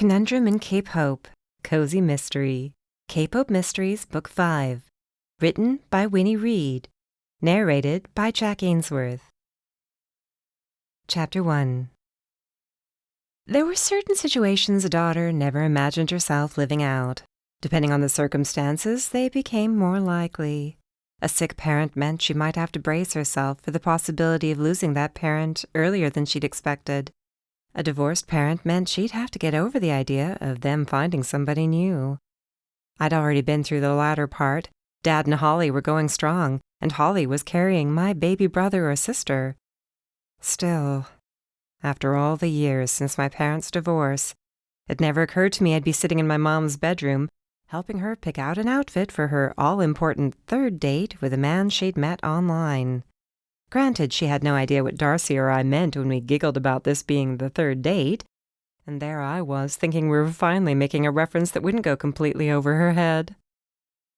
Conundrum in Cape Hope, Cozy Mystery, Cape Hope Mysteries, Book 5, written by Winnie Reed, narrated by Jack Ainsworth. Chapter 1. There were certain situations a daughter never imagined herself living out. Depending on the circumstances, they became more likely. A sick parent meant she might have to brace herself for the possibility of losing that parent earlier than she'd expected. A divorced parent meant she'd have to get over the idea of them finding somebody new. I'd already been through the latter part. Dad and Holly were going strong, and Holly was carrying my baby brother or sister. Still, after all the years since my parents' divorce, it never occurred to me I'd be sitting in my mom's bedroom, helping her pick out an outfit for her all-important third date with a man she'd met online. Granted, she had no idea what Darcy or I meant when we giggled about this being the third date, and there I was thinking we were finally making a reference that wouldn't go completely over her head.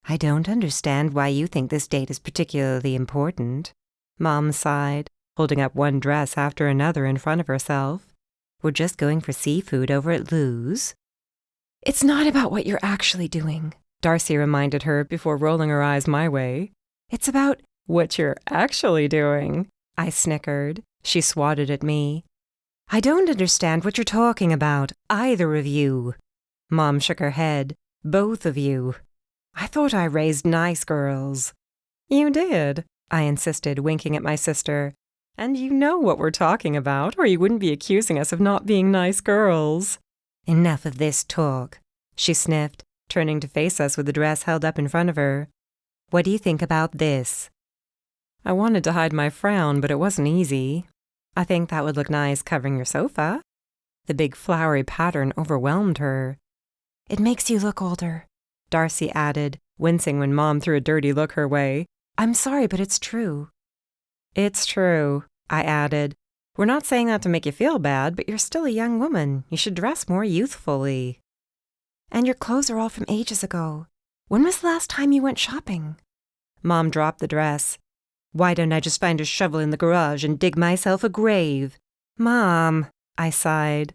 "I don't understand why you think this date is particularly important," Mom sighed, holding up one dress after another in front of herself. "We're just going for seafood over at Lou's." "It's not about what you're actually doing," Darcy reminded her before rolling her eyes my way. "It's about what you're actually doing," I snickered. She swatted at me. "I don't understand what you're talking about, either of you." Mom shook her head. "Both of you. I thought I raised nice girls." "You did," I insisted, winking at my sister. "And you know what we're talking about, or you wouldn't be accusing us of not being nice girls." "Enough of this talk," she sniffed, turning to face us with the dress held up in front of her. "What do you think about this?" I wanted to hide my frown, but it wasn't easy. "I think that would look nice covering your sofa." The big flowery pattern overwhelmed her. "It makes you look older," Darcy added, wincing when Mom threw a dirty look her way. "I'm sorry, but it's true." "It's true," I added. "We're not saying that to make you feel bad, but you're still a young woman. You should dress more youthfully." "And your clothes are all from ages ago. When was the last time you went shopping?" Mom dropped the dress. "Why don't I just find a shovel in the garage and dig myself a grave?" "Mom," I sighed.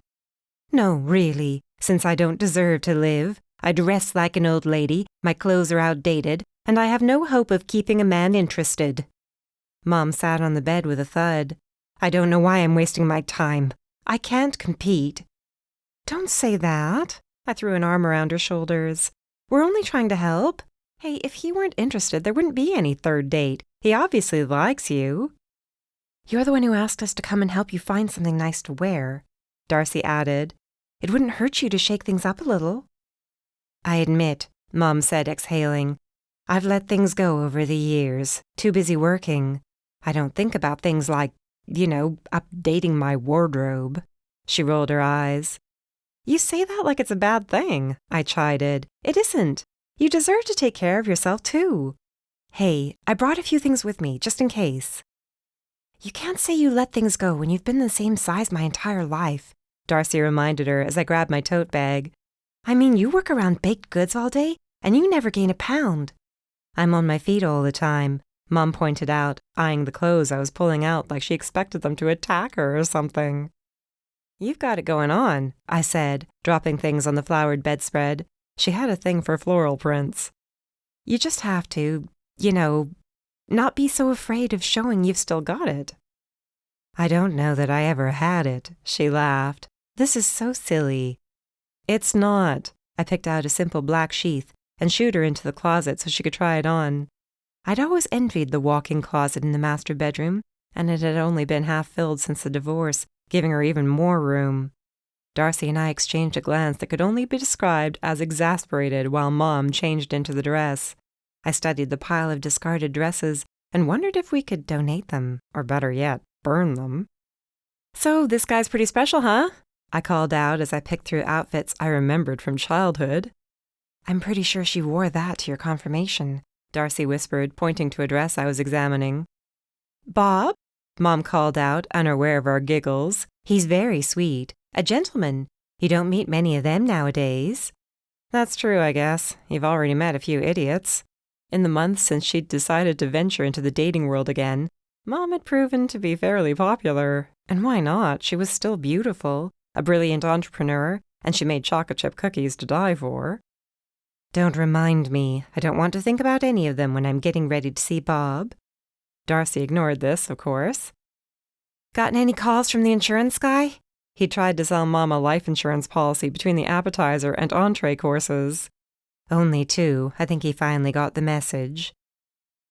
"No, really, since I don't deserve to live. I dress like an old lady, my clothes are outdated, and I have no hope of keeping a man interested." Mom sat on the bed with a thud. "I don't know why I'm wasting my time. I can't compete." "Don't say that." I threw an arm around her shoulders. "We're only trying to help. Hey, if he weren't interested, there wouldn't be any third date. He obviously likes you." "You're the one who asked us to come and help you find something nice to wear," Darcy added. "It wouldn't hurt you to shake things up a little." "I admit," Mom said, exhaling, "I've let things go over the years. Too busy working. I don't think about things like, updating my wardrobe." She rolled her eyes. "You say that like it's a bad thing," I chided. "It isn't. You deserve to take care of yourself, too. Hey, I brought a few things with me, just in case." "You can't say you let things go when you've been the same size my entire life," Darcy reminded her as I grabbed my tote bag. "I mean, you work around baked goods all day, and you never gain a pound." "I'm on my feet all the time," Mom pointed out, eyeing the clothes I was pulling out like she expected them to attack her or something. "You've got it going on," I said, dropping things on the flowered bedspread. She had a thing for floral prints. "You just have to, not be so afraid of showing you've still got it." "I don't know that I ever had it," she laughed. "This is so silly." "It's not." I picked out a simple black sheath and shooed her into the closet so she could try it on. I'd always envied the walk-in closet in the master bedroom, and it had only been half filled since the divorce, giving her even more room. Darcy and I exchanged a glance that could only be described as exasperated while Mom changed into the dress. I studied the pile of discarded dresses and wondered if we could donate them, or better yet, burn them. "So this guy's pretty special, huh?" I called out as I picked through outfits I remembered from childhood. "I'm pretty sure she wore that to your confirmation," Darcy whispered, pointing to a dress I was examining. "Bob?" Mom called out, unaware of our giggles. "He's very sweet. A gentleman. You don't meet many of them nowadays." "That's true, I guess. You've already met a few idiots." In the months since she'd decided to venture into the dating world again, Mom had proven to be fairly popular. And why not? She was still beautiful, a brilliant entrepreneur, and she made chocolate chip cookies to die for. Don't remind me. I don't want to think about any of them when I'm getting ready to see Bob. Darcy ignored this, of course. Gotten any calls from the insurance guy? He tried to sell Mom a life insurance policy between the appetizer and entree courses. Only 2. I think he finally got the message.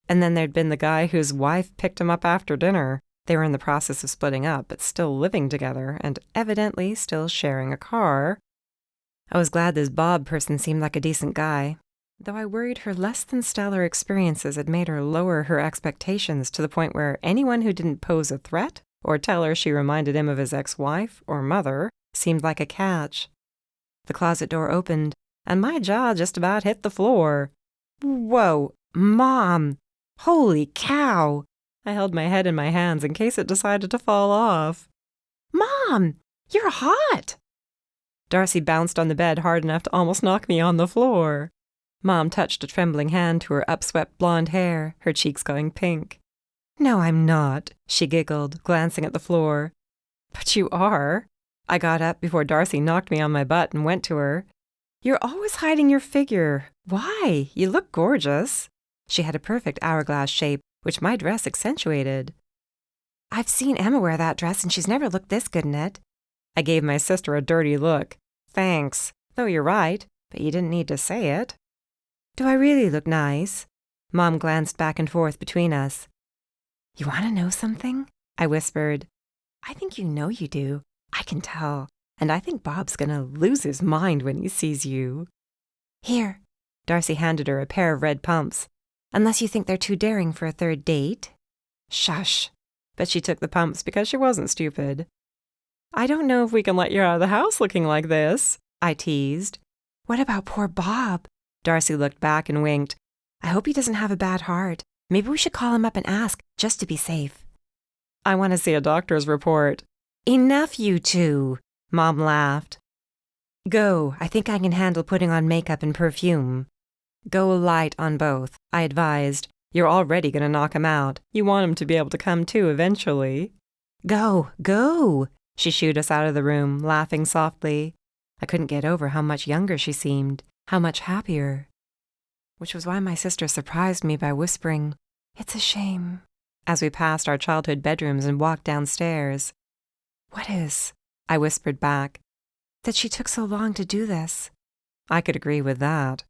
And then there'd been the guy whose wife picked him up after dinner. They were in the process of splitting up, but still living together, and evidently still sharing a car. I was glad this Bob person seemed like a decent guy, though I worried her less than stellar experiences had made her lower her expectations to the point where anyone who didn't pose a threat or tell her she reminded him of his ex-wife or mother seemed like a catch. The closet door opened, and my jaw just about hit the floor. Whoa, Mom! Holy cow! I held my head in my hands in case it decided to fall off. Mom! You're hot! Darcy bounced on the bed hard enough to almost knock me on the floor. Mom touched a trembling hand to her upswept blonde hair, her cheeks going pink. No, I'm not, she giggled, glancing at the floor. But you are. I got up before Darcy knocked me on my butt and went to her. You're always hiding your figure. Why? You look gorgeous. She had a perfect hourglass shape, which my dress accentuated. I've seen Emma wear that dress, and she's never looked this good in it. I gave my sister a dirty look. Thanks. Though you're right, but you didn't need to say it. Do I really look nice? Mom glanced back and forth between us. You want to know something? I whispered. I think you know you do. I can tell. And I think Bob's gonna lose his mind when he sees you. Here. Darcy handed her a pair of red pumps. Unless you think they're too daring for a third date. Shush. But she took the pumps because she wasn't stupid. I don't know if we can let you out of the house looking like this, I teased. What about poor Bob? Darcy looked back and winked. I hope he doesn't have a bad heart. Maybe we should call him up and ask, just to be safe. I want to see a doctor's report. Enough, you two, Mom laughed. Go. I think I can handle putting on makeup and perfume. Go light on both, I advised. You're already going to knock him out. You want him to be able to come to eventually. Go, go, she shooed us out of the room, laughing softly. I couldn't get over how much younger she seemed, how much happier. Which was why my sister surprised me by whispering, It's a shame, as we passed our childhood bedrooms and walked downstairs. What is? I whispered back. That she took so long to do this. I could agree with that.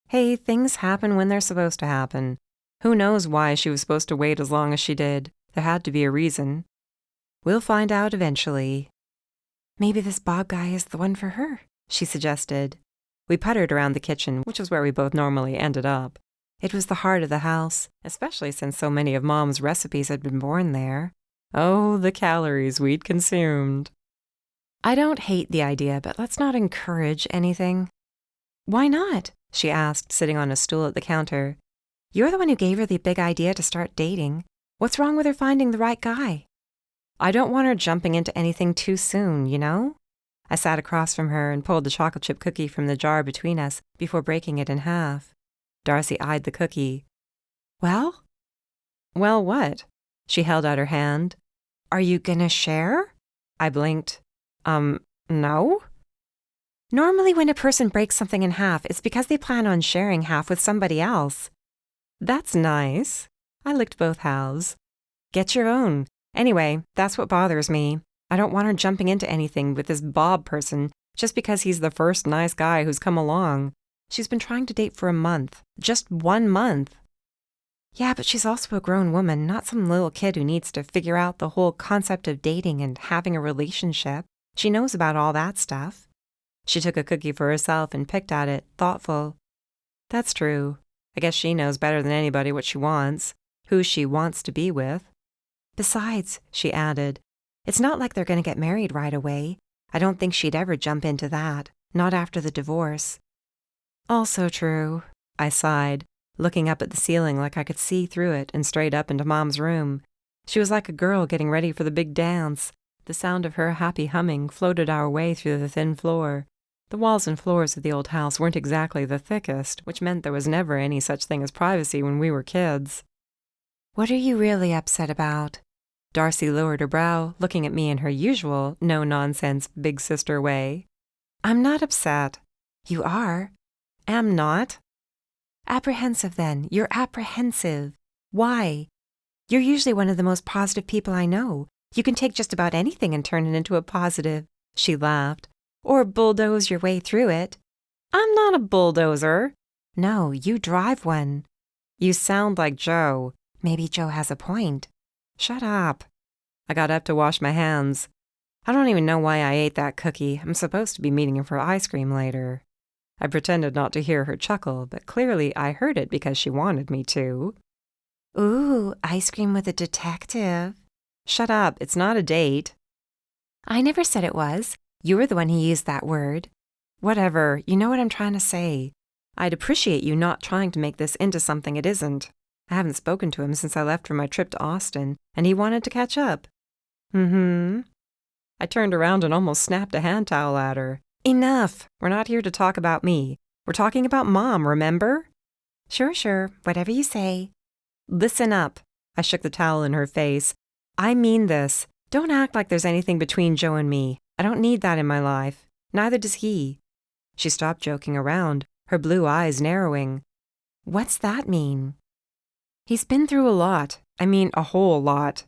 Hey, things happen when they're supposed to happen. Who knows why she was supposed to wait as long as she did? There had to be a reason. We'll find out eventually. Maybe this Bob guy is the one for her, she suggested. We puttered around the kitchen, which was where we both normally ended up. It was the heart of the house, especially since so many of Mom's recipes had been born there. Oh, the calories we'd consumed. I don't hate the idea, but let's not encourage anything. Why not? She asked, sitting on a stool at the counter. You're the one who gave her the big idea to start dating. What's wrong with her finding the right guy? I don't want her jumping into anything too soon, you know? I sat across from her and pulled the chocolate chip cookie from the jar between us before breaking it in half. Darcy eyed the cookie. Well? Well, what? She held out her hand. Are you gonna share? I blinked. No? Normally when a person breaks something in half, it's because they plan on sharing half with somebody else. That's nice. I licked both halves. Get your own. Anyway, that's what bothers me. I don't want her jumping into anything with this Bob person just because he's the first nice guy who's come along. She's been trying to date for a month. Just 1 month. Yeah, but she's also a grown woman, not some little kid who needs to figure out the whole concept of dating and having a relationship. She knows about all that stuff. She took a cookie for herself and picked at it, thoughtful. That's true. I guess she knows better than anybody what she wants, who she wants to be with. Besides, she added, it's not like they're going to get married right away. I don't think she'd ever jump into that, not after the divorce. Also true, I sighed, looking up at the ceiling like I could see through it and straight up into Mom's room. She was like a girl getting ready for the big dance. The sound of her happy humming floated our way through the thin floor. The walls and floors of the old house weren't exactly the thickest, which meant there was never any such thing as privacy when we were kids. What are you really upset about? Darcy lowered her brow, looking at me in her usual, no-nonsense, big sister way. I'm not upset. You are. Am not. Apprehensive, then. You're apprehensive. Why? You're usually one of the most positive people I know. You can take just about anything and turn it into a positive. She laughed. Or bulldoze your way through it. I'm not a bulldozer. No, you drive one. You sound like Joe. Maybe Joe has a point. Shut up. I got up to wash my hands. I don't even know why I ate that cookie. I'm supposed to be meeting her for ice cream later. I pretended not to hear her chuckle, but clearly I heard it because she wanted me to. Ooh, ice cream with a detective. Shut up, it's not a date. I never said it was. You were the one who used that word. Whatever, you know what I'm trying to say. I'd appreciate you not trying to make this into something it isn't. I haven't spoken to him since I left for my trip to Austin, and he wanted to catch up. I turned around and almost snapped a hand towel at her. Enough! We're not here to talk about me. We're talking about Mom, remember? Sure, whatever you say. Listen up. I shook the towel in her face. I mean this. Don't act like there's anything between Joe and me. I don't need that in my life. Neither does he. She stopped joking around, her blue eyes narrowing. What's that mean? He's been through a lot. I mean, a whole lot.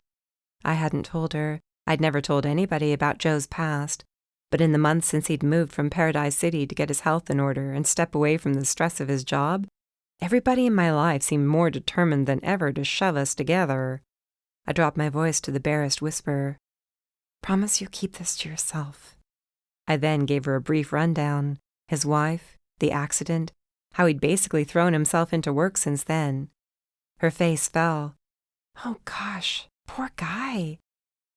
I hadn't told her. I'd never told anybody about Joe's past. But in the months since he'd moved from Paradise City to get his health in order and step away from the stress of his job, everybody in my life seemed more determined than ever to shove us together. I dropped my voice to the barest whisper. Promise you'll keep this to yourself. I then gave her a brief rundown. His wife, the accident, how he'd basically thrown himself into work since then. Her face fell. Oh gosh, poor guy.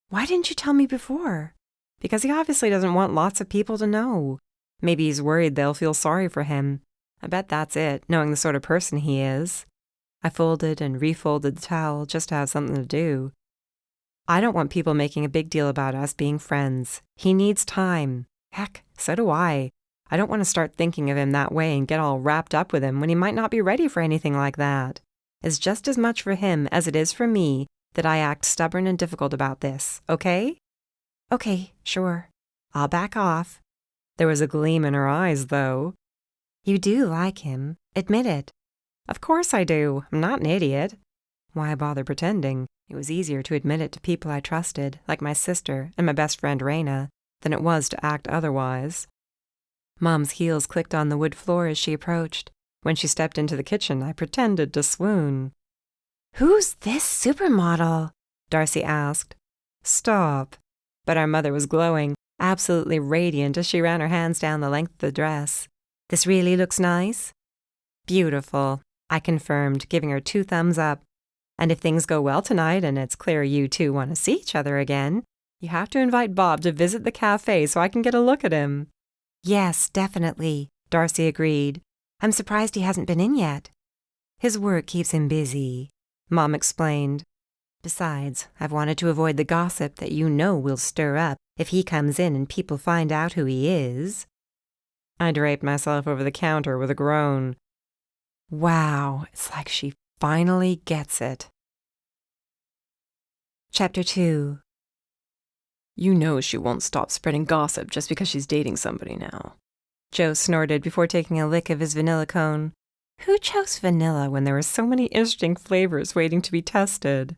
Why didn't you tell me before? Because he obviously doesn't want lots of people to know. Maybe he's worried they'll feel sorry for him. I bet that's it, knowing the sort of person he is. I folded and refolded the towel just to have something to do. I don't want people making a big deal about us being friends. He needs time. Heck, so do I. I don't want to start thinking of him that way and get all wrapped up with him when he might not be ready for anything like that. It's just as much for him as it is for me that I act stubborn and difficult about this, okay? Okay, sure. I'll back off. There was a gleam in her eyes, though. You do like him. Admit it. Of course I do. I'm not an idiot. Why bother pretending? It was easier to admit it to people I trusted, like my sister and my best friend Raina, than it was to act otherwise. Mom's heels clicked on the wood floor as she approached. When she stepped into the kitchen, I pretended to swoon. Who's this supermodel? Darcy asked. Stop. But our mother was glowing, absolutely radiant as she ran her hands down the length of the dress. This really looks nice? Beautiful, I confirmed, giving her 2 thumbs up. And if things go well tonight and it's clear you two want to see each other again, you have to invite Bob to visit the cafe so I can get a look at him. Yes, definitely, Darcy agreed. I'm surprised he hasn't been in yet. His work keeps him busy, Mom explained. Besides, I've wanted to avoid the gossip that you know will stir up if he comes in and people find out who he is. I draped myself over the counter with a groan. Wow, it's like she finally gets it. Chapter 2. You know she won't stop spreading gossip just because she's dating somebody now. Joe snorted before taking a lick of his vanilla cone. Who chose vanilla when there were so many interesting flavors waiting to be tested?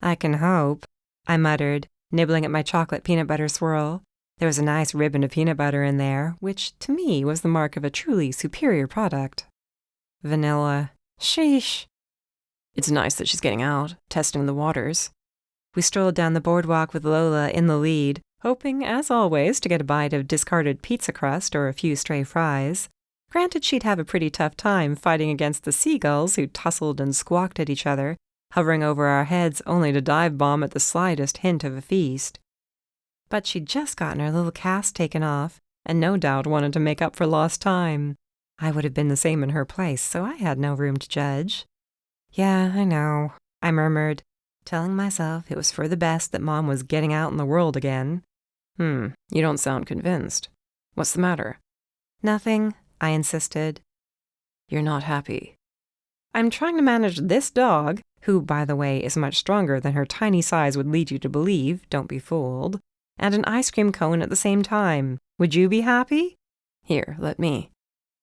I can hope, I muttered, nibbling at my chocolate peanut butter swirl. There was a nice ribbon of peanut butter in there, which, to me, was the mark of a truly superior product. Vanilla. Sheesh. It's nice that she's getting out, testing the waters. We strolled down the boardwalk with Lola in the lead, hoping, as always, to get a bite of discarded pizza crust or a few stray fries. Granted, she'd have a pretty tough time fighting against the seagulls who tussled and squawked at each other, hovering over our heads only to dive bomb at the slightest hint of a feast. But she'd just gotten her little cast taken off, and no doubt wanted to make up for lost time. I would have been the same in her place, so I had no room to judge. Yeah, I know, I murmured, telling myself it was for the best that Mom was getting out in the world again. You don't sound convinced. What's the matter? Nothing, I insisted. You're not happy. I'm trying to manage this dog, who, by the way, is much stronger than her tiny size would lead you to believe, don't be fooled, and an ice cream cone at the same time. Would you be happy? Here, let me.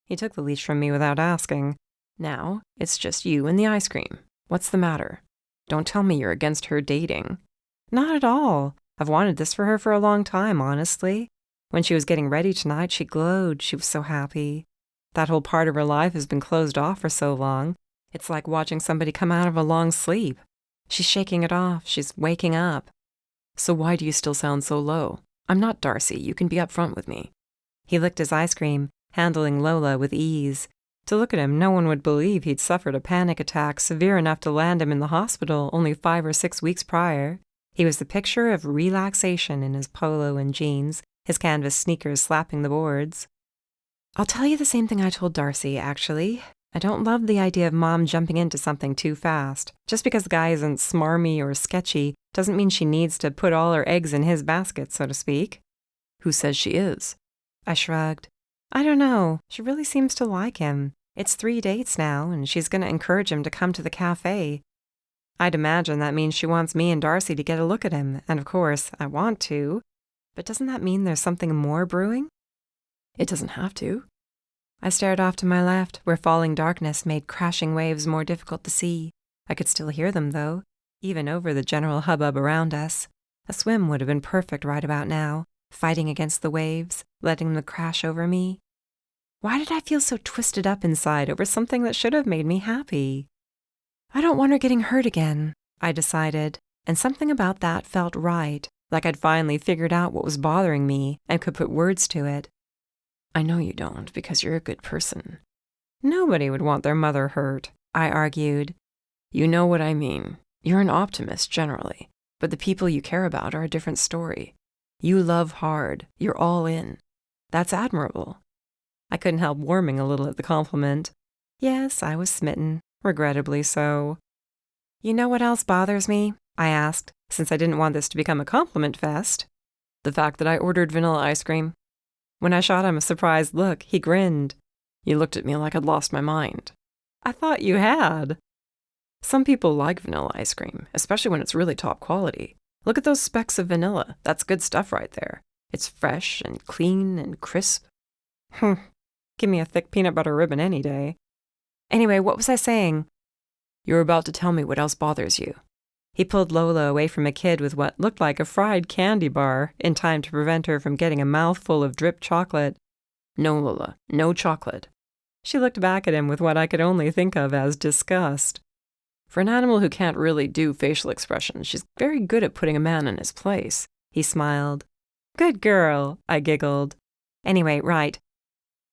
He took the leash from me without asking. Now, it's just you and the ice cream. What's the matter? Don't tell me you're against her dating. Not at all. I've wanted this for her for a long time, honestly. When she was getting ready tonight, she glowed. She was so happy. That whole part of her life has been closed off for so long. It's like watching somebody come out of a long sleep. She's shaking it off. She's waking up. So why do you still sound so low? I'm not Darcy. You can be upfront with me. He licked his ice cream, handling Lola with ease. To look at him, no one would believe he'd suffered a panic attack severe enough to land him in the hospital only 5 or 6 weeks prior. He was the picture of relaxation in his polo and jeans, his canvas sneakers slapping the boards. I'll tell you the same thing I told Darcy, actually. I don't love the idea of Mom jumping into something too fast. Just because the guy isn't smarmy or sketchy doesn't mean she needs to put all her eggs in his basket, so to speak. Who says she is? I shrugged. I don't know. She really seems to like him. It's 3 dates now, and she's going to encourage him to come to the cafe. I'd imagine that means she wants me and Darcy to get a look at him, and of course, I want to. But doesn't that mean there's something more brewing? It doesn't have to. I stared off to my left, where falling darkness made crashing waves more difficult to see. I could still hear them, though, even over the general hubbub around us. A swim would have been perfect right about now, fighting against the waves, letting them crash over me. Why did I feel so twisted up inside over something that should have made me happy? I don't want her getting hurt again, I decided, and something about that felt right, like I'd finally figured out what was bothering me and could put words to it. I know you don't, because you're a good person. Nobody would want their mother hurt, I argued. You know what I mean. You're an optimist, generally, but the people you care about are a different story. You love hard. You're all in. That's admirable. I couldn't help warming a little at the compliment. Yes, I was smitten, regrettably so. You know what else bothers me? I asked, since I didn't want this to become a compliment fest. The fact that I ordered vanilla ice cream. When I shot him a surprised look, he grinned. You looked at me like I'd lost my mind. I thought you had. Some people like vanilla ice cream, especially when it's really top quality. Look at those specks of vanilla. That's good stuff right there. It's fresh and clean and crisp. Give me a thick peanut butter ribbon any day. Anyway, what was I saying? You were about to tell me what else bothers you. He pulled Lola away from a kid with what looked like a fried candy bar in time to prevent her from getting a mouthful of dripped chocolate. No, Lola, no chocolate. She looked back at him with what I could only think of as disgust. For an animal who can't really do facial expressions, she's very good at putting a man in his place. He smiled. Good girl, I giggled. Anyway, right.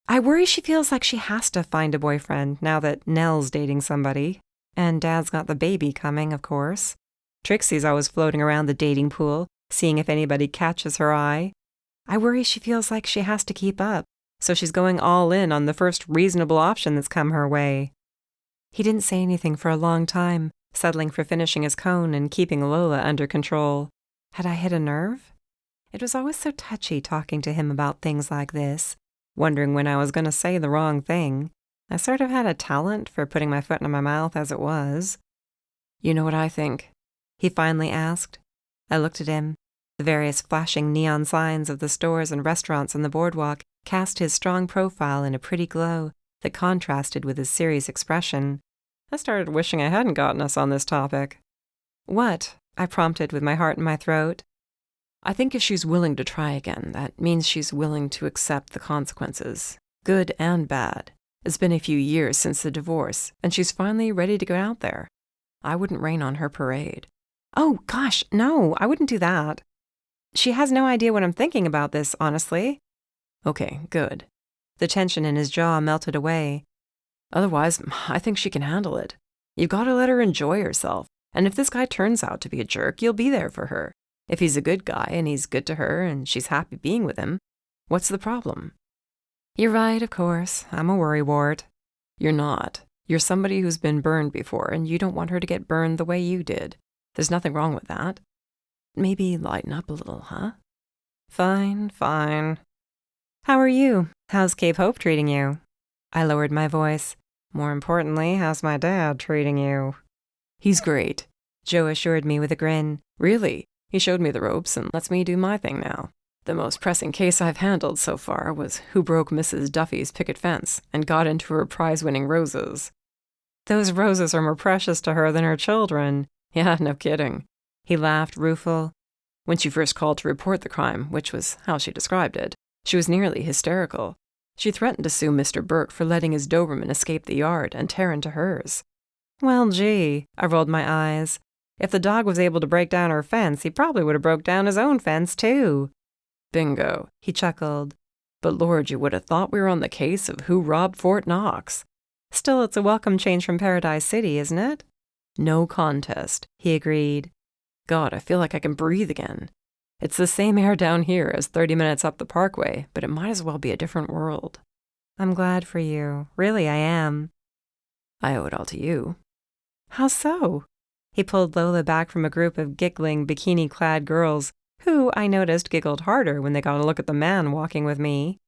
I worry she feels like she has to find a boyfriend now that Nell's dating somebody. And Dad's got the baby coming, of course. Trixie's always floating around the dating pool, seeing if anybody catches her eye. I worry she feels like she has to keep up, so she's going all in on the first reasonable option that's come her way. He didn't say anything for a long time, settling for finishing his cone and keeping Lola under control. Had I hit a nerve? It was always so touchy talking to him about things like this, wondering when I was going to say the wrong thing. I sort of had a talent for putting my foot in my mouth as it was. You know what I think? He finally asked. I looked at him. The various flashing neon signs of the stores and restaurants on the boardwalk cast his strong profile in a pretty glow that contrasted with his serious expression. I started wishing I hadn't gotten us on this topic. What? I prompted with my heart in my throat. I think if she's willing to try again, that means she's willing to accept the consequences, good and bad. It's been a few years since the divorce, and she's finally ready to go out there. I wouldn't rain on her parade. Oh, gosh, no, I wouldn't do that. She has no idea what I'm thinking about this, honestly. Okay, good. The tension in his jaw melted away. Otherwise, I think she can handle it. You've got to let her enjoy herself, and if this guy turns out to be a jerk, you'll be there for her. If he's a good guy and he's good to her and she's happy being with him, what's the problem? You're right, of course. I'm a worrywart. You're not. You're somebody who's been burned before, and you don't want her to get burned the way you did. There's nothing wrong with that. Maybe lighten up a little, huh? Fine, fine. How are you? How's Cape Hope treating you? I lowered my voice. More importantly, how's my dad treating you? He's great, Joe assured me with a grin. Really? He showed me the ropes and lets me do my thing now. The most pressing case I've handled so far was who broke Mrs. Duffy's picket fence and got into her prize-winning roses. Those roses are more precious to her than her children. Yeah, no kidding. He laughed rueful. When she first called to report the crime, which was how she described it, she was nearly hysterical. She threatened to sue Mr. Burke for letting his Doberman escape the yard and tear into hers. Well, gee, I rolled my eyes. If the dog was able to break down her fence, he probably would have broke down his own fence, too. Bingo, he chuckled. But Lord, you would have thought we were on the case of who robbed Fort Knox. Still, it's a welcome change from Paradise City, isn't it? No contest, he agreed. God, I feel like I can breathe again. It's the same air down here as 30 minutes up the parkway, but it might as well be a different world. I'm glad for you. Really, I am. I owe it all to you. How so? He pulled Lola back from a group of giggling, bikini-clad girls who, I noticed, giggled harder when they got a look at the man walking with me.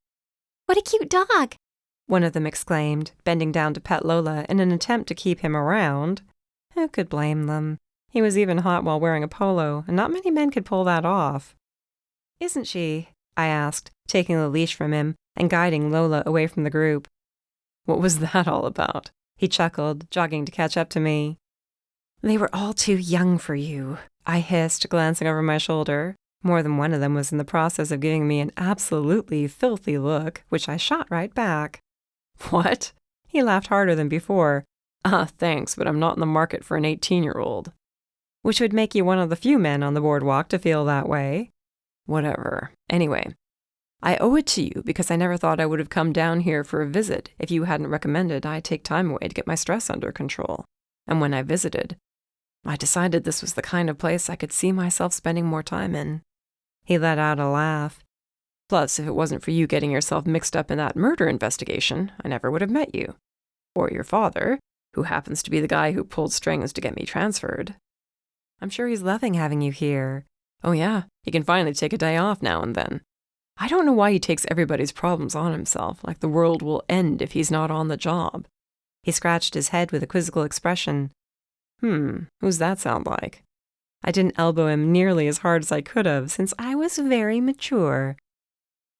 What a cute dog, one of them exclaimed, bending down to pet Lola in an attempt to keep him around. Who could blame them? He was even hot while wearing a polo, and not many men could pull that off. Isn't she? I asked, taking the leash from him and guiding Lola away from the group. What was that all about? He chuckled, jogging to catch up to me. They were all too young for you, I hissed, glancing over my shoulder. More than one of them was in the process of giving me an absolutely filthy look, which I shot right back. What? He laughed harder than before. Thanks, but I'm not in the market for an 18-year-old. Which would make you one of the few men on the boardwalk to feel that way. Whatever. Anyway, I owe it to you because I never thought I would have come down here for a visit if you hadn't recommended I take time away to get my stress under control. And when I visited, I decided this was the kind of place I could see myself spending more time in. He let out a laugh. Plus, if it wasn't for you getting yourself mixed up in that murder investigation, I never would have met you. Or your father, who happens to be the guy who pulled strings to get me transferred. I'm sure he's loving having you here. Oh yeah, he can finally take a day off now and then. I don't know why he takes everybody's problems on himself, like the world will end if he's not on the job. He scratched his head with a quizzical expression. Who's that sound like? I didn't elbow him nearly as hard as I could have, since I was very mature.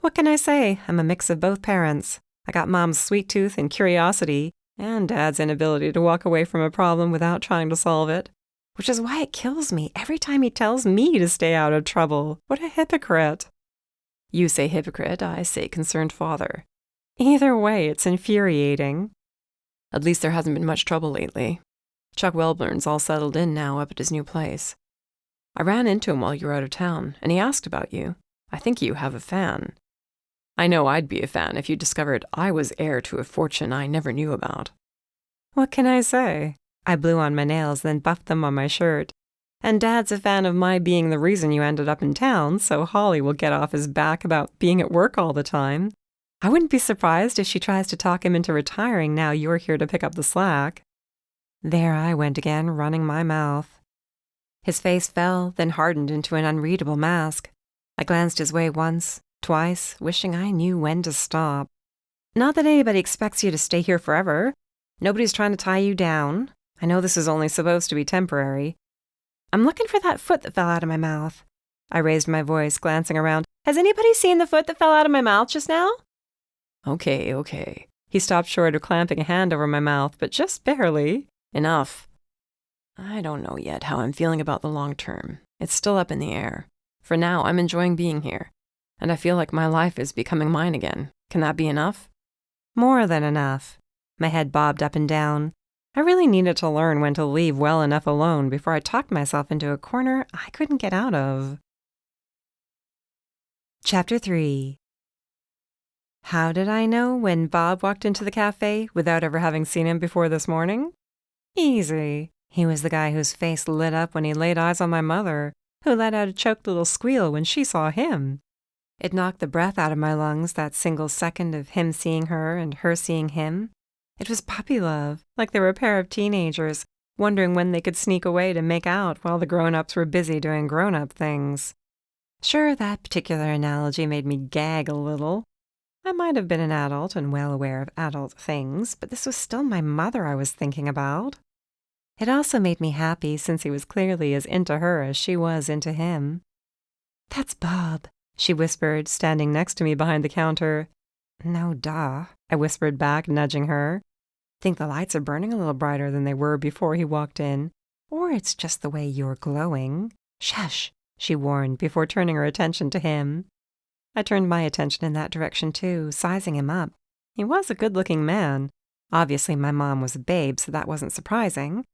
What can I say? I'm a mix of both parents. I got Mom's sweet tooth and curiosity, and Dad's inability to walk away from a problem without trying to solve it. Which is why it kills me every time he tells me to stay out of trouble. What a hypocrite. You say hypocrite, I say concerned father. Either way, it's infuriating. At least there hasn't been much trouble lately. Chuck Welburn's all settled in now up at his new place. I ran into him while you were out of town, and he asked about you. I think you have a fan. I know I'd be a fan if you discovered I was heir to a fortune I never knew about. What can I say? I blew on my nails, then buffed them on my shirt. And Dad's a fan of my being the reason you ended up in town, so Holly will get off his back about being at work all the time. I wouldn't be surprised if she tries to talk him into retiring now you're here to pick up the slack. There I went again, running my mouth. His face fell, then hardened into an unreadable mask. I glanced his way once, twice, wishing I knew when to stop. Not that anybody expects you to stay here forever. Nobody's trying to tie you down. I know this is only supposed to be temporary. I'm looking for that foot that fell out of my mouth. I raised my voice, glancing around. Has anybody seen the foot that fell out of my mouth just now? Okay. He stopped short of clamping a hand over my mouth, but just barely. Enough. I don't know yet how I'm feeling about the long term. It's still up in the air. For now, I'm enjoying being here, and I feel like my life is becoming mine again. Can that be enough? More than enough. My head bobbed up and down. I really needed to learn when to leave well enough alone before I talked myself into a corner I couldn't get out of. Chapter 3. How did I know when Bob walked into the cafe without ever having seen him before this morning? Easy. He was the guy whose face lit up when he laid eyes on my mother, who let out a choked little squeal when she saw him. It knocked the breath out of my lungs, that single second of him seeing her and her seeing him. It was puppy love, like they were a pair of teenagers, wondering when they could sneak away to make out while the grown-ups were busy doing grown-up things. Sure, that particular analogy made me gag a little. I might have been an adult and well aware of adult things, but this was still my mother I was thinking about. It also made me happy since he was clearly as into her as she was into him. That's Bob, she whispered, standing next to me behind the counter. No, duh, I whispered back, nudging her. Think the lights are burning a little brighter than they were before he walked in. Or it's just the way you're glowing. Shush, she warned before turning her attention to him. I turned my attention in that direction too, sizing him up. He was a good-looking man. Obviously, my mom was a babe, so that wasn't surprising.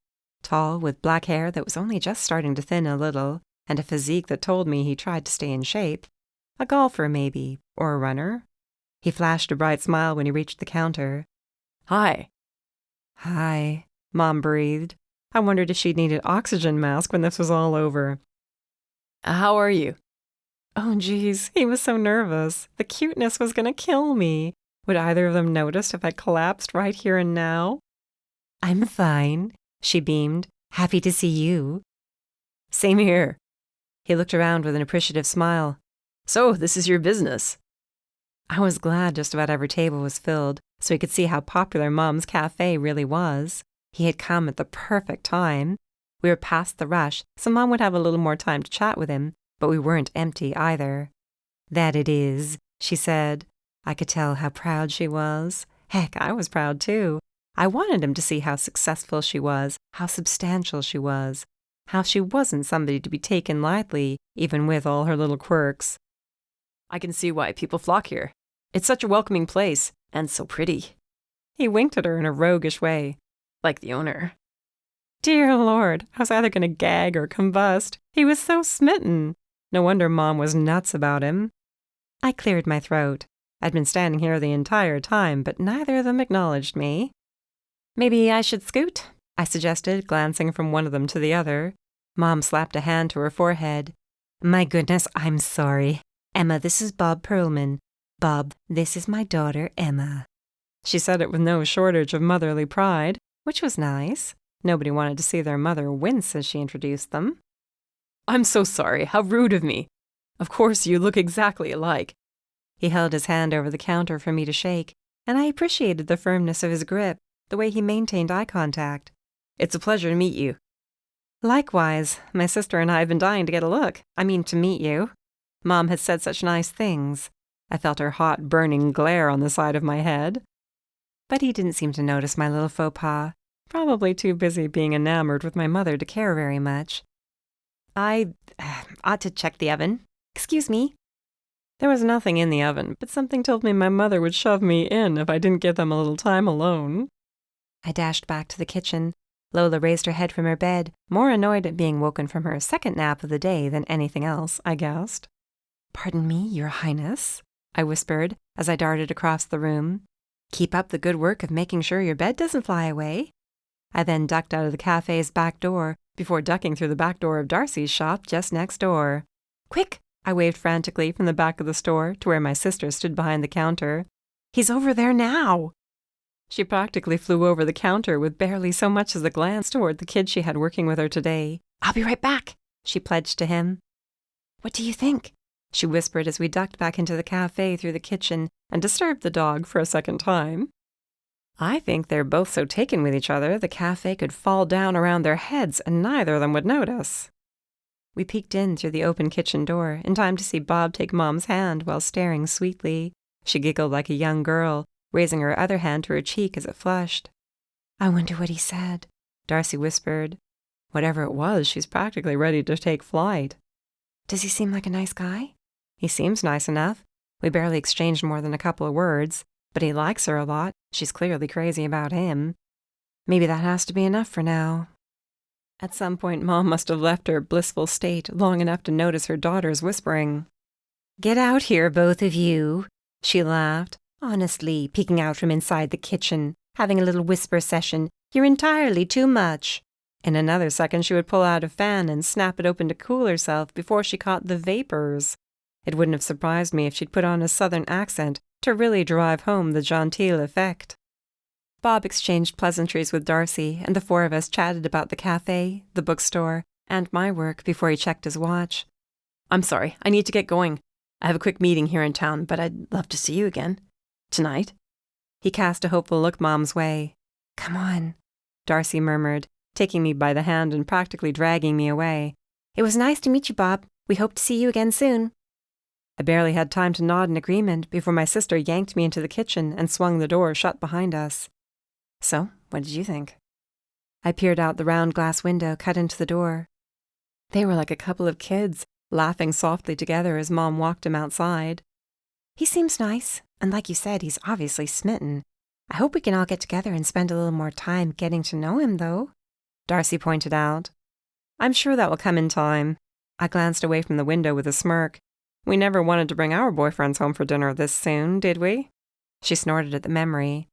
Tall, with black hair that was only just starting to thin a little, and a physique that told me he tried to stay in shape. A golfer, maybe, or a runner. He flashed a bright smile when he reached the counter. Hi. Hi, Mom breathed. I wondered if she'd need an oxygen mask when this was all over. How are you? Oh, geez, he was so nervous. The cuteness was going to kill me. Would either of them notice if I collapsed right here and now? I'm fine, she beamed. Happy to see you. Same here. He looked around with an appreciative smile. So, this is your business. I was glad just about every table was filled, so he could see how popular Mom's cafe really was. He had come at the perfect time. We were past the rush, so Mom would have a little more time to chat with him, but we weren't empty either. That it is, she said. I could tell how proud she was. Heck, I was proud too. I wanted him to see how successful she was, how substantial she was, how she wasn't somebody to be taken lightly, even with all her little quirks. I can see why people flock here. It's such a welcoming place, and so pretty. He winked at her in a roguish way. Like the owner. Dear Lord, I was either going to gag or combust. He was so smitten. No wonder Mom was nuts about him. I cleared my throat. I'd been standing here the entire time, but neither of them acknowledged me. Maybe I should scoot, I suggested, glancing from one of them to the other. Mom slapped a hand to her forehead. My goodness, I'm sorry. Emma, this is Bob Perlman. Bob, this is my daughter, Emma. She said it with no shortage of motherly pride, which was nice. Nobody wanted to see their mother wince as she introduced them. I'm so sorry. How rude of me. Of course, you look exactly alike. He held his hand over the counter for me to shake, and I appreciated the firmness of his grip, the way he maintained eye contact. It's a pleasure to meet you. Likewise, my sister and I have been dying to get a look. To meet you. Mom had said such nice things. I felt her hot, burning glare on the side of my head. But he didn't seem to notice my little faux pas, probably too busy being enamored with my mother to care very much. I ought to check the oven. Excuse me. There was nothing in the oven, but something told me my mother would shove me in if I didn't give them a little time alone. I dashed back to the kitchen. Lola raised her head from her bed, more annoyed at being woken from her second nap of the day than anything else, I guessed. Pardon me, Your Highness, I whispered as I darted across the room. Keep up the good work of making sure your bed doesn't fly away. I then ducked out of the cafe's back door before ducking through the back door of Darcy's shop just next door. Quick! I waved frantically from the back of the store to where my sister stood behind the counter. He's over there now! She practically flew over the counter with barely so much as a glance toward the kid she had working with her today. I'll be right back, she pledged to him. What do you think? She whispered as we ducked back into the cafe through the kitchen and disturbed the dog for a second time. I think they're both so taken with each other the cafe could fall down around their heads and neither of them would notice. We peeked in through the open kitchen door in time to see Bob take Mom's hand while staring sweetly. She giggled like a young girl, raising her other hand to her cheek as it flushed. I wonder what he said, Darcy whispered. Whatever it was, she's practically ready to take flight. Does he seem like a nice guy? He seems nice enough. We barely exchanged more than a couple of words, but he likes her a lot. She's clearly crazy about him. Maybe that has to be enough for now. At some point, Mom must have left her blissful state long enough to notice her daughter's whispering. Get out here, both of you, she laughed, honestly, peeking out from inside the kitchen, having a little whisper session. You're entirely too much. In another second, she would pull out a fan and snap it open to cool herself before she caught the vapors. It wouldn't have surprised me if she'd put on a southern accent to really drive home the genteel effect. Bob exchanged pleasantries with Darcy, and the four of us chatted about the cafe, the bookstore, and my work before he checked his watch. I'm sorry, I need to get going. I have a quick meeting here in town, but I'd love to see you again. Tonight? He cast a hopeful look Mom's way. Come on, Darcy murmured, taking me by the hand and practically dragging me away. It was nice to meet you, Bob. We hope to see you again soon. I barely had time to nod in agreement before my sister yanked me into the kitchen and swung the door shut behind us. So, what did you think? I peered out the round glass window cut into the door. They were like a couple of kids, laughing softly together as Mom walked him outside. He seems nice, and like you said, he's obviously smitten. I hope we can all get together and spend a little more time getting to know him, though, Darcy pointed out. I'm sure that will come in time. I glanced away from the window with a smirk. We never wanted to bring our boyfriends home for dinner this soon, did we? She snorted at the memory.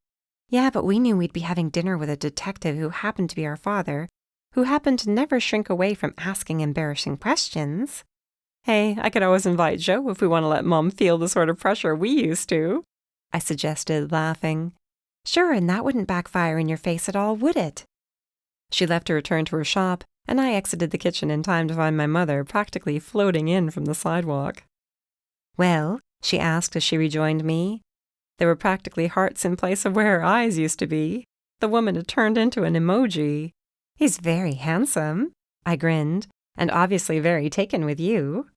Yeah, but we knew we'd be having dinner with a detective who happened to be our father, who happened to never shrink away from asking embarrassing questions. Hey, I could always invite Joe if we want to let Mom feel the sort of pressure we used to, I suggested, laughing. Sure, and that wouldn't backfire in your face at all, would it? She left to return to her shop, and I exited the kitchen in time to find my mother practically floating in from the sidewalk. Well, she asked as she rejoined me. There were practically hearts in place of where her eyes used to be. The woman had turned into an emoji. He's very handsome, I grinned, and obviously very taken with you.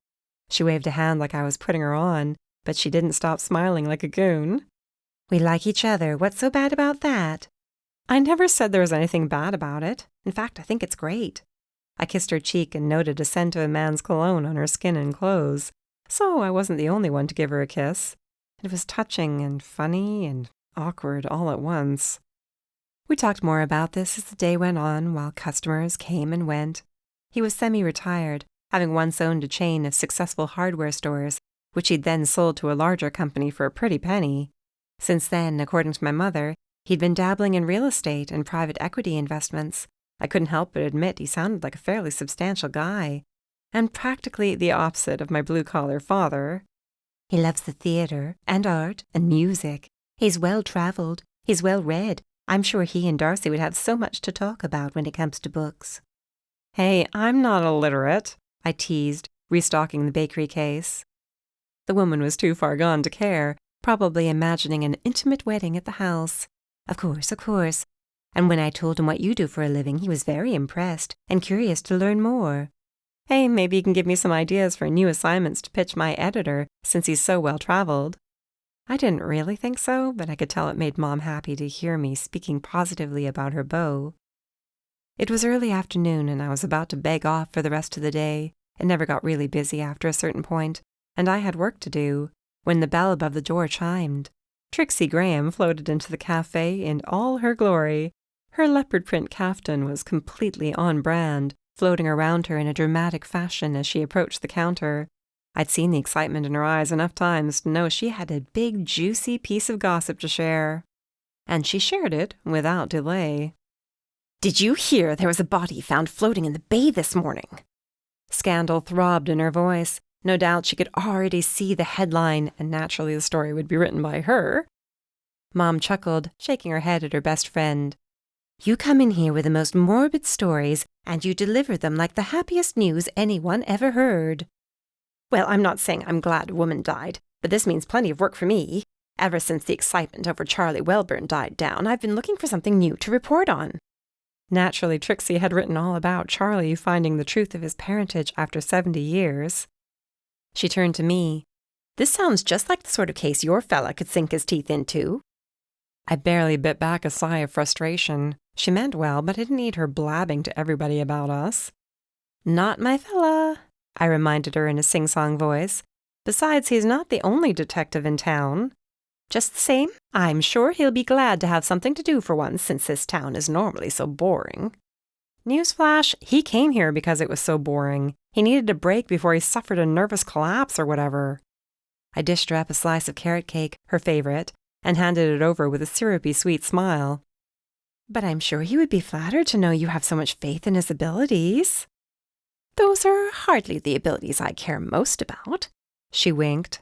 She waved a hand like I was putting her on, but she didn't stop smiling like a goon. We like each other. What's so bad about that? I never said there was anything bad about it. In fact, I think it's great. I kissed her cheek and noted a scent of a man's cologne on her skin and clothes, so I wasn't the only one to give her a kiss. It was touching and funny and awkward all at once. We talked more about this as the day went on while customers came and went. He was semi-retired, having once owned a chain of successful hardware stores, which he'd then sold to a larger company for a pretty penny. Since then, according to my mother, he'd been dabbling in real estate and private equity investments. I couldn't help but admit he sounded like a fairly substantial guy, and practically the opposite of my blue-collar father. He loves the theater and art and music. He's well-traveled. He's well-read. I'm sure he and Darcy would have so much to talk about when it comes to books. Hey, I'm not illiterate, I teased, restocking the bakery case. The woman was too far gone to care, probably imagining an intimate wedding at the house. Of course. And when I told him what you do for a living, he was very impressed and curious to learn more. Hey, maybe you can give me some ideas for new assignments to pitch my editor, since he's so well-traveled. I didn't really think so, but I could tell it made Mom happy to hear me speaking positively about her beau. It was early afternoon, and I was about to beg off for the rest of the day. It never got really busy after a certain point, and I had work to do, when the bell above the door chimed. Trixie Graham floated into the cafe in all her glory. Her leopard print caftan was completely on brand, floating around her in a dramatic fashion as she approached the counter. I'd seen the excitement in her eyes enough times to know she had a big, juicy piece of gossip to share. And she shared it without delay. Did you hear there was a body found floating in the bay this morning? Scandal throbbed in her voice. No doubt she could already see the headline, and naturally the story would be written by her. Mom chuckled, shaking her head at her best friend. You come in here with the most morbid stories, and you deliver them like the happiest news anyone ever heard. Well, I'm not saying I'm glad a woman died, but this means plenty of work for me. Ever since the excitement over Charlie Wellburn died down, I've been looking for something new to report on. Naturally, Trixie had written all about Charlie finding the truth of his parentage after 70 years. She turned to me. This sounds just like the sort of case your fella could sink his teeth into. I barely bit back a sigh of frustration. She meant well, but I didn't need her blabbing to everybody about us. Not my fella, I reminded her in a sing-song voice. Besides, he's not the only detective in town. Just the same, I'm sure he'll be glad to have something to do for once, since this town is normally so boring. Newsflash, he came here because it was so boring. He needed a break before he suffered a nervous collapse or whatever. I dished her up a slice of carrot cake, her favorite, and handed it over with a syrupy sweet smile. But I'm sure he would be flattered to know you have so much faith in his abilities. Those are hardly the abilities I care most about, she winked.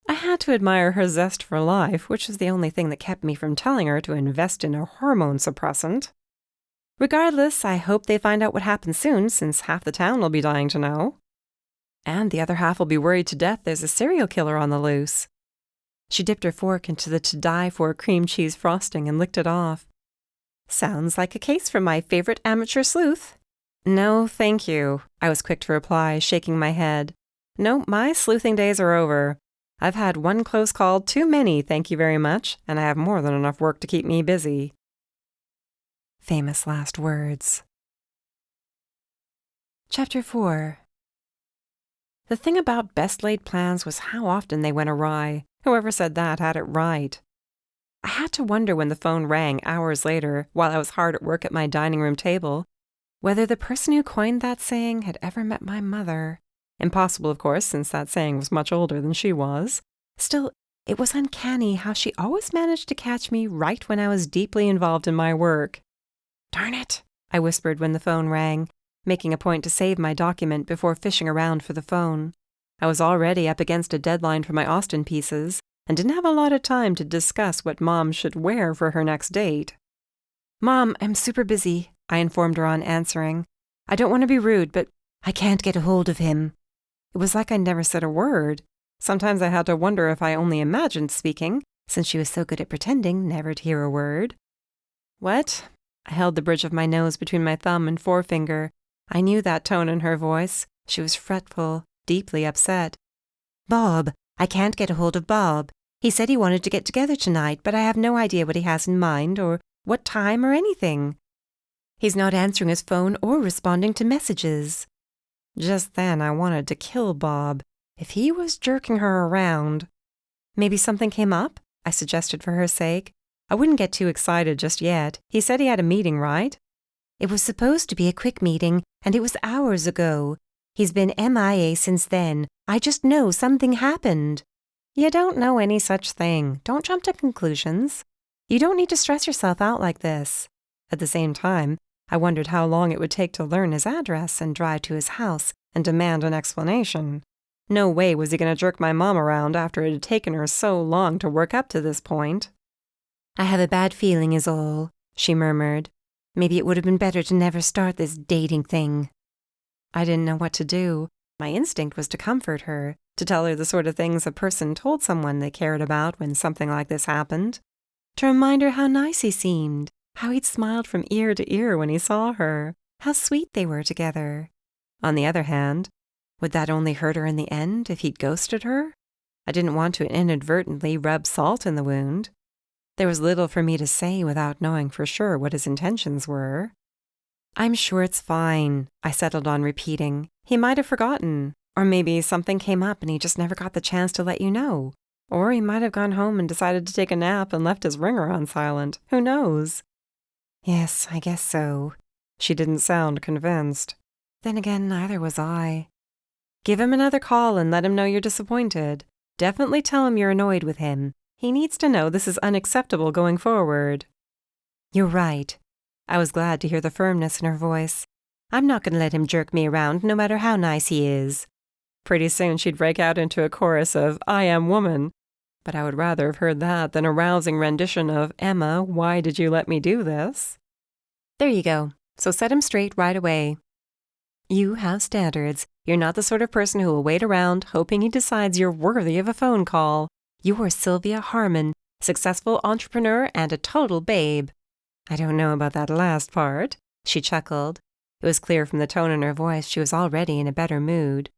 I had to admire her zest for life, which was the only thing that kept me from telling her to invest in a hormone suppressant. Regardless, I hope they find out what happened soon, since half the town will be dying to know. And the other half will be worried to death there's a serial killer on the loose. She dipped her fork into the to-die-for cream cheese frosting and licked it off. Sounds like a case from my favorite amateur sleuth. No, thank you, I was quick to reply, shaking my head. No, my sleuthing days are over. I've had one close call too many, thank you very much, and I have more than enough work to keep me busy. Famous last words. Chapter 4. The thing about best-laid plans was how often they went awry. Whoever said that had it right. I had to wonder when the phone rang hours later, while I was hard at work at my dining room table, whether the person who coined that saying had ever met my mother. Impossible, of course, since that saying was much older than she was. Still, it was uncanny how she always managed to catch me right when I was deeply involved in my work. "Darn it," I whispered when the phone rang, making a point to save my document before fishing around for the phone. I was already up against a deadline for my Austen pieces, and didn't have a lot of time to discuss what Mom should wear for her next date. "Mom, I'm super busy," I informed her on answering. "I don't want to be rude, but I can't get a hold of him." It was like I never said a word. Sometimes I had to wonder if I only imagined speaking, since she was so good at pretending never to hear a word. "What?" I held the bridge of my nose between my thumb and forefinger. I knew that tone in her voice. She was fretful, deeply upset. "Bob, I can't get a hold of Bob. He said he wanted to get together tonight, but I have no idea what he has in mind or what time or anything. He's not answering his phone or responding to messages." Just then I wanted to kill Bob. If he was jerking her around. "Maybe something came up?" I suggested for her sake. I wouldn't get too excited just yet. He said he had a meeting, right? "It was supposed to be a quick meeting, and it was hours ago. He's been MIA since then. I just know something happened." "You don't know any such thing. Don't jump to conclusions. You don't need to stress yourself out like this." At the same time, I wondered how long it would take to learn his address and drive to his house and demand an explanation. No way was he going to jerk my mom around after it had taken her so long to work up to this point. "I have a bad feeling is all," she murmured. "Maybe it would have been better to never start this dating thing." I didn't know what to do. My instinct was to comfort her, to tell her the sort of things a person told someone they cared about when something like this happened. To remind her how nice he seemed, how he'd smiled from ear to ear when he saw her, how sweet they were together. On the other hand, would that only hurt her in the end if he'd ghosted her? I didn't want to inadvertently rub salt in the wound. There was little for me to say without knowing for sure what his intentions were. "I'm sure it's fine," I settled on repeating. "He might have forgotten. Or maybe something came up and he just never got the chance to let you know. Or he might have gone home and decided to take a nap and left his ringer on silent. Who knows?" "Yes, I guess so." She didn't sound convinced. Then again, neither was I. "Give him another call and let him know you're disappointed. Definitely tell him you're annoyed with him. He needs to know this is unacceptable going forward." "You're right." I was glad to hear the firmness in her voice. "I'm not going to let him jerk me around, no matter how nice he is." Pretty soon she'd break out into a chorus of "I Am Woman," but I would rather have heard that than a rousing rendition of "Emma, why did you let me do this?" "There you go. So set him straight right away. You have standards. You're not the sort of person who will wait around hoping he decides you're worthy of a phone call. You're Sylvia Harmon, successful entrepreneur and a total babe." "I don't know about that last part," she chuckled. It was clear from the tone in her voice she was already in a better mood.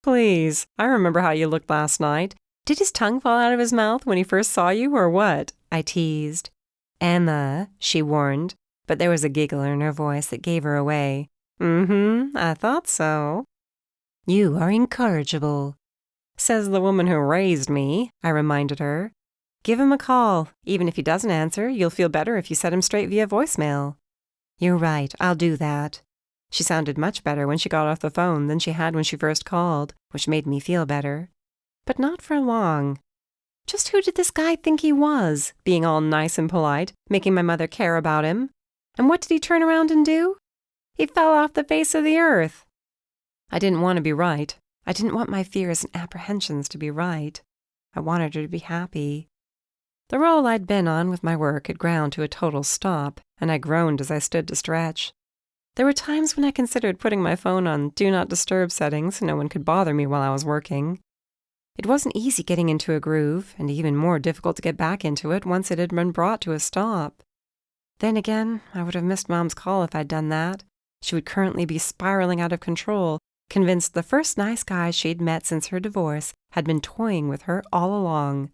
"Please, I remember how you looked last night. Did his tongue fall out of his mouth when he first saw you, or what?" I teased. "Emma," she warned, but there was a giggle in her voice that gave her away. I thought so." "You are incorrigible." "Says the woman who raised me," I reminded her. "Give him a call. Even if he doesn't answer, you'll feel better if you set him straight via voicemail." "You're right, I'll do that." She sounded much better when she got off the phone than she had when she first called, which made me feel better. But not for long. Just who did this guy think he was, being all nice and polite, making my mother care about him? And what did he turn around and do? He fell off the face of the earth. I didn't want to be right. I didn't want my fears and apprehensions to be right. I wanted her to be happy. The roll I'd been on with my work had ground to a total stop, and I groaned as I stood to stretch. There were times when I considered putting my phone on Do Not Disturb settings so no one could bother me while I was working. It wasn't easy getting into a groove, and even more difficult to get back into it once it had been brought to a stop. Then again, I would have missed Mom's call if I'd done that. She would currently be spiraling out of control, convinced the first nice guy she'd met since her divorce had been toying with her all along.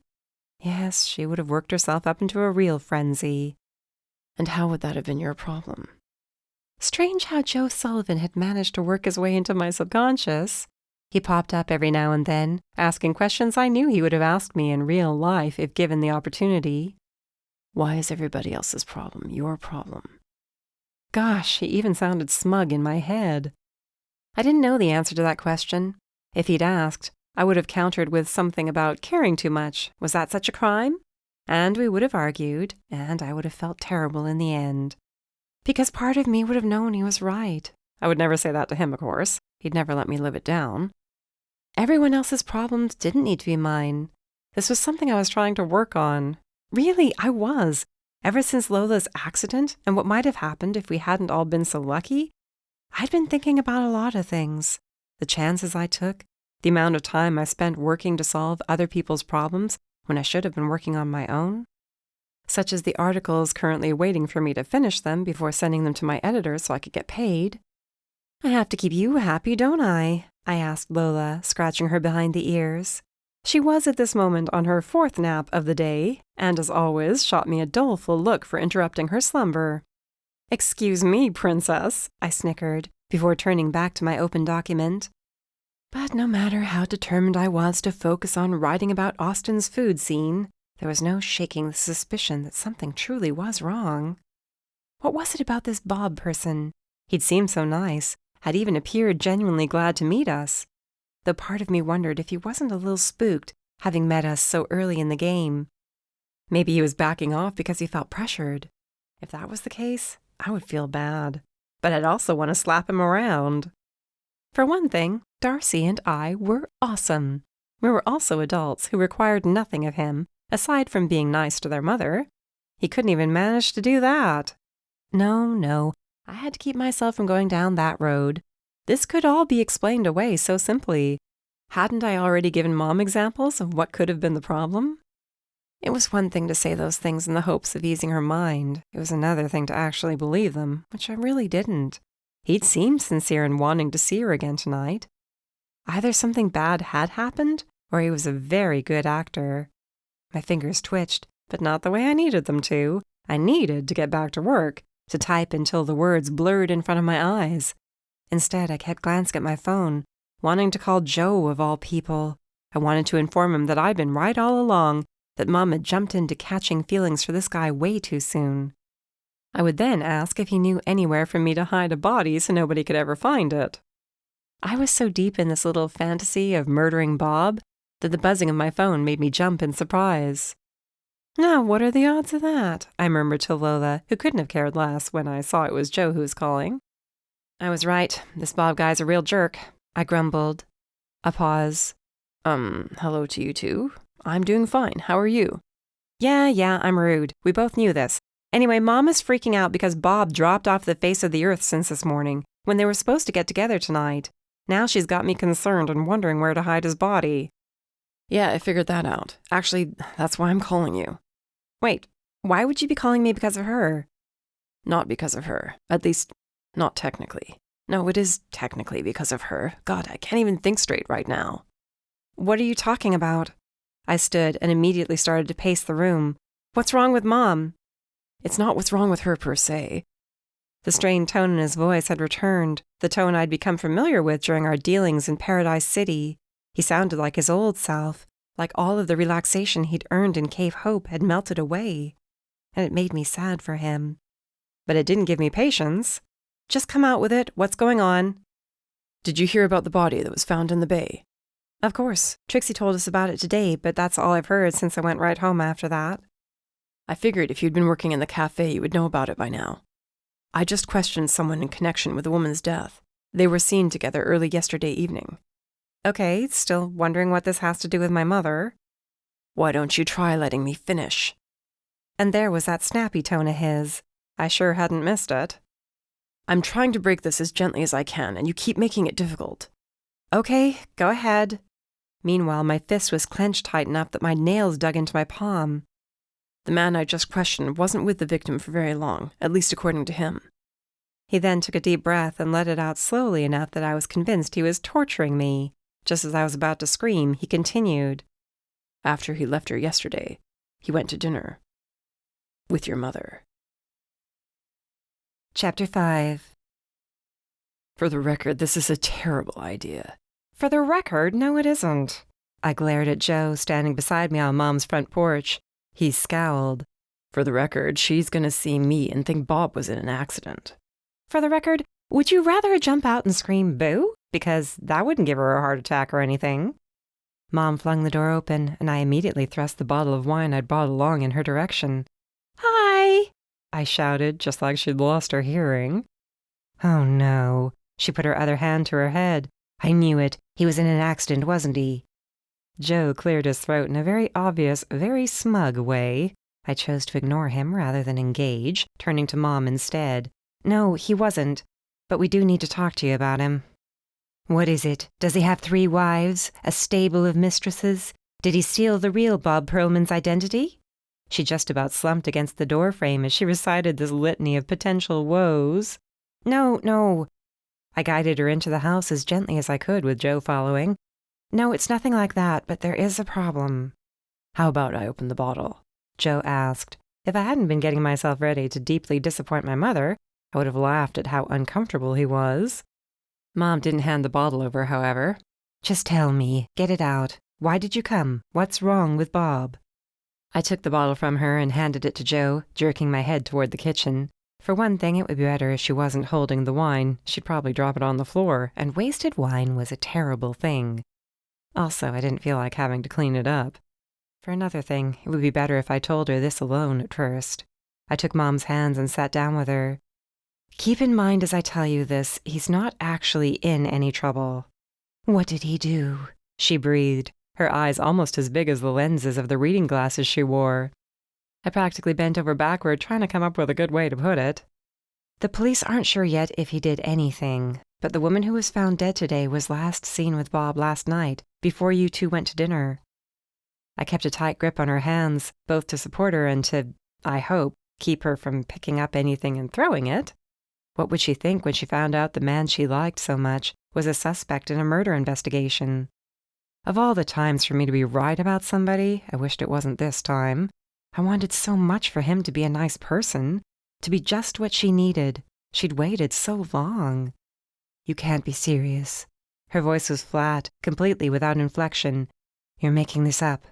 Yes, she would have worked herself up into a real frenzy. And how would that have been your problem? Strange how Joe Sullivan had managed to work his way into my subconscious. He popped up every now and then, asking questions I knew he would have asked me in real life if given the opportunity. Why is everybody else's problem your problem? Gosh, he even sounded smug in my head. I didn't know the answer to that question. If he'd asked, I would have countered with something about caring too much. Was that such a crime? And we would have argued, and I would have felt terrible in the end. Because part of me would have known he was right. I would never say that to him, of course. He'd never let me live it down. Everyone else's problems didn't need to be mine. This was something I was trying to work on. Really, I was. Ever since Lola's accident and what might have happened if we hadn't all been so lucky, I'd been thinking about a lot of things. The chances I took, the amount of time I spent working to solve other people's problems when I should have been working on my own. Such as the articles currently waiting for me to finish them before sending them to my editor so I could get paid. I have to keep you happy, don't I? I asked Lola, scratching her behind the ears. She was at this moment on her 4th nap of the day, and as always shot me a doleful look for interrupting her slumber. "Excuse me, princess," I snickered, before turning back to my open document. But no matter how determined I was to focus on writing about Austin's food scene, there was no shaking the suspicion that something truly was wrong. What was it about this Bob person? He'd seemed so nice, had even appeared genuinely glad to meet us, though part of me wondered if he wasn't a little spooked, having met us so early in the game. Maybe he was backing off because he felt pressured. If that was the case, I would feel bad, but I'd also want to slap him around. For one thing, Darcy and I were awesome. We were also adults who required nothing of him, aside from being nice to their mother. He couldn't even manage to do that. No, I had to keep myself from going down that road. This could all be explained away so simply. Hadn't I already given Mom examples of what could have been the problem? It was one thing to say those things in the hopes of easing her mind. It was another thing to actually believe them, which I really didn't. He'd seemed sincere in wanting to see her again tonight. Either something bad had happened, or he was a very good actor. My fingers twitched, but not the way I needed them to. I needed to get back to work, to type until the words blurred in front of my eyes. Instead, I kept glancing at my phone, wanting to call Joe of all people. I wanted to inform him that I'd been right all along, that Mom had jumped into catching feelings for this guy way too soon. I would then ask if he knew anywhere for me to hide a body so nobody could ever find it. I was so deep in this little fantasy of murdering Bob that the buzzing of my phone made me jump in surprise. "Now, what are the odds of that?" I murmured to Lola, who couldn't have cared less when I saw it was Joe who was calling. "I was right. This Bob guy's a real jerk," I grumbled. A pause. Hello to you too. I'm doing fine. How are you?" Yeah, I'm rude. We both knew this. Anyway, Mom is freaking out because Bob dropped off the face of the earth since this morning, when they were supposed to get together tonight. Now she's got me concerned and wondering where to hide his body. "Yeah, I figured that out. Actually, that's why I'm calling you." "Wait, why would you be calling me because of her?" "Not because of her. At least, not technically. No, it is technically because of her. God, I can't even think straight right now." "What are you talking about?" I stood and immediately started to pace the room. "What's wrong with Mom?" "It's not what's wrong with her per se." The strained tone in his voice had returned, the tone I'd become familiar with during our dealings in Paradise City. He sounded like his old self, like all of the relaxation he'd earned in Cave Hope had melted away, and it made me sad for him. But it didn't give me patience. "Just come out with it. What's going on?" "Did you hear about the body that was found in the bay?" "Of course. Trixie told us about it today, but that's all I've heard since I went right home after that." "I figured if you'd been working in the cafe, you would know about it by now. I just questioned someone in connection with the woman's death. They were seen together early yesterday evening." "Okay, still wondering what this has to do with my mother." "Why don't you try letting me finish?" And there was that snappy tone of his. I sure hadn't missed it. "I'm trying to break this as gently as I can, and you keep making it difficult." "Okay, go ahead." Meanwhile, my fist was clenched tight enough that my nails dug into my palm. "The man I just questioned wasn't with the victim for very long, at least according to him." He then took a deep breath and let it out slowly enough that I was convinced he was torturing me. Just as I was about to scream, he continued. After he left her yesterday, he went to dinner with your mother. Chapter 5. For the record, this is a terrible idea. For the record, no it isn't. I glared at Joe, standing beside me on Mom's front porch. He scowled. For the record, she's gonna see me and think Bob was in an accident. For the record, would you rather jump out and scream boo? Because that wouldn't give her a heart attack or anything. Mom flung the door open, and I immediately thrust the bottle of wine I'd brought along in her direction. Hi! I shouted, just like she'd lost her hearing. Oh no. She put her other hand to her head. I knew it. He was in an accident, wasn't he? Joe cleared his throat in a very obvious, very smug way. I chose to ignore him rather than engage, turning to Mom instead. No, he wasn't. But we do need to talk to you about him. What is it? Does he have 3 wives? A stable of mistresses? Did he steal the real Bob Perlman's identity? She just about slumped against the doorframe as she recited this litany of potential woes. No. I guided her into the house as gently as I could with Joe following. No, it's nothing like that, but there is a problem. How about I open the bottle? Joe asked. If I hadn't been getting myself ready to deeply disappoint my mother, I would have laughed at how uncomfortable he was. Mom didn't hand the bottle over, however. Just tell me. Get it out. Why did you come? What's wrong with Bob? I took the bottle from her and handed it to Joe, jerking my head toward the kitchen. For one thing, it would be better if she wasn't holding the wine. She'd probably drop it on the floor, and wasted wine was a terrible thing. Also, I didn't feel like having to clean it up. For another thing, it would be better if I told her this alone at first. I took Mom's hands and sat down with her. Keep in mind as I tell you this, he's not actually in any trouble. What did he do? She breathed, her eyes almost as big as the lenses of the reading glasses she wore. I practically bent over backward, trying to come up with a good way to put it. The police aren't sure yet if he did anything, but the woman who was found dead today was last seen with Bob last night, before you 2 went to dinner. I kept a tight grip on her hands, both to support her and to, I hope, keep her from picking up anything and throwing it. What would she think when she found out the man she liked so much was a suspect in a murder investigation? Of all the times for me to be right about somebody, I wished it wasn't this time. I wanted so much for him to be a nice person, to be just what she needed. She'd waited so long. You can't be serious. Her voice was flat, completely without inflection. You're making this up.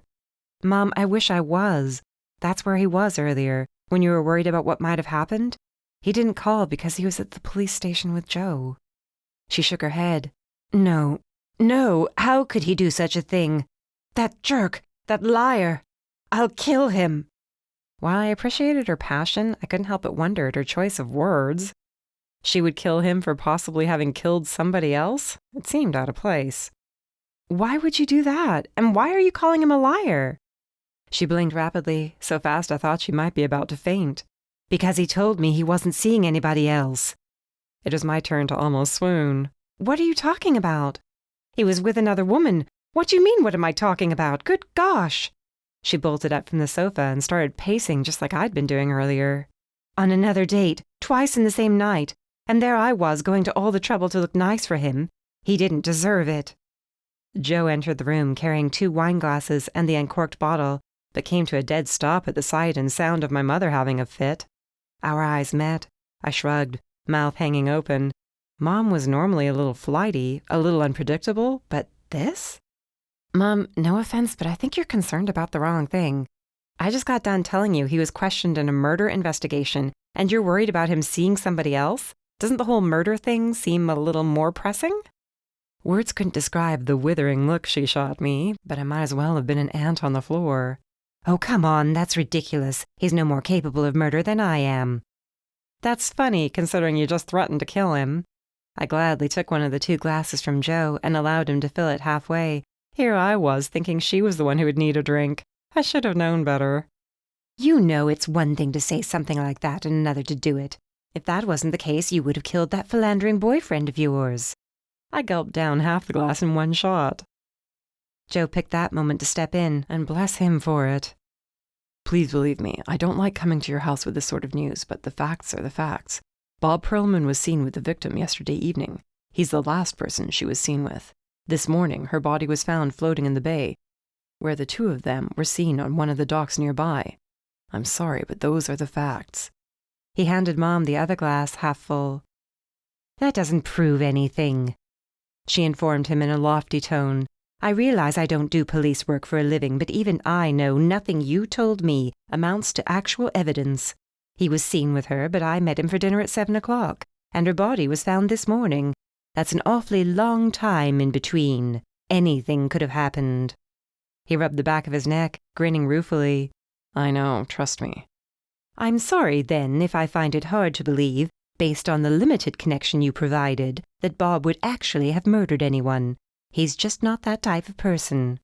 Mom, I wish I was. That's where he was earlier, when you were worried about what might have happened. He didn't call because he was at the police station with Joe. She shook her head. No, how could he do such a thing? That jerk, that liar. I'll kill him. While I appreciated her passion, I couldn't help but wonder at her choice of words. She would kill him for possibly having killed somebody else? It seemed out of place. Why would you do that? And why are you calling him a liar? She blinked rapidly, so fast I thought she might be about to faint. Because he told me he wasn't seeing anybody else. It was my turn to almost swoon. What are you talking about? He was with another woman. What do you mean, what am I talking about? Good gosh! She bolted up from the sofa and started pacing just like I'd been doing earlier. On another date, twice in the same night, and there I was going to all the trouble to look nice for him. He didn't deserve it. Joe entered the room carrying 2 wine glasses and the uncorked bottle, but came to a dead stop at the sight and sound of my mother having a fit. Our eyes met. I shrugged, mouth hanging open. Mom was normally a little flighty, a little unpredictable, but this? Mom, no offense, but I think you're concerned about the wrong thing. I just got done telling you he was questioned in a murder investigation, and you're worried about him seeing somebody else? Doesn't the whole murder thing seem a little more pressing? Words couldn't describe the withering look she shot me, but I might as well have been an ant on the floor. Oh, come on, that's ridiculous. He's no more capable of murder than I am. That's funny, considering you just threatened to kill him. I gladly took one of the 2 glasses from Joe and allowed him to fill it halfway. Here I was, thinking she was the one who would need a drink. I should have known better. You know it's one thing to say something like that and another to do it. If that wasn't the case, you would have killed that philandering boyfriend of yours. I gulped down half the glass in one shot. Joe picked that moment to step in, and bless him for it. Please believe me, I don't like coming to your house with this sort of news, but the facts are the facts. Bob Perlman was seen with the victim yesterday evening. He's the last person she was seen with. This morning, her body was found floating in the bay, where the two of them were seen on one of the docks nearby. I'm sorry, but those are the facts. He handed Mom the other glass half full. That doesn't prove anything, she informed him in a lofty tone. I realize I don't do police work for a living, but even I know nothing you told me amounts to actual evidence. He was seen with her, but I met him for dinner at 7 o'clock, and her body was found this morning. That's an awfully long time in between. Anything could have happened. He rubbed the back of his neck, grinning ruefully. I know, trust me. I'm sorry, then, if I find it hard to believe, based on the limited connection you provided, that Bob would actually have murdered anyone. He's just not that type of person.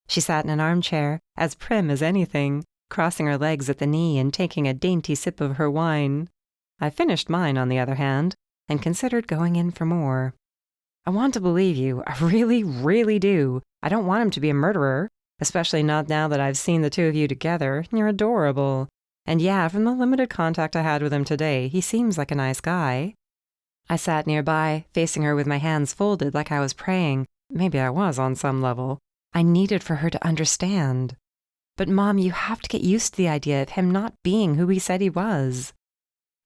She sat in an armchair, as prim as anything, crossing her legs at the knee and taking a dainty sip of her wine. I finished mine, on the other hand, and considered going in for more. I want to believe you. I really, really do. I don't want him to be a murderer, especially not now that I've seen the two of you together. You're adorable. And yeah, from the limited contact I had with him today, he seems like a nice guy. I sat nearby, facing her with my hands folded like I was praying. Maybe I was on some level. I needed for her to understand. But Mom, you have to get used to the idea of him not being who he said he was.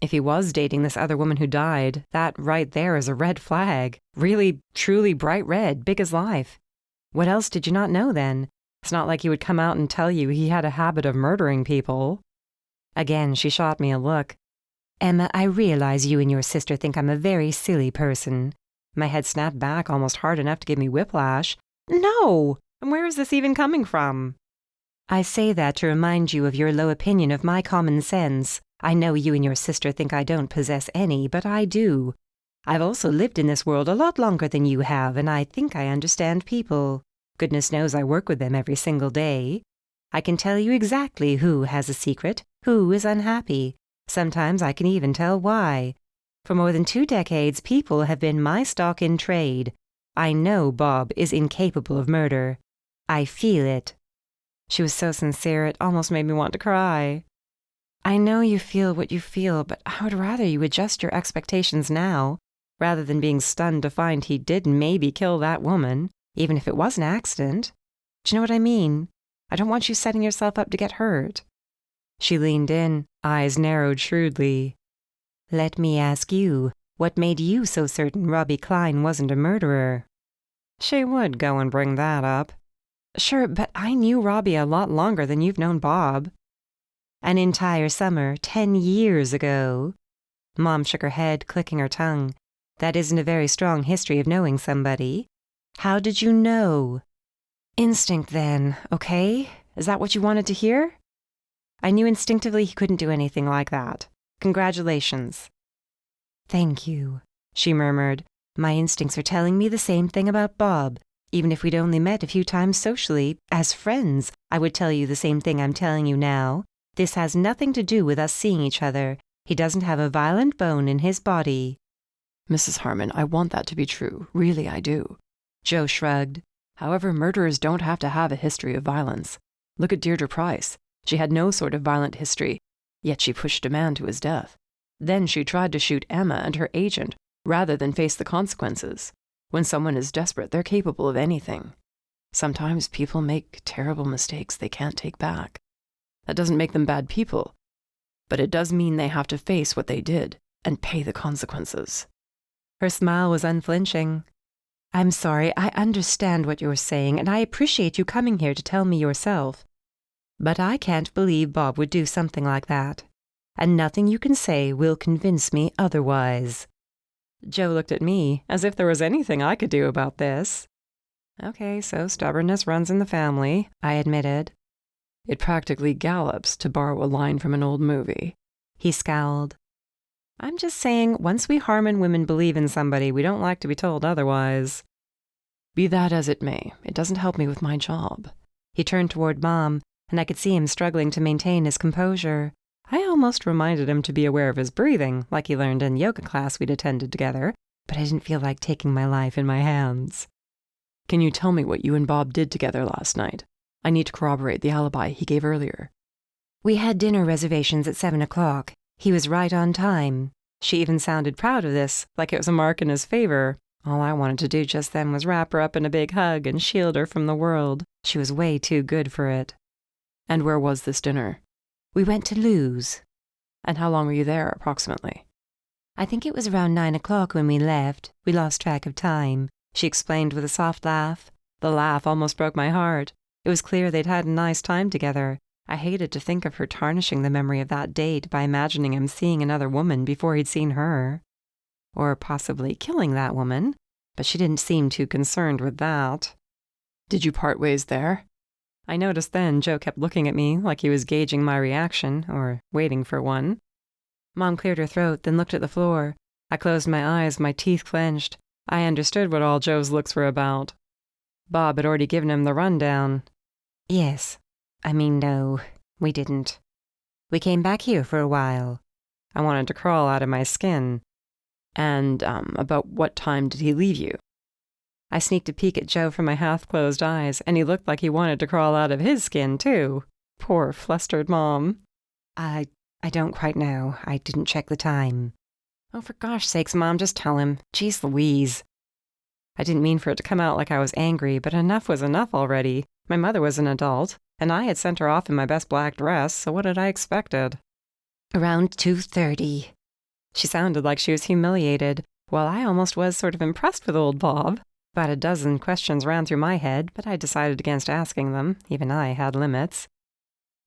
If he was dating this other woman who died, that right there is a red flag. Really, truly bright red, big as life. What else did you not know then? It's not like he would come out and tell you he had a habit of murdering people. Again, she shot me a look. Emma, I realize you and your sister think I'm a very silly person. My head snapped back almost hard enough to give me whiplash. No! And where is this even coming from? I say that to remind you of your low opinion of my common sense. I know you and your sister think I don't possess any, but I do. I've also lived in this world a lot longer than you have, and I think I understand people. Goodness knows I work with them every single day. I can tell you exactly who has a secret, who is unhappy. Sometimes I can even tell why. For more than 2 decades, people have been my stock in trade. I know Bob is incapable of murder. I feel it. She was so sincere, it almost made me want to cry. I know you feel what you feel, but I would rather you adjust your expectations now, rather than being stunned to find he did maybe kill that woman, even if it was an accident. Do you know what I mean? I don't want you setting yourself up to get hurt. She leaned in, eyes narrowed shrewdly. Let me ask you, what made you so certain Robbie Klein wasn't a murderer? She would go and bring that up. Sure, but I knew Robbie a lot longer than you've known Bob. An entire summer, 10 years ago. Mom shook her head, clicking her tongue. That isn't a very strong history of knowing somebody. How did you know? Instinct, then, okay? Is that what you wanted to hear? I knew instinctively he couldn't do anything like that. Congratulations. Thank you, she murmured. My instincts are telling me the same thing about Bob. Even if we'd only met a few times socially, as friends, I would tell you the same thing I'm telling you now. This has nothing to do with us seeing each other. He doesn't have a violent bone in his body. Mrs. Harmon, I want that to be true. Really, I do. Joe shrugged. However, murderers don't have to have a history of violence. Look at Deirdre Price. She had no sort of violent history, yet she pushed a man to his death. Then she tried to shoot Emma and her agent, rather than face the consequences. When someone is desperate, they're capable of anything. Sometimes people make terrible mistakes they can't take back. That doesn't make them bad people, but it does mean they have to face what they did and pay the consequences. Her smile was unflinching. I'm sorry, I understand what you're saying, and I appreciate you coming here to tell me yourself. But I can't believe Bob would do something like that, and nothing you can say will convince me otherwise. Joe looked at me as if there was anything I could do about this. Okay, so stubbornness runs in the family, I admitted. It practically gallops, to borrow a line from an old movie. He scowled. I'm just saying, once we Harmon women believe in somebody, we don't like to be told otherwise. Be that as it may, it doesn't help me with my job. He turned toward Mom, and I could see him struggling to maintain his composure. I almost reminded him to be aware of his breathing, like he learned in yoga class we'd attended together, but I didn't feel like taking my life in my hands. Can you tell me what you and Bob did together last night? I need to corroborate the alibi he gave earlier. We had dinner reservations at 7 o'clock. He was right on time. She even sounded proud of this, like it was a mark in his favor. All I wanted to do just then was wrap her up in a big hug and shield her from the world. She was way too good for it. And where was this dinner? We went to Lou's. And how long were you there, approximately? I think it was around 9 o'clock when we left. We lost track of time, she explained with a soft laugh. The laugh almost broke my heart. It was clear they'd had a nice time together. I hated to think of her tarnishing the memory of that date by imagining him seeing another woman before he'd seen her. Or possibly killing that woman, but she didn't seem too concerned with that. Did you part ways there? I noticed then Joe kept looking at me like he was gauging my reaction, or waiting for one. Mom cleared her throat, then looked at the floor. I closed my eyes, my teeth clenched. I understood what all Joe's looks were about. Bob had already given him the rundown. Yes. No, we didn't. We came back here for a while. I wanted to crawl out of my skin. And, about what time did he leave you? I sneaked a peek at Joe from my half-closed eyes, and he looked like he wanted to crawl out of his skin, too. Poor, flustered Mom. I don't quite know. I didn't check the time. Oh, for gosh sakes, Mom, just tell him. Jeez Louise. I didn't mean for it to come out like I was angry, but enough was enough already. My mother was an adult, and I had sent her off in my best black dress, so what had I expected? Around 2:30. She sounded like she was humiliated, while I almost was sort of impressed with old Bob. About a dozen questions ran through my head, but I decided against asking them. Even I had limits.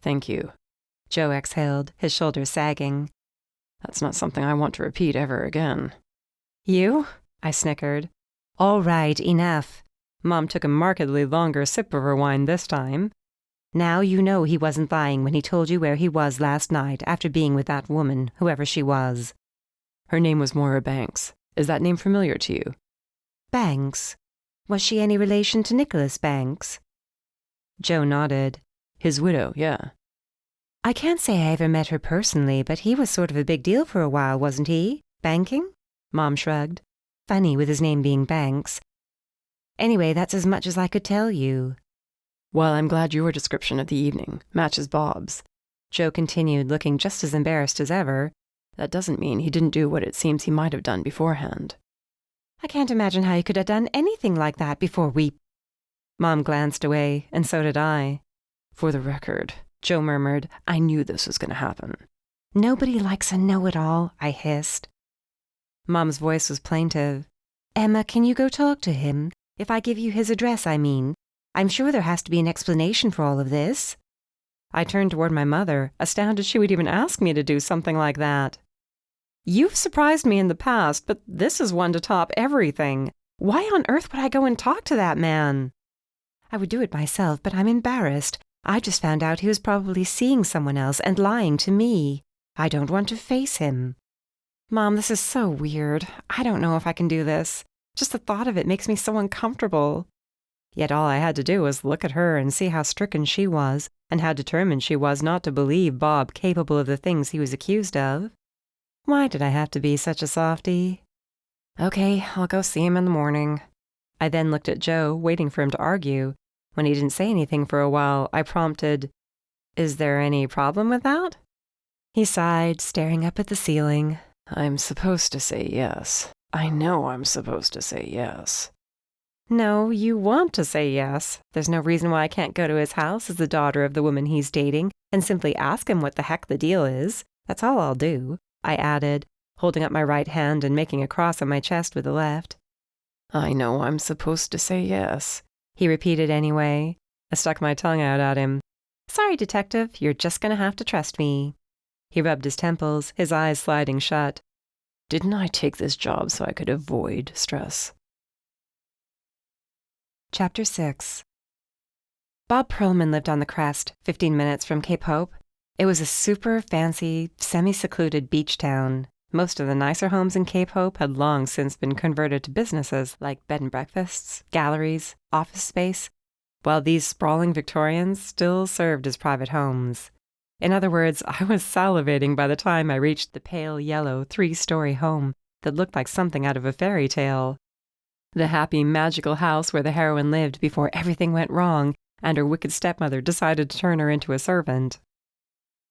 Thank you. Joe exhaled, his shoulders sagging. That's not something I want to repeat ever again. You? I snickered. All right, enough. Mom took a markedly longer sip of her wine this time. Now you know he wasn't lying when he told you where he was last night after being with that woman, whoever she was. Her name was Moira Banks. Is that name familiar to you? Banks? Was she any relation to Nicholas Banks? Joe nodded. His widow, yeah. I can't say I ever met her personally, but he was sort of a big deal for a while, wasn't he? Banking? Mom shrugged. Funny with his name being Banks. Anyway, that's as much as I could tell you. Well, I'm glad your description of the evening matches Bob's. Joe continued, looking just as embarrassed as ever. That doesn't mean he didn't do what it seems he might have done beforehand. I can't imagine how he could have done anything like that before we... Mom glanced away, and so did I. For the record, Joe murmured, I knew this was going to happen. Nobody likes a know-it-all, I hissed. Mom's voice was plaintive. Emma, can you go talk to him? If I give you his address, I mean. I'm sure there has to be an explanation for all of this. I turned toward my mother, astounded she would even ask me to do something like that. You've surprised me in the past, but this is one to top everything. Why on earth would I go and talk to that man? I would do it myself, but I'm embarrassed. I just found out he was probably seeing someone else and lying to me. I don't want to face him. Mom, this is so weird. I don't know if I can do this. Just the thought of it makes me so uncomfortable. Yet all I had to do was look at her and see how stricken she was, and how determined she was not to believe Bob capable of the things he was accused of. Why did I have to be such a softie? Okay, I'll go see him in the morning. I then looked at Joe, waiting for him to argue. When he didn't say anything for a while, I prompted, Is there any problem with that? He sighed, staring up at the ceiling. I'm supposed to say yes. I know I'm supposed to say yes. No, you want to say yes. There's no reason why I can't go to his house as the daughter of the woman he's dating and simply ask him what the heck the deal is. That's all I'll do, I added, holding up my right hand and making a cross on my chest with the left. I know I'm supposed to say yes, he repeated anyway. I stuck my tongue out at him. Sorry, detective, you're just going to have to trust me. He rubbed his temples, his eyes sliding shut. Didn't I take this job so I could avoid stress? Chapter 6. Bob Perlman lived on the Crest, 15 minutes from Cape Hope. It was a super fancy, semi-secluded beach town. Most of the nicer homes in Cape Hope had long since been converted to businesses like bed and breakfasts, galleries, office space, while these sprawling Victorians still served as private homes. In other words, I was salivating by the time I reached the pale yellow 3-story home that looked like something out of a fairy tale. The happy, magical house where the heroine lived before everything went wrong and her wicked stepmother decided to turn her into a servant.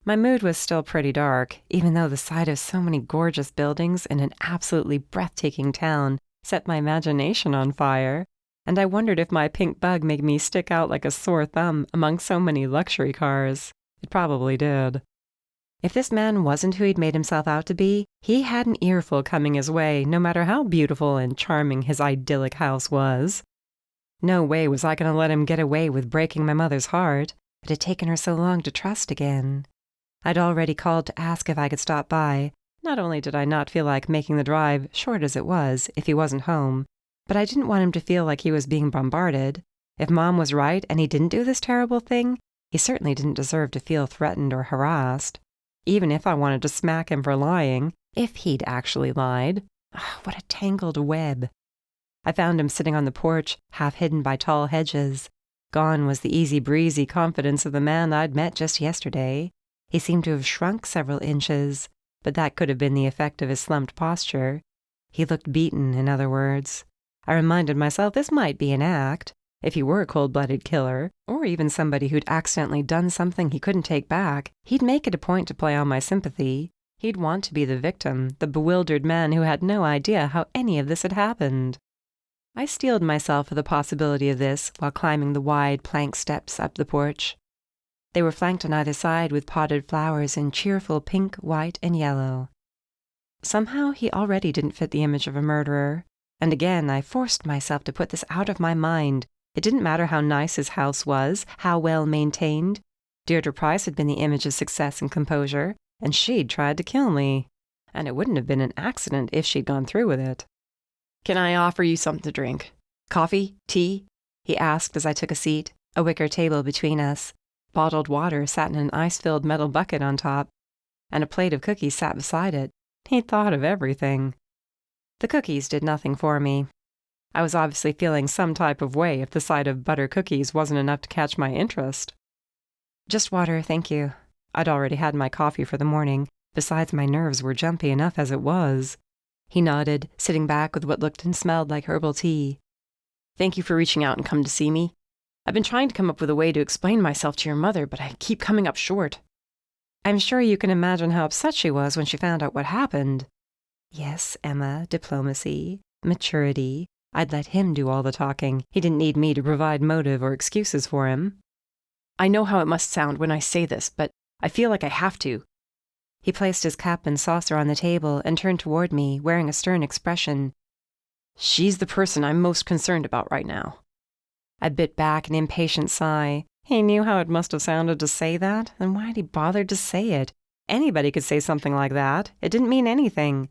My mood was still pretty dark, even though the sight of so many gorgeous buildings in an absolutely breathtaking town set my imagination on fire, and I wondered if my pink bug made me stick out like a sore thumb among so many luxury cars. It probably did. If this man wasn't who he'd made himself out to be, he had an earful coming his way, no matter how beautiful and charming his idyllic house was. No way was I going to let him get away with breaking my mother's heart. It had taken her so long to trust again. I'd already called to ask if I could stop by. Not only did I not feel like making the drive, short as it was, if he wasn't home, but I didn't want him to feel like he was being bombarded. If Mom was right and he didn't do this terrible thing, he certainly didn't deserve to feel threatened or harassed. Even if I wanted to smack him for lying, if he'd actually lied. What a tangled web. I found him sitting on the porch, half hidden by tall hedges. Gone was the easy-breezy confidence of the man I'd met just yesterday. He seemed to have shrunk several inches, but that could have been the effect of his slumped posture. He looked beaten, in other words. I reminded myself this might be an act. If he were a cold-blooded killer, or even somebody who'd accidentally done something he couldn't take back, he'd make it a point to play on my sympathy. He'd want to be the victim, the bewildered man who had no idea how any of this had happened. I steeled myself for the possibility of this while climbing the wide plank steps up the porch. They were flanked on either side with potted flowers in cheerful pink, white, and yellow. Somehow he already didn't fit the image of a murderer, and again I forced myself to put this out of my mind. It didn't matter how nice his house was, how well maintained. Deirdre Price had been the image of success and composure, and she'd tried to kill me. And it wouldn't have been an accident if she'd gone through with it. Can I offer you something to drink? Coffee? Tea? He asked as I took a seat, a wicker table between us. Bottled water sat in an ice-filled metal bucket on top, and a plate of cookies sat beside it. He'd thought of everything. The cookies did nothing for me. I was obviously feeling some type of way if the sight of butter cookies wasn't enough to catch my interest. Just water, thank you. I'd already had my coffee for the morning. Besides, my nerves were jumpy enough as it was. He nodded, sitting back with what looked and smelled like herbal tea. Thank you for reaching out and coming to see me. I've been trying to come up with a way to explain myself to your mother, but I keep coming up short. I'm sure you can imagine how upset she was when she found out what happened. Yes, Emma, diplomacy, maturity. I'd let him do all the talking. He didn't need me to provide motive or excuses for him. I know how it must sound when I say this, but I feel like I have to. He placed his cup and saucer on the table and turned toward me, wearing a stern expression. She's the person I'm most concerned about right now. I bit back an impatient sigh. He knew how it must have sounded to say that, and why'd he bothered to say it? Anybody could say something like that. It didn't mean anything.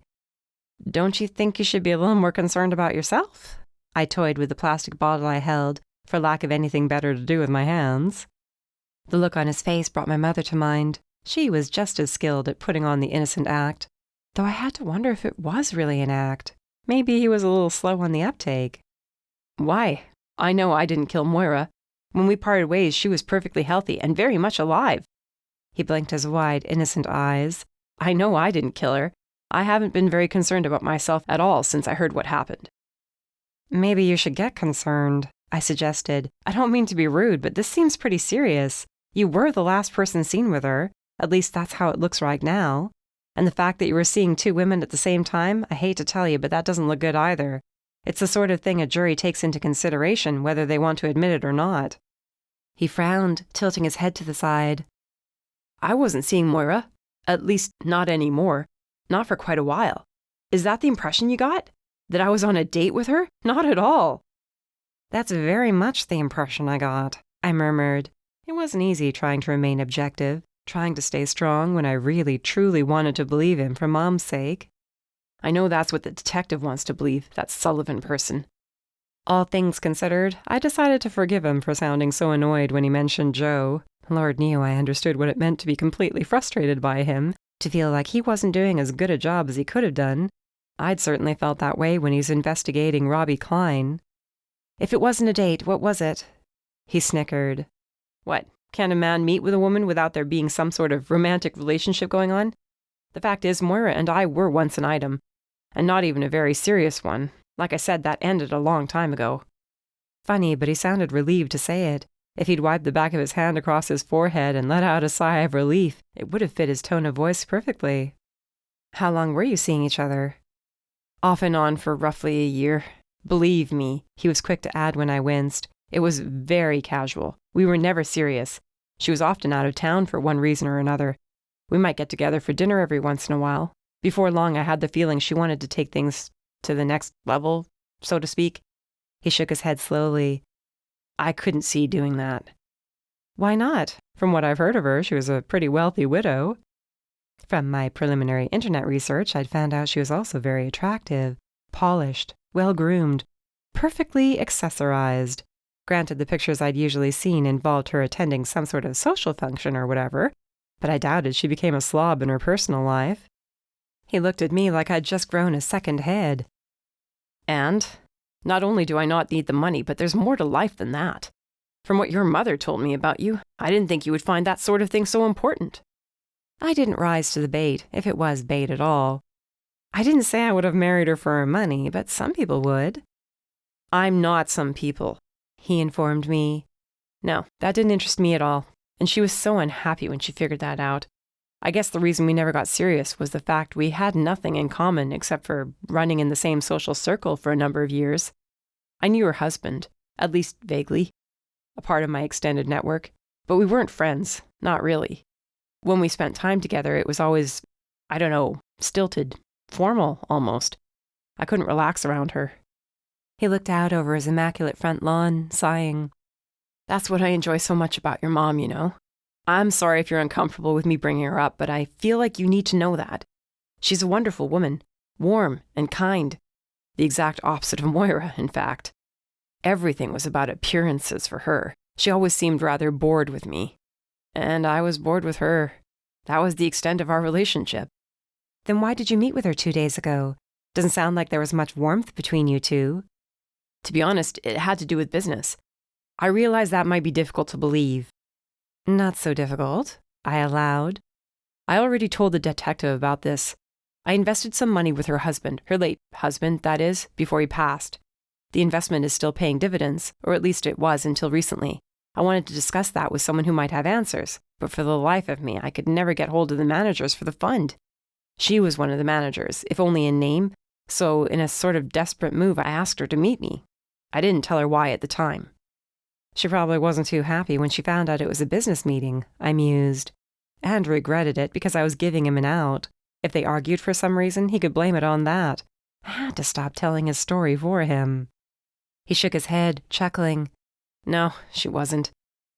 Don't you think you should be a little more concerned about yourself? I toyed with the plastic bottle I held, for lack of anything better to do with my hands. The look on his face brought my mother to mind. She was just as skilled at putting on the innocent act, though I had to wonder if it was really an act. Maybe he was a little slow on the uptake. Why? I know I didn't kill Moira. When we parted ways, she was perfectly healthy and very much alive. He blinked his wide, innocent eyes. I know I didn't kill her. I haven't been very concerned about myself at all since I heard what happened. Maybe you should get concerned, I suggested. I don't mean to be rude, but this seems pretty serious. You were the last person seen with her. At least that's how it looks right now. And the fact that you were seeing two women at the same time, I hate to tell you, but that doesn't look good either. It's the sort of thing a jury takes into consideration, whether they want to admit it or not. He frowned, tilting his head to the side. I wasn't seeing Moira. At least, not anymore. Not for quite a while. Is that the impression you got? That I was on a date with her? Not at all. That's very much the impression I got, I murmured. It wasn't easy trying to remain objective, trying to stay strong when I really, truly wanted to believe him for Mom's sake. I know that's what the detective wants to believe, that Sullivan person. All things considered, I decided to forgive him for sounding so annoyed when he mentioned Joe. Lord knew I understood what it meant to be completely frustrated by him, to feel like he wasn't doing as good a job as he could have done. I'd certainly felt that way when he was investigating Robbie Klein. If it wasn't a date, what was it? He snickered. What, can a man meet with a woman without there being some sort of romantic relationship going on? The fact is, Moira and I were once an item, and not even a very serious one. Like I said, that ended a long time ago. Funny, but he sounded relieved to say it. If he'd wiped the back of his hand across his forehead and let out a sigh of relief, it would have fit his tone of voice perfectly. How long were you seeing each other? Off and on for roughly a year. Believe me, he was quick to add when I winced. It was very casual. We were never serious. She was often out of town for one reason or another. We might get together for dinner every once in a while. Before long, I had the feeling she wanted to take things to the next level, so to speak. He shook his head slowly. I couldn't see doing that. Why not? From what I've heard of her, she was a pretty wealthy widow. From my preliminary internet research, I'd found out she was also very attractive, polished, well-groomed, perfectly accessorized. Granted, the pictures I'd usually seen involved her attending some sort of social function or whatever, but I doubted she became a slob in her personal life. He looked at me like I'd just grown a second head. And not only do I not need the money, but there's more to life than that. From what your mother told me about you, I didn't think you would find that sort of thing so important. I didn't rise to the bait, if it was bait at all. I didn't say I would have married her for her money, but some people would. I'm not some people, he informed me. No, that didn't interest me at all, and she was so unhappy when she figured that out. I guess the reason we never got serious was the fact we had nothing in common except for running in the same social circle for a number of years. I knew her husband, at least vaguely, a part of my extended network, but we weren't friends, not really. When we spent time together, it was always, stilted, formal almost. I couldn't relax around her. He looked out over his immaculate front lawn, sighing. That's what I enjoy so much about your mom, you know. I'm sorry if you're uncomfortable with me bringing her up, but I feel like you need to know that. She's a wonderful woman, warm and kind. The exact opposite of Moira, in fact. Everything was about appearances for her. She always seemed rather bored with me. And I was bored with her. That was the extent of our relationship. Then why did you meet with her 2 days ago? Doesn't sound like there was much warmth between you two. To be honest, it had to do with business. I realized that might be difficult to believe. Not so difficult, I allowed. I already told the detective about this. I invested some money with her husband, her late husband, that is, before he passed. The investment is still paying dividends, or at least it was until recently. I wanted to discuss that with someone who might have answers, but for the life of me, I could never get hold of the managers for the fund. She was one of the managers, if only in name, so in a sort of desperate move, I asked her to meet me. I didn't tell her why at the time. She probably wasn't too happy when she found out it was a business meeting, I mused, and regretted it because I was giving him an out. If they argued for some reason, he could blame it on that. I had to stop telling his story for him. He shook his head, chuckling. No, she wasn't.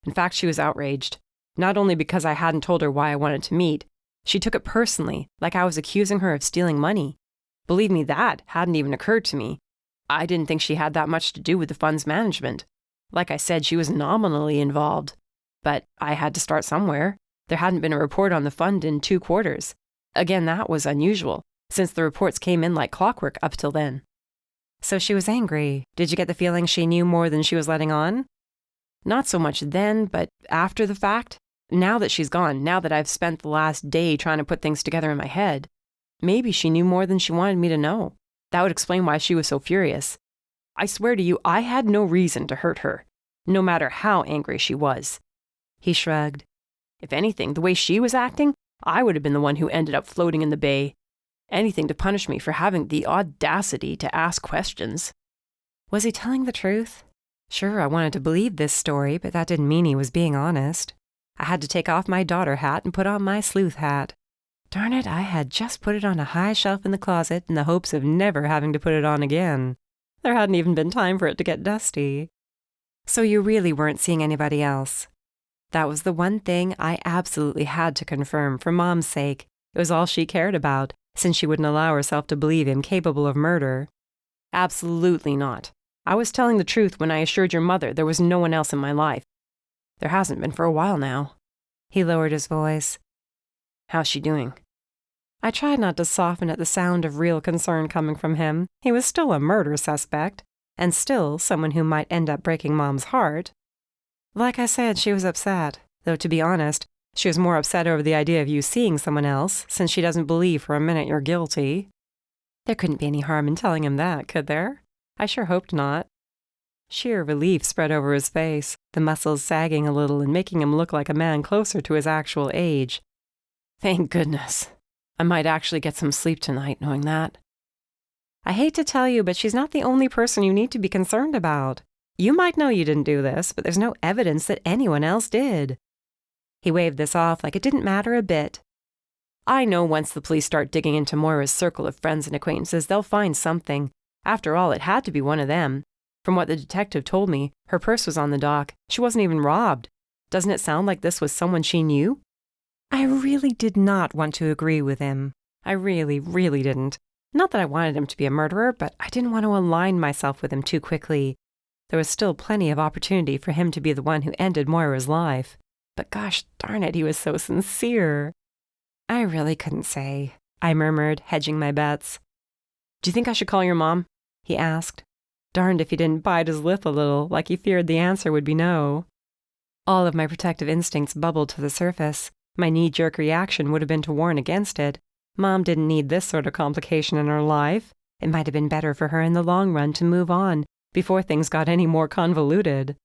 In fact, she was outraged. Not only because I hadn't told her why I wanted to meet, she took it personally, like I was accusing her of stealing money. Believe me, that hadn't even occurred to me. I didn't think she had that much to do with the fund's management. Like I said, she was nominally involved. But I had to start somewhere. There hadn't been a report on the fund in 2 quarters. Again, that was unusual, since the reports came in like clockwork up till then. So she was angry. Did you get the feeling she knew more than she was letting on? Not so much then, but after the fact. Now that she's gone, now that I've spent the last day trying to put things together in my head, maybe she knew more than she wanted me to know. That would explain why she was so furious. I swear to you, I had no reason to hurt her, no matter how angry she was. He shrugged. If anything, the way she was acting, I would have been the one who ended up floating in the bay. Anything to punish me for having the audacity to ask questions. Was he telling the truth? Sure, I wanted to believe this story, but that didn't mean he was being honest. I had to take off my daughter hat and put on my sleuth hat. Darn it, I had just put it on a high shelf in the closet in the hopes of never having to put it on again. There hadn't even been time for it to get dusty. So you really weren't seeing anybody else? That was the one thing I absolutely had to confirm for Mom's sake. It was all she cared about, since she wouldn't allow herself to believe him capable of murder. Absolutely not. I was telling the truth when I assured your mother there was no one else in my life. There hasn't been for a while now. He lowered his voice. How's she doing? I tried not to soften at the sound of real concern coming from him. He was still a murder suspect, and still someone who might end up breaking Mom's heart. Like I said, she was upset, though to be honest, she was more upset over the idea of you seeing someone else, since she doesn't believe for a minute you're guilty. There couldn't be any harm in telling him that, could there? I sure hoped not. Sheer relief spread over his face, the muscles sagging a little and making him look like a man closer to his actual age. Thank goodness. I might actually get some sleep tonight knowing that. I hate to tell you, but she's not the only person you need to be concerned about. You might know you didn't do this, but there's no evidence that anyone else did." He waved this off like it didn't matter a bit. "I know once the police start digging into Moira's circle of friends and acquaintances, they'll find something. After all, it had to be one of them. From what the detective told me, her purse was on the dock. She wasn't even robbed. Doesn't it sound like this was someone she knew?" I really did not want to agree with him. I really, really didn't. Not that I wanted him to be a murderer, but I didn't want to align myself with him too quickly. There was still plenty of opportunity for him to be the one who ended Moira's life. But gosh darn it, he was so sincere. I really couldn't say, I murmured, hedging my bets. "Do you think I should call your mom?" he asked. Darned if he didn't bite his lip a little, like he feared the answer would be no. All of my protective instincts bubbled to the surface. My knee-jerk reaction would have been to warn against it. Mom didn't need this sort of complication in her life. It might have been better for her in the long run to move on before things got any more convoluted.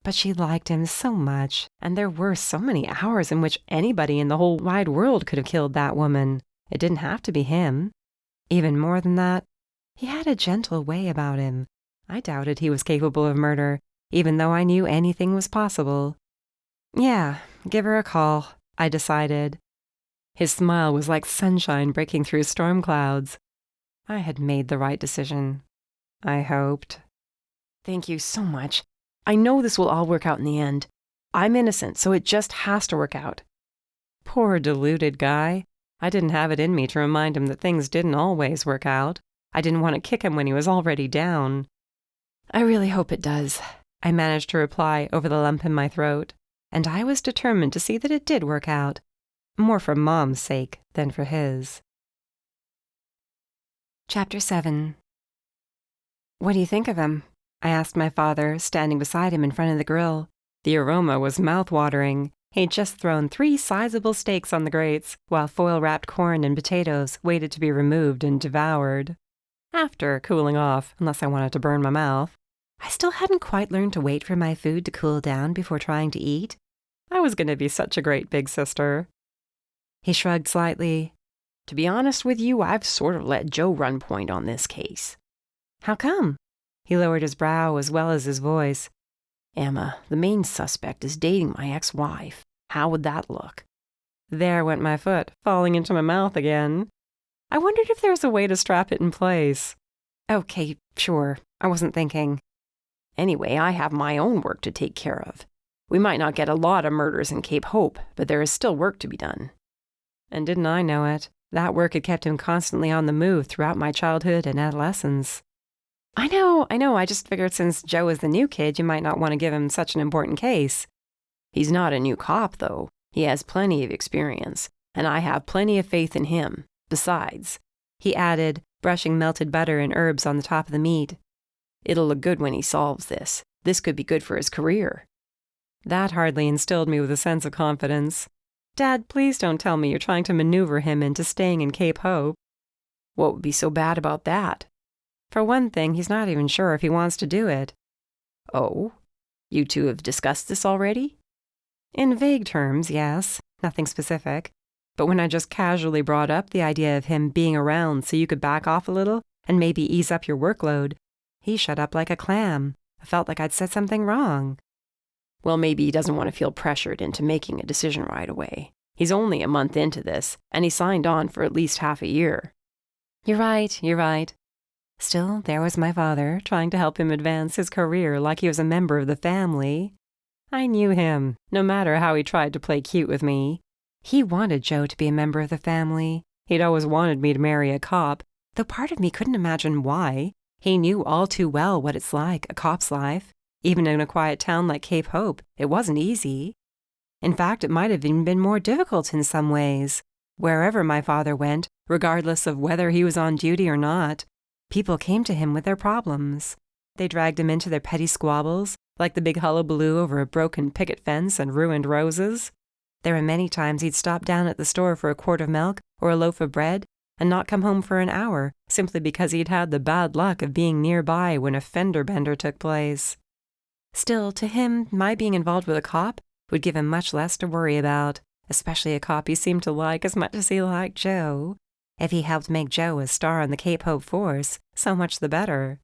But she liked him so much, and there were so many hours in which anybody in the whole wide world could have killed that woman. It didn't have to be him. Even more than that, he had a gentle way about him. I doubted he was capable of murder, even though I knew anything was possible. Yeah, give her a call, I decided. His smile was like sunshine breaking through storm clouds. I had made the right decision. I hoped. "Thank you so much. I know this will all work out in the end. I'm innocent, so it just has to work out." Poor deluded guy. I didn't have it in me to remind him that things didn't always work out. I didn't want to kick him when he was already down. "I really hope it does," I managed to reply over the lump in my throat, and I was determined to see that it did work out, more for Mom's sake than for his. Chapter 7. "What do you think of him?" I asked my father, standing beside him in front of the grill. The aroma was mouth-watering. He'd just thrown 3 sizable steaks on the grates, while foil-wrapped corn and potatoes waited to be removed and devoured. After cooling off, unless I wanted to burn my mouth. I still hadn't quite learned to wait for my food to cool down before trying to eat. I was going to be such a great big sister. He shrugged slightly. "To be honest with you, I've sort of let Joe run point on this case." "How come?" He lowered his brow as well as his voice. "Emma, the main suspect is dating my ex-wife. How would that look?" There went my foot, falling into my mouth again. I wondered if there was a way to strap it in place. "Okay, sure. I wasn't thinking." "Anyway, I have my own work to take care of. We might not get a lot of murders in Cape Hope, but there is still work to be done." And didn't I know it? That work had kept him constantly on the move throughout my childhood and adolescence. I know. I just figured since Joe is the new kid, you might not want to give him such an important case." "He's not a new cop, though. He has plenty of experience, and I have plenty of faith in him. Besides," he added, brushing melted butter and herbs on the top of the meat, "it'll look good when he solves this. This could be good for his career." That hardly instilled me with a sense of confidence. "Dad, please don't tell me you're trying to maneuver him into staying in Cape Hope." "What would be so bad about that?" "For one thing, he's not even sure if he wants to do it." "Oh? You two have discussed this already?" "In vague terms, yes. Nothing specific. But when I just casually brought up the idea of him being around so you could back off a little and maybe ease up your workload, he shut up like a clam. I felt like I'd said something wrong." "Well, maybe he doesn't want to feel pressured into making a decision right away. He's only a month into this, and he signed on for at least half a year." You're right. Still, there was my father, trying to help him advance his career like he was a member of the family. I knew him, no matter how he tried to play cute with me. He wanted Joe to be a member of the family. He'd always wanted me to marry a cop, though part of me couldn't imagine why. He knew all too well what it's like, a cop's life. Even in a quiet town like Cape Hope, it wasn't easy. In fact, it might have even been more difficult in some ways. Wherever my father went, regardless of whether he was on duty or not, people came to him with their problems. They dragged him into their petty squabbles, like the big hullabaloo over a broken picket fence and ruined roses. There were many times he'd stop down at the store for a quart of milk or a loaf of bread and not come home for an hour, simply because he'd had the bad luck of being nearby when a fender bender took place. Still, to him, my being involved with a cop would give him much less to worry about, especially a cop he seemed to like as much as he liked Joe. If he helped make Joe a star on the Cape Hope Force, so much the better.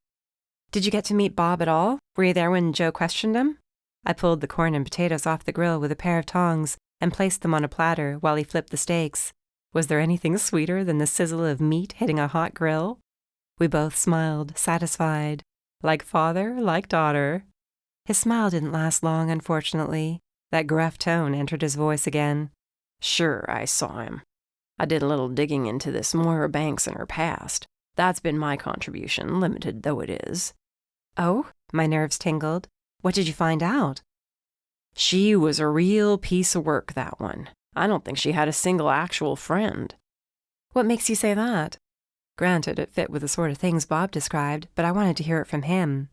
Did you get to meet Bob at all? Were you there when Joe questioned him? I pulled the corn and potatoes off the grill with a pair of tongs and placed them on a platter while he flipped the steaks. Was there anything sweeter than the sizzle of meat hitting a hot grill? We both smiled, satisfied. Like father, like daughter. His smile didn't last long, unfortunately. That gruff tone entered his voice again. Sure, I saw him. I did a little digging into this Moira Banks and her past. That's been my contribution, limited though it is. Oh? My nerves tingled. What did you find out? She was a real piece of work, that one. I don't think she had a single actual friend. What makes you say that? Granted, it fit with the sort of things Bob described, but I wanted to hear it from him.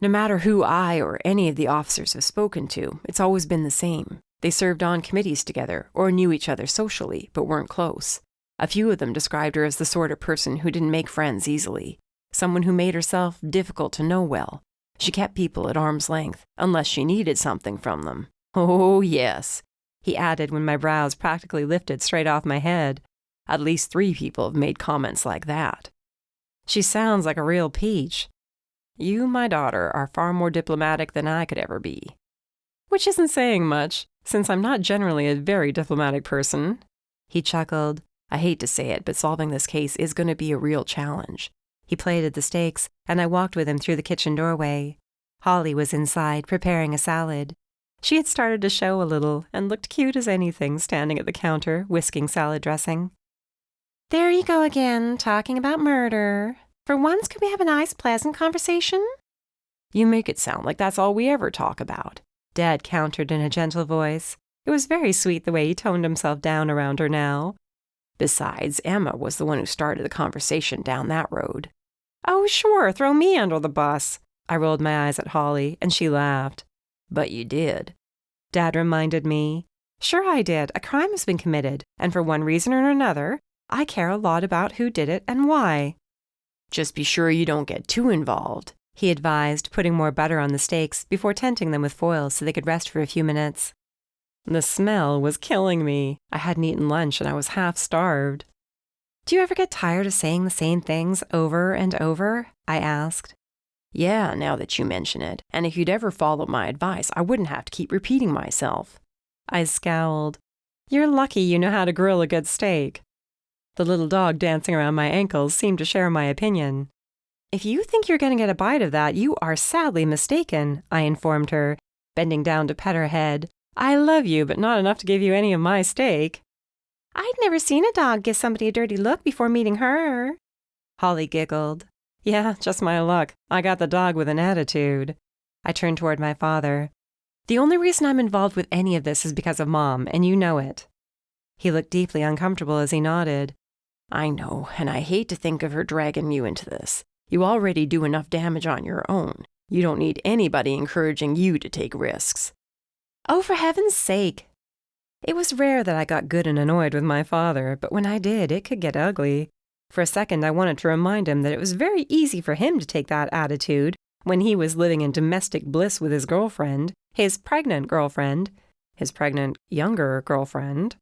No matter who I or any of the officers have spoken to, it's always been the same. They served on committees together, or knew each other socially, but weren't close. A few of them described her as the sort of person who didn't make friends easily, someone who made herself difficult to know well. She kept people at arm's length, unless she needed something from them. Oh, yes, he added when my brows practically lifted straight off my head. At least 3 people have made comments like that. She sounds like a real peach. You, my daughter, are far more diplomatic than I could ever be. Which isn't saying much, since I'm not generally a very diplomatic person. He chuckled. I hate to say it, but solving this case is going to be a real challenge. He plated the steaks, and I walked with him through the kitchen doorway. Holly was inside, preparing a salad. She had started to show a little, and looked cute as anything standing at the counter, whisking salad dressing. There you go again, talking about murder. For once, could we have a nice, pleasant conversation? You make it sound like that's all we ever talk about, Dad countered in a gentle voice. It was very sweet the way he toned himself down around her now. Besides, Emma was the one who started the conversation down that road. Oh, sure, throw me under the bus. I rolled my eyes at Holly, and she laughed. But you did. Dad reminded me. Sure I did. A crime has been committed, and for one reason or another, I care a lot about who did it and why. Just be sure you don't get too involved, he advised, putting more butter on the steaks before tenting them with foil so they could rest for a few minutes. The smell was killing me. I hadn't eaten lunch and I was half starved. Do you ever get tired of saying the same things over and over? I asked. Yeah, now that you mention it. And if you'd ever followed my advice, I wouldn't have to keep repeating myself. I scowled. You're lucky you know how to grill a good steak. The little dog dancing around my ankles seemed to share my opinion. If you think you're going to get a bite of that, you are sadly mistaken, I informed her, bending down to pet her head. I love you, but not enough to give you any of my steak. I'd never seen a dog give somebody a dirty look before meeting her. Holly giggled. Yeah, just my luck. I got the dog with an attitude. I turned toward my father. The only reason I'm involved with any of this is because of Mom, and you know it. He looked deeply uncomfortable as he nodded. I know, and I hate to think of her dragging you into this. You already do enough damage on your own. You don't need anybody encouraging you to take risks. Oh, for heaven's sake! It was rare that I got good and annoyed with my father, but when I did, it could get ugly. For a second, I wanted to remind him that it was very easy for him to take that attitude when he was living in domestic bliss with his girlfriend, his pregnant girlfriend, his pregnant younger girlfriend.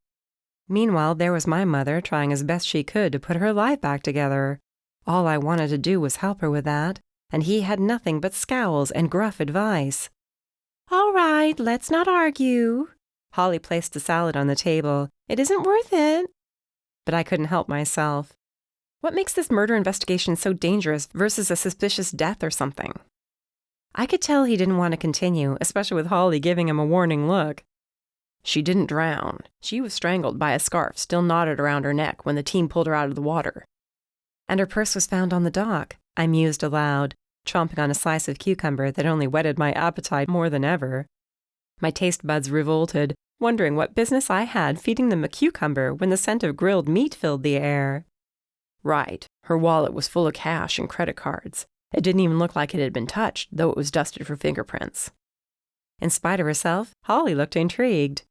Meanwhile, there was my mother trying as best she could to put her life back together. All I wanted to do was help her with that, and he had nothing but scowls and gruff advice. All right, let's not argue. Holly placed the salad on the table. It isn't worth it. But I couldn't help myself. What makes this murder investigation so dangerous versus a suspicious death or something? I could tell he didn't want to continue, especially with Holly giving him a warning look. She didn't drown. She was strangled by a scarf still knotted around her neck when the team pulled her out of the water. And her purse was found on the dock, I mused aloud, chomping on a slice of cucumber that only whetted my appetite more than ever. My taste buds revolted, wondering what business I had feeding them a cucumber when the scent of grilled meat filled the air. Right. Her wallet was full of cash and credit cards. It didn't even look like it had been touched, though it was dusted for fingerprints. In spite of herself, Holly looked intrigued.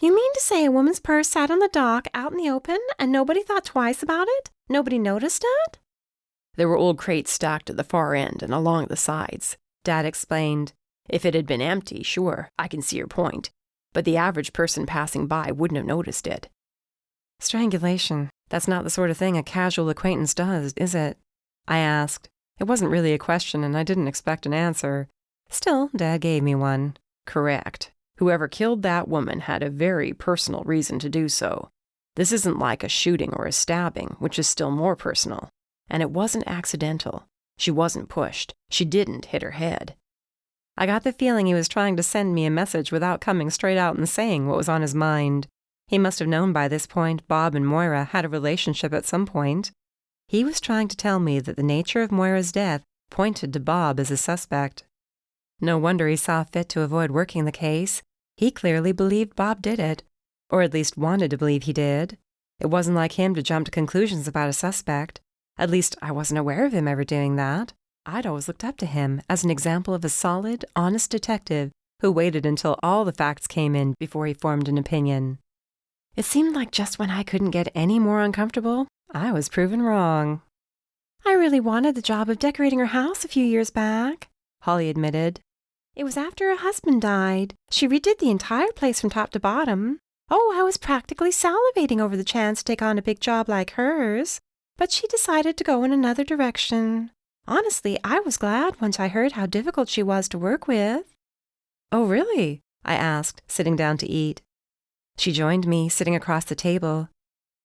You mean to say a woman's purse sat on the dock out in the open and nobody thought twice about it? Nobody noticed it? There were old crates stacked at the far end and along the sides, Dad explained. If it had been empty, sure, I can see your point. But the average person passing by wouldn't have noticed it. Strangulation. That's not the sort of thing a casual acquaintance does, is it? I asked. It wasn't really a question, and I didn't expect an answer. Still, Dad gave me one. Correct. Whoever killed that woman had a very personal reason to do so. This isn't like a shooting or a stabbing, which is still more personal. And it wasn't accidental. She wasn't pushed. She didn't hit her head. I got the feeling he was trying to send me a message without coming straight out and saying what was on his mind. He must have known by this point Bob and Moira had a relationship at some point. He was trying to tell me that the nature of Moira's death pointed to Bob as a suspect. No wonder he saw fit to avoid working the case. He clearly believed Bob did it, or at least wanted to believe he did. It wasn't like him to jump to conclusions about a suspect. At least I wasn't aware of him ever doing that. I'd always looked up to him as an example of a solid, honest detective who waited until all the facts came in before he formed an opinion. It seemed like just when I couldn't get any more uncomfortable, I was proven wrong. I really wanted the job of decorating her house a few years back, Holly admitted. It was after her husband died. She redid the entire place from top to bottom. Oh, I was practically salivating over the chance to take on a big job like hers. But she decided to go in another direction. Honestly, I was glad once I heard how difficult she was to work with. Oh, really? I asked, sitting down to eat. She joined me, sitting across the table.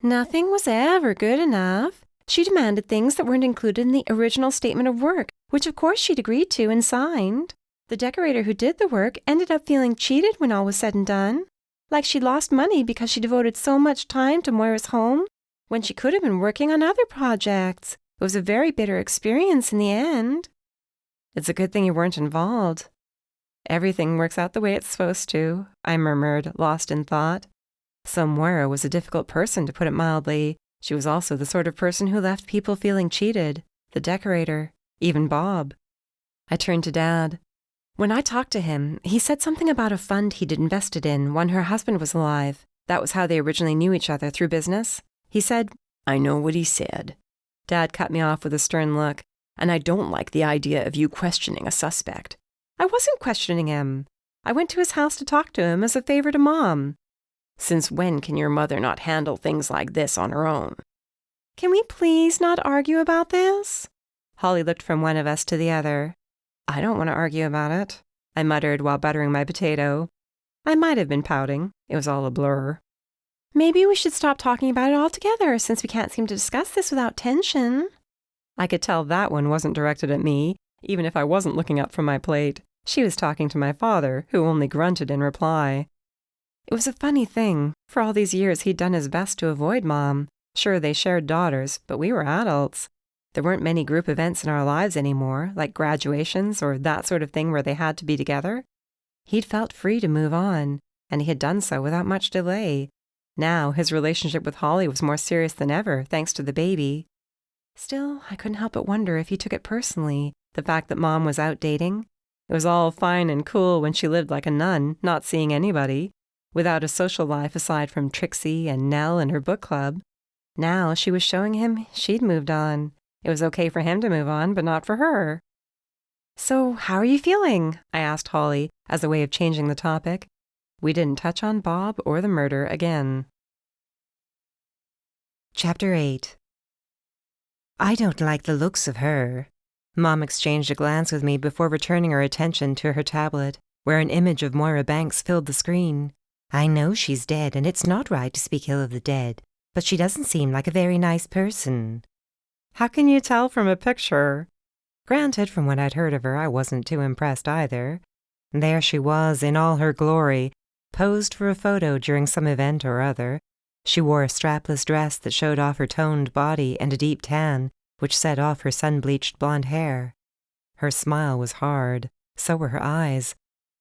Nothing was ever good enough. She demanded things that weren't included in the original statement of work, which of course she'd agreed to and signed. The decorator who did the work ended up feeling cheated when all was said and done. Like she lost money because she devoted so much time to Moira's home when she could have been working on other projects. It was a very bitter experience in the end. It's a good thing you weren't involved. Everything works out the way it's supposed to, I murmured, lost in thought. So Moira was a difficult person, to put it mildly. She was also the sort of person who left people feeling cheated. The decorator. Even Bob. I turned to Dad. When I talked to him, he said something about a fund he'd invested in when her husband was alive. That was how they originally knew each other, through business. He said, I know what he said. Dad cut me off with a stern look. And I don't like the idea of you questioning a suspect. I wasn't questioning him. I went to his house to talk to him as a favor to Mom. Since when can your mother not handle things like this on her own? Can we please not argue about this? Holly looked from one of us to the other. I don't want to argue about it, I muttered while buttering my potato. I might have been pouting. It was all a blur. Maybe we should stop talking about it altogether, since we can't seem to discuss this without tension. I could tell that one wasn't directed at me, even if I wasn't looking up from my plate. She was talking to my father, who only grunted in reply. It was a funny thing. For all these years, he'd done his best to avoid Mom. Sure, they shared daughters, but we were adults. There weren't many group events in our lives anymore, like graduations or that sort of thing where they had to be together. He'd felt free to move on, and he had done so without much delay. Now, his relationship with Holly was more serious than ever, thanks to the baby. Still, I couldn't help but wonder if he took it personally, the fact that Mom was out dating. It was all fine and cool when she lived like a nun, not seeing anybody, without a social life aside from Trixie and Nell and her book club. Now she was showing him she'd moved on. It was okay for him to move on, but not for her. So, how are you feeling? I asked Holly, as a way of changing the topic. We didn't touch on Bob or the murder again. Chapter 8. I don't like the looks of her. Mom exchanged a glance with me before returning her attention to her tablet, where an image of Moira Banks filled the screen. I know she's dead, and it's not right to speak ill of the dead, but she doesn't seem like a very nice person. How can you tell from a picture? Granted, from what I'd heard of her, I wasn't too impressed either. There she was, in all her glory, posed for a photo during some event or other. She wore a strapless dress that showed off her toned body and a deep tan, which set off her sun-bleached blonde hair. Her smile was hard, so were her eyes,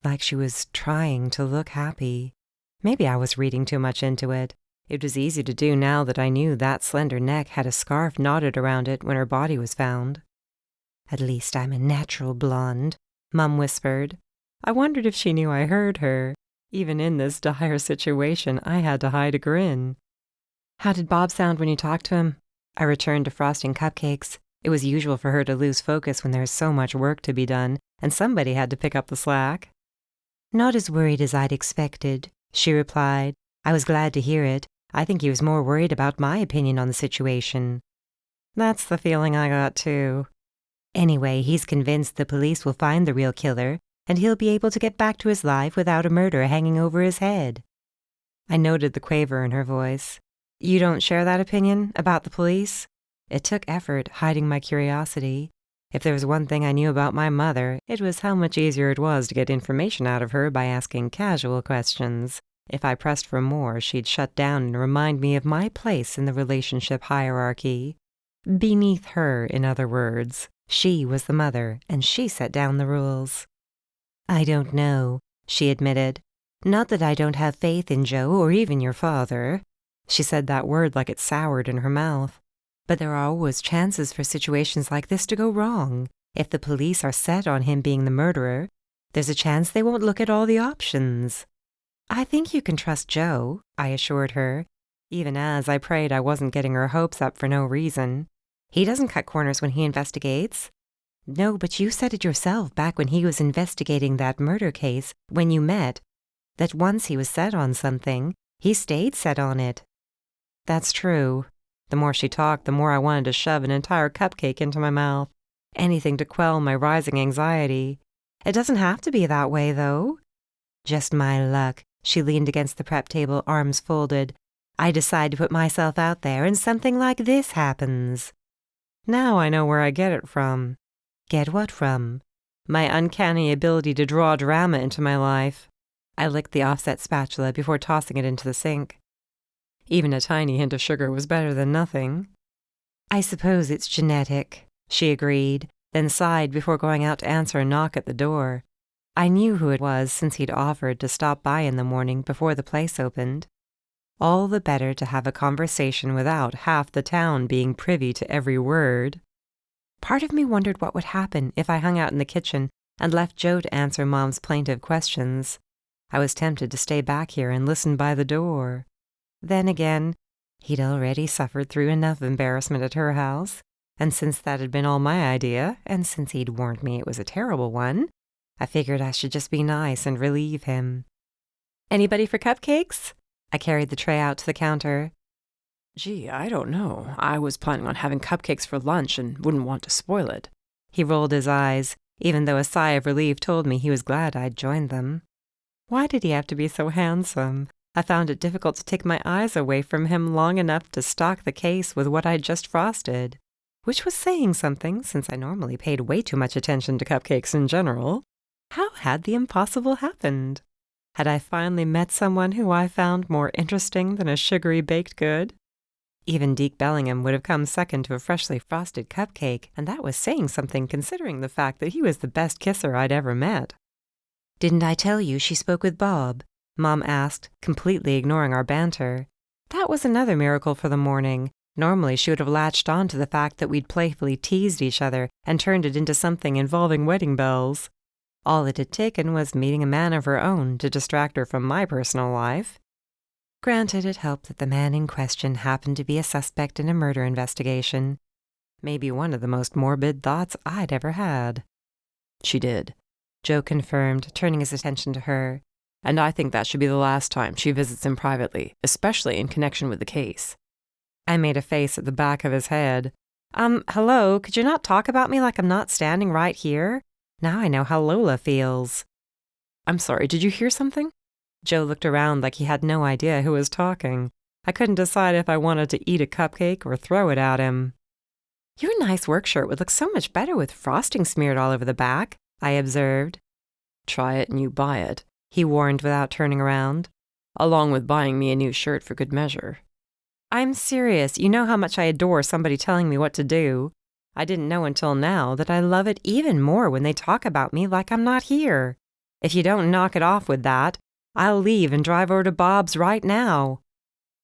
like she was trying to look happy. Maybe I was reading too much into it. It was easy to do now that I knew that slender neck had a scarf knotted around it when her body was found. At least I'm a natural blonde, Mum whispered. I wondered if she knew I heard her. Even in this dire situation, I had to hide a grin. How did Bob sound when you talked to him? I returned to frosting cupcakes. It was usual for her to lose focus when there was so much work to be done, and somebody had to pick up the slack. Not as worried as I'd expected, she replied. I was glad to hear it. I think he was more worried about my opinion on the situation. That's the feeling I got, too. Anyway, he's convinced the police will find the real killer, and he'll be able to get back to his life without a murder hanging over his head. I noted the quaver in her voice. You don't share that opinion about the police? It took effort hiding my curiosity. If there was one thing I knew about my mother, it was how much easier it was to get information out of her by asking casual questions. If I pressed for more, she'd shut down and remind me of my place in the relationship hierarchy. Beneath her, in other words. She was the mother, and she set down the rules. I don't know, she admitted. Not that I don't have faith in Joe or even your father. She said that word like it soured in her mouth. But there are always chances for situations like this to go wrong. If the police are set on him being the murderer, there's a chance they won't look at all the options. I think you can trust Joe, I assured her, even as I prayed I wasn't getting her hopes up for no reason. He doesn't cut corners when he investigates. No, but you said it yourself back when he was investigating that murder case, when you met, that once he was set on something, he stayed set on it. That's true. The more she talked, the more I wanted to shove an entire cupcake into my mouth. Anything to quell my rising anxiety. It doesn't have to be that way, though. Just my luck. She leaned against the prep table, arms folded. I decide to put myself out there, and something like this happens. Now I know where I get it from. Get what from? My uncanny ability to draw drama into my life. I licked the offset spatula before tossing it into the sink. Even a tiny hint of sugar was better than nothing. I suppose it's genetic, she agreed, then sighed before going out to answer a knock at the door. I knew who it was since he'd offered to stop by in the morning before the place opened. All the better to have a conversation without half the town being privy to every word. Part of me wondered what would happen if I hung out in the kitchen and left Joe to answer Mom's plaintive questions. I was tempted to stay back here and listen by the door. Then again, he'd already suffered through enough embarrassment at her house, and since that had been all my idea, and since he'd warned me it was a terrible one, I figured I should just be nice and relieve him. Anybody for cupcakes? I carried the tray out to the counter. Gee, I don't know. I was planning on having cupcakes for lunch and wouldn't want to spoil it. He rolled his eyes, even though a sigh of relief told me he was glad I'd joined them. Why did he have to be so handsome? I found it difficult to take my eyes away from him long enough to stock the case with what I'd just frosted, which was saying something since I normally paid way too much attention to cupcakes in general. How had the impossible happened? Had I finally met someone who I found more interesting than a sugary baked good? Even Deke Bellingham would have come second to a freshly frosted cupcake, and that was saying something considering the fact that he was the best kisser I'd ever met. Didn't I tell you she spoke with Bob? Mom asked, completely ignoring our banter. That was another miracle for the morning. Normally she would have latched on to the fact that we'd playfully teased each other and turned it into something involving wedding bells. All it had taken was meeting a man of her own to distract her from my personal life. Granted, it helped that the man in question happened to be a suspect in a murder investigation. Maybe one of the most morbid thoughts I'd ever had. She did, Joe confirmed, turning his attention to her. And I think that should be the last time she visits him privately, especially in connection with the case. I made a face at the back of his head. Hello, could you not talk about me like I'm not standing right here? Now I know how Lola feels. I'm sorry, did you hear something? Joe looked around like he had no idea who was talking. I couldn't decide if I wanted to eat a cupcake or throw it at him. Your nice work shirt would look so much better with frosting smeared all over the back, I observed. Try it and you buy it, he warned without turning around. Along with buying me a new shirt for good measure. I'm serious. You know how much I adore somebody telling me what to do. I didn't know until now that I love it even more when they talk about me like I'm not here. If you don't knock it off with that, I'll leave and drive over to Bob's right now.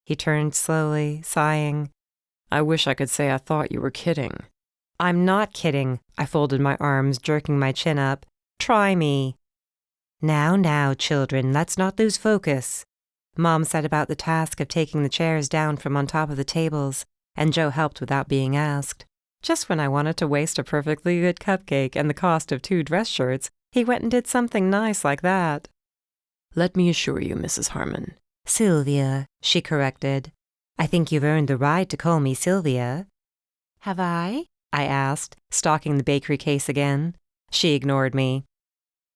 He turned slowly, sighing. I wish I could say I thought you were kidding. I'm not kidding. I folded my arms, jerking my chin up. Try me. Now, children, let's not lose focus. Mom set about the task of taking the chairs down from on top of the tables, and Joe helped without being asked. Just when I wanted to waste a perfectly good cupcake and the cost of 2 dress shirts, he went and did something nice like that. Let me assure you, Mrs. Harmon, Sylvia, she corrected. I think you've earned the right to call me Sylvia. Have I? I asked, stalking the bakery case again. She ignored me.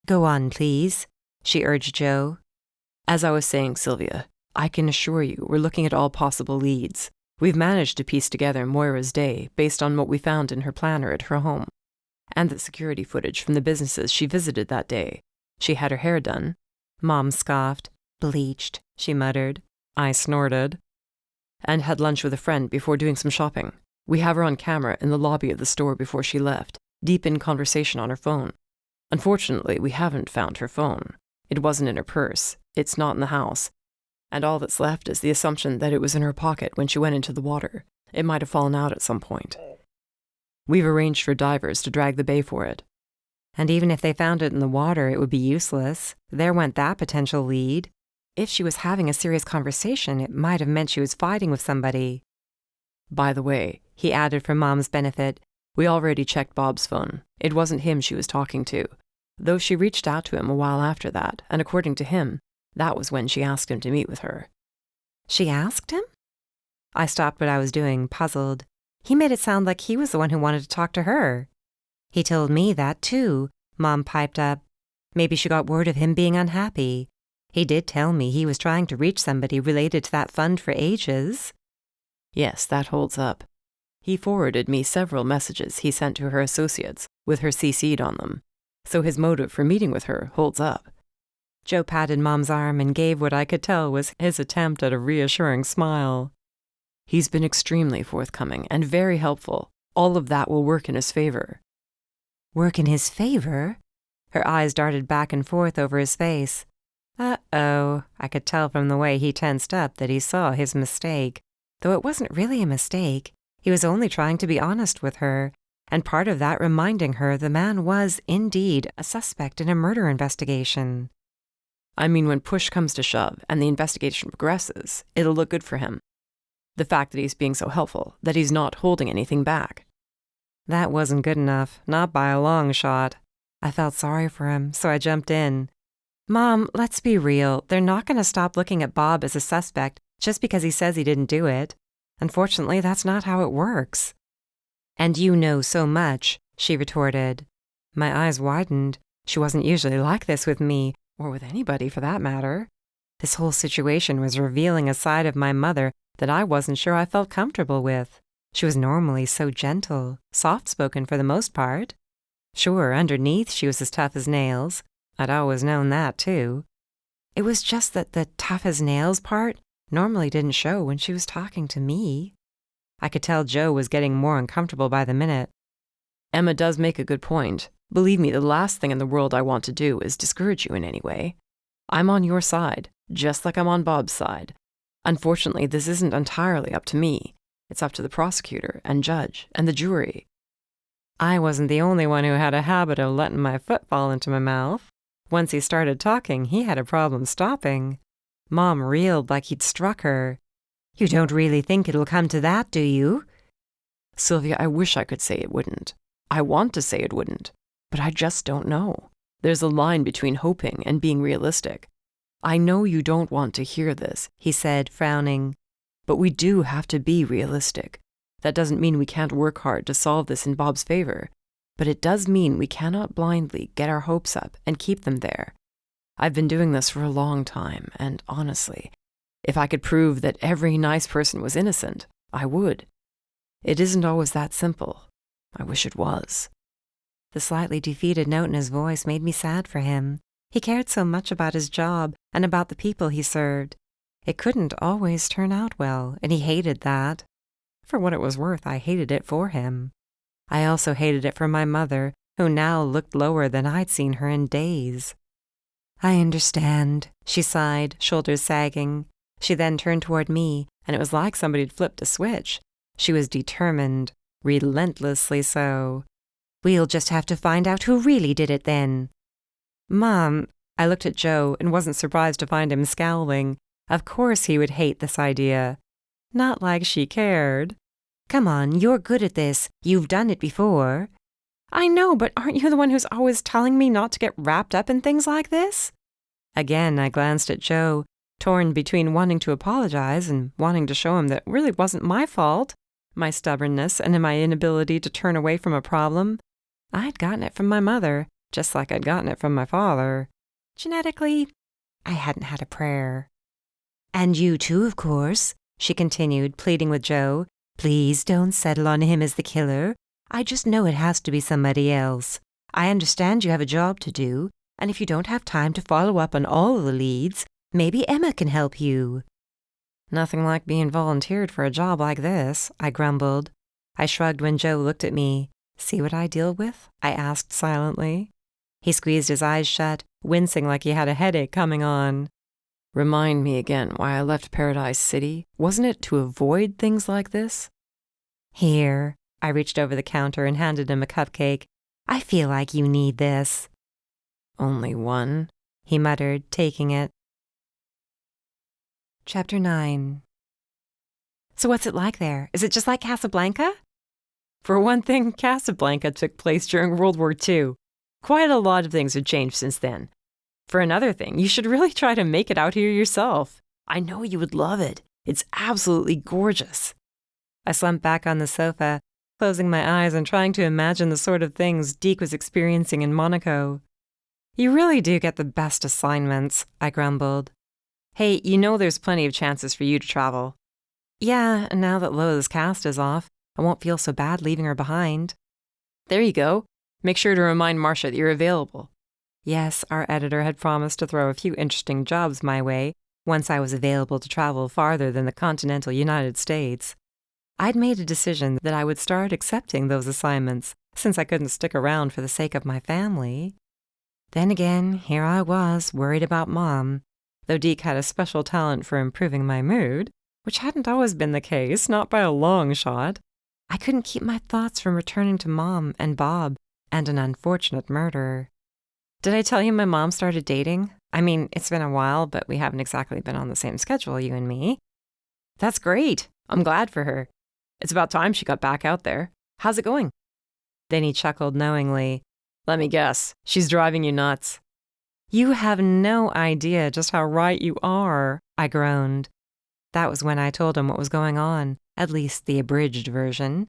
Go on, please, she urged Jo. As I was saying, Sylvia, I can assure you we're looking at all possible leads. We've managed to piece together Moira's day based on what we found in her planner at her home, and the security footage from the businesses she visited that day. She had her hair done. Mom scoffed. Bleached, she muttered. I snorted. And had lunch with a friend before doing some shopping. We have her on camera in the lobby of the store before she left, deep in conversation on her phone. Unfortunately, we haven't found her phone. It wasn't in her purse. It's not in the house. And all that's left is the assumption that it was in her pocket when she went into the water. It might have fallen out at some point. We've arranged for divers to drag the bay for it. And even if they found it in the water, it would be useless. There went that potential lead. If she was having a serious conversation, it might have meant she was fighting with somebody. By the way, he added for Mom's benefit, we already checked Bob's phone. It wasn't him she was talking to, though she reached out to him a while after that, and according to him, that was when she asked him to meet with her. She asked him? I stopped what I was doing, puzzled. He made it sound like he was the one who wanted to talk to her. He told me that, too, Mom piped up. Maybe she got word of him being unhappy. He did tell me he was trying to reach somebody related to that fund for ages. Yes, that holds up. He forwarded me several messages he sent to her associates, with her CC'd on them. So his motive for meeting with her holds up. Jo patted Mom's arm and gave what I could tell was his attempt at a reassuring smile. He's been extremely forthcoming and very helpful. All of that will work in his favor. Work in his favor? Her eyes darted back and forth over his face. Uh-oh, I could tell from the way he tensed up that he saw his mistake. Though it wasn't really a mistake. He was only trying to be honest with her, and part of that reminding her the man was, indeed, a suspect in a murder investigation. I mean, when push comes to shove and the investigation progresses, it'll look good for him. The fact that he's being so helpful, that he's not holding anything back. That wasn't good enough, not by a long shot. I felt sorry for him, so I jumped in. Mom, let's be real. They're not going to stop looking at Bob as a suspect just because he says he didn't do it. Unfortunately, that's not how it works. And you know so much, she retorted. My eyes widened. She wasn't usually like this with me, or with anybody for that matter. This whole situation was revealing a side of my mother that I wasn't sure I felt comfortable with. She was normally so gentle, soft-spoken for the most part. Sure, underneath she was as tough as nails. I'd always known that, too. It was just that the tough-as-nails part normally didn't show when she was talking to me. I could tell Jo was getting more uncomfortable by the minute. Emma does make a good point. Believe me, the last thing in the world I want to do is discourage you in any way. I'm on your side, just like I'm on Bob's side. Unfortunately, this isn't entirely up to me. It's up to the prosecutor and judge and the jury. I wasn't the only one who had a habit of letting my foot fall into my mouth. Once he started talking, he had a problem stopping. Mom reeled like he'd struck her. You don't really think it'll come to that, do you? Sylvia, I wish I could say it wouldn't. I want to say it wouldn't, but I just don't know. There's a line between hoping and being realistic. I know you don't want to hear this, he said, frowning, but we do have to be realistic. That doesn't mean we can't work hard to solve this in Bob's favor, but it does mean we cannot blindly get our hopes up and keep them there. I've been doing this for a long time, and honestly, if I could prove that every nice person was innocent, I would. It isn't always that simple. I wish it was. The slightly defeated note in his voice made me sad for him. He cared so much about his job and about the people he served. It couldn't always turn out well, and he hated that. For what it was worth, I hated it for him. I also hated it for my mother, who now looked lower than I'd seen her in days. I understand, she sighed, shoulders sagging. She then turned toward me, and it was like somebody'd flipped a switch. She was determined, relentlessly so. We'll just have to find out who really did it then. Mom, I looked at Jo and wasn't surprised to find him scowling. Of course he would hate this idea. Not like she cared. Come on, you're good at this. You've done it before. I know, but aren't you the one who's always telling me not to get wrapped up in things like this? Again, I glanced at Jo. torn between wanting to apologize and wanting to show him that it really wasn't my fault, my stubbornness and my inability to turn away from a problem. I'd gotten it from my mother, just like I'd gotten it from my father. Genetically, I hadn't had a prayer. And you too, of course, she continued, pleading with Joe. Please don't settle on him as the killer. I just know it has to be somebody else. I understand you have a job to do, and if you don't have time to follow up on all the leads, maybe Emma can help you. Nothing like being volunteered for a job like this, I grumbled. I shrugged when Joe looked at me. See what I deal with? I asked silently. He squeezed his eyes shut, wincing like he had a headache coming on. Remind me again why I left Paradise City. Wasn't it to avoid things like this? Here. I reached over the counter and handed him a cupcake. I feel like you need this. Only one, he muttered, taking it. Chapter 9. So what's it like there? Is it just like Casablanca? For one thing, Casablanca took place during World War II. Quite a lot of things have changed since then. For another thing, you should really try to make it out here yourself. I know you would love it. It's absolutely gorgeous. I slumped back on the sofa, closing my eyes and trying to imagine the sort of things Deke was experiencing in Monaco. You really do get the best assignments, I grumbled. Hey, you know there's plenty of chances for you to travel. Yeah, and now that Lola's cast is off, I won't feel so bad leaving her behind. There you go. Make sure to remind Marcia that you're available. Yes, our editor had promised to throw a few interesting jobs my way once I was available to travel farther than the continental United States. I'd made a decision that I would start accepting those assignments since I couldn't stick around for the sake of my family. Then again, here I was, worried about Mom, though Deke had a special talent for improving my mood, which hadn't always been the case, not by a long shot. I couldn't keep my thoughts from returning to Mom and Bob and an unfortunate murder. Did I tell you my mom started dating? I mean, it's been a while, but we haven't exactly been on the same schedule, you and me. That's great. I'm glad for her. It's about time she got back out there. How's it going? Then he chuckled knowingly. Let me guess. She's driving you nuts. You have no idea just how right you are, I groaned. That was when I told him what was going on, at least the abridged version.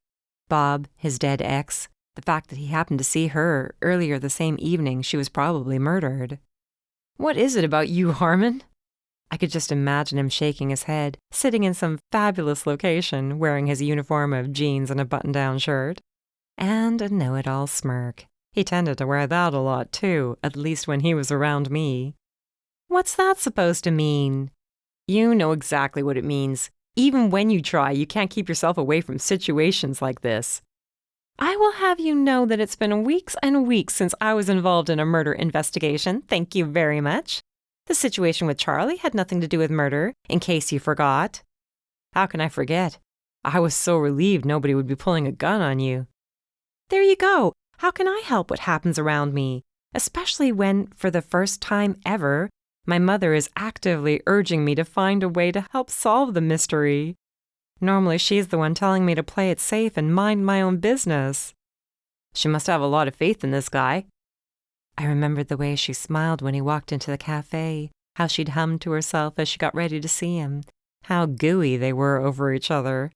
Bob, his dead ex, the fact that he happened to see her earlier the same evening she was probably murdered. What is it about you, Harmon? I could just imagine him shaking his head, sitting in some fabulous location, wearing his uniform of jeans and a button-down shirt. And a know-it-all smirk. He tended to wear that a lot, too, at least when he was around me. What's that supposed to mean? You know exactly what it means. Even when you try, you can't keep yourself away from situations like this. I will have you know that it's been weeks and weeks since I was involved in a murder investigation, thank you very much. The situation with Charlie had nothing to do with murder, in case you forgot. How can I forget? I was so relieved nobody would be pulling a gun on you. There you go. How can I help what happens around me? Especially when, for the first time ever, my mother is actively urging me to find a way to help solve the mystery. Normally, she's the one telling me to play it safe and mind my own business. She must have a lot of faith in this guy. I remembered the way she smiled when he walked into the cafe, how she'd hummed to herself as she got ready to see him, how gooey they were over each other.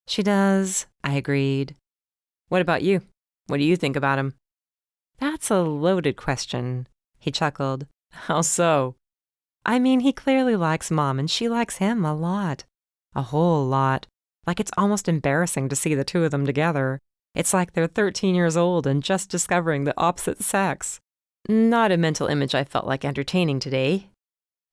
She does, I agreed. What about you? What do you think about him? That's a loaded question, he chuckled. How so? I mean, he clearly likes Mom and she likes him a lot. A whole lot. Like it's almost embarrassing to see the two of them together. It's like they're 13 years old and just discovering the opposite sex. Not a mental image I felt like entertaining today.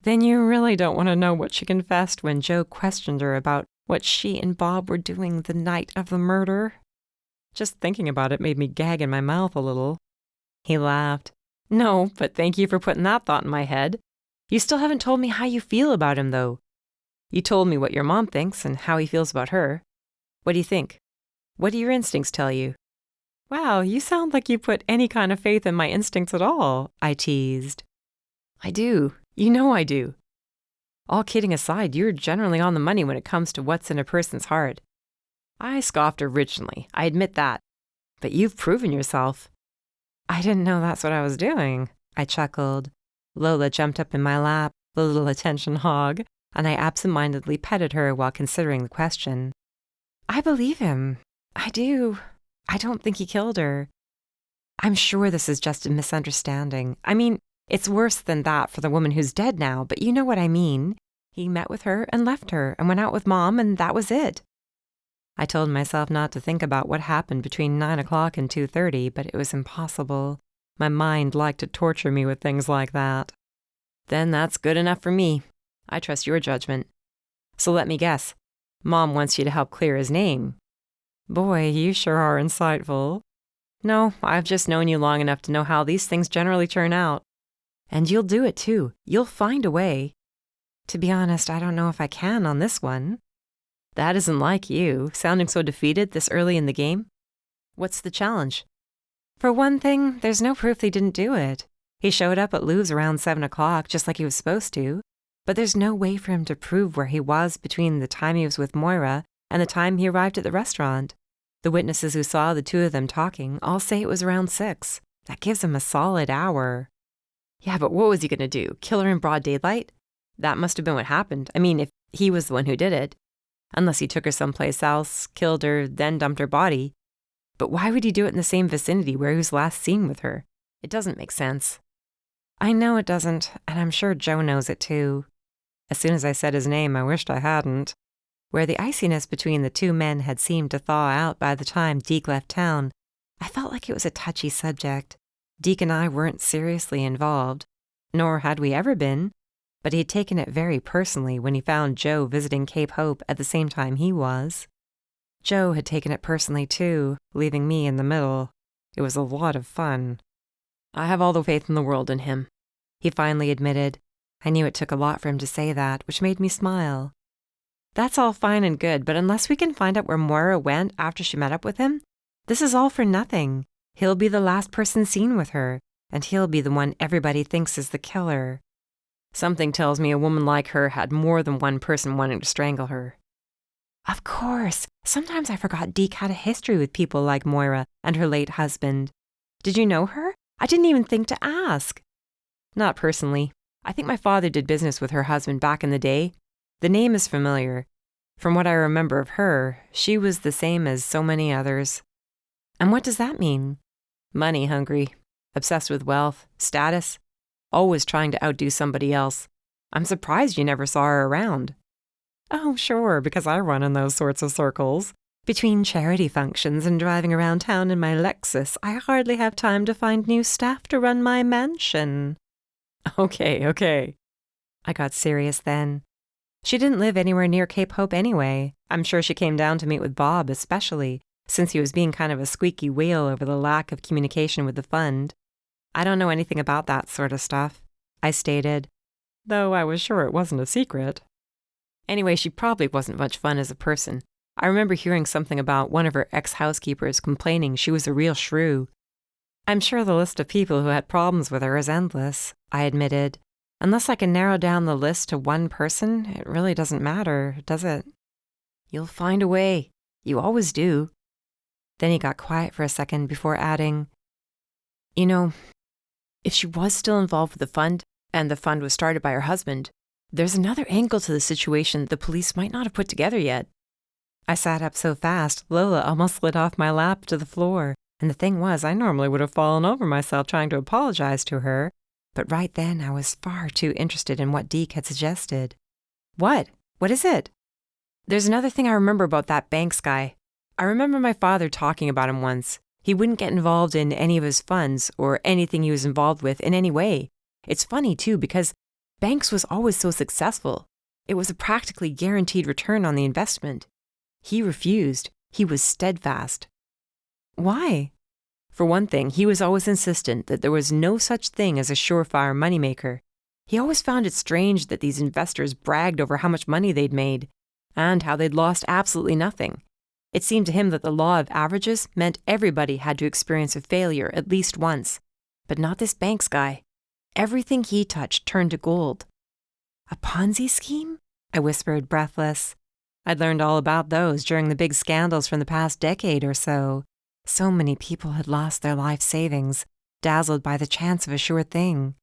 Then you really don't want to know what she confessed when Joe questioned her about what she and Bob were doing the night of the murder. Just thinking about it made me gag in my mouth a little. He laughed. No, but thank you for putting that thought in my head. You still haven't told me how you feel about him, though. You told me what your mom thinks and how he feels about her. What do you think? What do your instincts tell you? Wow, you sound like you put any kind of faith in my instincts at all, I teased. I do. You know I do. All kidding aside, you're generally on the money when it comes to what's in a person's heart. I scoffed originally, I admit that. But you've proven yourself. I didn't know that's what I was doing, I chuckled. Lola jumped up in my lap, the little attention hog, and I absent-mindedly petted her while considering the question. I believe him. I do. I don't think he killed her. I'm sure this is just a misunderstanding. I mean, it's worse than that for the woman who's dead now, but you know what I mean. He met with her and left her and went out with Mom, and that was it. I told myself not to think about what happened between 9 o'clock and 2:30, but it was impossible. My mind liked to torture me with things like that. Then that's good enough for me. I trust your judgment. So let me guess. Mom wants you to help clear his name. Boy, you sure are insightful. No, I've just known you long enough to know how these things generally turn out. And you'll do it too. You'll find a way. To be honest, I don't know if I can on this one. That isn't like you, sounding so defeated this early in the game. What's the challenge? For one thing, there's no proof he didn't do it. He showed up at Lou's around 7 o'clock, just like he was supposed to. But there's no way for him to prove where he was between the time he was with Moira and the time he arrived at the restaurant. The witnesses who saw the two of them talking all say it was around 6. That gives him a solid hour. Yeah, but what was he going to do? Kill her in broad daylight? That must have been what happened. I mean, if he was the one who did it. Unless he took her someplace else, killed her, then dumped her body. But why would he do it in the same vicinity where he was last seen with her? It doesn't make sense. I know it doesn't, and I'm sure Joe knows it too. As soon as I said his name, I wished I hadn't. Where the iciness between the two men had seemed to thaw out by the time Deke left town, I felt like it was a touchy subject. Deke and I weren't seriously involved, nor had we ever been, but he had taken it very personally when he found Joe visiting Cape Hope at the same time he was. Joe had taken it personally too, leaving me in the middle. It was a lot of fun. I have all the faith in the world in him, he finally admitted. I knew it took a lot for him to say that, which made me smile. That's all fine and good, but unless we can find out where Moira went after she met up with him, this is all for nothing. He'll be the last person seen with her, and he'll be the one everybody thinks is the killer. Something tells me a woman like her had more than one person wanting to strangle her. Of course. Sometimes I forgot Deke had a history with people like Moira and her late husband. Did you know her? I didn't even think to ask. Not personally. I think my father did business with her husband back in the day. The name is familiar. From what I remember of her, she was the same as so many others. And what does that mean? Money hungry, obsessed with wealth, status, always trying to outdo somebody else. I'm surprised you never saw her around. Oh, sure, because I run in those sorts of circles. Between charity functions and driving around town in my Lexus, I hardly have time to find new staff to run my mansion. Okay. I got serious then. She didn't live anywhere near Cape Hope anyway. I'm sure she came down to meet with Bob especially, since he was being kind of a squeaky wheel over the lack of communication with the fund. I don't know anything about that sort of stuff, I stated, though I was sure it wasn't a secret. Anyway, she probably wasn't much fun as a person. I remember hearing something about one of her ex-housekeepers complaining she was a real shrew. I'm sure the list of people who had problems with her is endless, I admitted. Unless I can narrow down the list to one person, it really doesn't matter, does it? You'll find a way. You always do. Then he got quiet for a second before adding, You know, if she was still involved with the fund, and the fund was started by her husband, there's another angle to the situation the police might not have put together yet. I sat up so fast, Lola almost slid off my lap to the floor, and the thing was, I normally would have fallen over myself trying to apologize to her, but right then I was far too interested in what Deke had suggested. What? What is it? There's another thing I remember about that Banks guy. I remember my father talking about him once. He wouldn't get involved in any of his funds or anything he was involved with in any way. It's funny, too, because Banks was always so successful. It was a practically guaranteed return on the investment. He refused. He was steadfast. Why? For one thing, he was always insistent that there was no such thing as a surefire moneymaker. He always found it strange that these investors bragged over how much money they'd made, and how they'd lost absolutely nothing. It seemed to him that the law of averages meant everybody had to experience a failure at least once. But not this Banks guy. Everything he touched turned to gold. A Ponzi scheme? I whispered, breathless. I'd learned all about those during the big scandals from the past decade or so. So many people had lost their life savings, dazzled by the chance of a sure thing.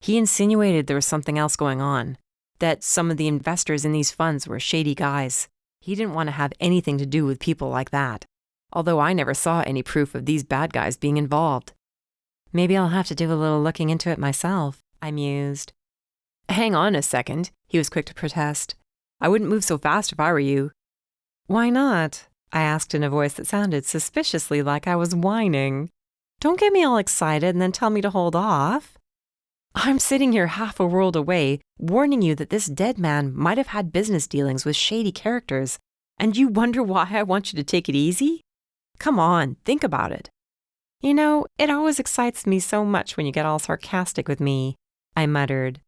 He insinuated there was something else going on, that some of the investors in these funds were shady guys. He didn't want to have anything to do with people like that, although I never saw any proof of these bad guys being involved. Maybe I'll have to do a little looking into it myself, I mused. Hang on a second, he was quick to protest. I wouldn't move so fast if I were you. Why not? I asked in a voice that sounded suspiciously like I was whining. Don't get me all excited and then tell me to hold off. I'm sitting here half a world away, warning you that this dead man might have had business dealings with shady characters, and you wonder why I want you to take it easy? Come on, think about it. You know, it always excites me so much when you get all sarcastic with me, I muttered.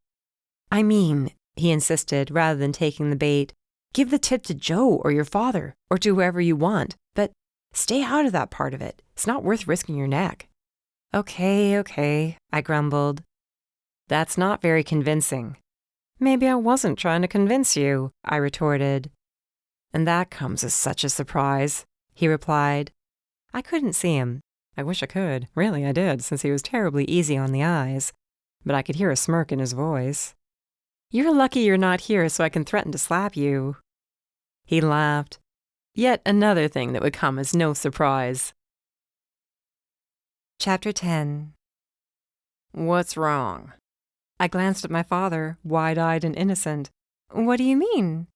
I mean, he insisted, rather than taking the bait, give the tip to Joe or your father, or to whoever you want, but stay out of that part of it. It's not worth risking your neck. Okay, I grumbled. That's not very convincing. Maybe I wasn't trying to convince you, I retorted. And that comes as such a surprise, he replied. I couldn't see him. I wish I could. Really, I did, since he was terribly easy on the eyes. But I could hear a smirk in his voice. You're lucky you're not here so I can threaten to slap you. He laughed. Yet another thing that would come as no surprise. Chapter 10. What's wrong? I glanced at my father, wide-eyed and innocent. What do you mean?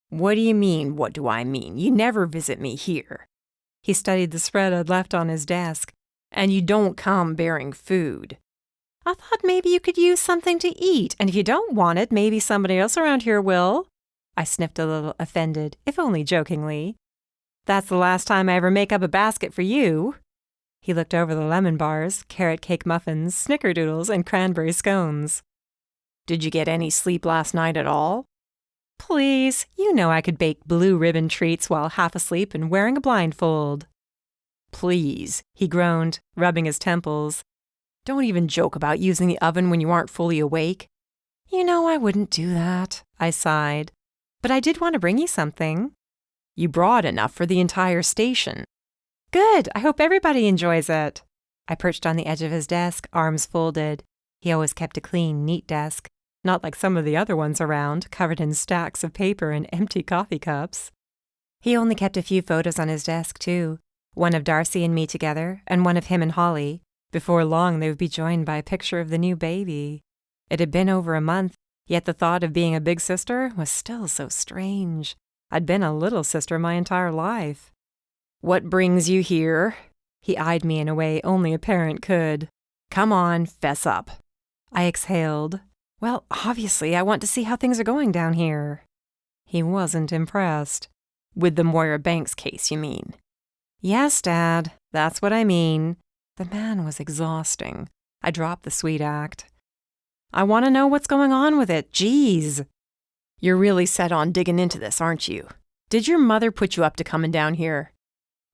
What do you mean, what do I mean? You never visit me here. He studied the spread I'd left on his desk. And you don't come bearing food. I thought maybe you could use something to eat, and if you don't want it, maybe somebody else around here will. I sniffed a little offended, if only jokingly. That's the last time I ever make up a basket for you. He looked over the lemon bars, carrot cake muffins, snickerdoodles, and cranberry scones. Did you get any sleep last night at all? Please, you know I could bake blue ribbon treats while half asleep and wearing a blindfold. Please, he groaned, rubbing his temples. Don't even joke about using the oven when you aren't fully awake. You know I wouldn't do that, I sighed. But I did want to bring you something. You brought enough for the entire station. Good, I hope everybody enjoys it. I perched on the edge of his desk, arms folded. He always kept a clean, neat desk, not like some of the other ones around, covered in stacks of paper and empty coffee cups. He only kept a few photos on his desk, too. One of Darcy and me together, and one of him and Holly. Before long, they would be joined by a picture of the new baby. It had been over a month, yet the thought of being a big sister was still so strange. I'd been a little sister my entire life. What brings you here? He eyed me in a way only a parent could. Come on, fess up. I exhaled. Well, obviously, I want to see how things are going down here. He wasn't impressed. With the Moira Banks case, you mean? Yes, Dad, that's what I mean. The man was exhausting. I dropped the sweet act. I want to know what's going on with it. Jeez. You're really set on digging into this, aren't you? Did your mother put you up to coming down here?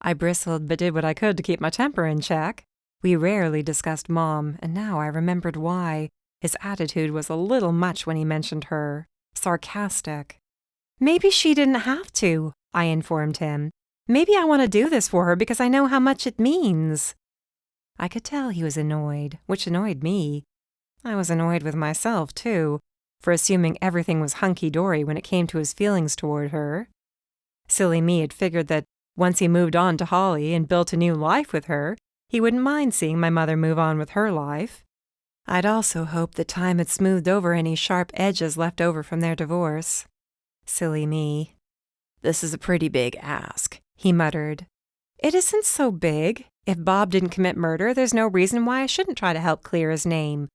I bristled but did what I could to keep my temper in check. We rarely discussed Mom, and now I remembered why. His attitude was a little much when he mentioned her. Sarcastic. Maybe she didn't have to, I informed him. Maybe I want to do this for her because I know how much it means. I could tell he was annoyed, which annoyed me. I was annoyed with myself, too, for assuming everything was hunky-dory when it came to his feelings toward her. Silly me had figured that once he moved on to Holly and built a new life with her, he wouldn't mind seeing my mother move on with her life. I'd also hoped that time had smoothed over any sharp edges left over from their divorce. Silly me. This is a pretty big ask, he muttered. It isn't so big. If Bob didn't commit murder, there's no reason why I shouldn't try to help clear his name.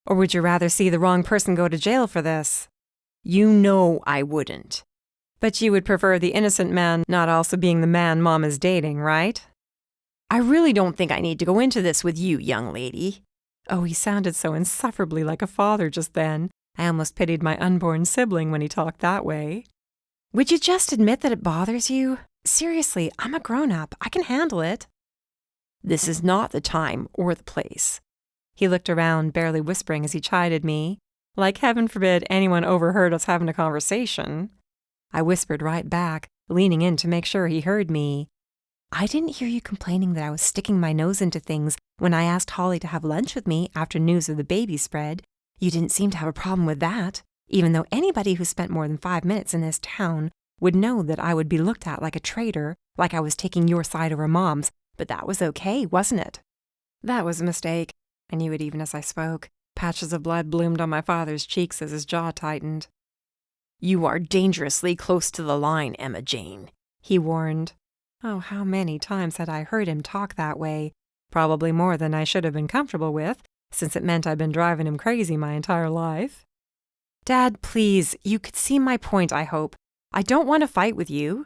Or would you rather see the wrong person go to jail for this? You know I wouldn't. But you would prefer the innocent man not also being the man Mom is dating, right? I really don't think I need to go into this with you, young lady. Oh, he sounded so insufferably like a father just then. I almost pitied my unborn sibling when he talked that way. Would you just admit that it bothers you? Seriously, I'm a grown-up. I can handle it. This is not the time or the place. He looked around, barely whispering as he chided me. Like heaven forbid anyone overheard us having a conversation. I whispered right back, leaning in to make sure he heard me. I didn't hear you complaining that I was sticking my nose into things when I asked Holly to have lunch with me after news of the baby spread, You didn't seem to have a problem with that, even though anybody who spent more than 5 minutes in this town would know that I would be looked at like a traitor, like I was taking your side over Mom's, but that was okay, wasn't it? That was a mistake. I knew it even as I spoke. Patches of blood bloomed on my father's cheeks as his jaw tightened. You are dangerously close to the line, Emma Jane, he warned. Oh, how many times had I heard him talk that way? Probably more than I should have been comfortable with, since it meant I'd been driving him crazy my entire life. Dad, please, you could see my point, I hope. I don't want to fight with you.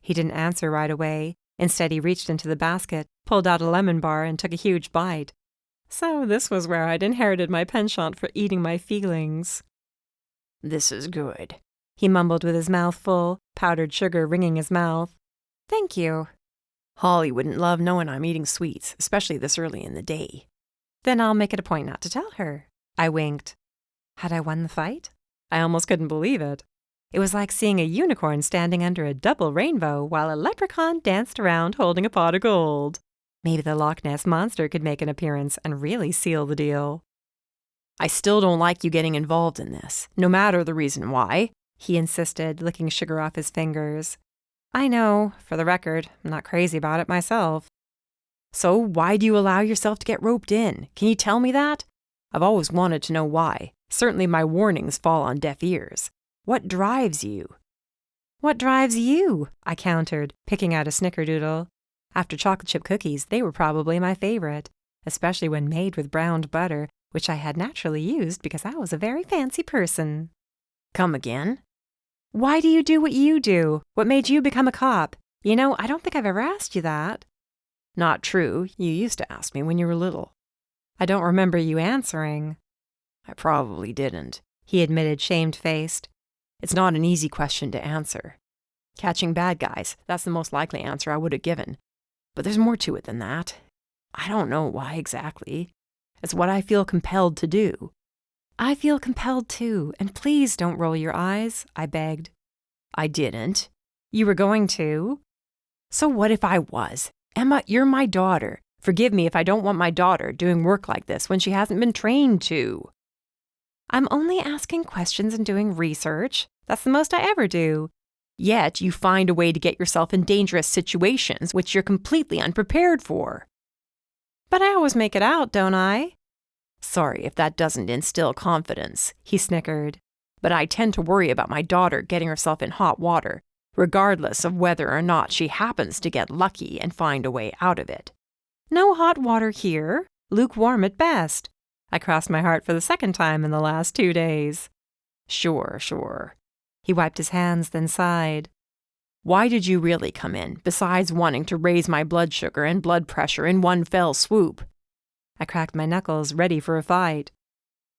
He didn't answer right away. Instead, he reached into the basket, pulled out a lemon bar, and took a huge bite. So this was where I'd inherited my penchant for eating my feelings. This is good, he mumbled with his mouth full, powdered sugar ringing his mouth. Thank you. Holly wouldn't love knowing I'm eating sweets, especially this early in the day. Then I'll make it a point not to tell her. I winked. Had I won the fight? I almost couldn't believe it. It was like seeing a unicorn standing under a double rainbow while a leprechaun danced around holding a pot of gold. Maybe the Loch Ness Monster could make an appearance and really seal the deal. I still don't like you getting involved in this, no matter the reason why, he insisted, licking sugar off his fingers. I know, for the record, I'm not crazy about it myself. So why do you allow yourself to get roped in? Can you tell me that? I've always wanted to know why. Certainly my warnings fall on deaf ears. What drives you? What drives you? I countered, picking out a snickerdoodle. After chocolate chip cookies, they were probably my favorite, especially when made with browned butter, which I had naturally used because I was a very fancy person. Come again? Why do you do what you do? What made you become a cop? You know, I don't think I've ever asked you that. Not true. You used to ask me when you were little. I don't remember you answering. I probably didn't, he admitted, shamefaced. It's not an easy question to answer. Catching bad guys, that's the most likely answer I would have given. But there's more to it than that. I don't know why exactly. It's what I feel compelled to do. I feel compelled too, and please don't roll your eyes, I begged. I didn't. You were going to. So what if I was? Emma, you're my daughter. Forgive me if I don't want my daughter doing work like this when she hasn't been trained to. I'm only asking questions and doing research. That's the most I ever do. Yet you find a way to get yourself in dangerous situations which you're completely unprepared for. But I always make it out, don't I? Sorry if that doesn't instill confidence, he snickered. But I tend to worry about my daughter getting herself in hot water, regardless of whether or not she happens to get lucky and find a way out of it. No hot water here. Lukewarm at best. I crossed my heart for the second time in the last 2 days. Sure. He wiped his hands, then sighed. Why did you really come in, besides wanting to raise my blood sugar and blood pressure in one fell swoop? I cracked my knuckles, ready for a fight.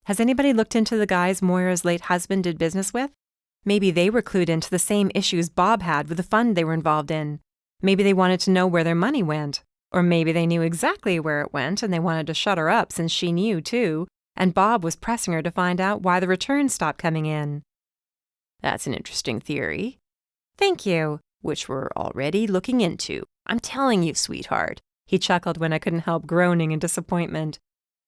Has anybody looked into the guys Moira's late husband did business with? Maybe they were clued into the same issues Bob had with the fund they were involved in. Maybe they wanted to know where their money went. Or maybe they knew exactly where it went and they wanted to shut her up since she knew too, and Bob was pressing her to find out why the returns stopped coming in. That's an interesting theory. Thank you. Which we're already looking into. I'm telling you, sweetheart. He chuckled when I couldn't help groaning in disappointment.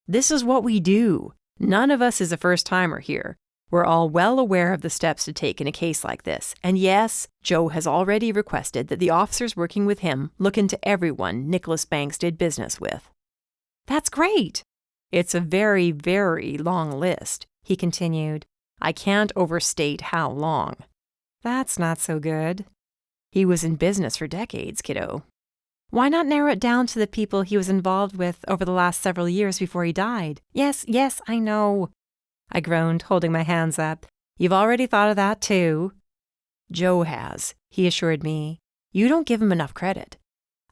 This is what we do. None of us is a first-timer here. We're all well aware of the steps to take in a case like this. And yes, Joe has already requested that the officers working with him look into everyone Nicholas Banks did business with. That's great. It's a very, very long list, he continued. I can't overstate how long. That's not so good. He was in business for decades, kiddo. Why not narrow it down to the people he was involved with over the last several years before he died? Yes, I know. I groaned, holding my hands up. You've already thought of that, too. Joe has, he assured me. You don't give him enough credit.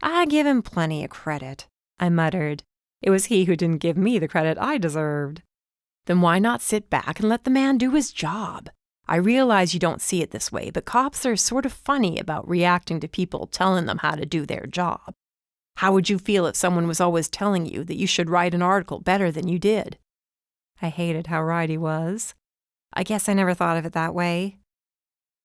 I give him plenty of credit, I muttered. It was he who didn't give me the credit I deserved. Then why not sit back and let the man do his job? I realize you don't see it this way, but cops are sort of funny about reacting to people telling them how to do their job. How would you feel if someone was always telling you that you should write an article better than you did? I hated how right he was. I guess I never thought of it that way.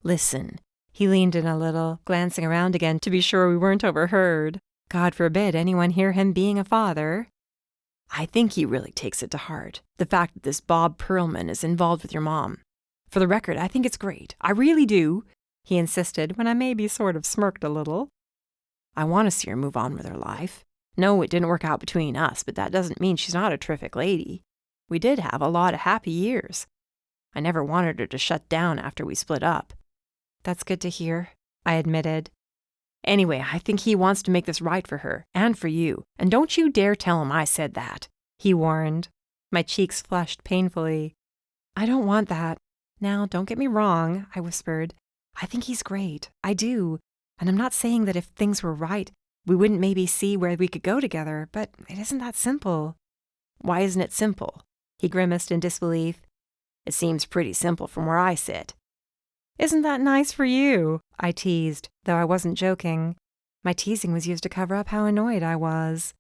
Listen. He leaned in a little, glancing around again to be sure we weren't overheard. God forbid anyone hear him being a father. I think he really takes it to heart, the fact that this Bob Perlman is involved with your mom. For the record, I think it's great. I really do, he insisted when I maybe sort of smirked a little. I want to see her move on with her life. No, it didn't work out between us, but that doesn't mean she's not a terrific lady. We did have a lot of happy years. I never wanted her to shut down after we split up. That's good to hear, I admitted. Anyway, I think he wants to make this right for her, and for you, and don't you dare tell him I said that, he warned. My cheeks flushed painfully. I don't want that. Now, don't get me wrong, I whispered. I think he's great. I do. And I'm not saying that if things were right, we wouldn't maybe see where we could go together, but it isn't that simple. Why isn't it simple? He grimaced in disbelief. It seems pretty simple from where I sit. Isn't that nice for you? I teased, though I wasn't joking. My teasing was used to cover up how annoyed I was.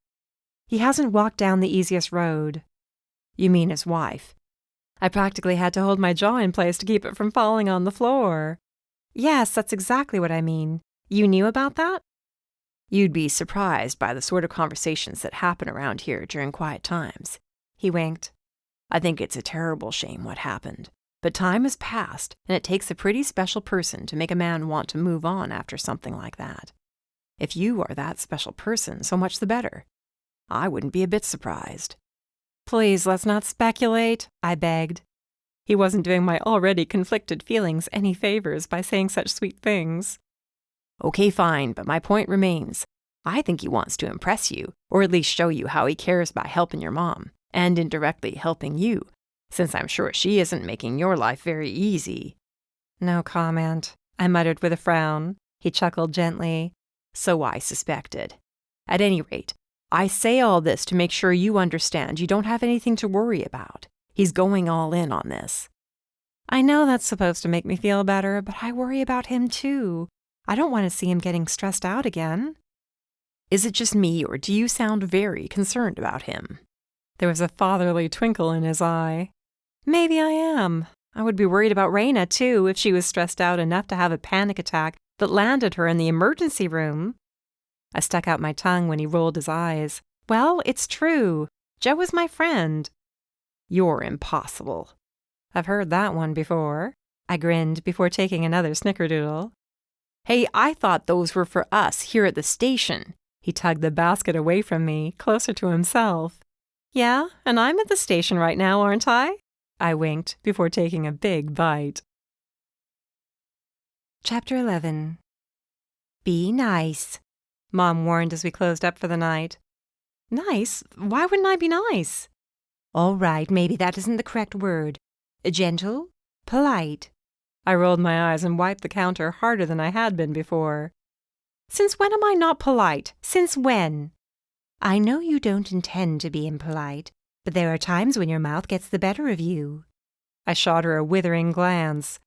He hasn't walked down the easiest road. You mean his wife? I practically had to hold my jaw in place to keep it from falling on the floor. Yes, that's exactly what I mean. You knew about that? You'd be surprised by the sort of conversations that happen around here during quiet times. He winked. I think it's a terrible shame what happened. But time has passed, and it takes a pretty special person to make a man want to move on after something like that. If you are that special person, so much the better. I wouldn't be a bit surprised. Please, let's not speculate, I begged. He wasn't doing my already conflicted feelings any favors by saying such sweet things. Okay, fine, but my point remains. I think he wants to impress you, or at least show you how he cares by helping your mom, and indirectly helping you, since I'm sure she isn't making your life very easy. No comment, I muttered with a frown. He chuckled gently. So I suspected. At any rate, I say all this to make sure you understand you don't have anything to worry about. He's going all in on this. I know that's supposed to make me feel better, but I worry about him too. I don't want to see him getting stressed out again. Is it just me, or do you sound very concerned about him? There was a fatherly twinkle in his eye. Maybe I am. I would be worried about Raina, too, if she was stressed out enough to have a panic attack that landed her in the emergency room. I stuck out my tongue when he rolled his eyes. Well, it's true. Joe was my friend. You're impossible. I've heard that one before. I grinned before taking another snickerdoodle. Hey, I thought those were for us here at the station. He tugged the basket away from me, closer to himself. Yeah, and I'm at the station right now, aren't I? I winked before taking a big bite. Chapter 11. Be nice, Mom warned as we closed up for the night. Nice? Why wouldn't I be nice? All right, maybe that isn't the correct word. Gentle? Polite. I rolled my eyes and wiped the counter harder than I had been before. Since when am I not polite? Since when? I know you don't intend to be impolite, but there are times when your mouth gets the better of you. I shot her a withering glance.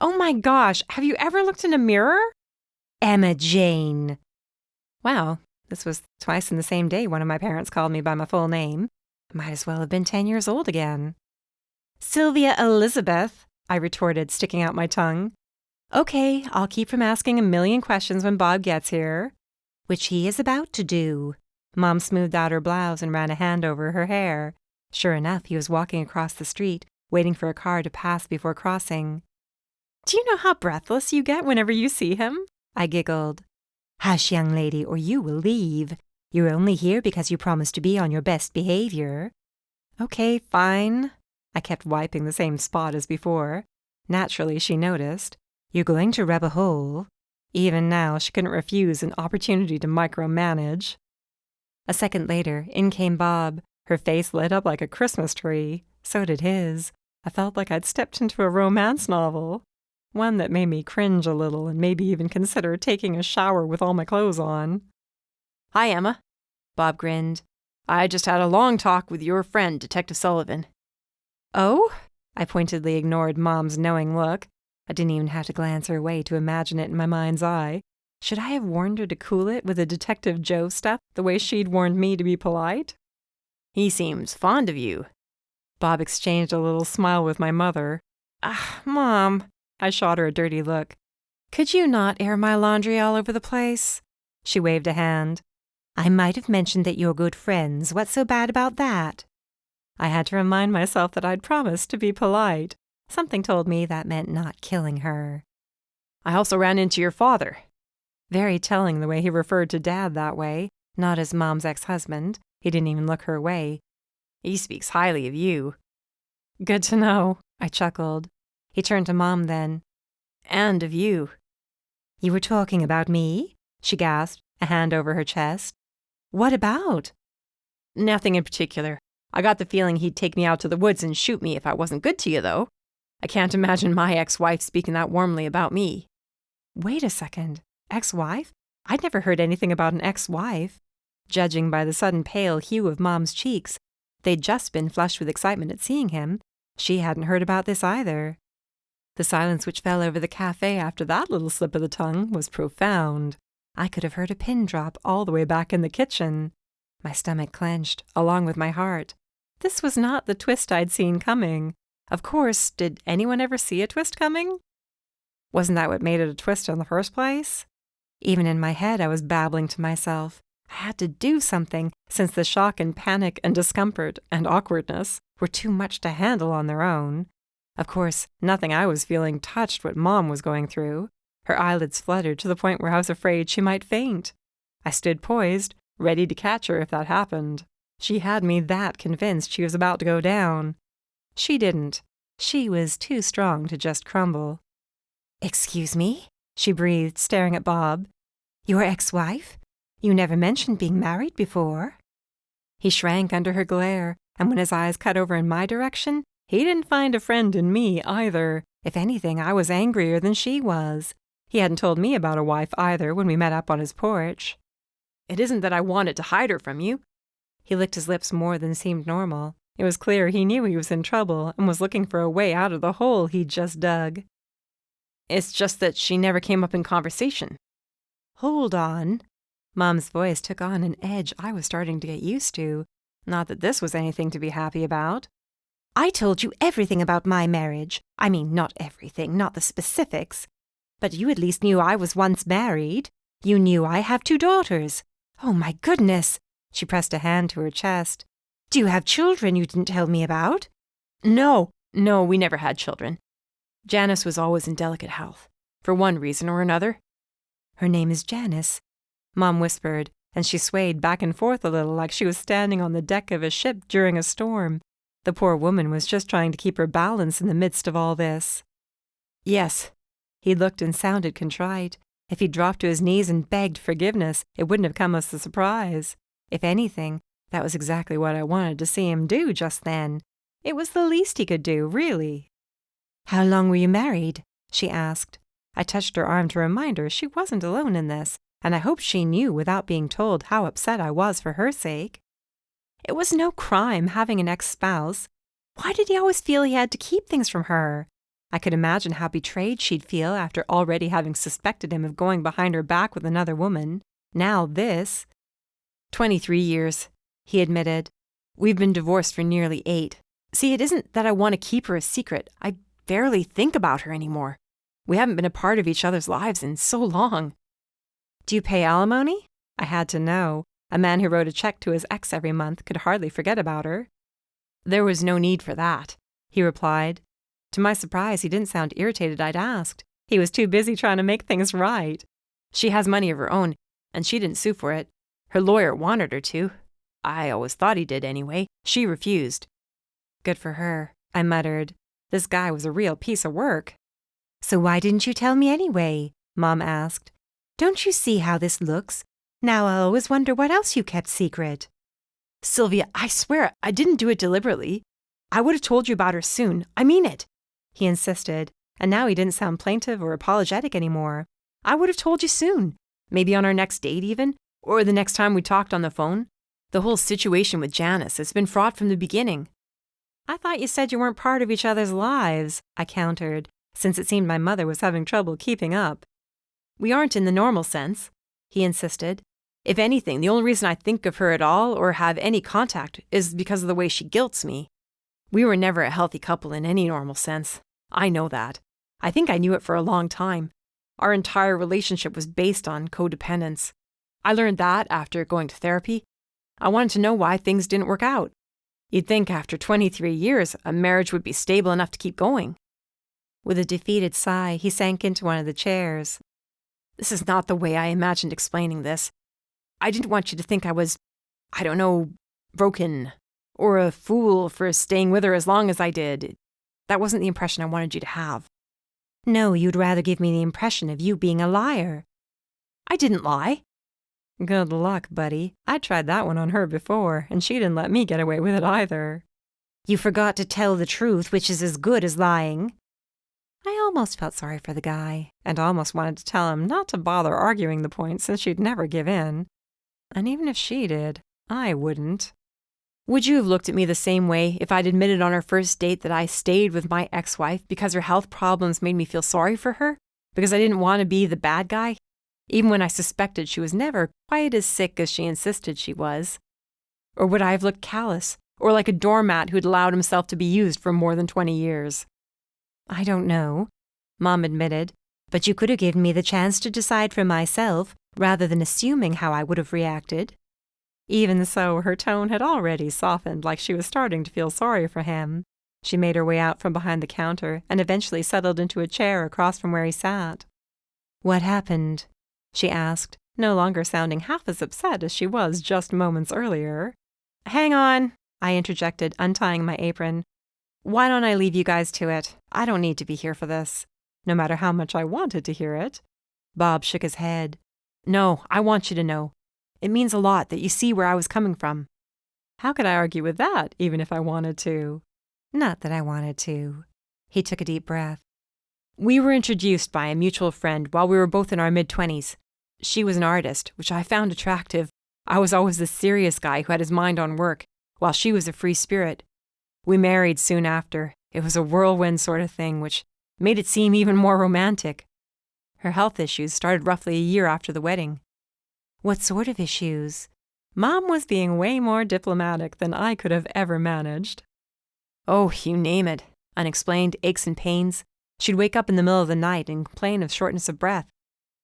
Oh my gosh, have you ever looked in a mirror? Emma Jane. Wow, this was twice in the same day one of my parents called me by my full name. I might as well have been 10 years old again. Sylvia Elizabeth, I retorted, sticking out my tongue. Okay, I'll keep from asking a million questions when Bob gets here. Which he is about to do. Mom smoothed out her blouse and ran a hand over her hair. Sure enough, he was walking across the street, waiting for a car to pass before crossing. Do you know how breathless you get whenever you see him? I giggled. Hush, young lady, or you will leave. You're only here because you promised to be on your best behavior. Okay, fine. I kept wiping the same spot as before. Naturally, she noticed. You're going to rub a hole. Even now, she couldn't refuse an opportunity to micromanage. A second later, in came Bob. Her face lit up like a Christmas tree. So did his. I felt like I'd stepped into a romance novel. One that made me cringe a little and maybe even consider taking a shower with all my clothes on. Hi, Emma. Bob grinned. I just had a long talk with your friend, Detective Sullivan. Oh? I pointedly ignored Mom's knowing look. I didn't even have to glance her way to imagine it in my mind's eye. Should I have warned her to cool it with the Detective Joe stuff the way she'd warned me to be polite? He seems fond of you. Bob exchanged a little smile with my mother. Mom, I shot her a dirty look. Could you not air my laundry all over the place? She waved a hand. I might have mentioned that you're good friends. What's so bad about that? I had to remind myself that I'd promised to be polite. Something told me that meant not killing her. I also ran into your father. Very telling the way he referred to Dad that way, not as Mom's ex-husband. He didn't even look her way. He speaks highly of you. Good to know, I chuckled. He turned to Mom then. And of you. You were talking about me? She gasped, a hand over her chest. What about? Nothing in particular. I got the feeling he'd take me out to the woods and shoot me if I wasn't good to you, though. I can't imagine my ex-wife speaking that warmly about me. Wait a second. Ex-wife? I'd never heard anything about an ex-wife. Judging by the sudden pale hue of Mom's cheeks, they'd just been flushed with excitement at seeing him. She hadn't heard about this either. The silence which fell over the cafe after that little slip of the tongue was profound. I could have heard a pin drop all the way back in the kitchen. My stomach clenched, along with my heart. This was not the twist I'd seen coming. Of course, did anyone ever see a twist coming? Wasn't that what made it a twist in the first place? Even in my head, I was babbling to myself. I had to do something, since the shock and panic and discomfort and awkwardness were too much to handle on their own. Of course, nothing I was feeling touched what Mom was going through. Her eyelids fluttered to the point where I was afraid she might faint. I stood poised, ready to catch her if that happened. She had me that convinced she was about to go down. She didn't. She was too strong to just crumble. Excuse me? She breathed, staring at Bob. Your ex-wife? You never mentioned being married before. He shrank under her glare, and when his eyes cut over in my direction, he didn't find a friend in me either. If anything, I was angrier than she was. He hadn't told me about a wife either when we met up on his porch. It isn't that I wanted to hide her from you. He licked his lips more than seemed normal. It was clear he knew he was in trouble and was looking for a way out of the hole he'd just dug. It's just that she never came up in conversation. Hold on. Mom's voice took on an edge I was starting to get used to. Not that this was anything to be happy about. I told you everything about my marriage. I mean, not everything, not the specifics. But you at least knew I was once married. You knew I have 2 daughters. Oh, my goodness. She pressed a hand to her chest. Do you have children you didn't tell me about? No, we never had children. Janice was always in delicate health, for one reason or another. Her name is Janice, Mom whispered, and she swayed back and forth a little like she was standing on the deck of a ship during a storm. The poor woman was just trying to keep her balance in the midst of all this. Yes. He looked and sounded contrite. If he'd dropped to his knees and begged forgiveness, it wouldn't have come as a surprise. If anything, that was exactly what I wanted to see him do just then. It was the least he could do, really. How long were you married? She asked. I touched her arm to remind her she wasn't alone in this, and I hoped she knew without being told how upset I was for her sake. It was no crime having an ex-spouse. Why did he always feel he had to keep things from her? I could imagine how betrayed she'd feel after already having suspected him of going behind her back with another woman. Now this. 23 years, he admitted. We've been divorced for nearly 8. See, it isn't that I want to keep her a secret. I barely think about her anymore. We haven't been a part of each other's lives in so long. Do you pay alimony? I had to know. A man who wrote a check to his ex every month could hardly forget about her. There was no need for that, he replied. To my surprise, he didn't sound irritated I'd asked. He was too busy trying to make things right. She has money of her own, and she didn't sue for it. Her lawyer wanted her to. I always thought he did anyway. She refused. Good for her, I muttered. This guy was a real piece of work. So why didn't you tell me anyway? Mom asked. Don't you see how this looks? Now I'll always wonder what else you kept secret. Sylvia, I swear I didn't do it deliberately. I would have told you about her soon. I mean it. He insisted, and now he didn't sound plaintive or apologetic anymore. I would have told you soon. Maybe on our next date even, or the next time we talked on the phone. The whole situation with Janice has been fraught from the beginning. I thought you said you weren't part of each other's lives, I countered, since it seemed my mother was having trouble keeping up. We aren't in the normal sense, he insisted. If anything, the only reason I think of her at all or have any contact is because of the way she guilts me. We were never a healthy couple in any normal sense. I know that. I think I knew it for a long time. Our entire relationship was based on codependence. I learned that after going to therapy. I wanted to know why things didn't work out. You'd think after 23 years, a marriage would be stable enough to keep going. With a defeated sigh, he sank into one of the chairs. This is not the way I imagined explaining this. I didn't want you to think I was, broken, or a fool for staying with her as long as I did. That wasn't the impression I wanted you to have. No, you'd rather give me the impression of you being a liar. I didn't lie. Good luck, buddy. I tried that one on her before, and she didn't let me get away with it either. You forgot to tell the truth, which is as good as lying. I almost felt sorry for the guy, and almost wanted to tell him not to bother arguing the point since she'd never give in. And even if she did, I wouldn't. Would you have looked at me the same way if I'd admitted on our first date that I stayed with my ex-wife because her health problems made me feel sorry for her? Because I didn't want to be the bad guy? Even when I suspected she was never quite as sick as she insisted she was? Or would I have looked callous, or like a doormat who'd allowed himself to be used for more than 20 years? I don't know, Mom admitted, but you could have given me the chance to decide for myself rather than assuming how I would have reacted. Even so, her tone had already softened, like she was starting to feel sorry for him. She made her way out from behind the counter and eventually settled into a chair across from where he sat. What happened? She asked, no longer sounding half as upset as she was just moments earlier. Hang on, I interjected, untying my apron. Why don't I leave you guys to it? I don't need to be here for this, no matter how much I wanted to hear it. Bob shook his head. No, I want you to know. It means a lot that you see where I was coming from. How could I argue with that, even if I wanted to? Not that I wanted to. He took a deep breath. We were introduced by a mutual friend while we were both in our mid-20s. She was an artist, which I found attractive. I was always the serious guy who had his mind on work, while she was a free spirit. We married soon after. It was a whirlwind sort of thing, which made it seem even more romantic. Her health issues started roughly a year after the wedding. What sort of issues? Mom was being way more diplomatic than I could have ever managed. Oh, you name it. Unexplained aches and pains. She'd wake up in the middle of the night and complain of shortness of breath.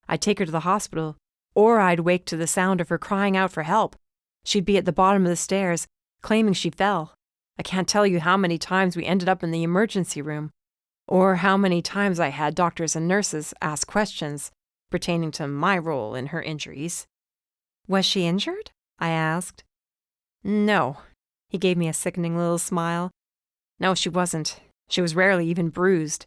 I'd take her to the hospital, or I'd wake to the sound of her crying out for help. She'd be at the bottom of the stairs, claiming she fell. I can't tell you how many times we ended up in the emergency room, or how many times I had doctors and nurses ask questions pertaining to my role in her injuries. Was she injured? I asked. No. He gave me a sickening little smile. No, she wasn't. She was rarely even bruised.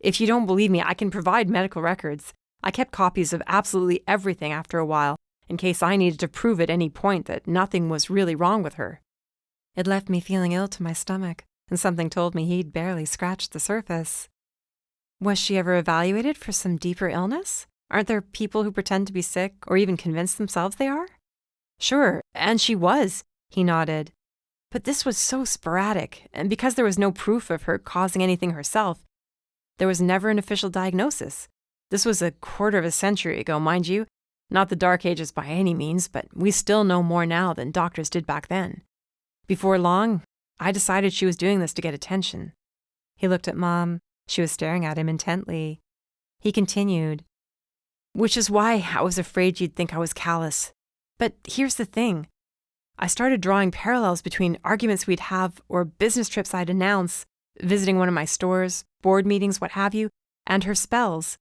If you don't believe me, I can provide medical records. I kept copies of absolutely everything after a while, in case I needed to prove at any point that nothing was really wrong with her. It left me feeling ill to my stomach, and something told me he'd barely scratched the surface. Was she ever evaluated for some deeper illness? Aren't there people who pretend to be sick or even convince themselves they are? Sure, and she was, he nodded. But this was so sporadic, and because there was no proof of her causing anything herself, there was never an official diagnosis. This was a quarter of a century ago, mind you. Not the Dark Ages by any means, but we still know more now than doctors did back then. Before long, I decided she was doing this to get attention. He looked at Mom. She was staring at him intently. He continued. Which is why I was afraid you'd think I was callous. But here's the thing. I started drawing parallels between arguments we'd have or business trips I'd announce, visiting one of my stores, board meetings, what have you, and her spells.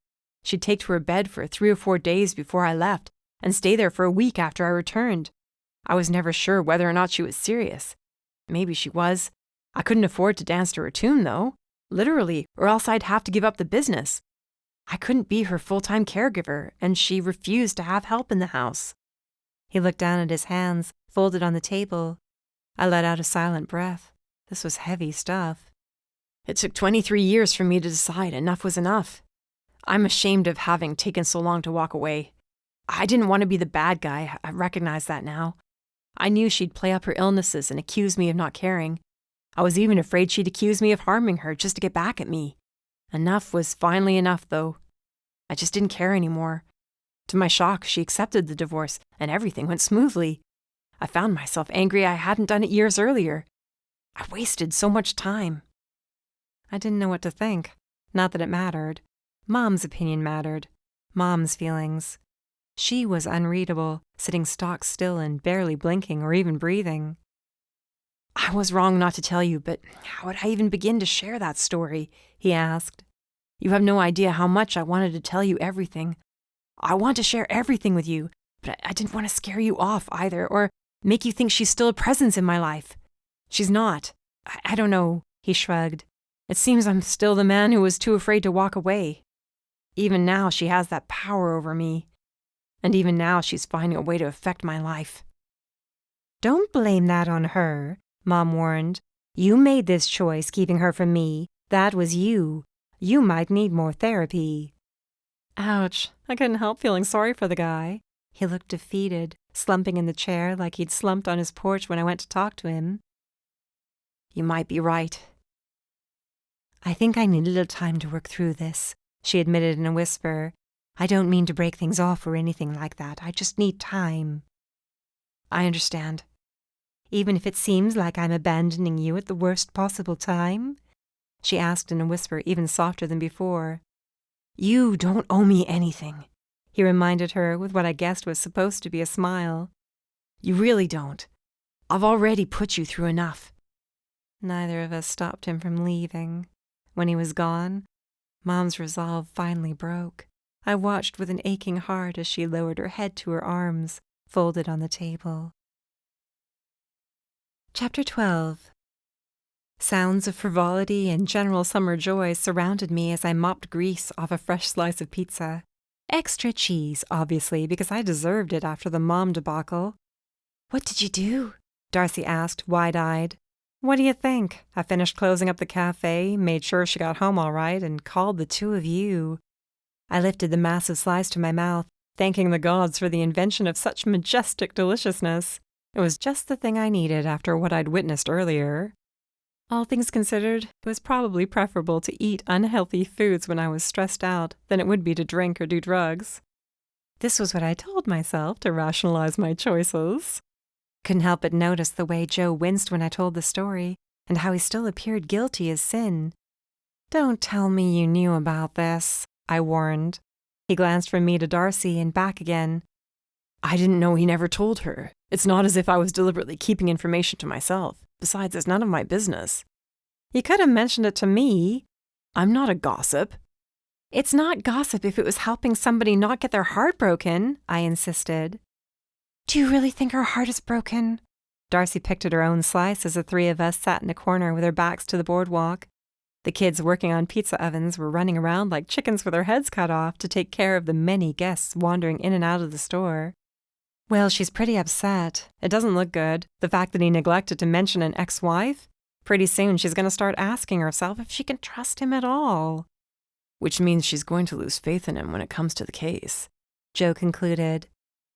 She'd take to her bed for 3 or 4 days before I left and stay there for a week after I returned. I was never sure whether or not she was serious. Maybe she was. I couldn't afford to dance to her tune, though. Literally, or else I'd have to give up the business. I couldn't be her full-time caregiver, and she refused to have help in the house. He looked down at his hands, folded on the table. I let out a silent breath. This was heavy stuff. It took 23 years for me to decide enough was enough. I'm ashamed of having taken so long to walk away. I didn't want to be the bad guy. I recognize that now. I knew she'd play up her illnesses and accuse me of not caring. I was even afraid she'd accuse me of harming her just to get back at me. Enough was finally enough, though. I just didn't care anymore. To my shock, she accepted the divorce, and everything went smoothly. I found myself angry I hadn't done it years earlier. I wasted so much time. I didn't know what to think. Not that it mattered. Mom's opinion mattered. Mom's feelings. She was unreadable, sitting stock still and barely blinking or even breathing. "I was wrong not to tell you, but how would I even begin to share that story?" he asked. "You have no idea how much I wanted to tell you everything. I want to share everything with you, but I didn't want to scare you off either, or make you think she's still a presence in my life. She's not. I don't know," he shrugged. "It seems I'm still the man who was too afraid to walk away. Even now she has that power over me. And even now she's finding a way to affect my life." "Don't blame that on her," Mom warned. "You made this choice, keeping her from me. That was you. You might need more therapy." Ouch. I couldn't help feeling sorry for the guy. He looked defeated, slumping in the chair like he'd slumped on his porch when I went to talk to him. "You might be right." "I think I need a little time to work through this," she admitted in a whisper. "I don't mean to break things off or anything like that. I just need time." "I understand." "Even if it seems like I'm abandoning you at the worst possible time?" she asked in a whisper even softer than before. "You don't owe me anything," he reminded her with what I guessed was supposed to be a smile. "You really don't. I've already put you through enough." Neither of us stopped him from leaving. When he was gone, Mom's resolve finally broke. I watched with an aching heart as she lowered her head to her arms, folded on the table. Chapter 12. Sounds of frivolity and general summer joy surrounded me as I mopped grease off a fresh slice of pizza. Extra cheese, obviously, because I deserved it after the Mom debacle. "What did you do?" Darcy asked, wide-eyed. "What do you think? I finished closing up the cafe, made sure she got home all right, and called the two of you." I lifted the massive slice to my mouth, thanking the gods for the invention of such majestic deliciousness. It was just the thing I needed after what I'd witnessed earlier. All things considered, it was probably preferable to eat unhealthy foods when I was stressed out than it would be to drink or do drugs. This was what I told myself to rationalize my choices. Couldn't help but notice the way Joe winced when I told the story, and how he still appeared guilty as sin. "Don't tell me you knew about this," I warned. He glanced from me to Darcy and back again. "I didn't know he never told her. It's not as if I was deliberately keeping information to myself. Besides, it's none of my business." "You could have mentioned it to me." "I'm not a gossip." "It's not gossip if it was helping somebody not get their heart broken," I insisted. "Do you really think her heart is broken?" Darcy picked at her own slice as the three of us sat in a corner with our backs to the boardwalk. The kids working on pizza ovens were running around like chickens with their heads cut off to take care of the many guests wandering in and out of the store. "Well, she's pretty upset. It doesn't look good, the fact that he neglected to mention an ex-wife. Pretty soon she's going to start asking herself if she can trust him at all." "Which means she's going to lose faith in him when it comes to the case," Joe concluded.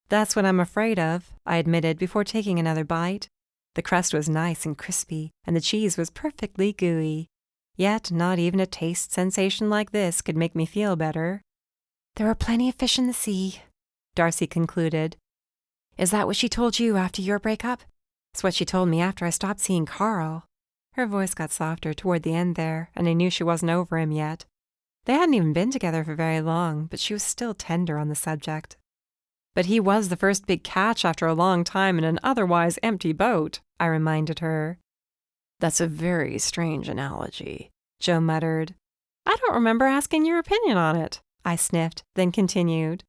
"That's what I'm afraid of," I admitted before taking another bite. The crust was nice and crispy, and the cheese was perfectly gooey. Yet not even a taste sensation like this could make me feel better. "There were plenty of fish in the sea," Darcy concluded. "Is that what she told you after your breakup?" "It's what she told me after I stopped seeing Carl." Her voice got softer toward the end there, and I knew she wasn't over him yet. They hadn't even been together for very long, but she was still tender on the subject. "But he was the first big catch after a long time in an otherwise empty boat," I reminded her. "That's a very strange analogy," Joe muttered. "I don't remember asking your opinion on it," I sniffed, then continued.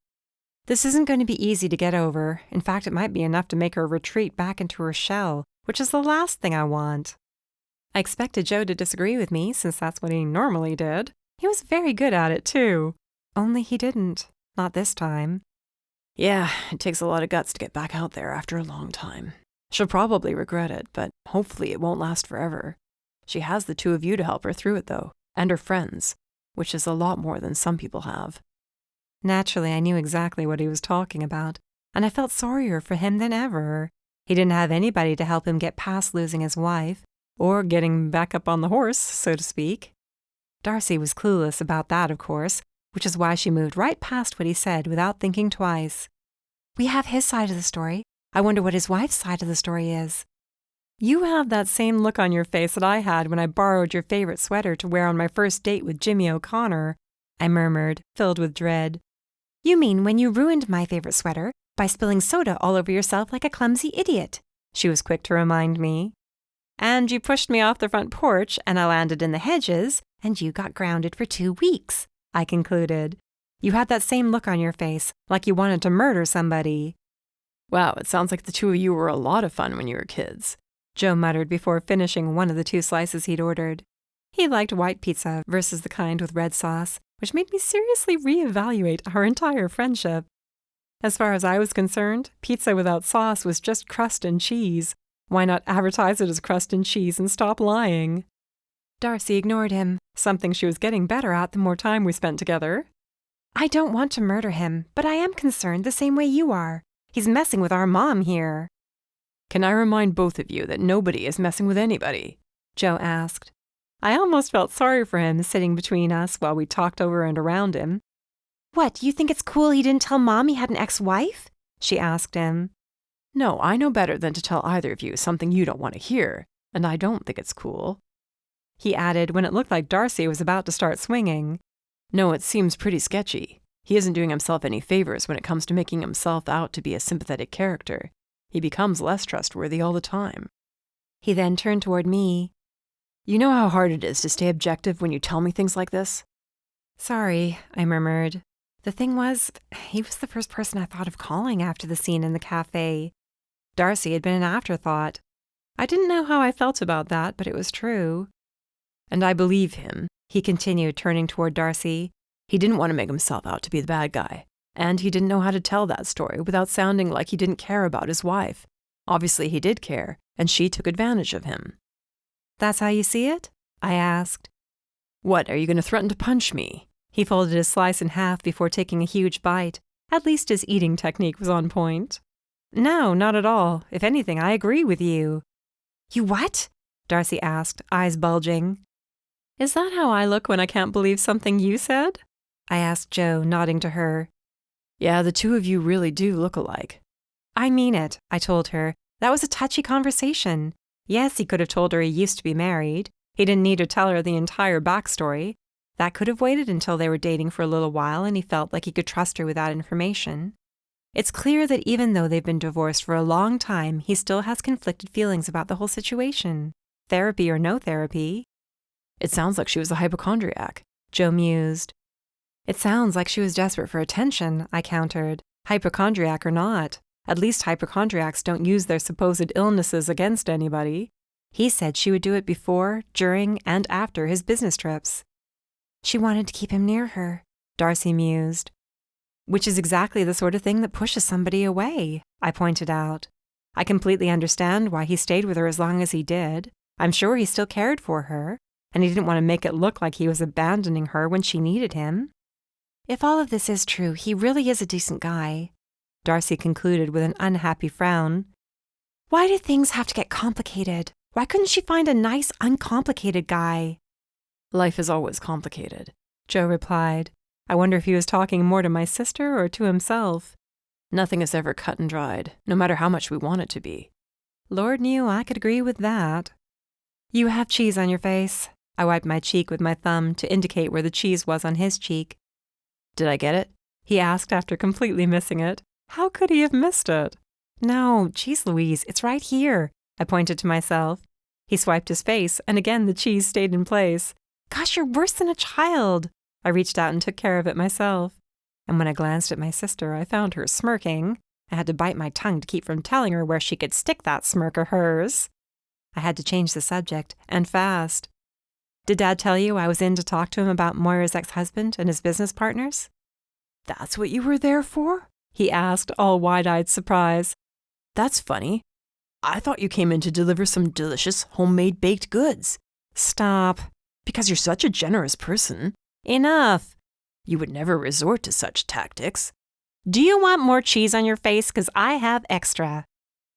"This isn't going to be easy to get over. In fact, it might be enough to make her retreat back into her shell, which is the last thing I want." I expected Joe to disagree with me, since that's what he normally did. He was very good at it, too. Only he didn't. Not this time. "Yeah, it takes a lot of guts to get back out there after a long time. She'll probably regret it, but hopefully it won't last forever. She has the two of you to help her through it, though, and her friends, which is a lot more than some people have." Naturally, I knew exactly what he was talking about, and I felt sorrier for him than ever. He didn't have anybody to help him get past losing his wife, or getting back up on the horse, so to speak. Darcy was clueless about that, of course, which is why she moved right past what he said without thinking twice. "We have his side of the story. I wonder what his wife's side of the story is." "You have that same look on your face that I had when I borrowed your favorite sweater to wear on my first date with Jimmy O'Connor," I murmured, filled with dread. You mean when you ruined my favorite sweater by spilling soda all over yourself like a clumsy idiot, she was quick to remind me. And you pushed me off the front porch and I landed in the hedges and you got grounded for 2 weeks, I concluded. You had that same look on your face, like you wanted to murder somebody. Wow, it sounds like the two of you were a lot of fun when you were kids, Joe muttered before finishing one of the 2 slices he'd ordered. He liked white pizza versus the kind with red sauce, which made me seriously reevaluate our entire friendship. As far as I was concerned, pizza without sauce was just crust and cheese. Why not advertise it as crust and cheese and stop lying? Darcy ignored him, something she was getting better at the more time we spent together. I don't want to murder him, but I am concerned the same way you are. He's messing with our mom here. Can I remind both of you that nobody is messing with anybody? Joe asked. I almost felt sorry for him sitting between us while we talked over and around him. What, you think it's cool he didn't tell Mom he had an ex-wife? She asked him. No, I know better than to tell either of you something you don't want to hear, and I don't think it's cool. He added when it looked like Darcy was about to start swinging. No, it seems pretty sketchy. He isn't doing himself any favors when it comes to making himself out to be a sympathetic character. He becomes less trustworthy all the time. He then turned toward me. You know how hard it is to stay objective when you tell me things like this? Sorry, I murmured. The thing was, he was the first person I thought of calling after the scene in the cafe. Darcy had been an afterthought. I didn't know how I felt about that, but it was true. And I believe him, he continued, turning toward Darcy. He didn't want to make himself out to be the bad guy, and he didn't know how to tell that story without sounding like he didn't care about his wife. Obviously he did care, and she took advantage of him. That's how you see it? I asked. What, are you going to threaten to punch me? He folded his slice in half before taking a huge bite. At least his eating technique was on point. No, not at all. If anything, I agree with you. You what? Darcy asked, eyes bulging. Is that how I look when I can't believe something you said? I asked Joe, nodding to her. Yeah, the two of you really do look alike. I mean it, I told her. That was a touchy conversation. Yes, he could have told her he used to be married. He didn't need to tell her the entire backstory. That could have waited until they were dating for a little while and he felt like he could trust her with that information. It's clear that even though they've been divorced for a long time, he still has conflicted feelings about the whole situation. Therapy or no therapy. It sounds like she was a hypochondriac, Joe mused. It sounds like she was desperate for attention, I countered. Hypochondriac or not. At least hypochondriacs don't use their supposed illnesses against anybody. He said she would do it before, during, and after his business trips. She wanted to keep him near her, Darcy mused. Which is exactly the sort of thing that pushes somebody away, I pointed out. I completely understand why he stayed with her as long as he did. I'm sure he still cared for her, and he didn't want to make it look like he was abandoning her when she needed him. If all of this is true, he really is a decent guy, Darcy concluded with an unhappy frown. Why do things have to get complicated? Why couldn't she find a nice, uncomplicated guy? Life is always complicated, Joe replied. I wonder if he was talking more to my sister or to himself. Nothing is ever cut and dried, no matter how much we want it to be. Lord knew I could agree with that. You have cheese on your face. I wiped my cheek with my thumb to indicate where the cheese was on his cheek. Did I get it? He asked after completely missing it. How could he have missed it? No, geez Louise, it's right here, I pointed to myself. He swiped his face, and again the cheese stayed in place. Gosh, you're worse than a child. I reached out and took care of it myself. And when I glanced at my sister, I found her smirking. I had to bite my tongue to keep from telling her where she could stick that smirk of hers. I had to change the subject, and fast. Did Dad tell you I was in to talk to him about Moira's ex-husband and his business partners? That's what you were there for? He asked, all wide-eyed surprise. That's funny. I thought you came in to deliver some delicious homemade baked goods. Stop. Because you're such a generous person. Enough. You would never resort to such tactics. Do you want more cheese on your face? 'Cause I have extra.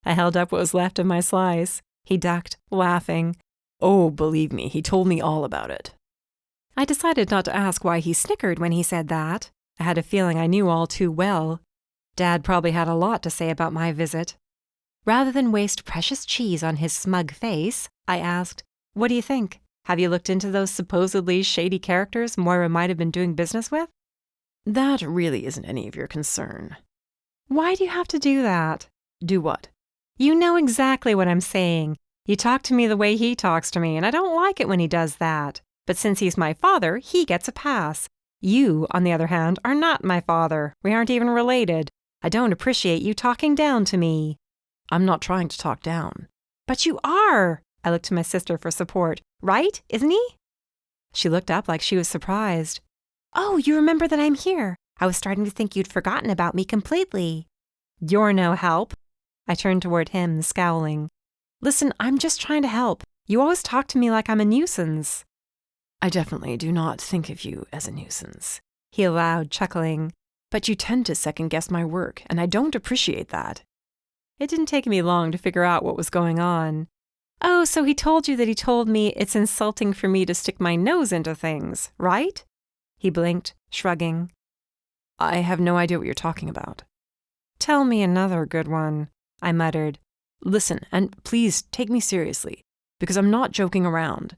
I held up what was left of my slice. He ducked, laughing. Oh, believe me, he told me all about it. I decided not to ask why he snickered when he said that. I had a feeling I knew all too well. Dad probably had a lot to say about my visit. Rather than waste precious cheese on his smug face, I asked, what do you think? Have you looked into those supposedly shady characters Moira might have been doing business with? That really isn't any of your concern. Why do you have to do that? Do what? You know exactly what I'm saying. You talk to me the way he talks to me, and I don't like it when he does that. But since he's my father, he gets a pass. You, on the other hand, are not my father. We aren't even related. I don't appreciate you talking down to me. I'm not trying to talk down. But you are. I looked to my sister for support. Right, isn't he? She looked up like she was surprised. Oh, you remember that I'm here. I was starting to think you'd forgotten about me completely. You're no help. I turned toward him, scowling. Listen, I'm just trying to help. You always talk to me like I'm a nuisance. I definitely do not think of you as a nuisance, he allowed, chuckling. But you tend to second-guess my work, and I don't appreciate that. It didn't take me long to figure out what was going on. Oh, so he told you that he told me it's insulting for me to stick my nose into things, right? He blinked, shrugging. I have no idea what you're talking about. Tell me another good one, I muttered. Listen, and please take me seriously, because I'm not joking around.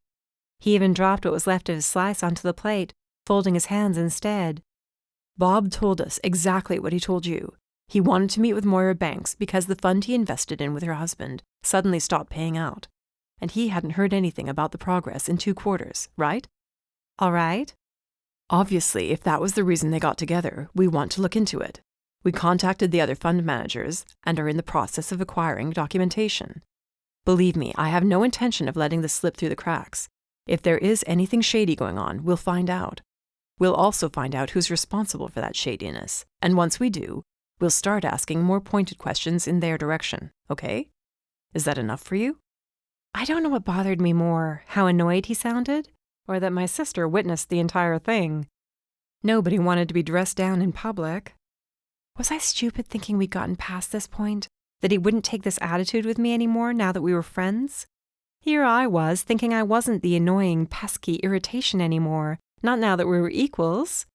He even dropped what was left of his slice onto the plate, folding his hands instead. Bob told us exactly what he told you. He wanted to meet with Moira Banks because the fund he invested in with her husband suddenly stopped paying out. And he hadn't heard anything about the progress in 2 quarters, right? All right. Obviously, if that was the reason they got together, we want to look into it. We contacted the other fund managers and are in the process of acquiring documentation. Believe me, I have no intention of letting this slip through the cracks. If there is anything shady going on, we'll find out. We'll also find out who's responsible for that shadiness. And once we do, we'll start asking more pointed questions in their direction, okay? Is that enough for you? I don't know what bothered me more, how annoyed he sounded, or that my sister witnessed the entire thing. Nobody wanted to be dressed down in public. Was I stupid thinking we'd gotten past this point? That he wouldn't take this attitude with me anymore now that we were friends? Here I was, thinking I wasn't the annoying, pesky irritation anymore, not now that we were equals.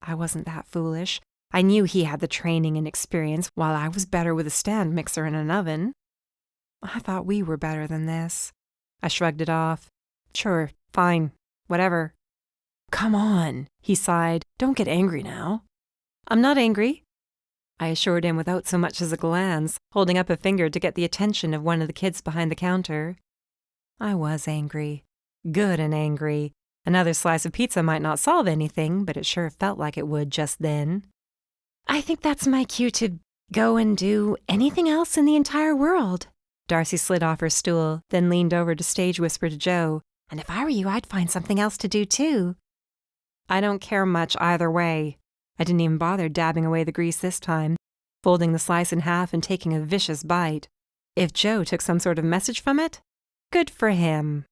I wasn't that foolish. I knew he had the training and experience, while I was better with a stand mixer and an oven. I thought we were better than this. I shrugged it off. Sure, fine, whatever. Come on, he sighed. Don't get angry now. I'm not angry, I assured him without so much as a glance, holding up a finger to get the attention of one of the kids behind the counter. I was angry. Good and angry. Another slice of pizza might not solve anything, but it sure felt like it would just then. I think that's my cue to go and do anything else in the entire world. Darcy slid off her stool, then leaned over to stage whisper to Joe, and if I were you, I'd find something else to do too. I don't care much either way. I didn't even bother dabbing away the grease this time, folding the slice in half and taking a vicious bite. If Joe took some sort of message from it, good for him.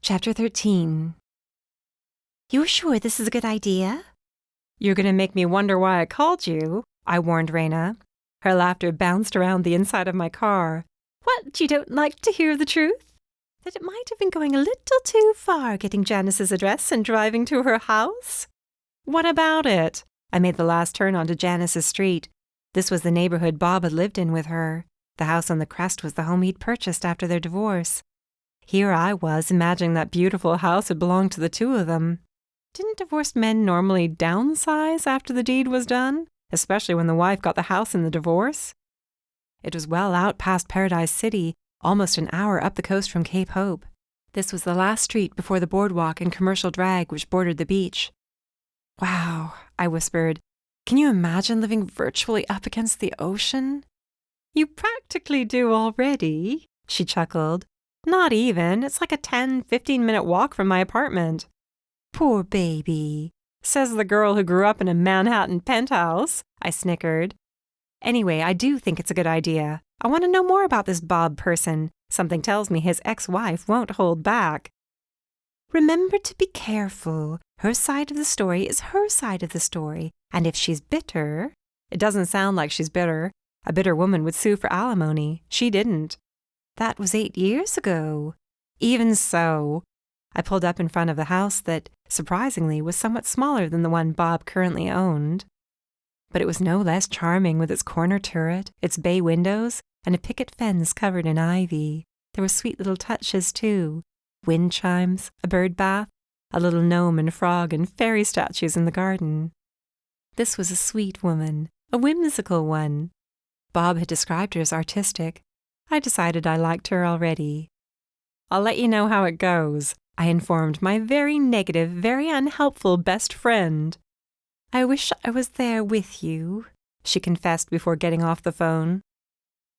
Chapter 13. You sure this is a good idea? You're going to make me wonder why I called you, I warned Raina. Her laughter bounced around the inside of my car. What, you don't like to hear the truth? That it might have been going a little too far getting Janice's address and driving to her house? What about it? I made the last turn onto Janice's street. This was the neighborhood Bob had lived in with her. The house on the crest was the home he'd purchased after their divorce. Here I was, imagining that beautiful house had belonged to the two of them. Didn't divorced men normally downsize after the deed was done, especially when the wife got the house in the divorce? It was well out past Paradise City, almost an hour up the coast from Cape Hope. This was the last street before the boardwalk and commercial drag which bordered the beach. Wow, I whispered. Can you imagine living virtually up against the ocean? You practically do already, she chuckled. Not even. It's like a 10-15-minute walk from my apartment. Poor baby, says the girl who grew up in a Manhattan penthouse, I snickered. Anyway, I do think it's a good idea. I want to know more about this Bob person. Something tells me his ex-wife won't hold back. Remember to be careful. Her side of the story is her side of the story. And if she's bitter... It doesn't sound like she's bitter. A bitter woman would sue for alimony. She didn't. That was 8 years ago. Even so, I pulled up in front of the house that, surprisingly, was somewhat smaller than the one Bob currently owned. But it was no less charming with its corner turret, its bay windows, and a picket fence covered in ivy. There were sweet little touches, too. Wind chimes, a bird bath, a little gnome and frog and fairy statues in the garden. This was a sweet woman, a whimsical one. Bob had described her as artistic. I decided I liked her already. "I'll let you know how it goes," I informed my very negative, very unhelpful best friend. "I wish I was there with you," she confessed before getting off the phone.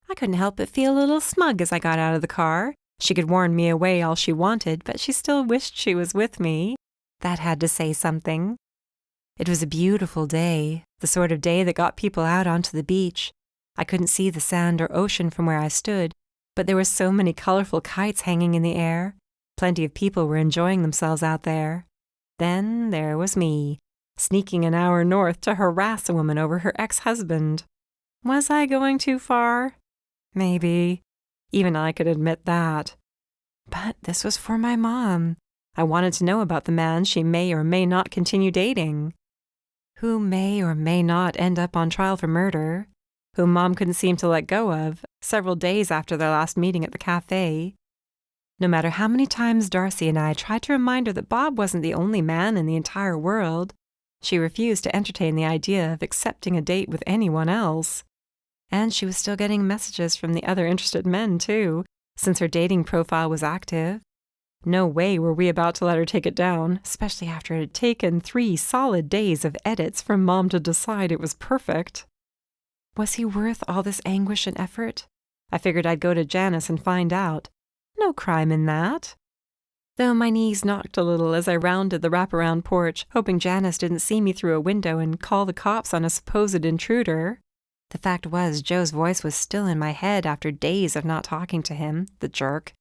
I couldn't help but feel a little smug as I got out of the car. She could warn me away all she wanted, but she still wished she was with me. That had to say something. It was a beautiful day, the sort of day that got people out onto the beach. I couldn't see the sand or ocean from where I stood, but there were so many colorful kites hanging in the air. Plenty of people were enjoying themselves out there. Then there was me, sneaking an hour north to harass a woman over her ex-husband. Was I going too far? Maybe. Even I could admit that. But this was for my mom. I wanted to know about the man she may or may not continue dating, who may or may not end up on trial for murder, whom Mom couldn't seem to let go of several days after their last meeting at the cafe. No matter how many times Darcy and I tried to remind her that Bob wasn't the only man in the entire world, she refused to entertain the idea of accepting a date with anyone else. And she was still getting messages from the other interested men, too, since her dating profile was active. No way were we about to let her take it down, especially after it had taken 3 solid days of edits for Mom to decide it was perfect. Was he worth all this anguish and effort? I figured I'd go to Janice and find out. No crime in that. Though my knees knocked a little as I rounded the wraparound porch, hoping Janice didn't see me through a window and call the cops on a supposed intruder. The fact was, Joe's voice was still in my head after days of not talking to him, the jerk,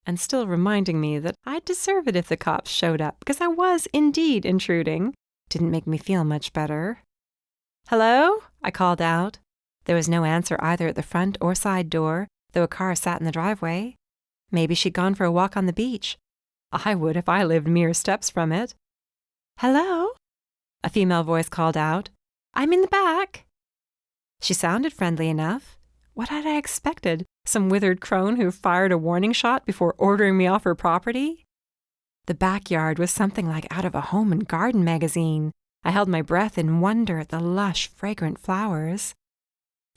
and still reminding me that I'd deserve it if the cops showed up, because I was indeed intruding. Didn't make me feel much better. "Hello?" I called out. There was no answer either at the front or side door, though a car sat in the driveway. Maybe she'd gone for a walk on the beach. I would if I lived mere steps from it. "Hello?" A female voice called out. "I'm in the back." She sounded friendly enough. What had I expected? Some withered crone who fired a warning shot before ordering me off her property? The backyard was something like out of a home and garden magazine. I held my breath in wonder at the lush, fragrant flowers.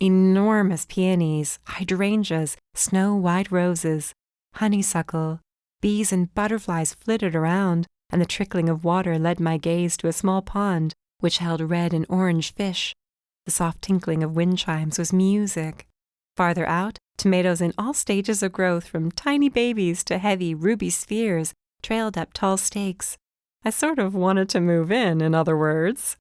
Enormous peonies, hydrangeas, snow-white roses, honeysuckle, bees and butterflies flitted around, and the trickling of water led my gaze to a small pond which held red and orange fish. The soft tinkling of wind chimes was music. Farther out, tomatoes in all stages of growth, from tiny babies to heavy ruby spheres, trailed up tall stakes. I sort of wanted to move in other words.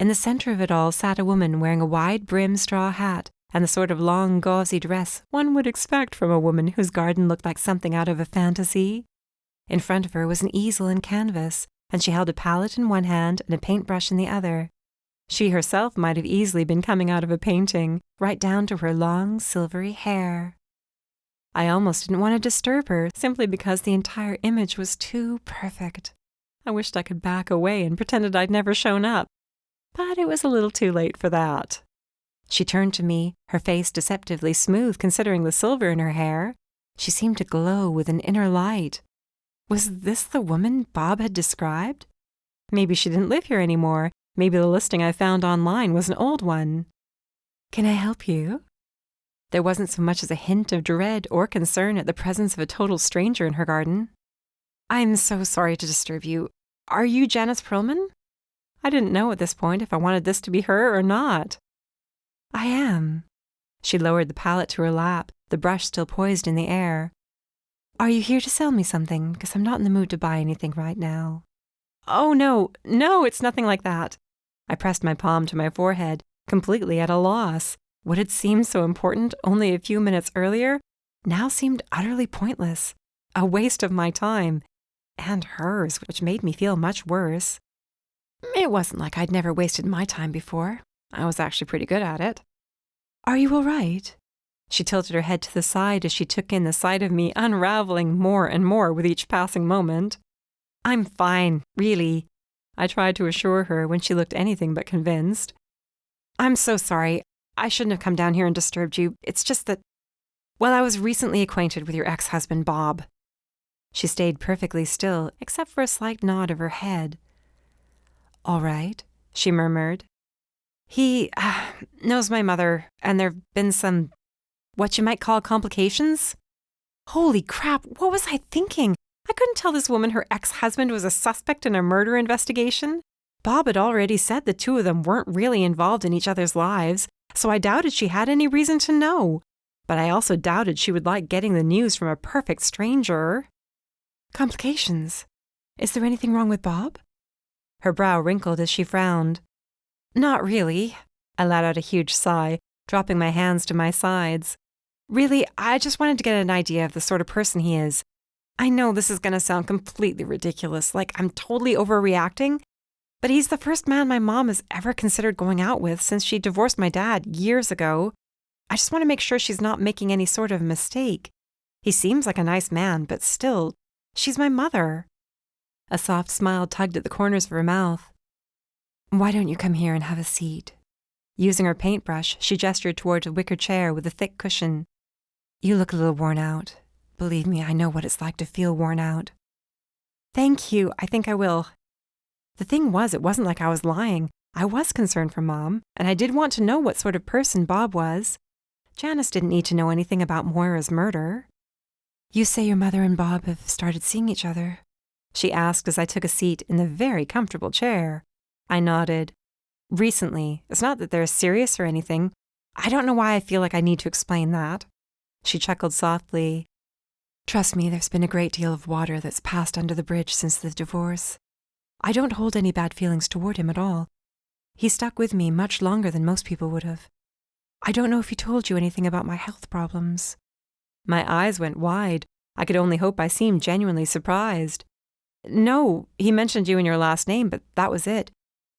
In the center of it all sat a woman wearing a wide-brimmed straw hat and the sort of long, gauzy dress one would expect from a woman whose garden looked like something out of a fantasy. In front of her was an easel and canvas, and she held a palette in one hand and a paintbrush in the other. She herself might have easily been coming out of a painting, right down to her long, silvery hair. I almost didn't want to disturb her, simply because the entire image was too perfect. I wished I could back away and pretended I'd never shown up, but it was a little too late for that. She turned to me, her face deceptively smooth considering the silver in her hair. She seemed to glow with an inner light. Was this the woman Bob had described? Maybe she didn't live here anymore. Maybe the listing I found online was an old one. "Can I help you?" There wasn't so much as a hint of dread or concern at the presence of a total stranger in her garden. "I'm so sorry to disturb you. Are you Janice Perlman?" I didn't know at this point if I wanted this to be her or not. "I am." She lowered the palette to her lap, the brush still poised in the air. "Are you here to sell me something? Because I'm not in the mood to buy anything right now." "Oh, no, it's nothing like that." I pressed my palm to my forehead, completely at a loss. What had seemed so important only a few minutes earlier now seemed utterly pointless, a waste of my time, and hers, which made me feel much worse. It wasn't like I'd never wasted my time before. I was actually pretty good at it. "Are you all right?" She tilted her head to the side as she took in the sight of me unraveling more and more with each passing moment. "I'm fine, really," I tried to assure her when she looked anything but convinced. "I'm so sorry. I shouldn't have come down here and disturbed you. It's just that, well, I was recently acquainted with your ex-husband, Bob." She stayed perfectly still, except for a slight nod of her head. "All right," she murmured. "He knows my mother, and there've been some, what you might call, complications." Holy crap, what was I thinking? I couldn't tell this woman her ex-husband was a suspect in a murder investigation. Bob had already said the two of them weren't really involved in each other's lives, so I doubted she had any reason to know. But I also doubted she would like getting the news from a perfect stranger. Complications? Is there anything wrong with Bob? Her brow wrinkled as she frowned. Not really. I let out a huge sigh, dropping my hands to my sides. Really, I just wanted to get an idea of the sort of person he is. I know this is going to sound completely ridiculous, like I'm totally overreacting, but he's the first man my mom has ever considered going out with since she divorced my dad years ago. I just want to make sure she's not making any sort of mistake. He seems like a nice man, but still, she's my mother. A soft smile tugged at the corners of her mouth. Why don't you come here and have a seat? Using her paintbrush, she gestured toward a wicker chair with a thick cushion. You look a little worn out. Believe me, I know what it's like to feel worn out. Thank you, I think I will. The thing was, it wasn't like I was lying. I was concerned for Mom, and I did want to know what sort of person Bob was. Janice didn't need to know anything about Moira's murder. You say your mother and Bob have started seeing each other? She asked as I took a seat in the very comfortable chair. I nodded. Recently. It's not that they're serious or anything. I don't know why I feel like I need to explain that. She chuckled softly. Trust me, there's been a great deal of water that's passed under the bridge since the divorce. I don't hold any bad feelings toward him at all. He stuck with me much longer than most people would have. I don't know if he told you anything about my health problems. My eyes went wide. I could only hope I seemed genuinely surprised. No, he mentioned you and your last name, but that was it.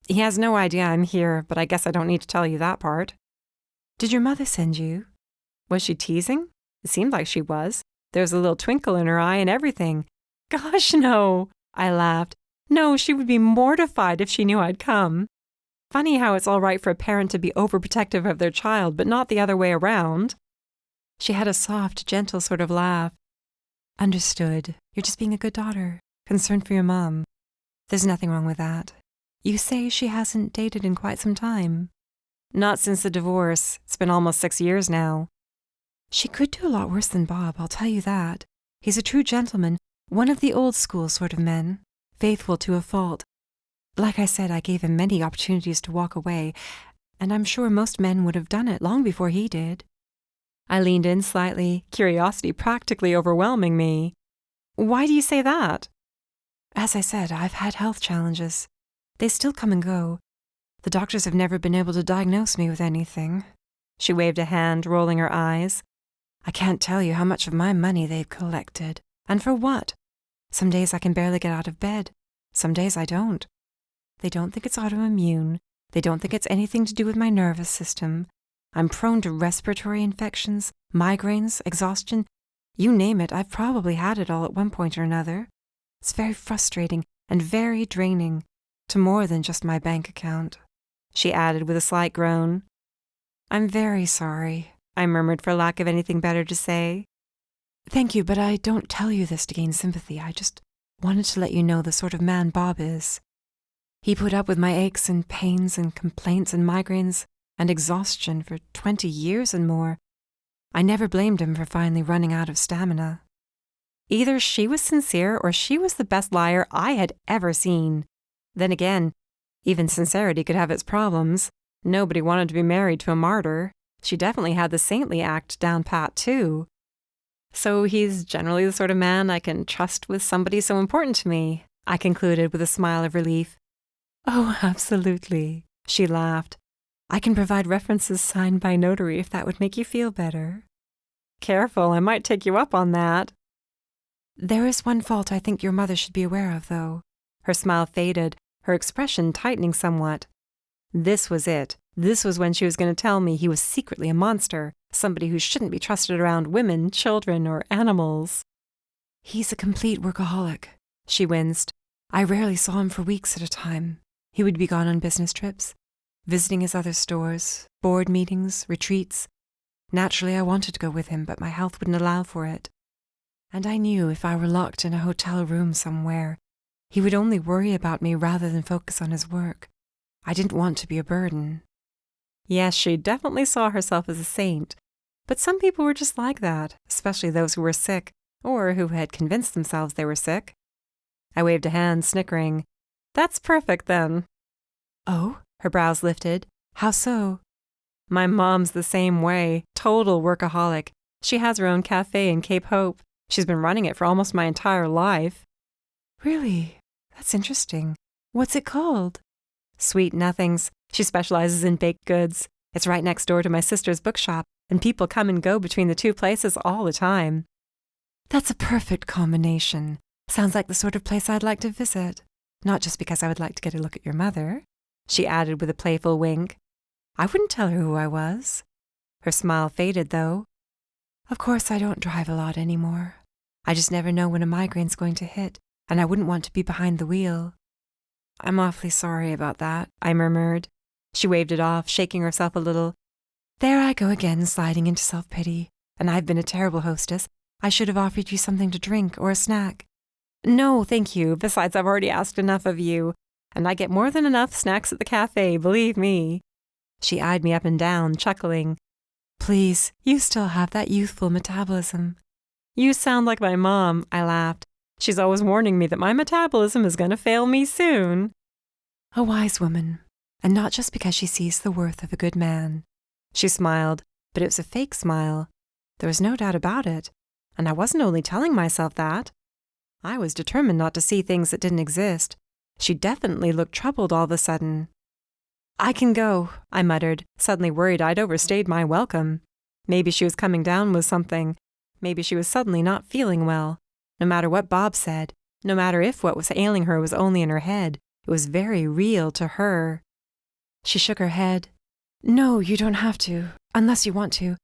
He has no idea I'm here, but I guess I don't need to tell you that part. Did your mother send you? Was she teasing? It seemed like she was. There was a little twinkle in her eye and everything. Gosh, no, I laughed. No, she would be mortified if she knew I'd come. Funny how it's all right for a parent to be overprotective of their child, but not the other way around. She had a soft, gentle sort of laugh. Understood. You're just being a good daughter, concerned for your mom. There's nothing wrong with that. You say she hasn't dated in quite some time? Not since the divorce. It's been almost 6 years now. She could do a lot worse than Bob, I'll tell you that. He's a true gentleman, one of the old school sort of men, faithful to a fault. Like I said, I gave him many opportunities to walk away, and I'm sure most men would have done it long before he did. I leaned in slightly, curiosity practically overwhelming me. Why do you say that? As I said, I've had health challenges. They still come and go. The doctors have never been able to diagnose me with anything. She waved a hand, rolling her eyes. I can't tell you how much of my money they've collected. And for what? Some days I can barely get out of bed. Some days I don't. They don't think it's autoimmune. They don't think it's anything to do with my nervous system. I'm prone to respiratory infections, migraines, exhaustion. You name it, I've probably had it all at one point or another. It's very frustrating and very draining, to more than just my bank account. She added with a slight groan. I'm very sorry, I murmured for lack of anything better to say. Thank you, but I don't tell you this to gain sympathy. I just wanted to let you know the sort of man Bob is. He put up with my aches and pains and complaints and migraines and exhaustion for 20 years and more. I never blamed him for finally running out of stamina. Either she was sincere or she was the best liar I had ever seen. Then again, even sincerity could have its problems. Nobody wanted to be married to a martyr. She definitely had the saintly act down pat, too. So he's generally the sort of man I can trust with somebody so important to me, I concluded with a smile of relief. Oh, absolutely, she laughed. I can provide references signed by notary if that would make you feel better. Careful, I might take you up on that. There is one fault I think your mother should be aware of, though. Her smile faded, her expression tightening somewhat. This was it. This was when she was going to tell me he was secretly a monster, somebody who shouldn't be trusted around women, children, or animals. He's a complete workaholic, she winced. I rarely saw him for weeks at a time. He would be gone on business trips, visiting his other stores, board meetings, retreats. Naturally, I wanted to go with him, but my health wouldn't allow for it. And I knew if I were locked in a hotel room somewhere, he would only worry about me rather than focus on his work. I didn't want to be a burden. Yes, she definitely saw herself as a saint, but some people were just like that, especially those who were sick, or who had convinced themselves they were sick. I waved a hand, snickering. That's perfect, then. Oh? Her brows lifted. How so? My mom's the same way, total workaholic. She has her own cafe in Cape Hope. She's been running it for almost my entire life. Really? That's interesting. What's it called? Sweet Nothings. She specializes in baked goods. It's right next door to my sister's bookshop, and people come and go between the two places all the time. That's a perfect combination. Sounds like the sort of place I'd like to visit. Not just because I would like to get a look at your mother, she added with a playful wink. I wouldn't tell her who I was. Her smile faded, though. Of course, I don't drive a lot anymore. I just never know when a migraine's going to hit, and I wouldn't want to be behind the wheel. I'm awfully sorry about that, I murmured. She waved it off, shaking herself a little. There I go again, sliding into self-pity. And I've been a terrible hostess. I should have offered you something to drink or a snack. No, thank you. Besides, I've already asked enough of you. And I get more than enough snacks at the cafe, believe me. She eyed me up and down, chuckling. Please, you still have that youthful metabolism. You sound like my mom, I laughed. She's always warning me that my metabolism is going to fail me soon. A wise woman, and not just because she sees the worth of a good man. She smiled, but it was a fake smile. There was no doubt about it, and I wasn't only telling myself that. I was determined not to see things that didn't exist. She definitely looked troubled all of a sudden. I can go, I muttered, suddenly worried I'd overstayed my welcome. Maybe she was coming down with something. Maybe she was suddenly not feeling well. No matter what Bob said, no matter if what was ailing her was only in her head, it was very real to her. She shook her head. No, you don't have to, unless you want to.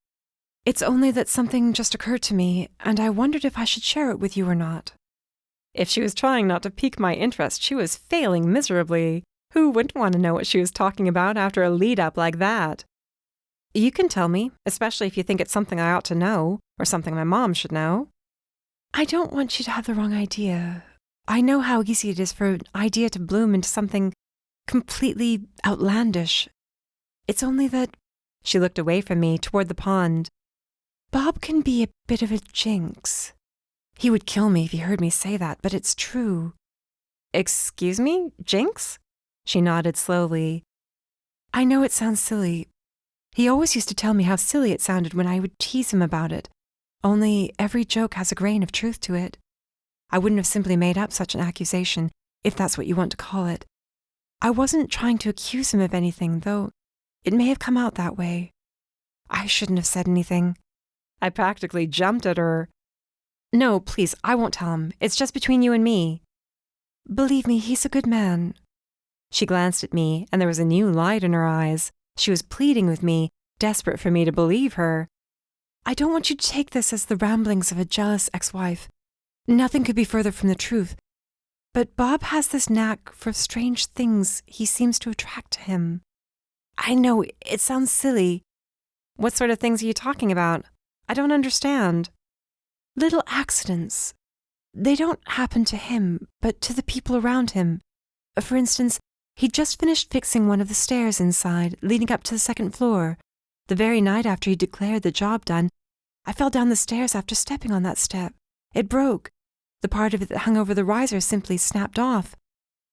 It's only that something just occurred to me, and I wondered if I should share it with you or not. If she was trying not to pique my interest, she was failing miserably. Who wouldn't want to know what she was talking about after a lead-up like that? You can tell me, especially if you think it's something I ought to know, or something my mom should know. I don't want you to have the wrong idea. I know how easy it is for an idea to bloom into something completely outlandish. It's only that... She looked away from me, toward the pond. Bob can be a bit of a jinx. He would kill me if he heard me say that, but it's true. Excuse me? Jinx? She nodded slowly. I know it sounds silly. He always used to tell me how silly it sounded when I would tease him about it. Only every joke has a grain of truth to it. I wouldn't have simply made up such an accusation, if that's what you want to call it. I wasn't trying to accuse him of anything, though it may have come out that way. I shouldn't have said anything. I practically jumped at her. No, please, I won't tell him. It's just between you and me. Believe me, he's a good man. She glanced at me, and there was a new light in her eyes. She was pleading with me, desperate for me to believe her. I don't want you to take this as the ramblings of a jealous ex-wife. Nothing could be further from the truth. But Bob has this knack for strange things he seems to attract to him. I know, it sounds silly. What sort of things are you talking about? I don't understand. Little accidents. They don't happen to him, but to the people around him. For instance, he'd just finished fixing one of the stairs inside, leading up to the second floor. The very night after he declared the job done, I fell down the stairs after stepping on that step. It broke. The part of it that hung over the riser simply snapped off.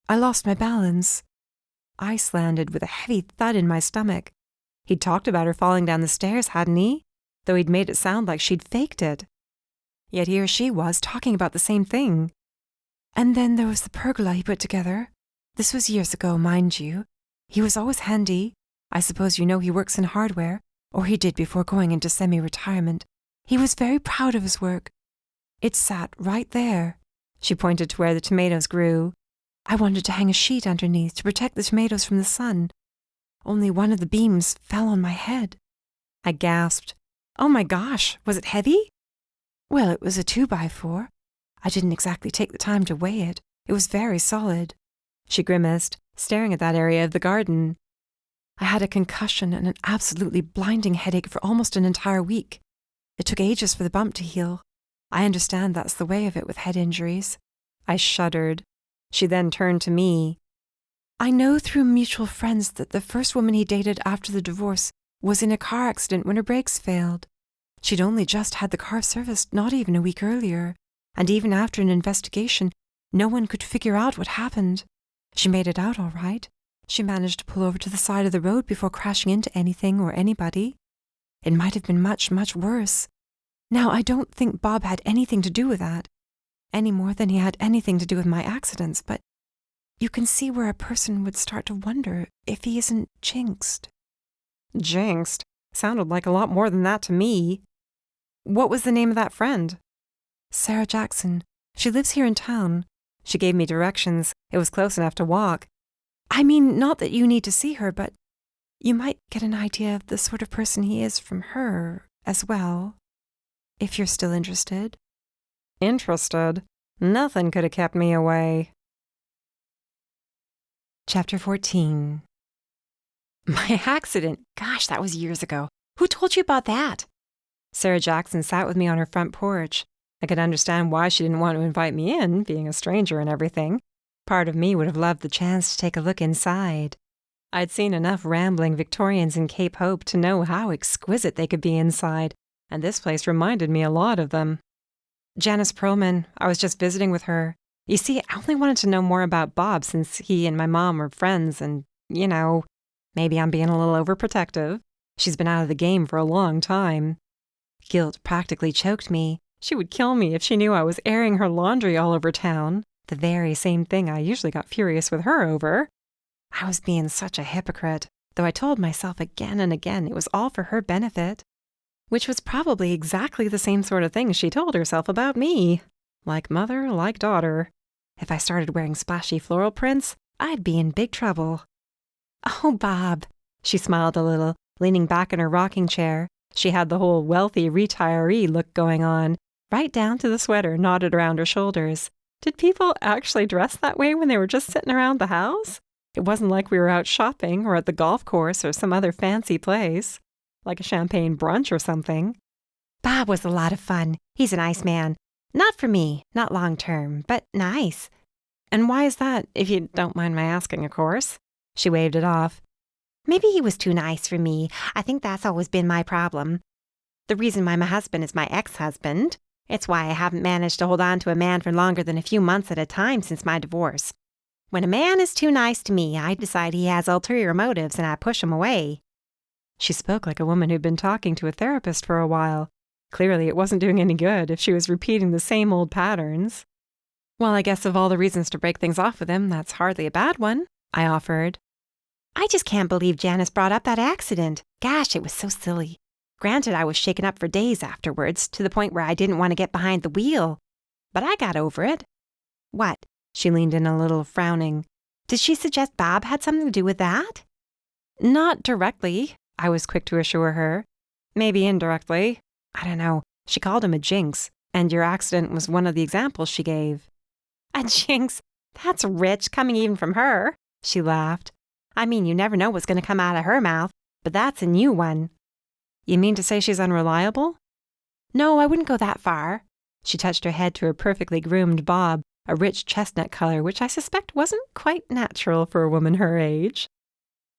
I lost my balance. Ice landed with a heavy thud in my stomach. He'd talked about her falling down the stairs, hadn't he? Though he'd made it sound like she'd faked it. Yet here she was, talking about the same thing. And then there was the pergola he put together. This was years ago, mind you. He was always handy. I suppose you know he works in hardware, or he did before going into semi-retirement. He was very proud of his work. It sat right there. She pointed to where the tomatoes grew. I wanted to hang a sheet underneath to protect the tomatoes from the sun. Only one of the beams fell on my head. I gasped. Oh my gosh, was it heavy? Well, it was a 2x4. I didn't exactly take the time to weigh it. It was very solid. She grimaced, staring at that area of the garden. I had a concussion and an absolutely blinding headache for almost an entire week. It took ages for the bump to heal. I understand that's the way of it with head injuries. I shuddered. She then turned to me. I know through mutual friends that the first woman he dated after the divorce was in a car accident when her brakes failed. She'd only just had the car serviced not even a week earlier, and even after an investigation, no one could figure out what happened. She made it out all right. She managed to pull over to the side of the road before crashing into anything or anybody. It might have been much, much worse. Now, I don't think Bob had anything to do with that, any more than he had anything to do with my accidents, but you can see where a person would start to wonder if he isn't jinxed. Jinxed? Sounded like a lot more than that to me. What was the name of that friend? Sarah Jackson. She lives here in town. She gave me directions. It was close enough to walk. I mean, not that you need to see her, but you might get an idea of the sort of person he is from her as well, if you're still interested. Interested? Nothing could have kept me away. Chapter 14. My accident. Gosh, that was years ago. Who told you about that? Sarah Jackson sat with me on her front porch. I could understand why she didn't want to invite me in, being a stranger and everything. Part of me would have loved the chance to take a look inside. I'd seen enough rambling Victorians in Cape Hope to know how exquisite they could be inside, and this place reminded me a lot of them. Janice Perlman, I was just visiting with her. You see, I only wanted to know more about Bob since he and my mom were friends and, maybe I'm being a little overprotective. She's been out of the game for a long time. Guilt practically choked me. She would kill me if she knew I was airing her laundry all over town, the very same thing I usually got furious with her over. I was being such a hypocrite, though I told myself again and again it was all for her benefit, which was probably exactly the same sort of thing she told herself about me. Like mother, like daughter. If I started wearing splashy floral prints, I'd be in big trouble. Oh, Bob, she smiled a little, leaning back in her rocking chair. She had the whole wealthy retiree look going on, right down to the sweater knotted around her shoulders. Did people actually dress that way when they were just sitting around the house? It wasn't like we were out shopping or at the golf course or some other fancy place, like a champagne brunch or something. Bob was a lot of fun. He's a nice man. Not for me, not long term, but nice. And why is that, if you don't mind my asking, of course? She waved it off. Maybe he was too nice for me. I think that's always been my problem. The reason why my husband is my ex-husband. It's why I haven't managed to hold on to a man for longer than a few months at a time since my divorce. When a man is too nice to me, I decide he has ulterior motives and I push him away. She spoke like a woman who'd been talking to a therapist for a while. Clearly, it wasn't doing any good if she was repeating the same old patterns. Well, I guess of all the reasons to break things off with him, that's hardly a bad one, I offered. I just can't believe Janice brought up that accident. Gosh, it was so silly. Granted, I was shaken up for days afterwards, to the point where I didn't want to get behind the wheel. But I got over it. What? She leaned in a little, frowning. Did she suggest Bob had something to do with that? Not directly, I was quick to assure her. Maybe indirectly. I don't know. She called him a jinx, and your accident was one of the examples she gave. A jinx? That's rich, coming even from her, she laughed. I mean, you never know what's going to come out of her mouth, but that's a new one. You mean to say she's unreliable? No, I wouldn't go that far. She touched her head to her perfectly groomed bob, a rich chestnut color which I suspect wasn't quite natural for a woman her age.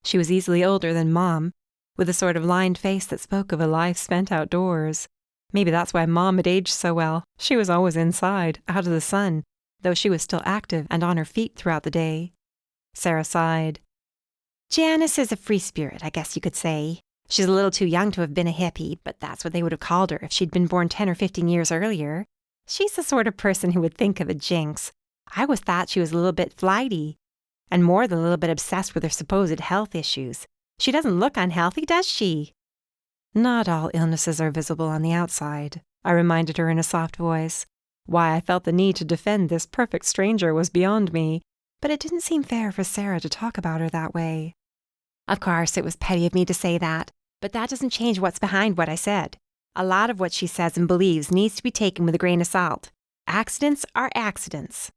She was easily older than Mom, with a sort of lined face that spoke of a life spent outdoors. Maybe that's why Mom had aged so well. She was always inside, out of the sun, though she was still active and on her feet throughout the day. Sarah sighed. Janice is a free spirit, I guess you could say. She's a little too young to have been a hippie, but that's what they would have called her if she'd been born 10 or 15 years earlier. She's the sort of person who would think of a jinx. I always thought she was a little bit flighty, and more than a little bit obsessed with her supposed health issues. She doesn't look unhealthy, does she? Not all illnesses are visible on the outside, I reminded her in a soft voice. Why I felt the need to defend this perfect stranger was beyond me, but it didn't seem fair for Sarah to talk about her that way. Of course, it was petty of me to say that, but that doesn't change what's behind what I said. A lot of what she says and believes needs to be taken with a grain of salt. Accidents are accidents.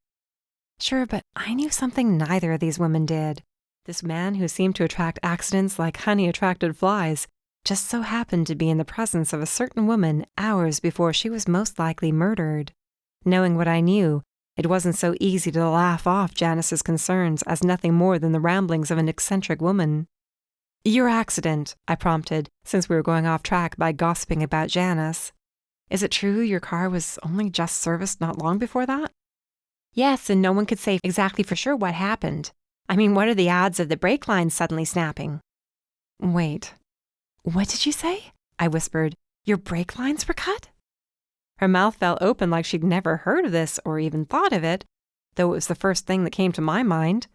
Sure, but I knew something neither of these women did. This man who seemed to attract accidents like honey attracted flies just so happened to be in the presence of a certain woman hours before she was most likely murdered. Knowing what I knew, it wasn't so easy to laugh off Janice's concerns as nothing more than the ramblings of an eccentric woman. "Your accident," I prompted, since we were going off track by gossiping about Janice. "Is it true your car was only just serviced not long before that?" "Yes, and no one could say exactly for sure what happened. I mean, what are the odds of the brake lines suddenly snapping?" "Wait, what did you say?" I whispered. "Your brake lines were cut?" Her mouth fell open like she'd never heard of this or even thought of it, though it was the first thing that came to my mind.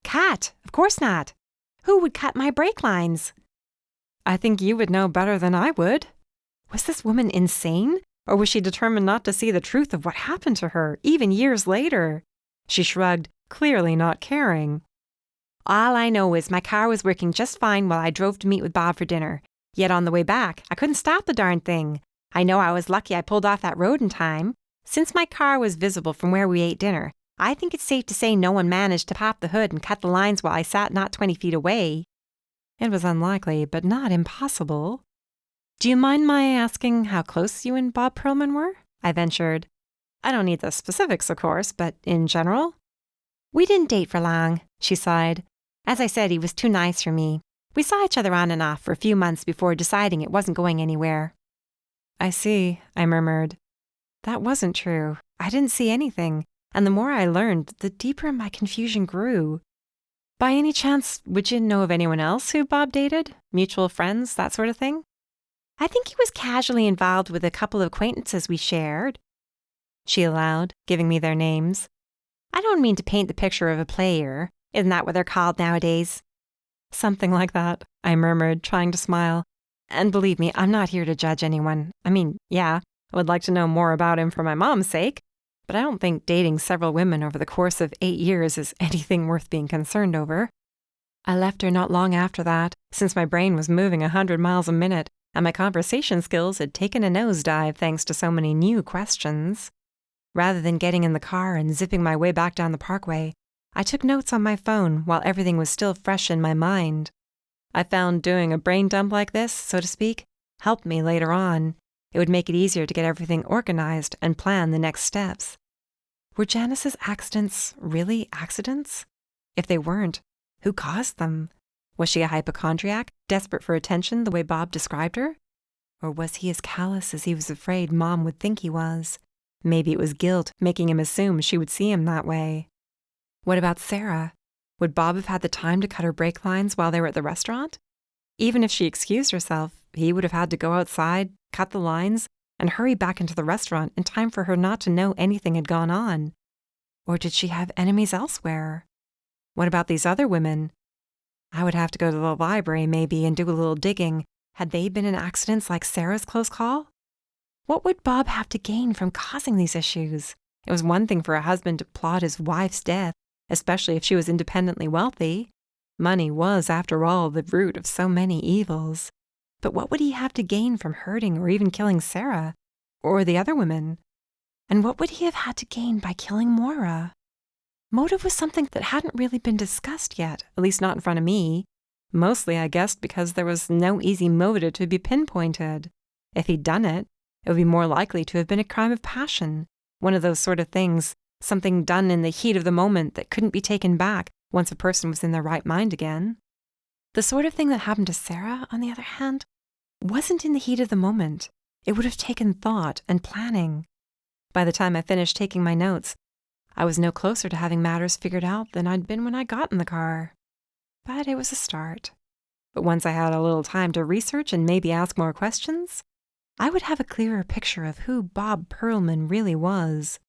"Cut? Of course not. Who would cut my brake lines?" "I think you would know better than I would." Was this woman insane, or was she determined not to see the truth of what happened to her, even years later? She shrugged, clearly not caring. "All I know is my car was working just fine while I drove to meet with Bob for dinner. Yet on the way back, I couldn't stop the darn thing. I know I was lucky I pulled off that road in time. Since my car was visible from where we ate dinner, I think it's safe to say no one managed to pop the hood and cut the lines while I sat not 20 feet away." It was unlikely, but not impossible. "Do you mind my asking how close you and Bob Perlman were?" I ventured. "I don't need the specifics, of course, but in general?" "We didn't date for long," she sighed. "As I said, he was too nice for me. We saw each other on and off for a few months before deciding it wasn't going anywhere." "I see," I murmured. That wasn't true. I didn't see anything, and the more I learned, the deeper my confusion grew. "By any chance, would you know of anyone else who Bob dated? Mutual friends, that sort of thing?" "I think he was casually involved with a couple of acquaintances we shared," she allowed, giving me their names. "I don't mean to paint the picture of a player. Isn't that what they're called nowadays?" "Something like that," I murmured, trying to smile. "And believe me, I'm not here to judge anyone. I mean, yeah, I would like to know more about him for my mom's sake, but I don't think dating several women over the course of 8 years is anything worth being concerned over." I left her not long after that, since my brain was moving 100 miles a minute, and my conversation skills had taken a nosedive thanks to so many new questions. Rather than getting in the car and zipping my way back down the parkway, I took notes on my phone while everything was still fresh in my mind. I found doing a brain dump like this, so to speak, helped me later on. It would make it easier to get everything organized and plan the next steps. Were Janice's accidents really accidents? If they weren't, who caused them? Was she a hypochondriac, desperate for attention the way Bob described her? Or was he as callous as he was afraid Mom would think he was? Maybe it was guilt making him assume she would see him that way. What about Sarah? Would Bob have had the time to cut her brake lines while they were at the restaurant? Even if she excused herself, he would have had to go outside, cut the lines, and hurry back into the restaurant in time for her not to know anything had gone on. Or did she have enemies elsewhere? What about these other women? I would have to go to the library maybe and do a little digging. Had they been in accidents like Sarah's close call? What would Bob have to gain from causing these issues? It was one thing for a husband to plot his wife's death, especially if she was independently wealthy. Money was, after all, the root of so many evils. But what would he have to gain from hurting or even killing Sarah? Or the other women? And what would he have had to gain by killing Moira? Motive was something that hadn't really been discussed yet, at least not in front of me. Mostly, I guessed, because there was no easy motive to be pinpointed. If he'd done it, it would be more likely to have been a crime of passion, one of those sort of things, something done in the heat of the moment that couldn't be taken back once a person was in their right mind again. The sort of thing that happened to Sarah, on the other hand, wasn't in the heat of the moment. It would have taken thought and planning. By the time I finished taking my notes, I was no closer to having matters figured out than I'd been when I got in the car. But it was a start. But once I had a little time to research and maybe ask more questions, I would have a clearer picture of who Bob Perlman really was.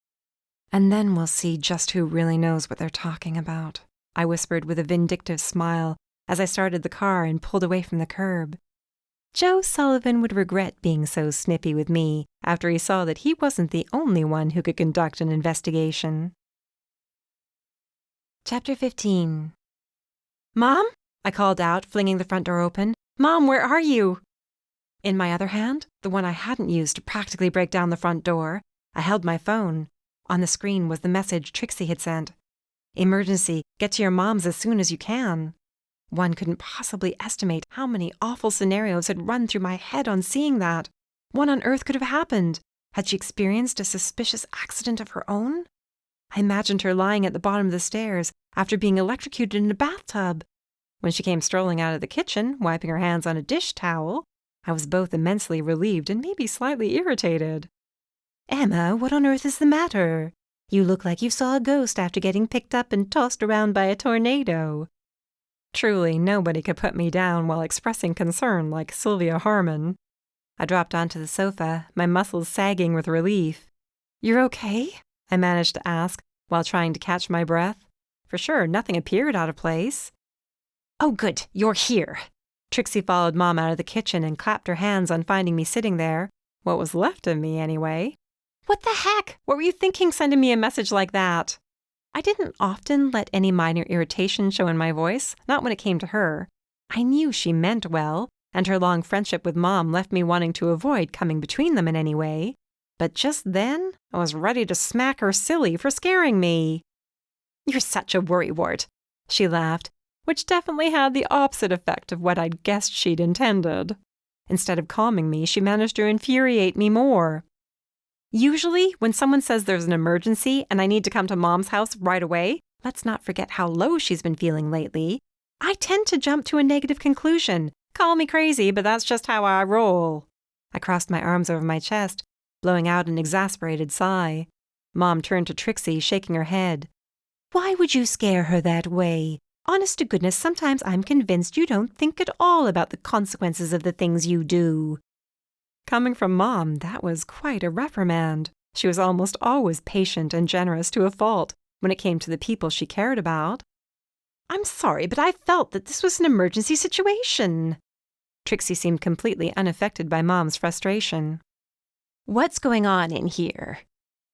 And then we'll see just who really knows what they're talking about, I whispered with a vindictive smile as I started the car and pulled away from the curb. Joe Sullivan would regret being so snippy with me after he saw that he wasn't the only one who could conduct an investigation. Chapter 15. "Mom?" I called out, flinging the front door open. "Mom, where are you?" In my other hand, the one I hadn't used to practically break down the front door, I held my phone. On the screen was the message Trixie had sent. "Emergency. Get to your mom's as soon as you can." One couldn't possibly estimate how many awful scenarios had run through my head on seeing that. What on earth could have happened? Had she experienced a suspicious accident of her own? I imagined her lying at the bottom of the stairs after being electrocuted in a bathtub. When she came strolling out of the kitchen, wiping her hands on a dish towel, I was both immensely relieved and maybe slightly irritated. Emma, what on earth is the matter? You look like you saw a ghost after getting picked up and tossed around by a tornado. Truly, nobody could put me down while expressing concern like Sylvia Harmon. I dropped onto the sofa, my muscles sagging with relief. "You're okay?" I managed to ask while trying to catch my breath. For sure, nothing appeared out of place. "Oh, good, you're here." Trixie followed Mom out of the kitchen and clapped her hands on finding me sitting there. What was left of me, anyway. "What the heck? What were you thinking sending me a message like that?" I didn't often let any minor irritation show in my voice, not when it came to her. I knew she meant well, and her long friendship with Mom left me wanting to avoid coming between them in any way. But just then, I was ready to smack her silly for scaring me. "You're such a worrywart," she laughed, which definitely had the opposite effect of what I'd guessed she'd intended. Instead of calming me, she managed to infuriate me more. Usually, when someone says there's an emergency and I need to come to Mom's house right away, let's not forget how low she's been feeling lately, I tend to jump to a negative conclusion. Call me crazy, but that's just how I roll. I crossed my arms over my chest, blowing out an exasperated sigh. Mom turned to Trixie, shaking her head. Why would you scare her that way? Honest to goodness, sometimes I'm convinced you don't think at all about the consequences of the things you do. Coming from Mom, that was quite a reprimand. She was almost always patient and generous to a fault when it came to the people she cared about. "I'm sorry, but I felt that this was an emergency situation." Trixie seemed completely unaffected by Mom's frustration. "What's going on in here?"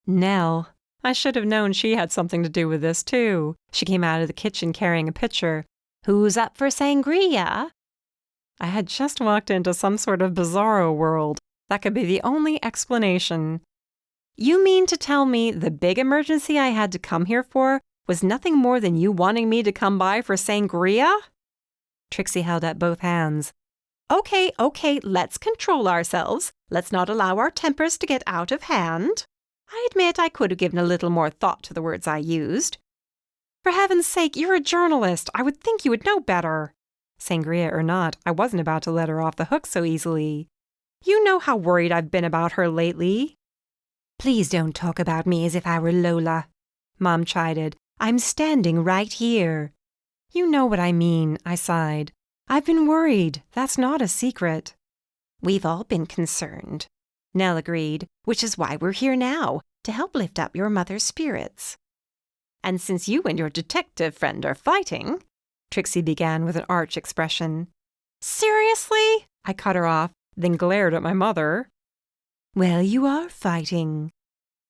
Nell. I should have known she had something to do with this, too. She came out of the kitchen carrying a pitcher. "Who's up for sangria?" I had just walked into some sort of bizarro world. That could be the only explanation. "You mean to tell me the big emergency I had to come here for was nothing more than you wanting me to come by for sangria?" Trixie held up both hands. Okay, let's control ourselves. Let's not allow our tempers to get out of hand. I admit I could have given a little more thought to the words I used. For heaven's sake, you're a journalist. I would think you would know better. Sangria or not, I wasn't about to let her off the hook so easily. You know how worried I've been about her lately. Please don't talk about me as if I were Lola, Mom chided. I'm standing right here. You know what I mean, I sighed. I've been worried. That's not a secret. We've all been concerned, Nell agreed, which is why we're here now, to help lift up your mother's spirits. And since you and your detective friend are fighting, Trixie began with an arch expression. Seriously? I cut her off, then glared at my mother. Well, you are fighting.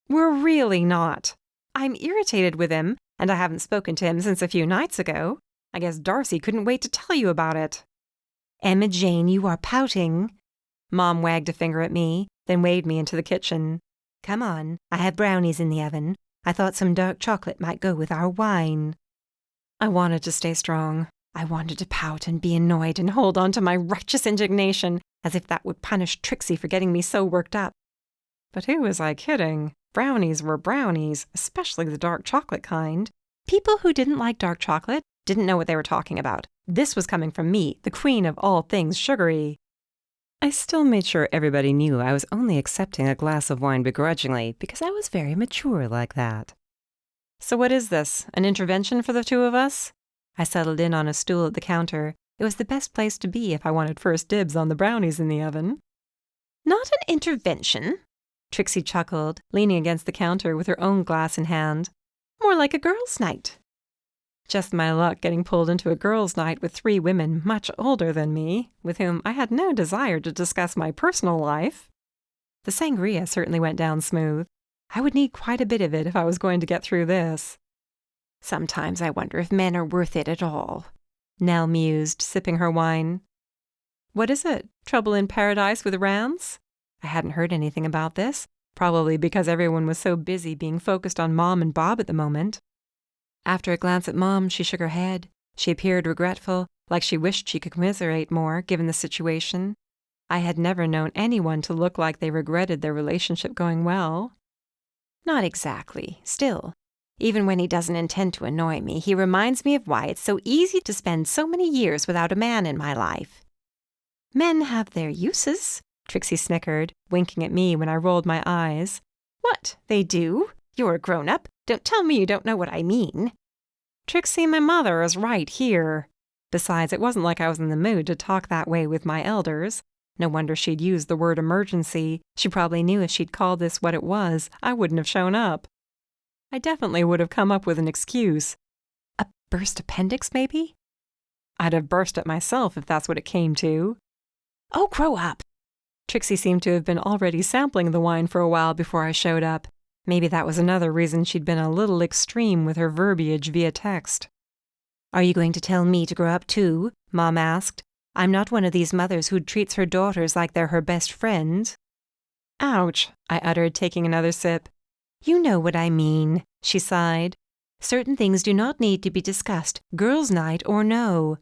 We're really not. I'm irritated with him, and I haven't spoken to him since a few nights ago. I guess Darcy couldn't wait to tell you about it. Emma Jane, you are pouting. Mom wagged a finger at me, then waved me into the kitchen. Come on, I have brownies in the oven. I thought some dark chocolate might go with our wine. I wanted to stay strong. I wanted to pout and be annoyed and hold on to my righteous indignation, as if that would punish Trixie for getting me so worked up. But who was I kidding? Brownies were brownies, especially the dark chocolate kind. People who didn't like dark chocolate didn't know what they were talking about. This was coming from me, the queen of all things sugary. I still made sure everybody knew I was only accepting a glass of wine begrudgingly because I was very mature like that. So what is this, an intervention for the two of us? I settled in on a stool at the counter. It was the best place to be if I wanted first dibs on the brownies in the oven. Not an intervention, Trixie chuckled, leaning against the counter with her own glass in hand. More like a girls' night. Just my luck getting pulled into a girls' night with 3 women much older than me, with whom I had no desire to discuss my personal life. The sangria certainly went down smooth. I would need quite a bit of it if I was going to get through this. Sometimes I wonder if men are worth it at all, Nell mused, sipping her wine. What is it? Trouble in paradise with Rance? I hadn't heard anything about this, probably because everyone was so busy being focused on Mom and Bob at the moment. After a glance at Mom, she shook her head. She appeared regretful, like she wished she could commiserate more, given the situation. I had never known anyone to look like they regretted their relationship going well. Not exactly. Still, even when he doesn't intend to annoy me, he reminds me of why it's so easy to spend so many years without a man in my life. Men have their uses, Trixie snickered, winking at me when I rolled my eyes. What, they do? You're a grown-up. Don't tell me you don't know what I mean. Trixie, my mother is right here. Besides, it wasn't like I was in the mood to talk that way with my elders. No wonder she'd used the word emergency. She probably knew if she'd called this what it was, I wouldn't have shown up. I definitely would have come up with an excuse. A burst appendix, maybe? I'd have burst it myself if that's what it came to. Oh, grow up. Trixie seemed to have been already sampling the wine for a while before I showed up. Maybe that was another reason she'd been a little extreme with her verbiage via text. Are you going to tell me to grow up too? Mom asked. I'm not one of these mothers who treats her daughters like they're her best friends. Ouch, I uttered, taking another sip. You know what I mean, she sighed. Certain things do not need to be discussed, girls' night or no.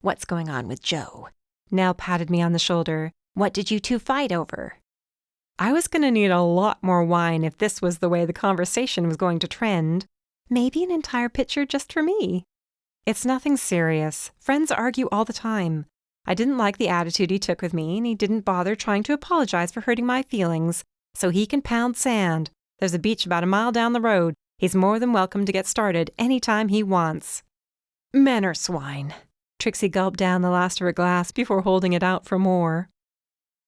What's going on with Joe? Nell patted me on the shoulder. What did you two fight over? I was going to need a lot more wine if this was the way the conversation was going to trend. Maybe an entire pitcher just for me. It's nothing serious. Friends argue all the time. I didn't like the attitude he took with me, and he didn't bother trying to apologize for hurting my feelings. So he can pound sand. There's a beach about a mile down the road. He's more than welcome to get started any time he wants. Men are swine. Trixie gulped down the last of her glass before holding it out for more.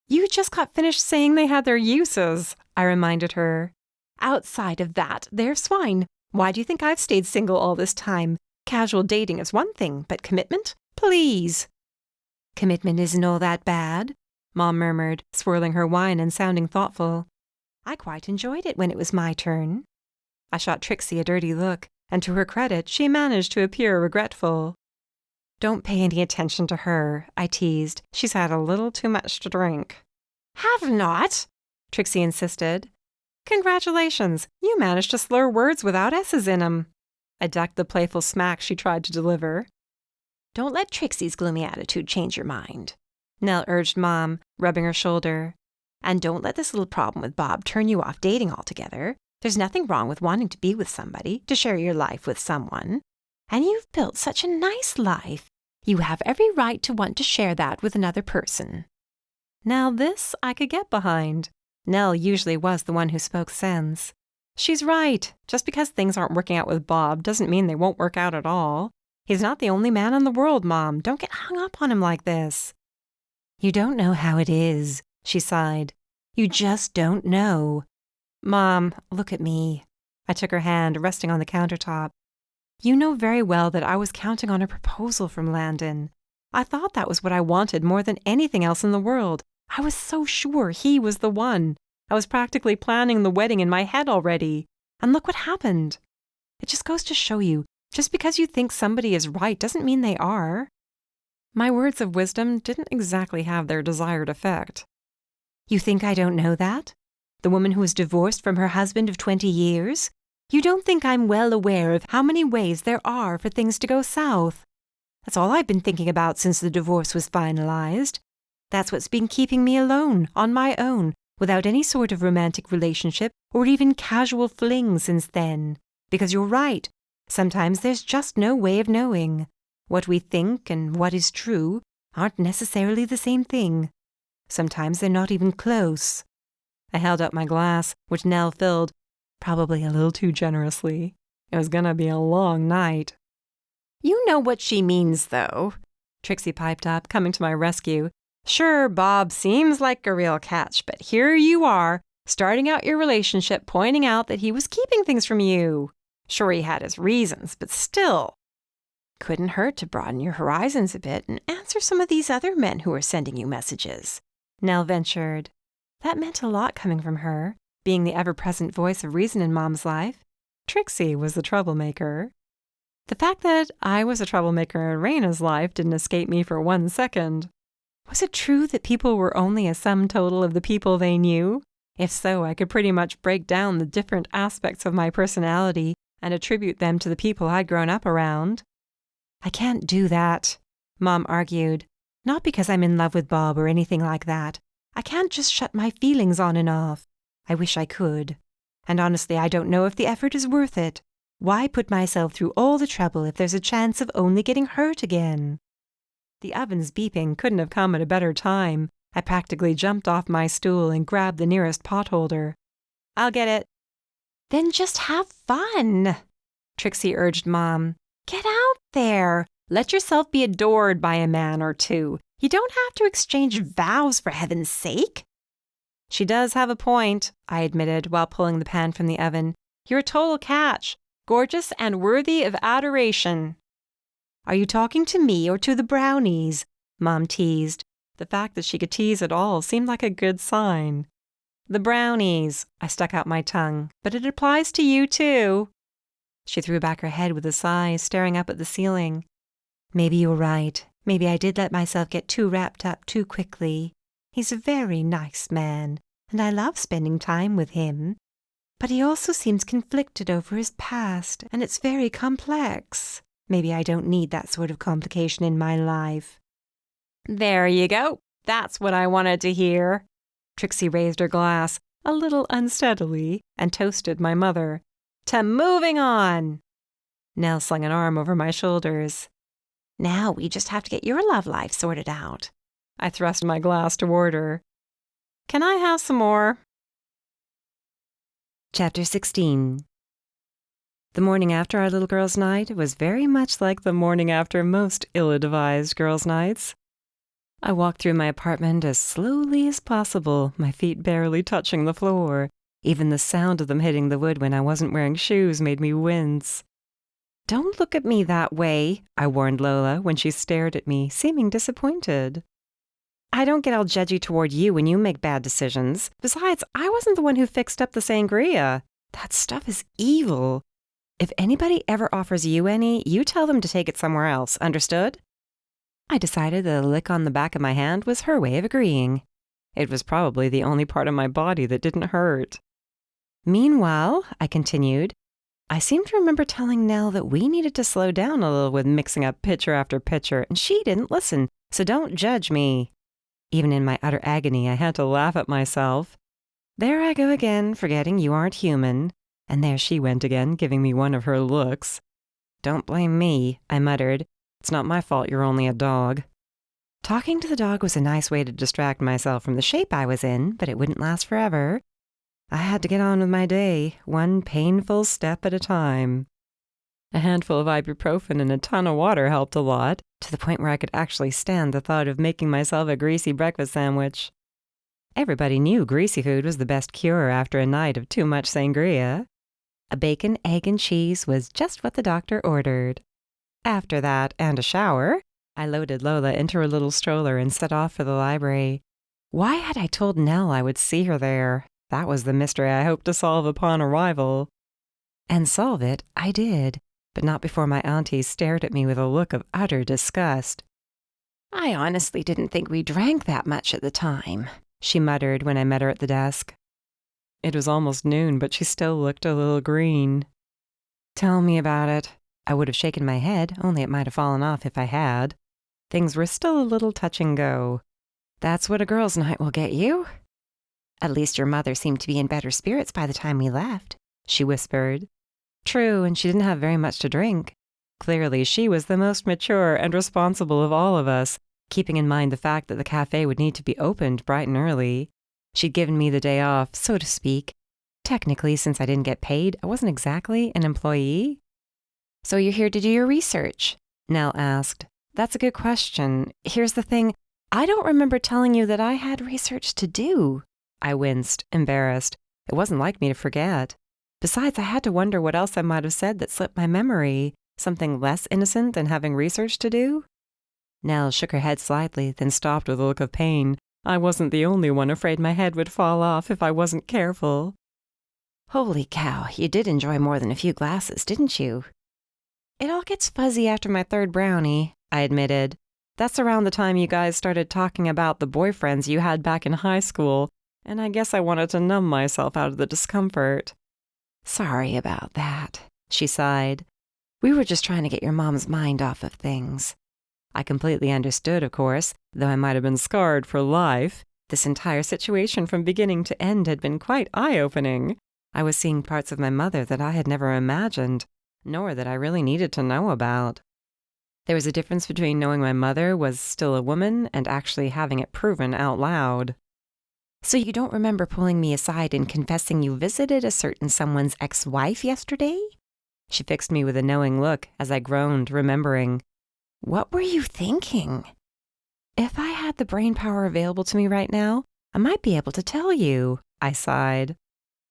You just got finished saying they had their uses, I reminded her. Outside of that, they're swine. Why do you think I've stayed single all this time? Casual dating is one thing, but commitment? Please. Commitment isn't all that bad, Mom murmured, swirling her wine and sounding thoughtful. I quite enjoyed it when it was my turn. I shot Trixie a dirty look, and to her credit, she managed to appear regretful. Don't pay any attention to her, I teased. She's had a little too much to drink. Have not, Trixie insisted. Congratulations, you managed to slur words without S's in 'em. I ducked the playful smack she tried to deliver. Don't let Trixie's gloomy attitude change your mind, Nell urged Mom, rubbing her shoulder. And don't let this little problem with Bob turn you off dating altogether. There's nothing wrong with wanting to be with somebody, to share your life with someone. And you've built such a nice life. You have every right to want to share that with another person. Now this I could get behind. Nell usually was the one who spoke sense. She's right. Just because things aren't working out with Bob doesn't mean they won't work out at all. He's not the only man in the world, Mom. Don't get hung up on him like this. You don't know how it is, she sighed. You just don't know. Mom, look at me. I took her hand, resting on the countertop. You know very well that I was counting on a proposal from Landon. I thought that was what I wanted more than anything else in the world. I was so sure he was the one. I was practically planning the wedding in my head already. And look what happened. It just goes to show you, just because you think somebody is right doesn't mean they are. My words of wisdom didn't exactly have their desired effect. You think I don't know that? The woman who was divorced from her husband of 20 years? You don't think I'm well aware of how many ways there are for things to go south? That's all I've been thinking about since the divorce was finalized. That's what's been keeping me alone, on my own, without any sort of romantic relationship or even casual fling since then. Because you're right, sometimes there's just no way of knowing. What we think and what is true aren't necessarily the same thing. Sometimes they're not even close. I held up my glass, which Nell filled, probably a little too generously. It was gonna be a long night. You know what she means, though, Trixie piped up, coming to my rescue. Sure, Bob seems like a real catch, but here you are, starting out your relationship pointing out that he was keeping things from you. Sure, he had his reasons, but still. Couldn't hurt to broaden your horizons a bit and answer some of these other men who are sending you messages, Nell ventured. That meant a lot coming from her, being the ever-present voice of reason in Mom's life. Trixie was the troublemaker. The fact that I was a troublemaker in Raina's life didn't escape me for 1 second. Was it true that people were only a sum total of the people they knew? If so, I could pretty much break down the different aspects of my personality and attribute them to the people I'd grown up around. I can't do that. Mom argued. Not because I'm in love with Bob or anything like that. I can't just shut my feelings on and off. I wish I could. And honestly, I don't know if the effort is worth it. Why put myself through all the trouble if there's a chance of only getting hurt again? The oven's beeping couldn't have come at a better time. I practically jumped off my stool and grabbed the nearest potholder. I'll get it. Then just have fun, Trixie urged Mom. Get out there. Let yourself be adored by a man or two. You don't have to exchange vows, for heaven's sake. She does have a point, I admitted while pulling the pan from the oven. You're a total catch. Gorgeous and worthy of adoration. Are you talking to me or to the brownies? Mom teased. The fact that she could tease at all seemed like a good sign. The brownies, I stuck out my tongue, but it applies to you too. She threw back her head with a sigh, staring up at the ceiling. Maybe you're right. Maybe I did let myself get too wrapped up too quickly. He's a very nice man, and I love spending time with him. But he also seems conflicted over his past, and it's very complex. Maybe I don't need that sort of complication in my life. There you go. That's what I wanted to hear. Trixie raised her glass, a little unsteadily, and toasted my mother. To moving on. Nell slung an arm over my shoulders. Now we just have to get your love life sorted out. I thrust my glass toward her. Can I have some more? Chapter 16. The morning after our little girls' night was very much like the morning after most ill-advised girls' nights. I walked through my apartment as slowly as possible, my feet barely touching the floor. Even the sound of them hitting the wood when I wasn't wearing shoes made me wince. Don't look at me that way, I warned Lola when she stared at me, seeming disappointed. I don't get all judgy toward you when you make bad decisions. Besides, I wasn't the one who fixed up the sangria. That stuff is evil. If anybody ever offers you any, you tell them to take it somewhere else, understood? I decided that a lick on the back of my hand was her way of agreeing. It was probably the only part of my body that didn't hurt. Meanwhile, I continued, I seem to remember telling Nell that we needed to slow down a little with mixing up pitcher after pitcher, and she didn't listen, so don't judge me. Even in my utter agony, I had to laugh at myself. There I go again, forgetting you aren't human. And there she went again, giving me one of her looks. Don't blame me, I muttered. It's not my fault you're only a dog. Talking to the dog was a nice way to distract myself from the shape I was in, but it wouldn't last forever. I had to get on with my day, one painful step at a time. A handful of ibuprofen and a ton of water helped a lot, to the point where I could actually stand the thought of making myself a greasy breakfast sandwich. Everybody knew greasy food was the best cure after a night of too much sangria. A bacon, egg, and cheese was just what the doctor ordered. After that, and a shower, I loaded Lola into her little stroller and set off for the library. Why had I told Nell I would see her there? That was the mystery I hoped to solve upon arrival. And solve it I did, but not before my auntie stared at me with a look of utter disgust. I honestly didn't think we drank that much at the time, she muttered when I met her at the desk. It was almost noon, but she still looked a little green. Tell me about it. I would have shaken my head, only it might have fallen off if I had. Things were still a little touch and go. That's what a girls' night will get you. At least your mother seemed to be in better spirits by the time we left, she whispered. True, and she didn't have very much to drink. Clearly, she was the most mature and responsible of all of us, keeping in mind the fact that the cafe would need to be opened bright and early. She'd given me the day off, so to speak. Technically, since I didn't get paid, I wasn't exactly an employee. So you're here to do your research? Nell asked. That's a good question. Here's the thing. I don't remember telling you that I had research to do. I winced, embarrassed. It wasn't like me to forget. Besides, I had to wonder what else I might have said that slipped my memory. Something less innocent than having research to do? Nell shook her head slightly, then stopped with a look of pain. I wasn't the only one afraid my head would fall off if I wasn't careful. Holy cow, you did enjoy more than a few glasses, didn't you? It all gets fuzzy after my third brownie, I admitted. That's around the time you guys started talking about the boyfriends you had back in high school, and I guess I wanted to numb myself out of the discomfort. Sorry about that, she sighed. We were just trying to get your mom's mind off of things. I completely understood, of course, though I might have been scarred for life. This entire situation from beginning to end had been quite eye-opening. I was seeing parts of my mother that I had never imagined, nor that I really needed to know about. There was a difference between knowing my mother was still a woman and actually having it proven out loud. So you don't remember pulling me aside and confessing you visited a certain someone's ex-wife yesterday? She fixed me with a knowing look as I groaned, remembering. What were you thinking? If I had the brain power available to me right now, I might be able to tell you, I sighed.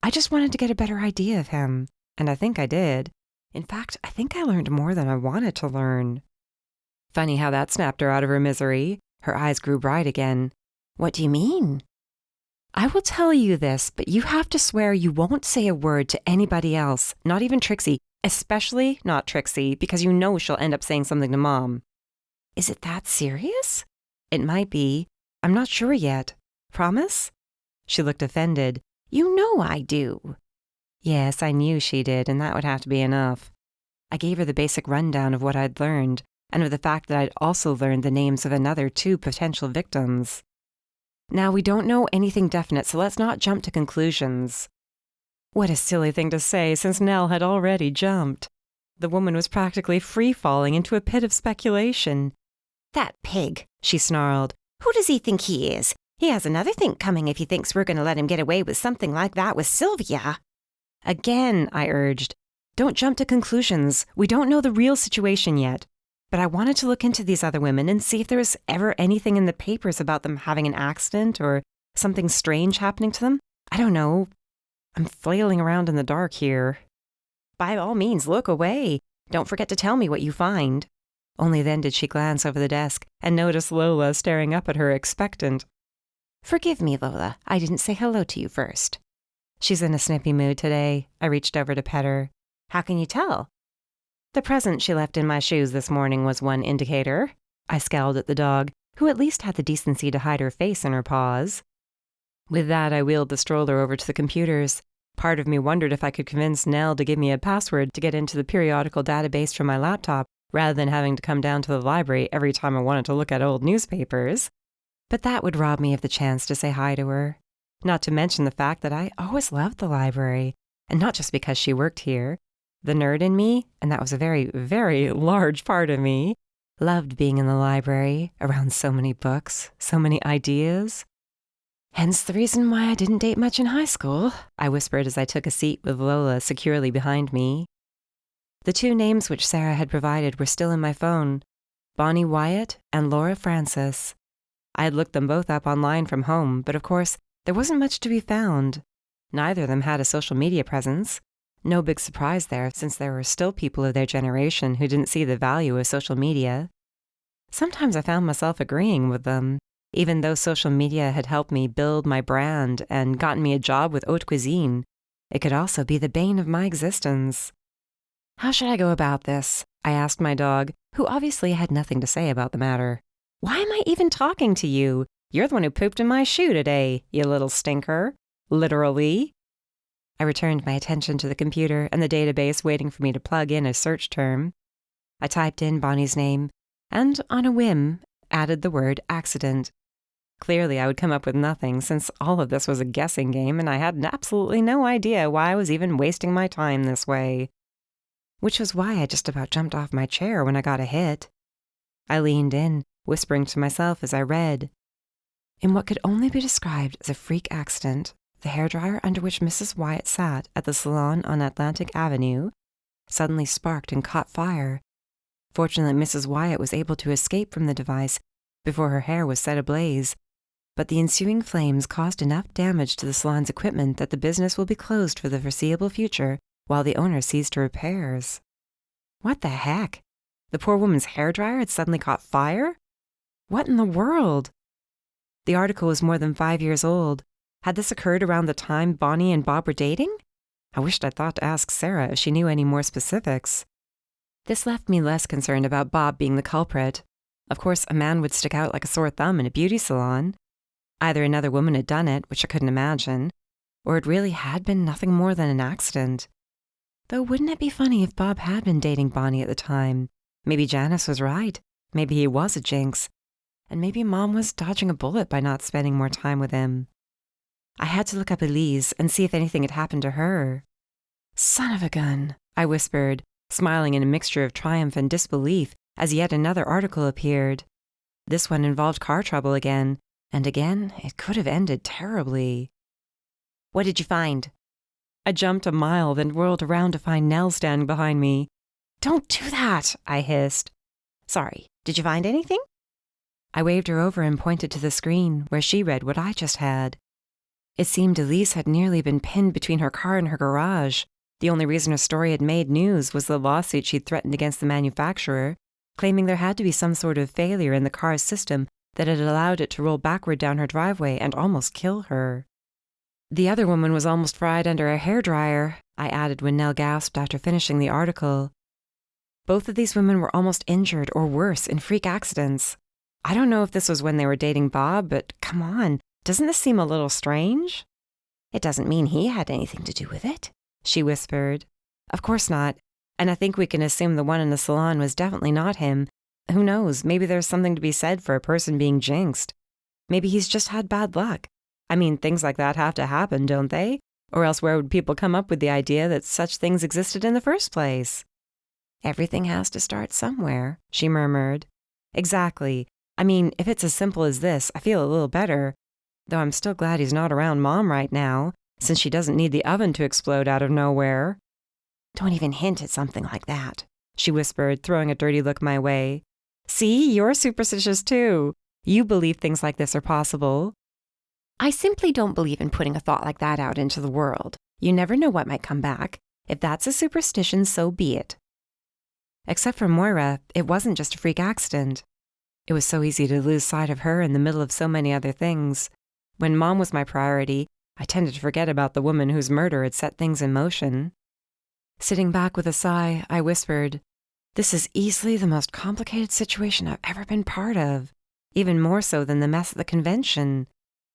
I just wanted to get a better idea of him, and I think I did. In fact, I think I learned more than I wanted to learn. Funny how that snapped her out of her misery. Her eyes grew bright again. What do you mean? I will tell you this, but you have to swear you won't say a word to anybody else, not even Trixie, especially not Trixie, because you know she'll end up saying something to Mom. Is it that serious? It might be. I'm not sure yet. Promise? She looked offended. You know I do. Yes, I knew she did, and that would have to be enough. I gave her the basic rundown of what I'd learned, and of the fact that I'd also learned the names of another 2 potential victims. Now, we don't know anything definite, so let's not jump to conclusions. What a silly thing to say, since Nell had already jumped. The woman was practically free-falling into a pit of speculation. That pig, she snarled. Who does he think he is? He has another think coming if he thinks we're going to let him get away with something like that with Sylvia. Again, I urged, don't jump to conclusions. We don't know the real situation yet. But I wanted to look into these other women and see if there was ever anything in the papers about them having an accident or something strange happening to them. I don't know. I'm flailing around in the dark here. By all means, look away. Don't forget to tell me what you find. Only then did she glance over the desk and notice Lola staring up at her expectant. Forgive me, Lola. I didn't say hello to you first. She's in a snippy mood today. I reached over to pet her. How can you tell? The present she left in my shoes this morning was one indicator. I scowled at the dog, who at least had the decency to hide her face in her paws. With that, I wheeled the stroller over to the computers. Part of me wondered if I could convince Nell to give me a password to get into the periodical database from my laptop, rather than having to come down to the library every time I wanted to look at old newspapers. But that would rob me of the chance to say hi to her. Not to mention the fact that I always loved the library, and not just because she worked here. The nerd in me, and that was a very, very large part of me, loved being in the library, around so many books, so many ideas. Hence the reason why I didn't date much in high school, I whispered as I took a seat with Lola securely behind me. The 2 names which Sarah had provided were still in my phone, Bonnie Wyatt and Laura Francis. I had looked them both up online from home, but of course, there wasn't much to be found. Neither of them had a social media presence. No big surprise there, since there were still people of their generation who didn't see the value of social media. Sometimes I found myself agreeing with them, even though social media had helped me build my brand and gotten me a job with haute cuisine. It could also be the bane of my existence. How should I go about this? I asked my dog, who obviously had nothing to say about the matter. Why am I even talking to you? You're the one who pooped in my shoe today, you little stinker. Literally. I returned my attention to the computer and the database waiting for me to plug in a search term. I typed in Bonnie's name and, on a whim, added the word accident. Clearly, I would come up with nothing since all of this was a guessing game and I had absolutely no idea why I was even wasting my time this way. Which was why I just about jumped off my chair when I got a hit. I leaned in, whispering to myself as I read. In what could only be described as a freak accident, the hairdryer under which Mrs. Wyatt sat at the salon on Atlantic Avenue suddenly sparked and caught fire. Fortunately, Mrs. Wyatt was able to escape from the device before her hair was set ablaze, but the ensuing flames caused enough damage to the salon's equipment that the business will be closed for the foreseeable future while the owner sees to repairs. What the heck? The poor woman's hairdryer had suddenly caught fire? What in the world? The article was more than 5 years old. Had this occurred around the time Bonnie and Bob were dating? I wished I'd thought to ask Sarah if she knew any more specifics. This left me less concerned about Bob being the culprit. Of course, a man would stick out like a sore thumb in a beauty salon. Either another woman had done it, which I couldn't imagine, or it really had been nothing more than an accident. Though wouldn't it be funny if Bob had been dating Bonnie at the time? Maybe Janice was right. Maybe he was a jinx. And maybe Mom was dodging a bullet by not spending more time with him. I had to look up Elise and see if anything had happened to her. Son of a gun, I whispered, smiling in a mixture of triumph and disbelief as yet another article appeared. This one involved car trouble again, and again it could have ended terribly. What did you find? I jumped a mile, then whirled around to find Nell standing behind me. Don't do that, I hissed. Sorry, did you find anything? I waved her over and pointed to the screen, where she read what I just had. It seemed Elise had nearly been pinned between her car and her garage. The only reason her story had made news was the lawsuit she'd threatened against the manufacturer, claiming there had to be some sort of failure in the car's system that had allowed it to roll backward down her driveway and almost kill her. The other woman was almost fried under a hairdryer, I added when Nell gasped after finishing the article. Both of these women were almost injured or worse in freak accidents. I don't know if this was when they were dating Bob, but come on, doesn't this seem a little strange? It doesn't mean he had anything to do with it, she whispered. Of course not, and I think we can assume the one in the salon was definitely not him. Who knows, maybe there's something to be said for a person being jinxed. Maybe he's just had bad luck. I mean, things like that have to happen, don't they? Or else where would people come up with the idea that such things existed in the first place? Everything has to start somewhere, she murmured. Exactly. I mean, if it's as simple as this, I feel a little better. Though I'm still glad he's not around Mom right now, since she doesn't need the oven to explode out of nowhere. Don't even hint at something like that, she whispered, throwing a dirty look my way. See, you're superstitious too. You believe things like this are possible. I simply don't believe in putting a thought like that out into the world. You never know what might come back. If that's a superstition, so be it. Except for Moira, it wasn't just a freak accident. It was so easy to lose sight of her in the middle of so many other things. When Mom was my priority, I tended to forget about the woman whose murder had set things in motion. Sitting back with a sigh, I whispered, "This is easily the most complicated situation I've ever been part of, even more so than the mess at the convention."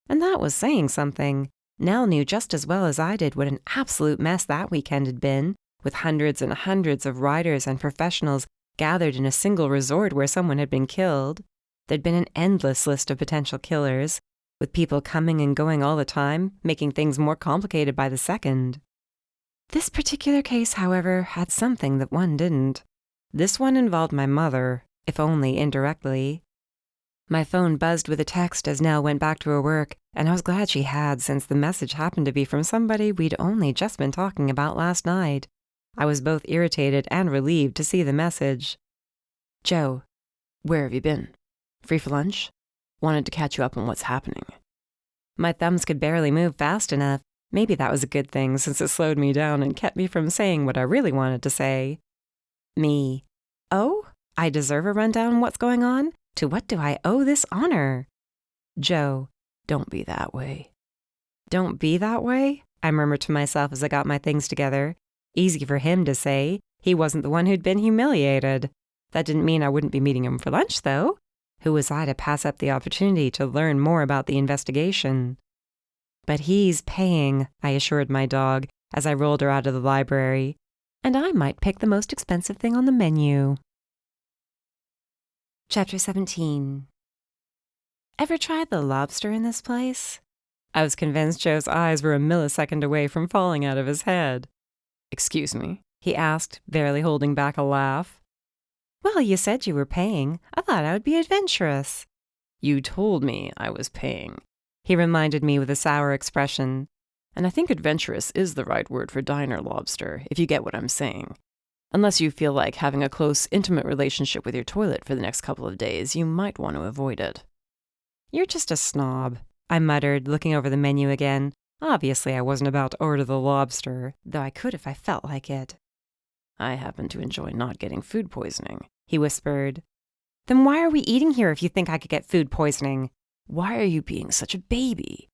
And that was saying something. Nell knew just as well as I did what an absolute mess that weekend had been, with hundreds and hundreds of writers and professionals gathered in a single resort where someone had been killed. There'd been an endless list of potential killers, with people coming and going all the time, making things more complicated by the second. This particular case, however, had something that one didn't. This one involved my mother, if only indirectly. My phone buzzed with a text as Nell went back to her work, and I was glad she had, since the message happened to be from somebody we'd only just been talking about last night. I was both irritated and relieved to see the message. "Joe, Where have you been? Free for lunch? Wanted to catch you up on what's happening." My thumbs could barely move fast enough. Maybe that was a good thing, since it slowed me down and kept me from saying what I really wanted to say. Me. Oh, I deserve a rundown on what's going on? To what do I owe this honor? Joe. Don't be that way. Don't be that way? I murmured to myself as I got my things together. Easy for him to say. He wasn't the one who'd been humiliated. That didn't mean I wouldn't be meeting him for lunch, though. Who was I to pass up the opportunity to learn more about the investigation? But he's paying, I assured my dog as I rolled her out of the library. And I might pick the most expensive thing on the menu. Chapter 17. Ever tried the lobster in this place? I was convinced Joe's eyes were a millisecond away from falling out of his head. "Excuse me?" he asked, barely holding back a laugh. Well, you said you were paying. I thought I would be adventurous. "You told me I was paying," he reminded me with a sour expression. "And I think adventurous is the right word for diner lobster, if you get what I'm saying. Unless you feel like having a close, intimate relationship with your toilet for the next couple of days, you might want to avoid it." You're just a snob, I muttered, looking over the menu again. Obviously, I wasn't about to order the lobster, though I could if I felt like it. "I happen to enjoy not getting food poisoning," he whispered. Then why are we eating here if you think I could get food poisoning? "Why are you being such a baby?"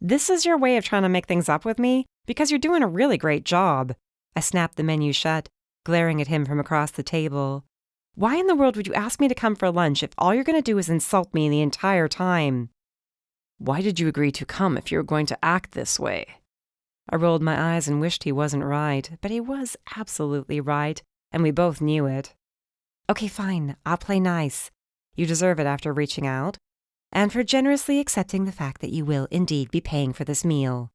This is your way of trying to make things up with me? Because you're doing a really great job. I snapped the menu shut, glaring at him from across the table. Why in the world would you ask me to come for lunch if all you're going to do is insult me the entire time? Why did you agree to come if you were going to act this way? I rolled my eyes and wished he wasn't right, but he was absolutely right, and we both knew it. Okay, fine, I'll play nice. You deserve it after reaching out, and for generously accepting the fact that you will indeed be paying for this meal.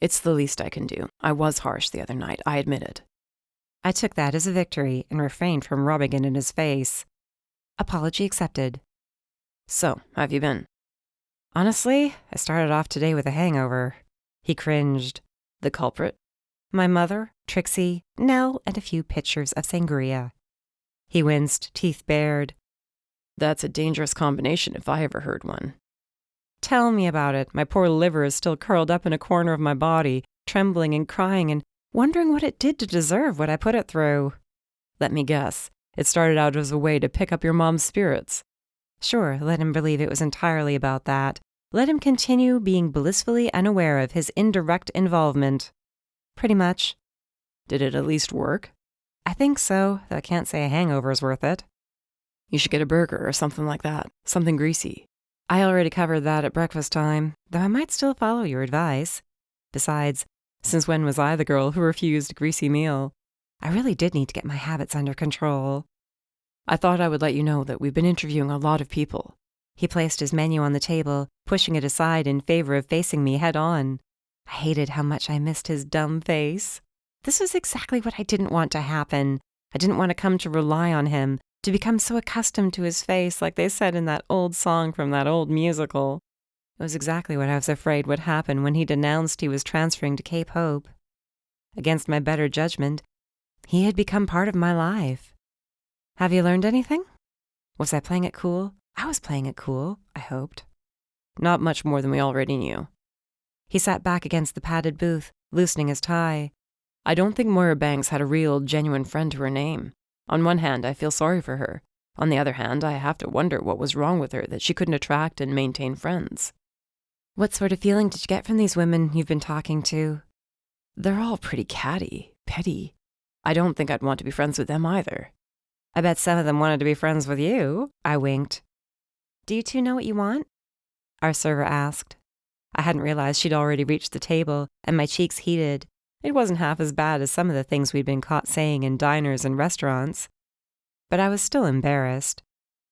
It's the least I can do. I was harsh the other night, I admit it. I took that as a victory and refrained from rubbing it in his face. Apology accepted. So, how have you been? Honestly, I started off today with a hangover. He cringed. The culprit? My mother, Trixie, Nell, and a few pitchers of sangria. He winced, teeth bared. That's a dangerous combination if I ever heard one. Tell me about it. My poor liver is still curled up in a corner of my body, trembling and crying and wondering what it did to deserve what I put it through. Let me guess. It started out as a way to pick up your mom's spirits. Sure, let him believe it was entirely about that. Let him continue being blissfully unaware of his indirect involvement. Pretty much. Did it at least work? I think so, though I can't say a hangover's worth it. You should get a burger or something like that. Something greasy. I already covered that at breakfast time, though I might still follow your advice. Besides, since when was I the girl who refused a greasy meal? I really did need to get my habits under control. I thought I would let you know that we've been interviewing a lot of people. He placed his menu on the table, pushing it aside in favor of facing me head on. I hated how much I missed his dumb face. This was exactly what I didn't want to happen. I didn't want to come to rely on him, to become so accustomed to his face like they said in that old song from that old musical. It was exactly what I was afraid would happen when he'd announced he was transferring to Cape Hope. Against my better judgment, he had become part of my life. Have you learned anything? Was I playing it cool? I was playing it cool, I hoped. Not much more than we already knew. He sat back against the padded booth, loosening his tie. I don't think Moira Banks had a real, genuine friend to her name. On one hand, I feel sorry for her. On the other hand, I have to wonder what was wrong with her that she couldn't attract and maintain friends. What sort of feeling did you get from these women you've been talking to? They're all pretty catty, petty. I don't think I'd want to be friends with them either. I bet some of them wanted to be friends with you, I winked. Do you two know what you want? Our server asked. I hadn't realized she'd already reached the table, and my cheeks heated. It wasn't half as bad as some of the things we'd been caught saying in diners and restaurants. But I was still embarrassed.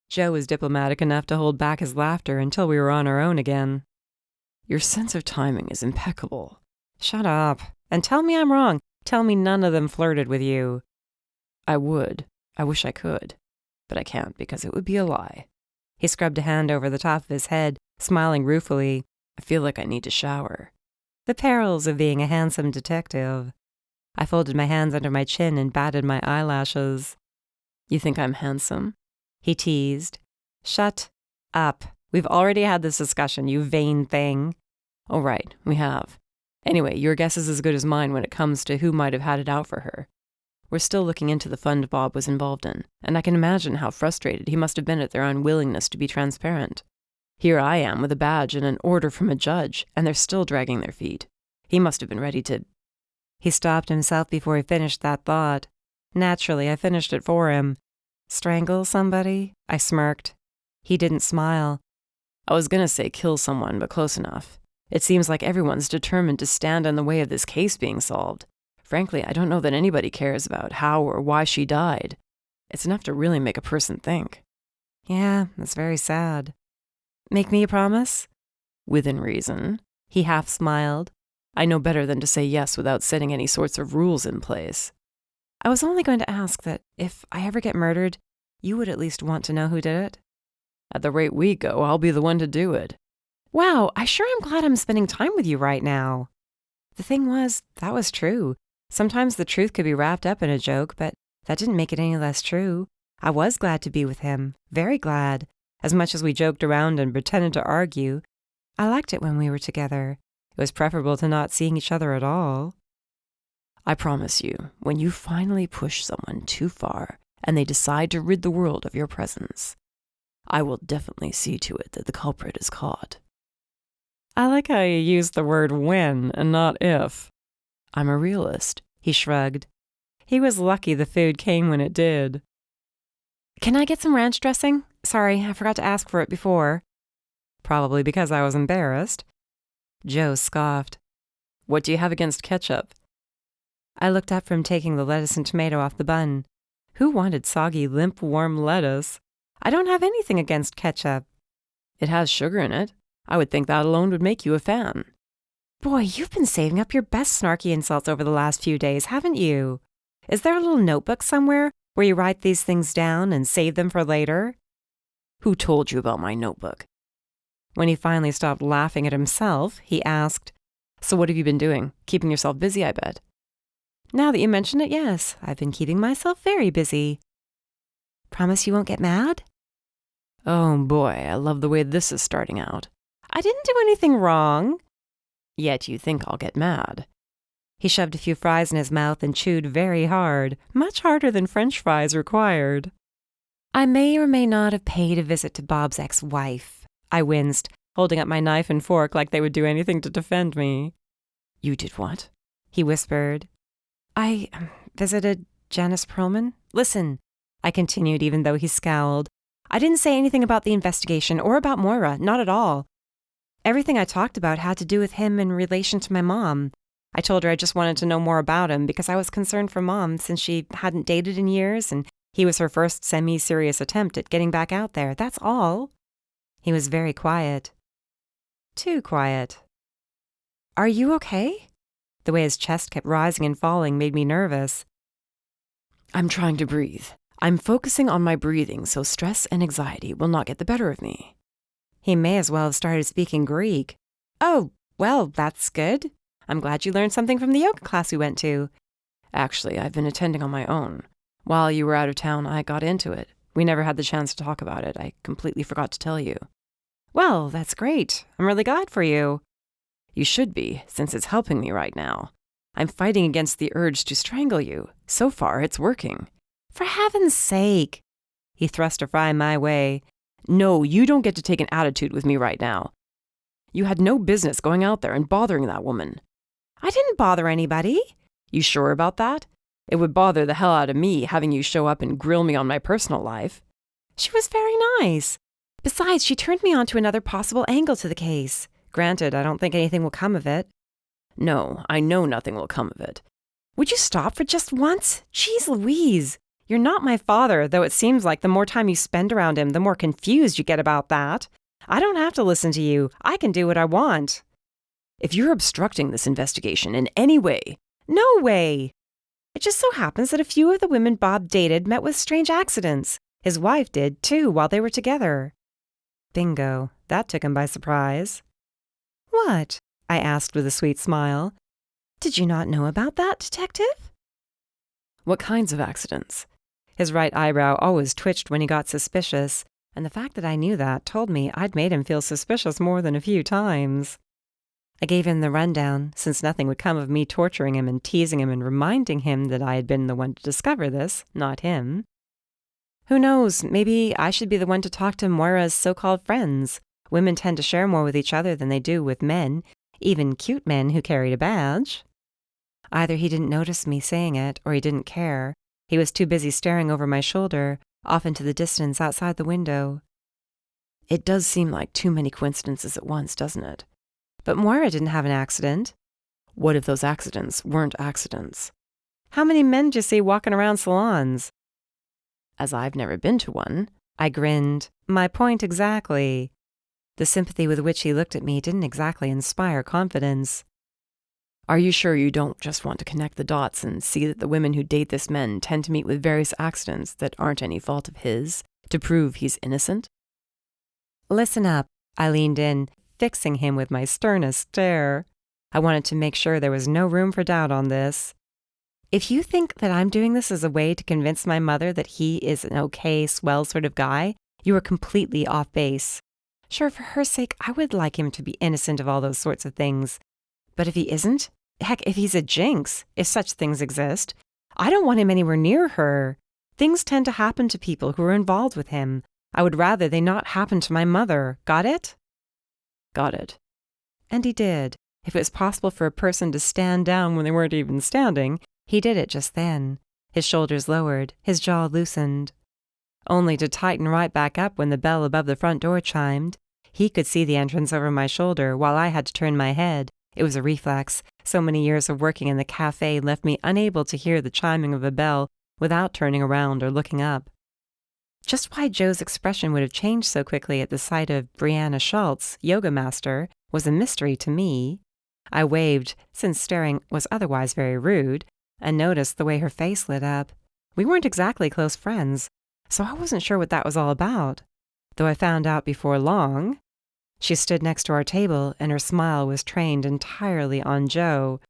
Joe was diplomatic enough to hold back his laughter until we were on our own again. Your sense of timing is impeccable. Shut up. And tell me I'm wrong. Tell me none of them flirted with you. I would. I wish I could. But I can't because it would be a lie. He scrubbed a hand over the top of his head, smiling ruefully. I feel like I need to shower. The perils of being a handsome detective. I folded my hands under my chin and batted my eyelashes. You think I'm handsome? He teased. Shut up. We've already had this discussion, you vain thing. Oh, right, we have. Anyway, your guess is as good as mine when it comes to who might have had it out for her. We're still looking into the fund Bob was involved in, and I can imagine how frustrated he must have been at their unwillingness to be transparent. Here I am with a badge and an order from a judge, and they're still dragging their feet. He must have been ready to... He stopped himself before he finished that thought. Naturally, I finished it for him. Strangle somebody? I smirked. He didn't smile. I was gonna say kill someone, but close enough. It seems like everyone's determined to stand in the way of this case being solved. Frankly, I don't know that anybody cares about how or why she died. It's enough to really make a person think. Yeah, that's very sad. Make me a promise? Within reason. He half smiled. I know better than to say yes without setting any sorts of rules in place. I was only going to ask that if I ever get murdered, you would at least want to know who did it. At the rate we go, I'll be the one to do it. Wow, I sure am glad I'm spending time with you right now. The thing was, that was true. Sometimes the truth could be wrapped up in a joke, but that didn't make it any less true. I was glad to be with him, very glad. As much as we joked around and pretended to argue, I liked it when we were together. It was preferable to not seeing each other at all. I promise you, when you finally push someone too far and they decide to rid the world of your presence, I will definitely see to it that the culprit is caught. I like how you used the word when and not if. I'm a realist, he shrugged. He was lucky the food came when it did. Can I get some ranch dressing? Sorry, I forgot to ask for it before. Probably because I was embarrassed. Joe scoffed. What do you have against ketchup? I looked up from taking the lettuce and tomato off the bun. Who wanted soggy, limp, warm lettuce? I don't have anything against ketchup. It has sugar in it. I would think that alone would make you a fan. Boy, you've been saving up your best snarky insults over the last few days, haven't you? Is there a little notebook somewhere where you write these things down and save them for later? Who told you about my notebook? When he finally stopped laughing at himself, he asked, So what have you been doing? Keeping yourself busy, I bet. Now that you mention it, yes, I've been keeping myself very busy. Promise you won't get mad? Oh boy, I love the way this is starting out. I didn't do anything wrong. Yet you think I'll get mad. He shoved a few fries in his mouth and chewed very hard, much harder than French fries required. I may or may not have paid a visit to Bob's ex-wife. I winced, holding up my knife and fork like they would do anything to defend me. You did what? He whispered. I visited Janice Perlman. Listen, I continued even though he scowled. I didn't say anything about the investigation or about Moira, not at all. Everything I talked about had to do with him in relation to my mom. I told her I just wanted to know more about him because I was concerned for Mom since she hadn't dated in years and he was her first semi-serious attempt at getting back out there. That's all. He was very quiet. Too quiet. Are you okay? The way his chest kept rising and falling made me nervous. I'm trying to breathe. I'm focusing on my breathing so stress and anxiety will not get the better of me. He may as well have started speaking Greek. Oh, well, that's good. I'm glad you learned something from the yoga class we went to. Actually, I've been attending on my own. While you were out of town, I got into it. We never had the chance to talk about it. I completely forgot to tell you. Well, that's great. I'm really glad for you. You should be, since it's helping me right now. I'm fighting against the urge to strangle you. So far, it's working. For heaven's sake. He thrust a fry my way. No, you don't get to take an attitude with me right now. You had no business going out there and bothering that woman. I didn't bother anybody. You sure about that? It would bother the hell out of me having you show up and grill me on my personal life. She was very nice. Besides, she turned me on to another possible angle to the case. Granted, I don't think anything will come of it. No, I know nothing will come of it. Would you stop for just once? Jeez Louise. You're not my father, though it seems like the more time you spend around him, the more confused you get about that. I don't have to listen to you. I can do what I want. If you're obstructing this investigation in any way... No way! It just so happens that a few of the women Bob dated met with strange accidents. His wife did, too, while they were together. Bingo. That took him by surprise. What? I asked with a sweet smile. Did you not know about that, detective? What kinds of accidents? His right eyebrow always twitched when he got suspicious, and the fact that I knew that told me I'd made him feel suspicious more than a few times. I gave him the rundown, since nothing would come of me torturing him and teasing him and reminding him that I had been the one to discover this, not him. Who knows, maybe I should be the one to talk to Moira's so-called friends. Women tend to share more with each other than they do with men, even cute men who carried a badge. Either he didn't notice me saying it, or he didn't care. He was too busy staring over my shoulder, off into the distance outside the window. It does seem like too many coincidences at once, doesn't it? But Moira didn't have an accident. What if those accidents weren't accidents? How many men do you see walking around salons? As I've never been to one. I grinned. My point exactly. The sympathy with which he looked at me didn't exactly inspire confidence. Are you sure you don't just want to connect the dots and see that the women who date this man tend to meet with various accidents that aren't any fault of his, to prove he's innocent? Listen up. I leaned in, fixing him with my sternest stare. I wanted to make sure there was no room for doubt on this. If you think that I'm doing this as a way to convince my mother that he is an okay, swell sort of guy, you are completely off base. Sure, for her sake, I would like him to be innocent of all those sorts of things. But if he isn't, heck, if he's a jinx, if such things exist, I don't want him anywhere near her. Things tend to happen to people who are involved with him. I would rather they not happen to my mother. Got it? Got it. And he did. If it was possible for a person to stand down when they weren't even standing, he did it just then. His shoulders lowered, his jaw loosened. Only to tighten right back up when the bell above the front door chimed. He could see the entrance over my shoulder while I had to turn my head. It was a reflex. So many years of working in the cafe left me unable to hear the chiming of a bell without turning around or looking up. Just why Joe's expression would have changed so quickly at the sight of Brianna Schultz, yoga master, was a mystery to me. I waved, since staring was otherwise very rude, and noticed the way her face lit up. We weren't exactly close friends, so I wasn't sure what that was all about, though I found out before long. She stood next to our table, and her smile was trained entirely on Joe.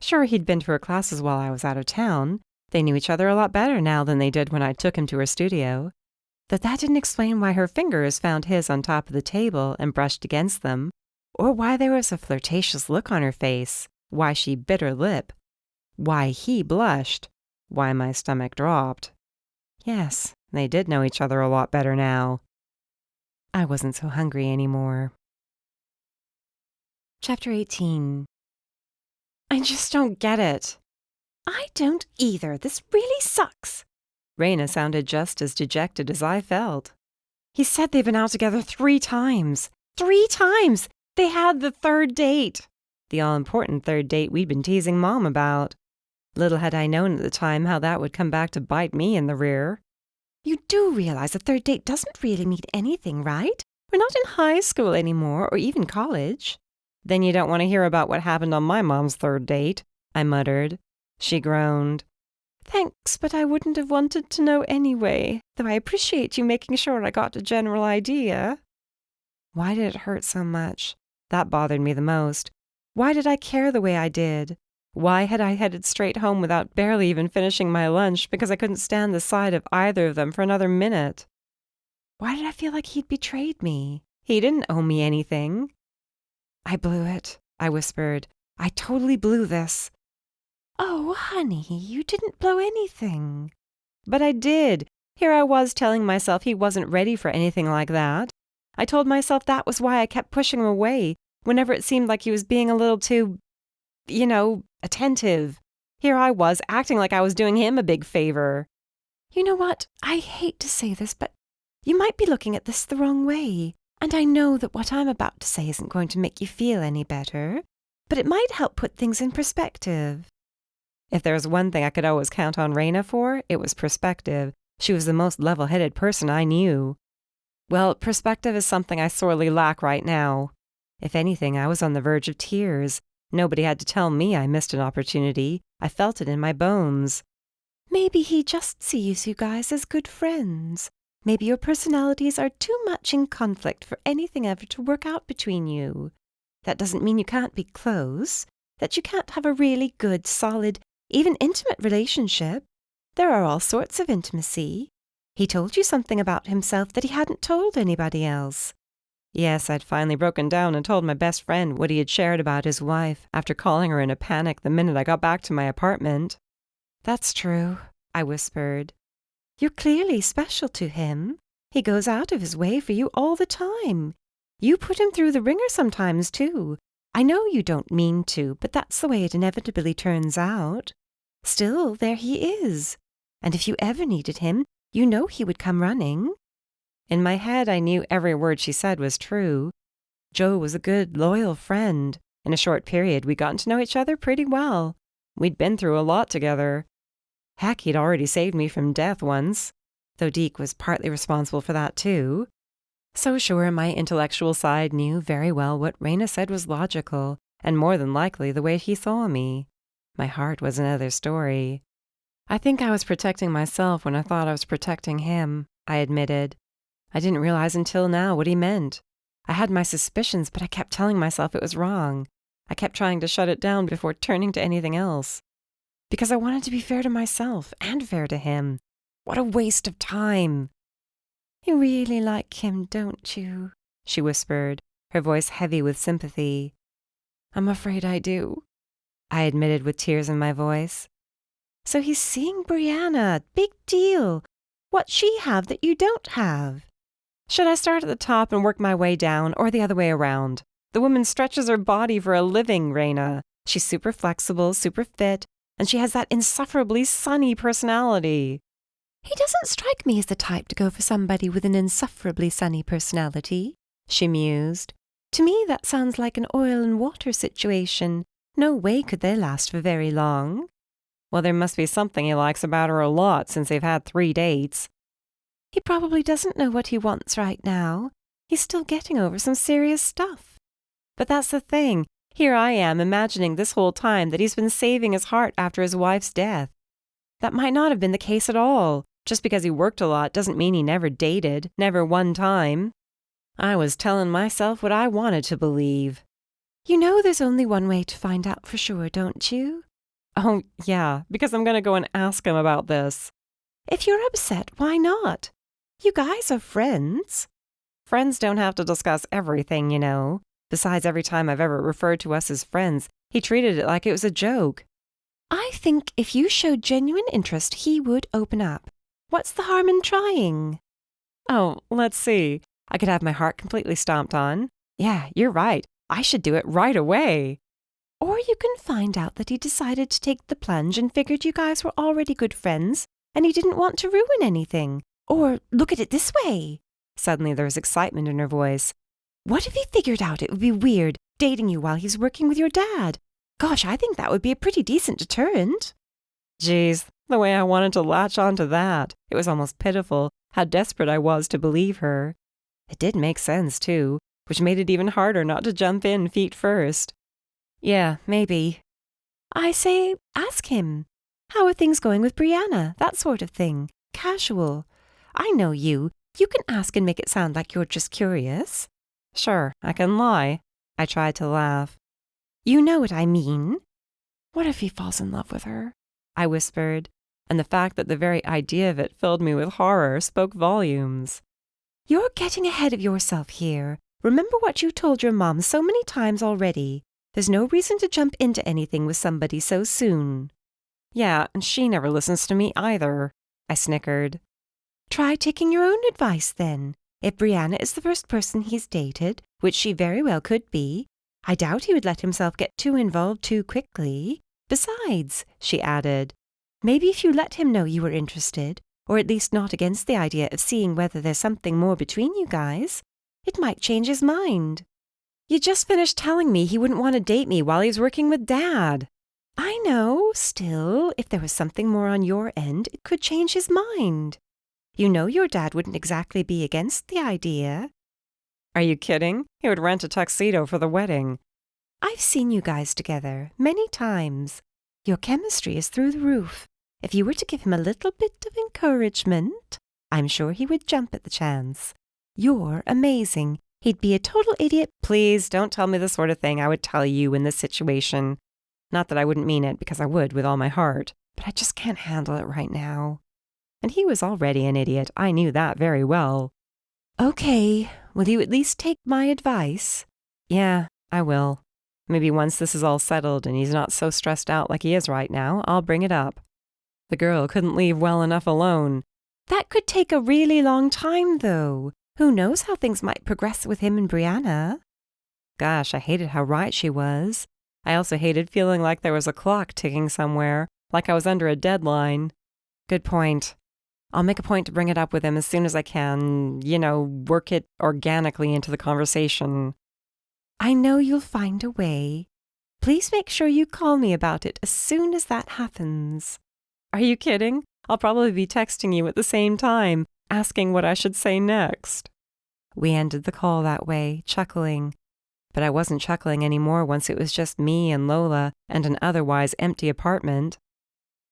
Sure, he'd been to her classes while I was out of town. They knew each other a lot better now than they did when I took him to her studio. But that didn't explain why her fingers found his on top of the table and brushed against them, or why there was a flirtatious look on her face, why she bit her lip, why he blushed, why my stomach dropped. Yes, they did know each other a lot better now. I wasn't so hungry anymore. Chapter 18. I just don't get it. I don't either. This really sucks. Raina sounded just as dejected as I felt. He said they've been out together 3 times. 3 times! They had the 3rd date. The all-important 3rd date we'd been teasing Mom about. Little had I known at the time how that would come back to bite me in the rear. You do realize a 3rd date doesn't really mean anything, right? We're not in high school anymore, or even college. Then you don't want to hear about what happened on my mom's 3rd date, I muttered. She groaned. Thanks, but I wouldn't have wanted to know anyway, though I appreciate you making sure I got a general idea. Why did it hurt so much? That bothered me the most. Why did I care the way I did? Why had I headed straight home without barely even finishing my lunch because I couldn't stand the sight of either of them for another minute? Why did I feel like he'd betrayed me? He didn't owe me anything. I blew it, I whispered. I totally blew this. Oh, honey, you didn't blow anything. But I did. Here I was telling myself he wasn't ready for anything like that. I told myself that was why I kept pushing him away whenever it seemed like he was being a little too, attentive. Here I was acting like I was doing him a big favor. You know what? I hate to say this, but you might be looking at this the wrong way. And I know that what I'm about to say isn't going to make you feel any better, but it might help put things in perspective. If there was one thing I could always count on Raina for, it was perspective. She was the most level-headed person I knew. Well, perspective is something I sorely lack right now. If anything, I was on the verge of tears. Nobody had to tell me I missed an opportunity. I felt it in my bones. Maybe he just sees you guys as good friends. Maybe your personalities are too much in conflict for anything ever to work out between you. That doesn't mean you can't be close, that you can't have a really good, solid, even intimate relationship. There are all sorts of intimacy. He told you something about himself that he hadn't told anybody else. Yes, I'd finally broken down and told my best friend what he had shared about his wife after calling her in a panic the minute I got back to my apartment. That's true, I whispered. You're clearly special to him. He goes out of his way for you all the time. You put him through the ringer sometimes, too. I know you don't mean to, but that's the way it inevitably turns out. Still, there he is. And if you ever needed him, you know he would come running. In my head, I knew every word she said was true. Joe was a good, loyal friend. In a short period, we'd gotten to know each other pretty well. We'd been through a lot together. Heck, he'd already saved me from death once, though Deke was partly responsible for that, too. So sure, my intellectual side knew very well what Raina said was logical, and more than likely the way he saw me. My heart was another story. I think I was protecting myself when I thought I was protecting him, I admitted. I didn't realize until now what he meant. I had my suspicions, but I kept telling myself it was wrong. I kept trying to shut it down before turning to anything else. Because I wanted to be fair to myself and fair to him. What a waste of time. You really like him, don't you? She whispered, her voice heavy with sympathy. I'm afraid I do, I admitted with tears in my voice. So he's seeing Brianna. Big deal. What's she have that you don't have? Should I start at the top and work my way down, or the other way around? The woman stretches her body for a living, Raina. She's super flexible, super fit, and she has that insufferably sunny personality. He doesn't strike me as the type to go for somebody with an insufferably sunny personality, she mused. To me, that sounds like an oil and water situation. No way could they last for very long. Well, there must be something he likes about her a lot since they've had 3 dates. He probably doesn't know what he wants right now. He's still getting over some serious stuff. But that's the thing. Here I am imagining this whole time that he's been saving his heart after his wife's death. That might not have been the case at all. Just because he worked a lot doesn't mean he never dated, never one time. I was telling myself what I wanted to believe. You know there's only one way to find out for sure, don't you? Oh, yeah, because I'm going to go and ask him about this. If you're upset, why not? You guys are friends. Friends don't have to discuss everything, you know. Besides, every time I've ever referred to us as friends, he treated it like it was a joke. I think if you showed genuine interest, he would open up. What's the harm in trying? Oh, let's see. I could have my heart completely stomped on. Yeah, you're right. I should do it right away. Or you can find out that he decided to take the plunge and figured you guys were already good friends and he didn't want to ruin anything. Or look at it this way. Suddenly there was excitement in her voice. What if he figured out it would be weird dating you while he's working with your dad? Gosh, I think that would be a pretty decent deterrent. Geez, the way I wanted to latch onto that. It was almost pitiful how desperate I was to believe her. It did make sense, too, which made it even harder not to jump in feet first. Yeah, maybe. I say, ask him. How are things going with Brianna? That sort of thing. Casual. I know you. You can ask and make it sound like you're just curious. Sure, I can lie. I tried to laugh. You know what I mean. What if he falls in love with her? I whispered, and the fact that the very idea of it filled me with horror spoke volumes. You're getting ahead of yourself here. Remember what you told your mom so many times already. There's no reason to jump into anything with somebody so soon. Yeah, and she never listens to me either. I snickered. Try taking your own advice then. If Brianna is the first person he's dated, which she very well could be, I doubt he would let himself get too involved too quickly. Besides, she added, maybe if you let him know you were interested, or at least not against the idea of seeing whether there's something more between you guys, it might change his mind. You just finished telling me he wouldn't want to date me while he's working with Dad. I know. Still, if there was something more on your end, it could change his mind. You know your dad wouldn't exactly be against the idea. Are you kidding? He would rent a tuxedo for the wedding. I've seen you guys together many times. Your chemistry is through the roof. If you were to give him a little bit of encouragement, I'm sure he would jump at the chance. You're amazing. He'd be a total idiot. Please don't tell me the sort of thing I would tell you in this situation. Not that I wouldn't mean it, because I would with all my heart, but I just can't handle it right now. And he was already an idiot. I knew that very well. Okay, will you at least take my advice? Yeah, I will. Maybe once this is all settled and he's not so stressed out like he is right now, I'll bring it up. The girl couldn't leave well enough alone. That could take a really long time, though. Who knows how things might progress with him and Brianna? Gosh, I hated how right she was. I also hated feeling like there was a clock ticking somewhere, like I was under a deadline. Good point. I'll make a point to bring it up with him as soon as I can, work it organically into the conversation. I know you'll find a way. Please make sure you call me about it as soon as that happens. Are you kidding? I'll probably be texting you at the same time, asking what I should say next. We ended the call that way, chuckling. But I wasn't chuckling anymore once it was just me and Lola and an otherwise empty apartment.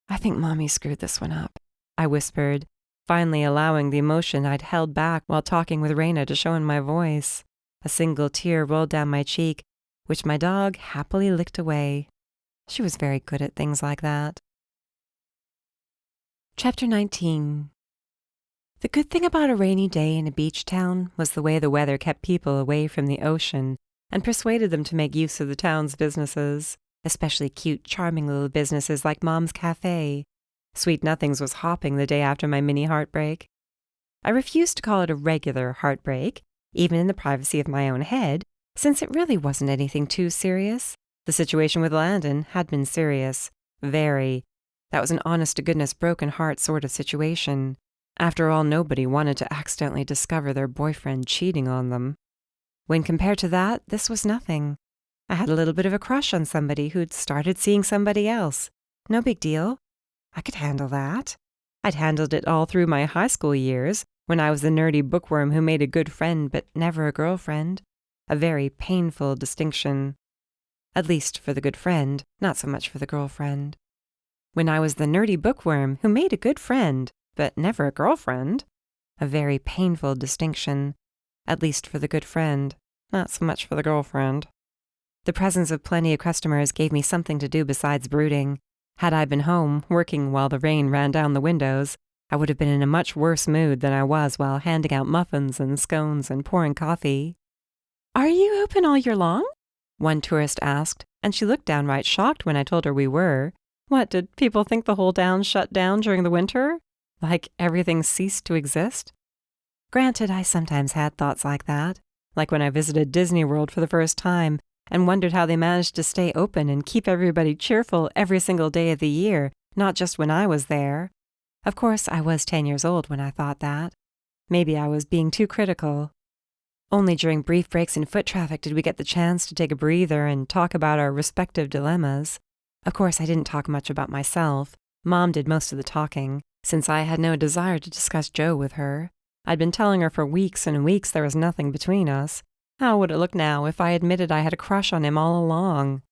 I think Mommy screwed this one up, I whispered, finally allowing the emotion I'd held back while talking with Raina to show in my voice. A single tear rolled down my cheek, which my dog happily licked away. She was very good at things like that. Chapter 19. The good thing about a rainy day in a beach town was the way the weather kept people away from the ocean and persuaded them to make use of the town's businesses, especially cute, charming little businesses like Mom's Cafe. Sweet Nothings was hopping the day after my mini heartbreak. I refused to call it a regular heartbreak, even in the privacy of my own head, since it really wasn't anything too serious. The situation with Landon had been serious. Very. That was an honest-to-goodness broken heart sort of situation. After all, nobody wanted to accidentally discover their boyfriend cheating on them. When compared to that, this was nothing. I had a little bit of a crush on somebody who'd started seeing somebody else. No big deal. I could handle that. I'd handled it all through my high school years, When I was the nerdy bookworm who made a good friend but never a girlfriend. A very painful distinction. At least for the good friend, not so much for the girlfriend. When I was the nerdy bookworm who made a good friend but never a girlfriend. A very painful distinction. At least for the good friend, not so much for the girlfriend. The presence of plenty of customers gave me something to do besides brooding. Had I been home, working while the rain ran down the windows, I would have been in a much worse mood than I was while handing out muffins and scones and pouring coffee. "Are you open all year long?" one tourist asked, and she looked downright shocked when I told her we were. What, did people think the whole town shut down during the winter? Like everything ceased to exist? Granted, I sometimes had thoughts like that, like when I visited Disney World for the first time and wondered how they managed to stay open and keep everybody cheerful every single day of the year, not just when I was there. Of course, I was 10 years old when I thought that. Maybe I was being too critical. Only during brief breaks in foot traffic did we get the chance to take a breather and talk about our respective dilemmas. Of course, I didn't talk much about myself. Mom did most of the talking, since I had no desire to discuss Joe with her. I'd been telling her for weeks and weeks there was nothing between us. How would it look now if I admitted I had a crush on him all along?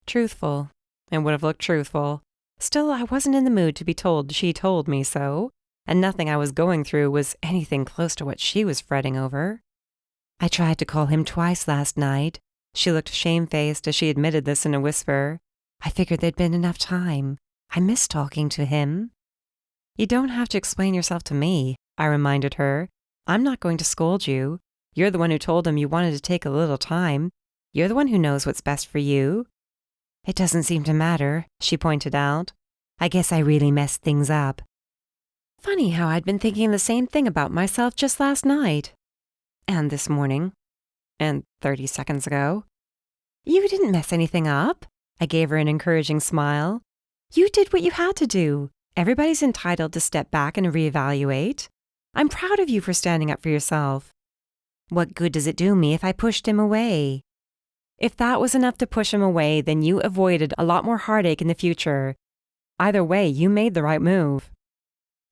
Truthful. It would have looked truthful. Still, I wasn't in the mood to be told she told me so, and nothing I was going through was anything close to what she was fretting over. I tried to call him twice last night. She looked shamefaced as she admitted this in a whisper. I figured there'd been enough time. I miss talking to him. You don't have to explain yourself to me, I reminded her. I'm not going to scold you. You're the one who told him you wanted to take a little time. You're the one who knows what's best for you. It doesn't seem to matter, she pointed out. I guess I really messed things up. Funny how I'd been thinking the same thing about myself just last night. And this morning. And 30 seconds ago. You didn't mess anything up. I gave her an encouraging smile. You did what you had to do. Everybody's entitled to step back and reevaluate. I'm proud of you for standing up for yourself. What good does it do me if I pushed him away? If that was enough to push him away, then you avoided a lot more heartache in the future. Either way, you made the right move.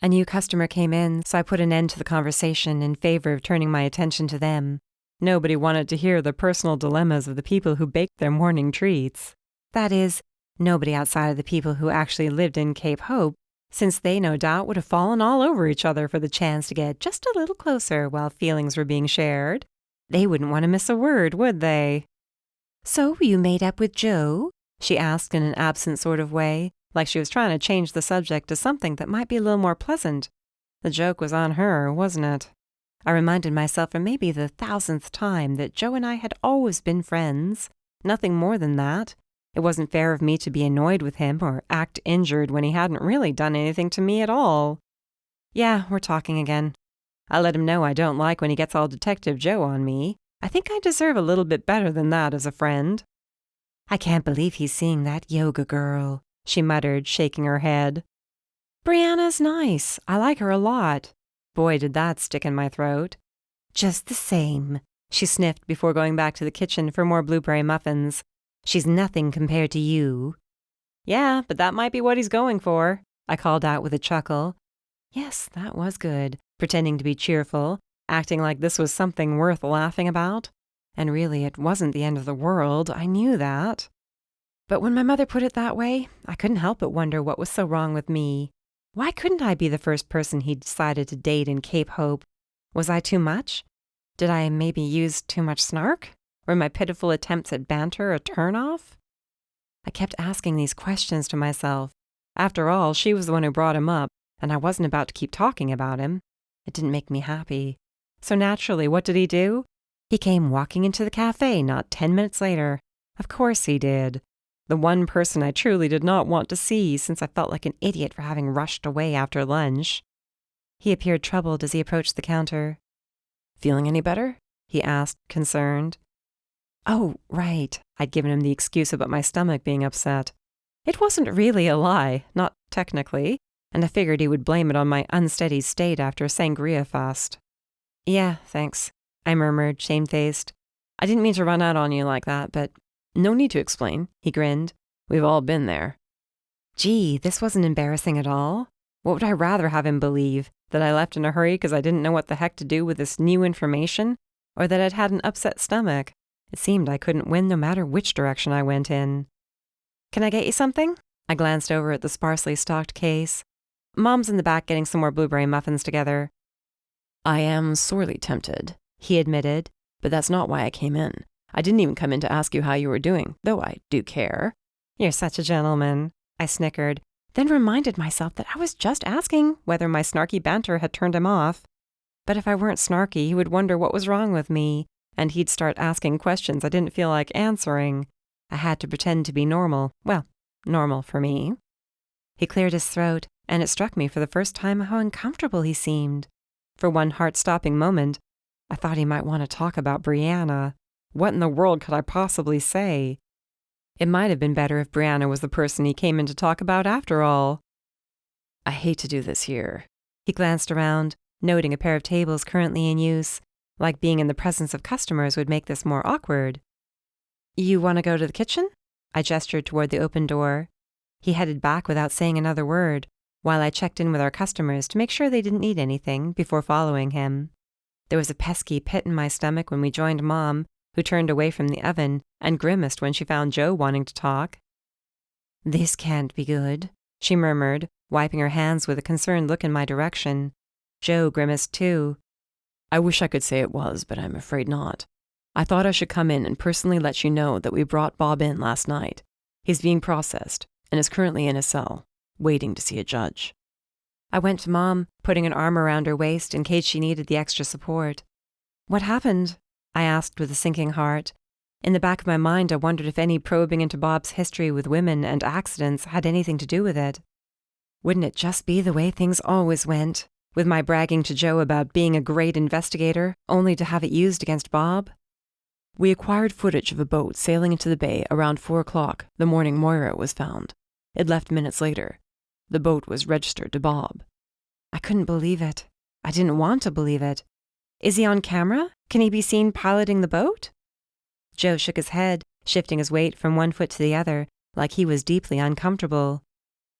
A new customer came in, so I put an end to the conversation in favor of turning my attention to them. Nobody wanted to hear the personal dilemmas of the people who baked their morning treats. That is, nobody outside of the people who actually lived in Cape Hope, since they no doubt would have fallen all over each other for the chance to get just a little closer while feelings were being shared. They wouldn't want to miss a word, would they? So you made up with Joe? She asked in an absent sort of way, like she was trying to change the subject to something that might be a little more pleasant. The joke was on her, wasn't it? I reminded myself for maybe the 1000th time that Joe and I had always been friends. Nothing more than that. It wasn't fair of me to be annoyed with him or act injured when he hadn't really done anything to me at all. Yeah, we're talking again. I let him know I don't like when he gets all Detective Joe on me. I think I deserve a little bit better than that as a friend. I can't believe he's seeing that yoga girl, she muttered, shaking her head. Brianna's nice. I like her a lot. Boy, did that stick in my throat. Just the same, she sniffed before going back to the kitchen for more blueberry muffins. She's nothing compared to you. Yeah, but that might be what he's going for, I called out with a chuckle. Yes, that was good, pretending to be cheerful, acting like this was something worth laughing about. And really, it wasn't the end of the world, I knew that. But when my mother put it that way, I couldn't help but wonder what was so wrong with me. Why couldn't I be the first person he decided to date in Cape Hope? Was I too much? Did I maybe use too much snark? Were my pitiful attempts at banter a turn-off? I kept asking these questions to myself. After all, she was the one who brought him up, and I wasn't about to keep talking about him. It didn't make me happy. So naturally, what did he do? He came walking into the cafe not 10 minutes later. Of course he did. The one person I truly did not want to see, since I felt like an idiot for having rushed away after lunch. He appeared troubled as he approached the counter. Feeling any better? He asked, concerned. Oh, right. I'd given him the excuse about my stomach being upset. It wasn't really a lie, not technically, and I figured he would blame it on my unsteady state after a sangria fast. Yeah, thanks, I murmured, shamefaced. I didn't mean to run out on you like that, but no need to explain, he grinned. We've all been there. Gee, this wasn't embarrassing at all. What would I rather have him believe? That I left in a hurry because I didn't know what the heck to do with this new information? Or that I'd had an upset stomach? It seemed I couldn't win no matter which direction I went in. Can I get you something? I glanced over at the sparsely stocked case. Mom's in the back getting some more blueberry muffins together. I am sorely tempted, he admitted, but that's not why I came in. I didn't even come in to ask you how you were doing, though I do care. You're such a gentleman, I snickered, then reminded myself that I was just asking whether my snarky banter had turned him off. But if I weren't snarky, he would wonder what was wrong with me, and he'd start asking questions I didn't feel like answering. I had to pretend to be normal. Well, normal for me. He cleared his throat, and it struck me for the first time how uncomfortable he seemed. For one heart-stopping moment, I thought he might want to talk about Brianna. What in the world could I possibly say? It might have been better if Brianna was the person he came in to talk about after all. I hate to do this here. He glanced around, noting a pair of tables currently in use, like being in the presence of customers would make this more awkward. You want to go to the kitchen? I gestured toward the open door. He headed back without saying another word, while I checked in with our customers to make sure they didn't need anything before following him. There was a pesky pit in my stomach when we joined Mom, who turned away from the oven and grimaced when she found Joe wanting to talk. This can't be good, she murmured, wiping her hands with a concerned look in my direction. Joe grimaced too. I wish I could say it was, but I'm afraid not. I thought I should come in and personally let you know that we brought Bob in last night. He's being processed and is currently in a cell, waiting to see a judge. I went to Mom, putting an arm around her waist in case she needed the extra support. What happened? I asked with a sinking heart. In the back of my mind, I wondered if any probing into Bob's history with women and accidents had anything to do with it. Wouldn't it just be the way things always went, with my bragging to Joe about being a great investigator, only to have it used against Bob? We acquired footage of a boat sailing into the bay around 4 o'clock the morning Moira was found. It left minutes later. The boat was registered to Bob. I couldn't believe it. I didn't want to believe it. Is he on camera? Can he be seen piloting the boat? Joe shook his head, shifting his weight from one foot to the other, like he was deeply uncomfortable.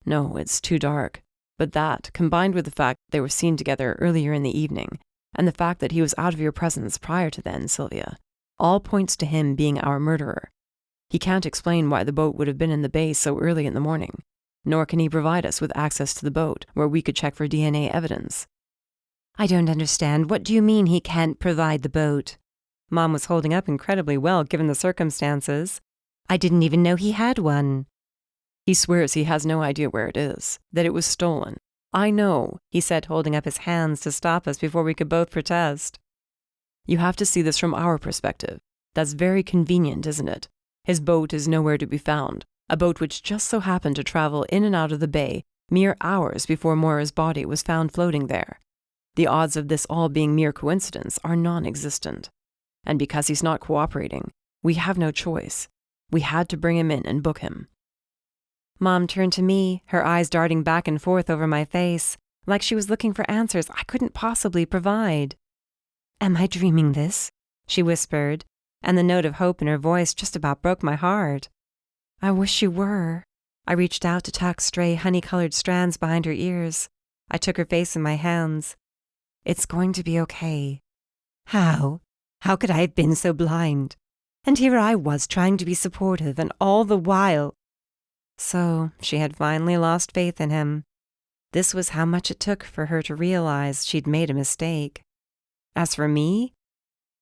No, it's too dark. But that, combined with the fact they were seen together earlier in the evening, and the fact that he was out of your presence prior to then, Sylvia, all points to him being our murderer. He can't explain why the boat would have been in the bay so early in the morning, nor can he provide us with access to the boat where we could check for DNA evidence. I don't understand. What do you mean he can't provide the boat? Mom was holding up incredibly well given the circumstances. I didn't even know he had one. He swears he has no idea where it is, that it was stolen. I know, he said, holding up his hands to stop us before we could both protest. You have to see this from our perspective. That's very convenient, isn't it? His boat is nowhere to be found, a boat which just so happened to travel in and out of the bay mere hours before Moira's body was found floating there. The odds of this all being mere coincidence are non-existent. And because he's not cooperating, we have no choice. We had to bring him in and book him. Mom turned to me, her eyes darting back and forth over my face, like she was looking for answers I couldn't possibly provide. Am I dreaming this? She whispered, and the note of hope in her voice just about broke my heart. I wish you were. I reached out to tuck stray honey-colored strands behind her ears. I took her face in my hands. It's going to be okay. How? How could I have been so blind? And here I was trying to be supportive, and all the while. So she had finally lost faith in him. This was how much it took for her to realize she'd made a mistake. As for me,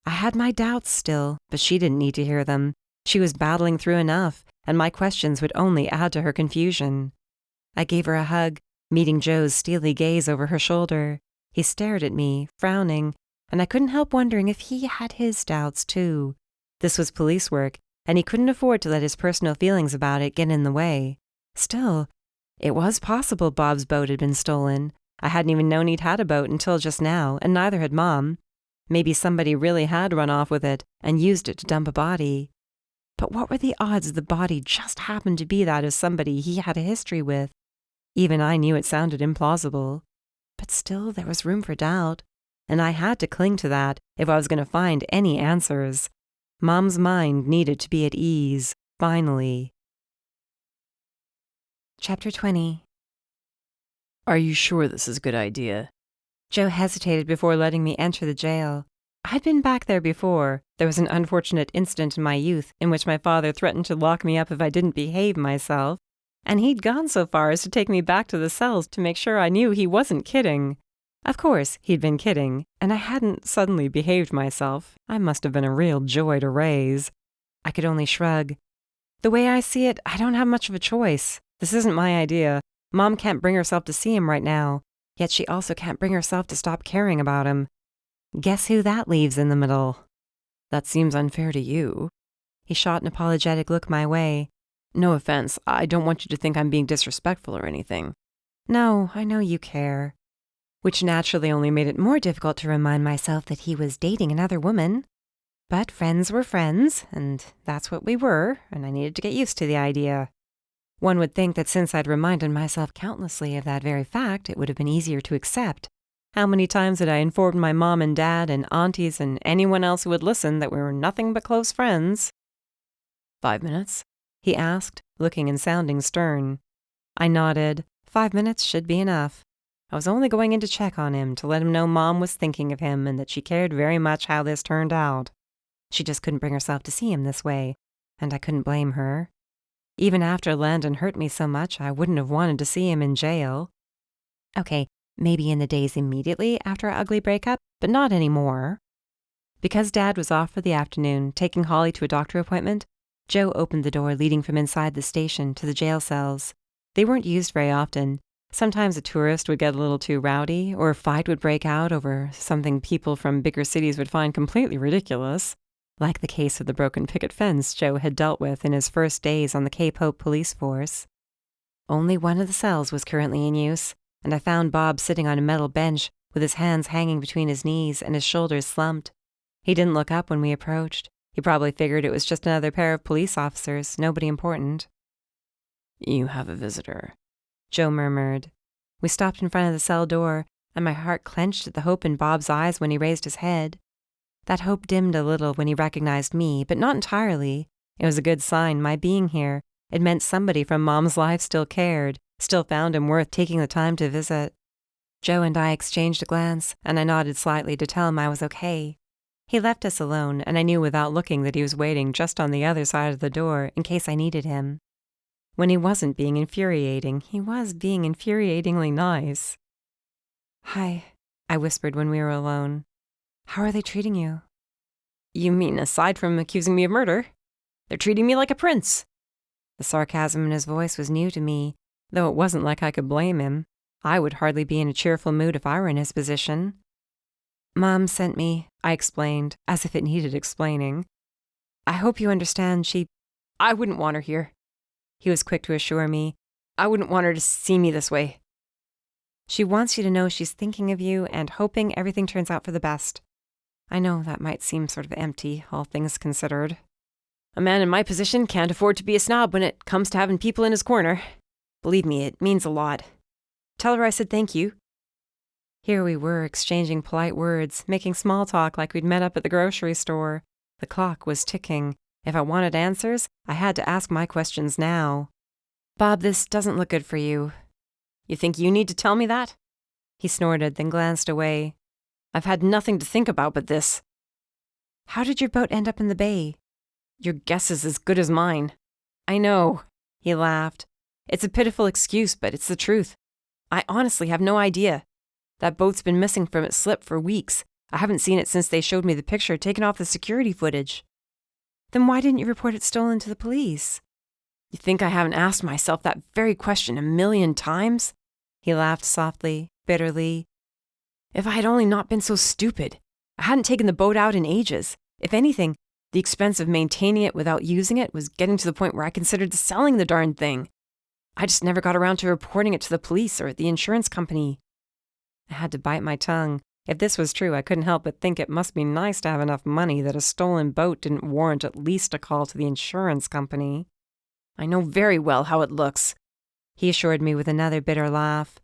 I had my doubts still, but she didn't need to hear them. She was battling through enough, and my questions would only add to her confusion. I gave her a hug, meeting Joe's steely gaze over her shoulder. He stared at me, frowning, and I couldn't help wondering if he had his doubts too. This was police work, and he couldn't afford to let his personal feelings about it get in the way. Still, it was possible Bob's boat had been stolen. I hadn't even known he'd had a boat until just now, and neither had Mom. Maybe somebody really had run off with it and used it to dump a body. But what were the odds the body just happened to be that of somebody he had a history with? Even I knew it sounded implausible. But still there was room for doubt, and I had to cling to that if I was going to find any answers. Mom's mind needed to be at ease, finally. Chapter 20. Are you sure this is a good idea? Joe hesitated before letting me enter the jail. I'd been back there before. There was an unfortunate incident in my youth in which my father threatened to lock me up if I didn't behave myself, and he'd gone so far as to take me back to the cells to make sure I knew he wasn't kidding. Of course, he'd been kidding, and I hadn't suddenly behaved myself. I must have been a real joy to raise. I could only shrug. The way I see it, I don't have much of a choice. This isn't my idea. Mom can't bring herself to see him right now, yet she also can't bring herself to stop caring about him. Guess who that leaves in the middle? That seems unfair to you. He shot an apologetic look my way. No offense, I don't want you to think I'm being disrespectful or anything. No, I know you care. Which naturally only made it more difficult to remind myself that he was dating another woman. But friends were friends, and that's what we were, and I needed to get used to the idea. One would think that since I'd reminded myself countlessly of that very fact, it would have been easier to accept. How many times had I informed my mom and dad and aunties and anyone else who would listen that we were nothing but close friends? 5 minutes? He asked, looking and sounding stern. I nodded. 5 minutes should be enough. I was only going in to check on him, to let him know Mom was thinking of him and that she cared very much how this turned out. She just couldn't bring herself to see him this way, and I couldn't blame her. Even after Landon hurt me so much, I wouldn't have wanted to see him in jail. Okay, maybe in the days immediately after our ugly breakup, but not anymore. Because Dad was off for the afternoon, taking Holly to a doctor appointment, Joe opened the door leading from inside the station to the jail cells. They weren't used very often. Sometimes a tourist would get a little too rowdy, or a fight would break out over something people from bigger cities would find completely ridiculous, like the case of the broken picket fence Joe had dealt with in his first days on the Cape Hope police force. Only one of the cells was currently in use, and I found Bob sitting on a metal bench with his hands hanging between his knees and his shoulders slumped. He didn't look up when we approached. He probably figured it was just another pair of police officers, nobody important. You have a visitor, Joe murmured. We stopped in front of the cell door, and my heart clenched at the hope in Bob's eyes when he raised his head. That hope dimmed a little when he recognized me, but not entirely. It was a good sign, my being here. It meant somebody from Mom's life still cared, still found him worth taking the time to visit. Joe and I exchanged a glance, and I nodded slightly to tell him I was okay. He left us alone, and I knew without looking that he was waiting just on the other side of the door in case I needed him. When he wasn't being infuriating, he was being infuriatingly nice. Hi, I whispered when we were alone. How are they treating you? You mean aside from accusing me of murder? They're treating me like a prince. The sarcasm in his voice was new to me, though it wasn't like I could blame him. I would hardly be in a cheerful mood if I were in his position. Mom sent me, I explained, as if it needed explaining. I hope you understand I wouldn't want her here. He was quick to assure me. I wouldn't want her to see me this way. She wants you to know she's thinking of you and hoping everything turns out for the best. I know that might seem sort of empty, all things considered. A man in my position can't afford to be a snob when it comes to having people in his corner. Believe me, it means a lot. Tell her I said thank you. Here we were, exchanging polite words, making small talk like we'd met up at the grocery store. The clock was ticking. If I wanted answers, I had to ask my questions now. Bob, this doesn't look good for you. You think you need to tell me that? He snorted, then glanced away. I've had nothing to think about but this. How did your boat end up in the bay? Your guess is as good as mine. I know. He laughed. It's a pitiful excuse, but it's the truth. I honestly have no idea. That boat's been missing from its slip for weeks. I haven't seen it since they showed me the picture taken off the security footage. Then why didn't you report it stolen to the police? You think I haven't asked myself that very question 1,000,000 times? He laughed softly, bitterly. If I had only not been so stupid. I hadn't taken the boat out in ages. If anything, the expense of maintaining it without using it was getting to the point where I considered selling the darn thing. I just never got around to reporting it to the police or the insurance company. I had to bite my tongue. If this was true, I couldn't help but think it must be nice to have enough money that a stolen boat didn't warrant at least a call to the insurance company. I know very well how it looks, he assured me with another bitter laugh.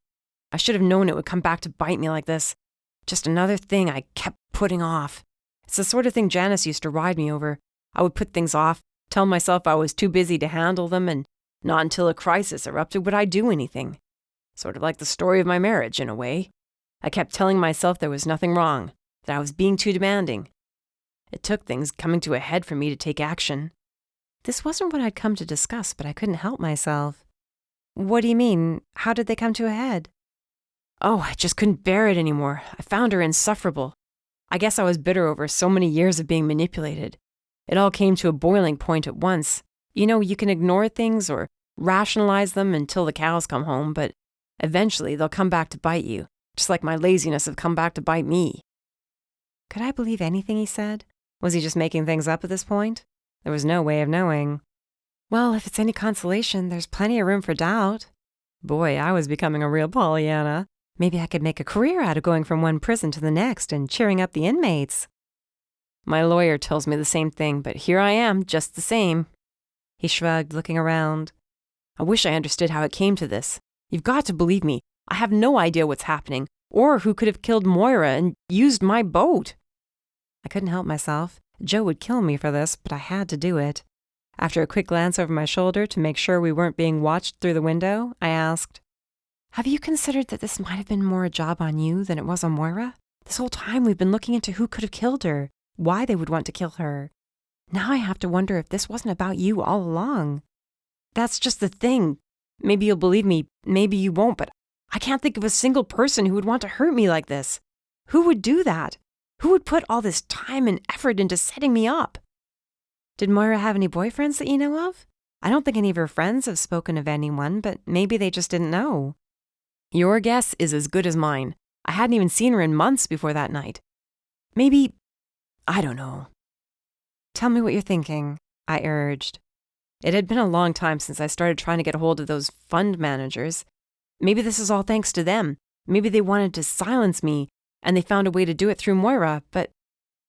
I should have known it would come back to bite me like this. Just another thing I kept putting off. It's the sort of thing Janice used to ride me over. I would put things off, tell myself I was too busy to handle them, and not until a crisis erupted would I do anything. Sort of like the story of my marriage, in a way. I kept telling myself there was nothing wrong, that I was being too demanding. It took things coming to a head for me to take action. This wasn't what I'd come to discuss, but I couldn't help myself. What do you mean? How did they come to a head? Oh, I just couldn't bear it anymore. I found her insufferable. I guess I was bitter over so many years of being manipulated. It all came to a boiling point at once. You know, you can ignore things or rationalize them until the cows come home, but eventually they'll come back to bite you, just like my laziness have come back to bite me. Could I believe anything he said? Was he just making things up at this point? There was no way of knowing. Well, if it's any consolation, there's plenty of room for doubt. Boy, I was becoming a real Pollyanna. Maybe I could make a career out of going from one prison to the next and cheering up the inmates. My lawyer tells me the same thing, but here I am, just the same. He shrugged, looking around. I wish I understood how it came to this. You've got to believe me. I have no idea what's happening, or who could have killed Moira and used my boat. I couldn't help myself. Joe would kill me for this, but I had to do it. After a quick glance over my shoulder to make sure we weren't being watched through the window, I asked, "Have you considered that this might have been more a job on you than it was on Moira? This whole time we've been looking into who could have killed her, why they would want to kill her. Now I have to wonder if this wasn't about you all along." That's just the thing. Maybe you'll believe me, maybe you won't, but I can't think of a single person who would want to hurt me like this. Who would do that? Who would put all this time and effort into setting me up? Did Moira have any boyfriends that you know of? I don't think any of her friends have spoken of anyone, but maybe they just didn't know. Your guess is as good as mine. I hadn't even seen her in months before that night. Maybe, I don't know. Tell me what you're thinking, I urged. It had been a long time since I started trying to get a hold of those fund managers. Maybe this is all thanks to them. Maybe they wanted to silence me, and they found a way to do it through Moira, but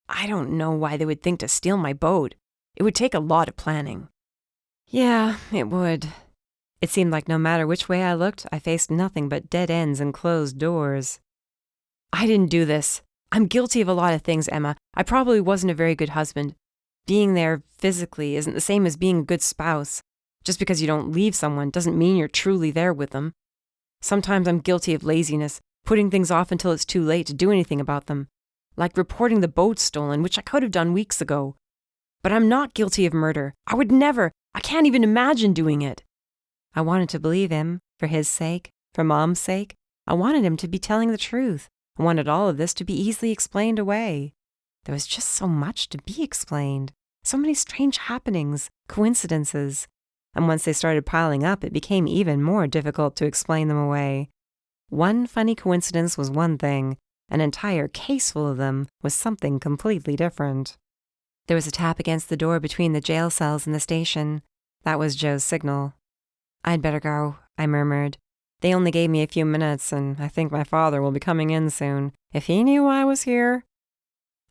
I don't know why they would think to steal my boat. It would take a lot of planning. Yeah, it would. It seemed like no matter which way I looked, I faced nothing but dead ends and closed doors. I didn't do this. I'm guilty of a lot of things, Emma. I probably wasn't a very good husband. Being there physically isn't the same as being a good spouse. Just because you don't leave someone doesn't mean you're truly there with them. Sometimes I'm guilty of laziness, putting things off until it's too late to do anything about them. Like reporting the boat stolen, which I could have done weeks ago. But I'm not guilty of murder. I would never. I can't even imagine doing it. I wanted to believe him, for his sake, for Mom's sake. I wanted him to be telling the truth. I wanted all of this to be easily explained away. There was just so much to be explained. So many strange happenings, coincidences. And once they started piling up, it became even more difficult to explain them away. One funny coincidence was one thing. An entire case full of them was something completely different. There was a tap against the door between the jail cells and the station. That was Joe's signal. "I'd better go," I murmured. "They only gave me a few minutes, and I think my father will be coming in soon. If he knew I was here—"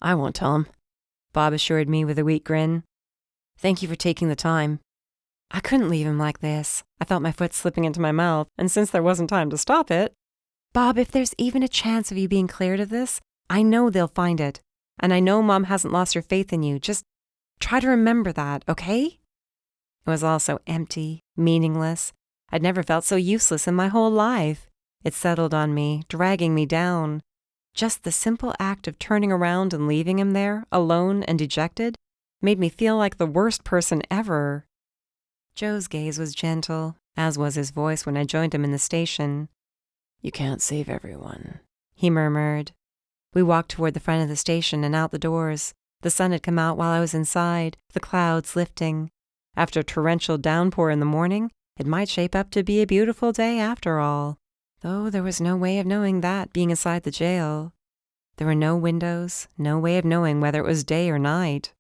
"I won't tell him," Bob assured me with a weak grin. "Thank you for taking the time." I couldn't leave him like this. I felt my foot slipping into my mouth, and since there wasn't time to stop it— "Bob, if there's even a chance of you being cleared of this, I know they'll find it. And I know Mom hasn't lost her faith in you. Just try to remember that, okay?" It was all so empty, meaningless. I'd never felt so useless in my whole life. It settled on me, dragging me down. Just the simple act of turning around and leaving him there, alone and dejected, made me feel like the worst person ever. Joe's gaze was gentle, as was his voice when I joined him in the station. "You can't save everyone," he murmured. We walked toward the front of the station and out the doors. The sun had come out while I was inside, the clouds lifting. After a torrential downpour in the morning, it might shape up to be a beautiful day after all. Though there was no way of knowing that being inside the jail. There were no windows, no way of knowing whether it was day or night.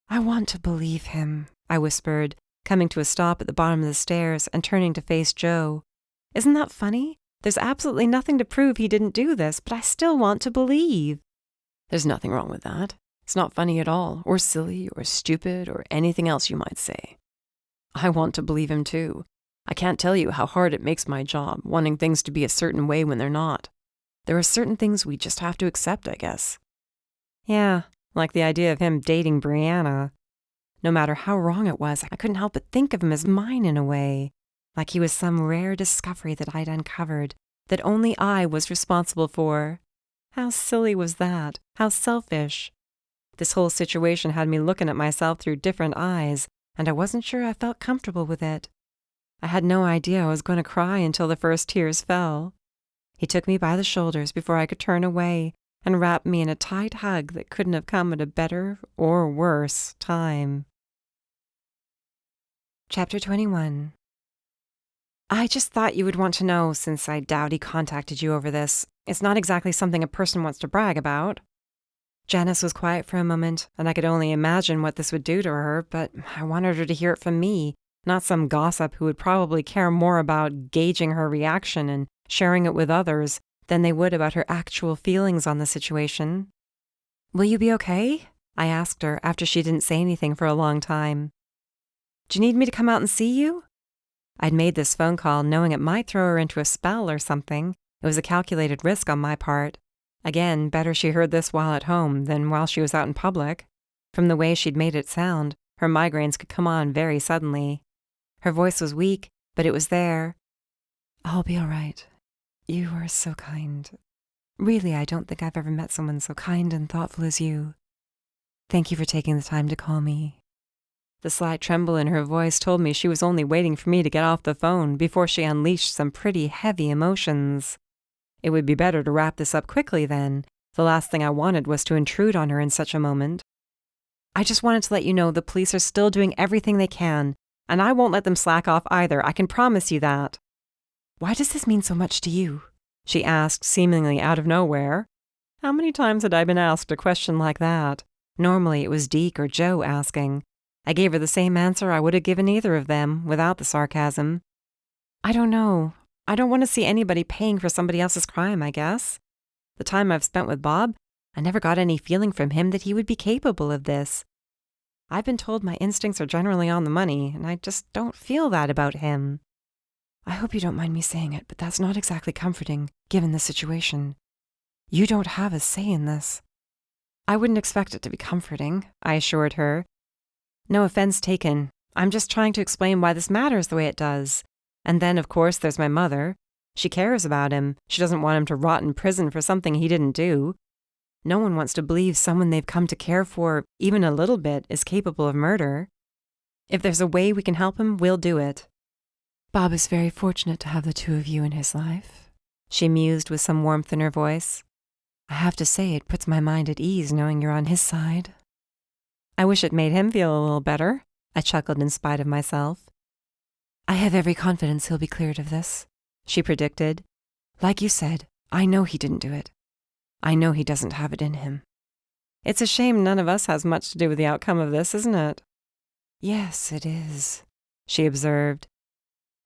"I want to believe him," I whispered, coming to a stop at the bottom of the stairs and turning to face Joe. "Isn't that funny? There's absolutely nothing to prove he didn't do this, but I still want to believe." "There's nothing wrong with that. It's not funny at all, or silly, or stupid, or anything else you might say. I want to believe him too. I can't tell you how hard it makes my job, wanting things to be a certain way when they're not. There are certain things we just have to accept, I guess." Yeah, like the idea of him dating Brianna. No matter how wrong it was, I couldn't help but think of him as mine in a way. like he was some rare discovery that I'd uncovered, that only I was responsible for. How silly was that? How selfish. This whole situation had me looking at myself through different eyes, and I wasn't sure I felt comfortable with it. I had no idea I was going to cry until the first tears fell. He took me by the shoulders before I could turn away and wrapped me in a tight hug that couldn't have come at a better or worse time. Chapter 21. I just thought you would want to know, since I doubt he contacted you over this. It's not exactly something a person wants to brag about. Janice was quiet for a moment, and I could only imagine what this would do to her, but I wanted her to hear it from me, not some gossip who would probably care more about gauging her reaction and sharing it with others than they would about her actual feelings on the situation. "Will you be okay?" I asked her after she didn't say anything for a long time. "Do you need me to come out and see you?" I'd made this phone call knowing it might throw her into a spell or something. It was a calculated risk on my part. Again, better she heard this while at home than while she was out in public. From the way she'd made it sound, her migraines could come on very suddenly. Her voice was weak, but it was there. "I'll be all right. You are so kind. Really, I don't think I've ever met someone so kind and thoughtful as you. Thank you for taking the time to call me." The slight tremble in her voice told me she was only waiting for me to get off the phone before she unleashed some pretty heavy emotions. It would be better to wrap this up quickly then. The last thing I wanted was to intrude on her in such a moment. "I just wanted to let you know the police are still doing everything they can, and I won't let them slack off either, I can promise you that." "Why does this mean so much to you?" she asked, seemingly out of nowhere. How many times had I been asked a question like that? Normally it was Deke or Joe asking. I gave her the same answer I would have given either of them, without the sarcasm. "I don't know. I don't want to see anybody paying for somebody else's crime, I guess. The time I've spent with Bob, I never got any feeling from him that he would be capable of this. I've been told my instincts are generally on the money, and I just don't feel that about him. I hope you don't mind me saying it, but that's not exactly comforting, given the situation. You don't have a say in this." "I wouldn't expect it to be comforting," I assured her. "No offense taken. I'm just trying to explain why this matters the way it does. And then, of course, there's my mother. She cares about him. She doesn't want him to rot in prison for something he didn't do. No one wants to believe someone they've come to care for, even a little bit, is capable of murder. If there's a way we can help him, we'll do it." "Bob is very fortunate to have the two of you in his life," she mused with some warmth in her voice. "I have to say it puts my mind at ease knowing you're on his side." "I wish it made him feel a little better," I chuckled in spite of myself. "I have every confidence he'll be cleared of this," she predicted. "Like you said, I know he didn't do it. I know he doesn't have it in him." "It's a shame none of us has much to do with the outcome of this, isn't it?" "Yes, it is," she observed.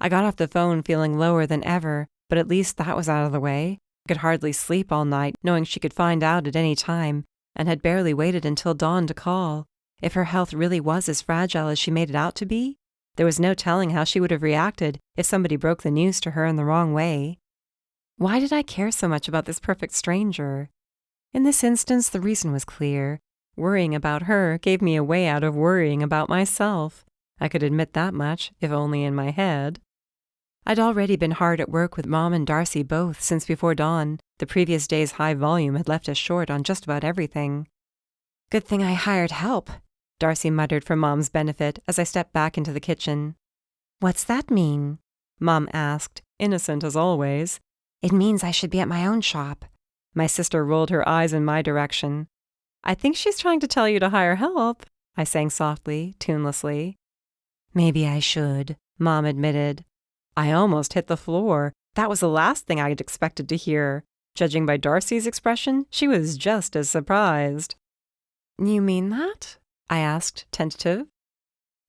I got off the phone feeling lower than ever, but at least that was out of the way. I could hardly sleep all night, knowing she could find out at any time, and had barely waited until dawn to call. If her health really was as fragile as she made it out to be, there was no telling how she would have reacted if somebody broke the news to her in the wrong way. Why did I care so much about this perfect stranger? In this instance, the reason was clear. Worrying about her gave me a way out of worrying about myself. I could admit that much, if only in my head. I'd already been hard at work with Mom and Darcy both since before dawn. The previous day's high volume had left us short on just about everything. "Good thing I hired help," Darcy muttered for Mom's benefit as I stepped back into the kitchen. "What's that mean?" Mom asked, innocent as always. "It means I should be at my own shop." My sister rolled her eyes in my direction. "I think she's trying to tell you to hire help," I sang softly, tunelessly. "Maybe I should," Mom admitted. I almost hit the floor. That was the last thing I'd expected to hear. Judging by Darcy's expression, she was just as surprised. "You mean that?" I asked, tentative.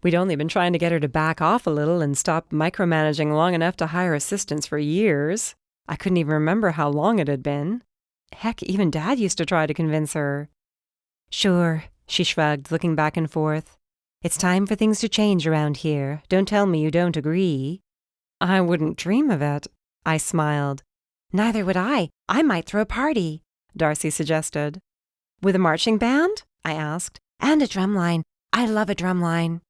We'd only been trying to get her to back off a little and stop micromanaging long enough to hire assistants for years. I couldn't even remember how long it had been. Heck, even Dad used to try to convince her. "Sure," she shrugged, looking back and forth. "It's time for things to change around here. Don't tell me you don't agree." "I wouldn't dream of it," I smiled. "Neither would I. I might throw a party," Darcy suggested. "With a marching band?" I asked. "And a drumline. I love a drumline."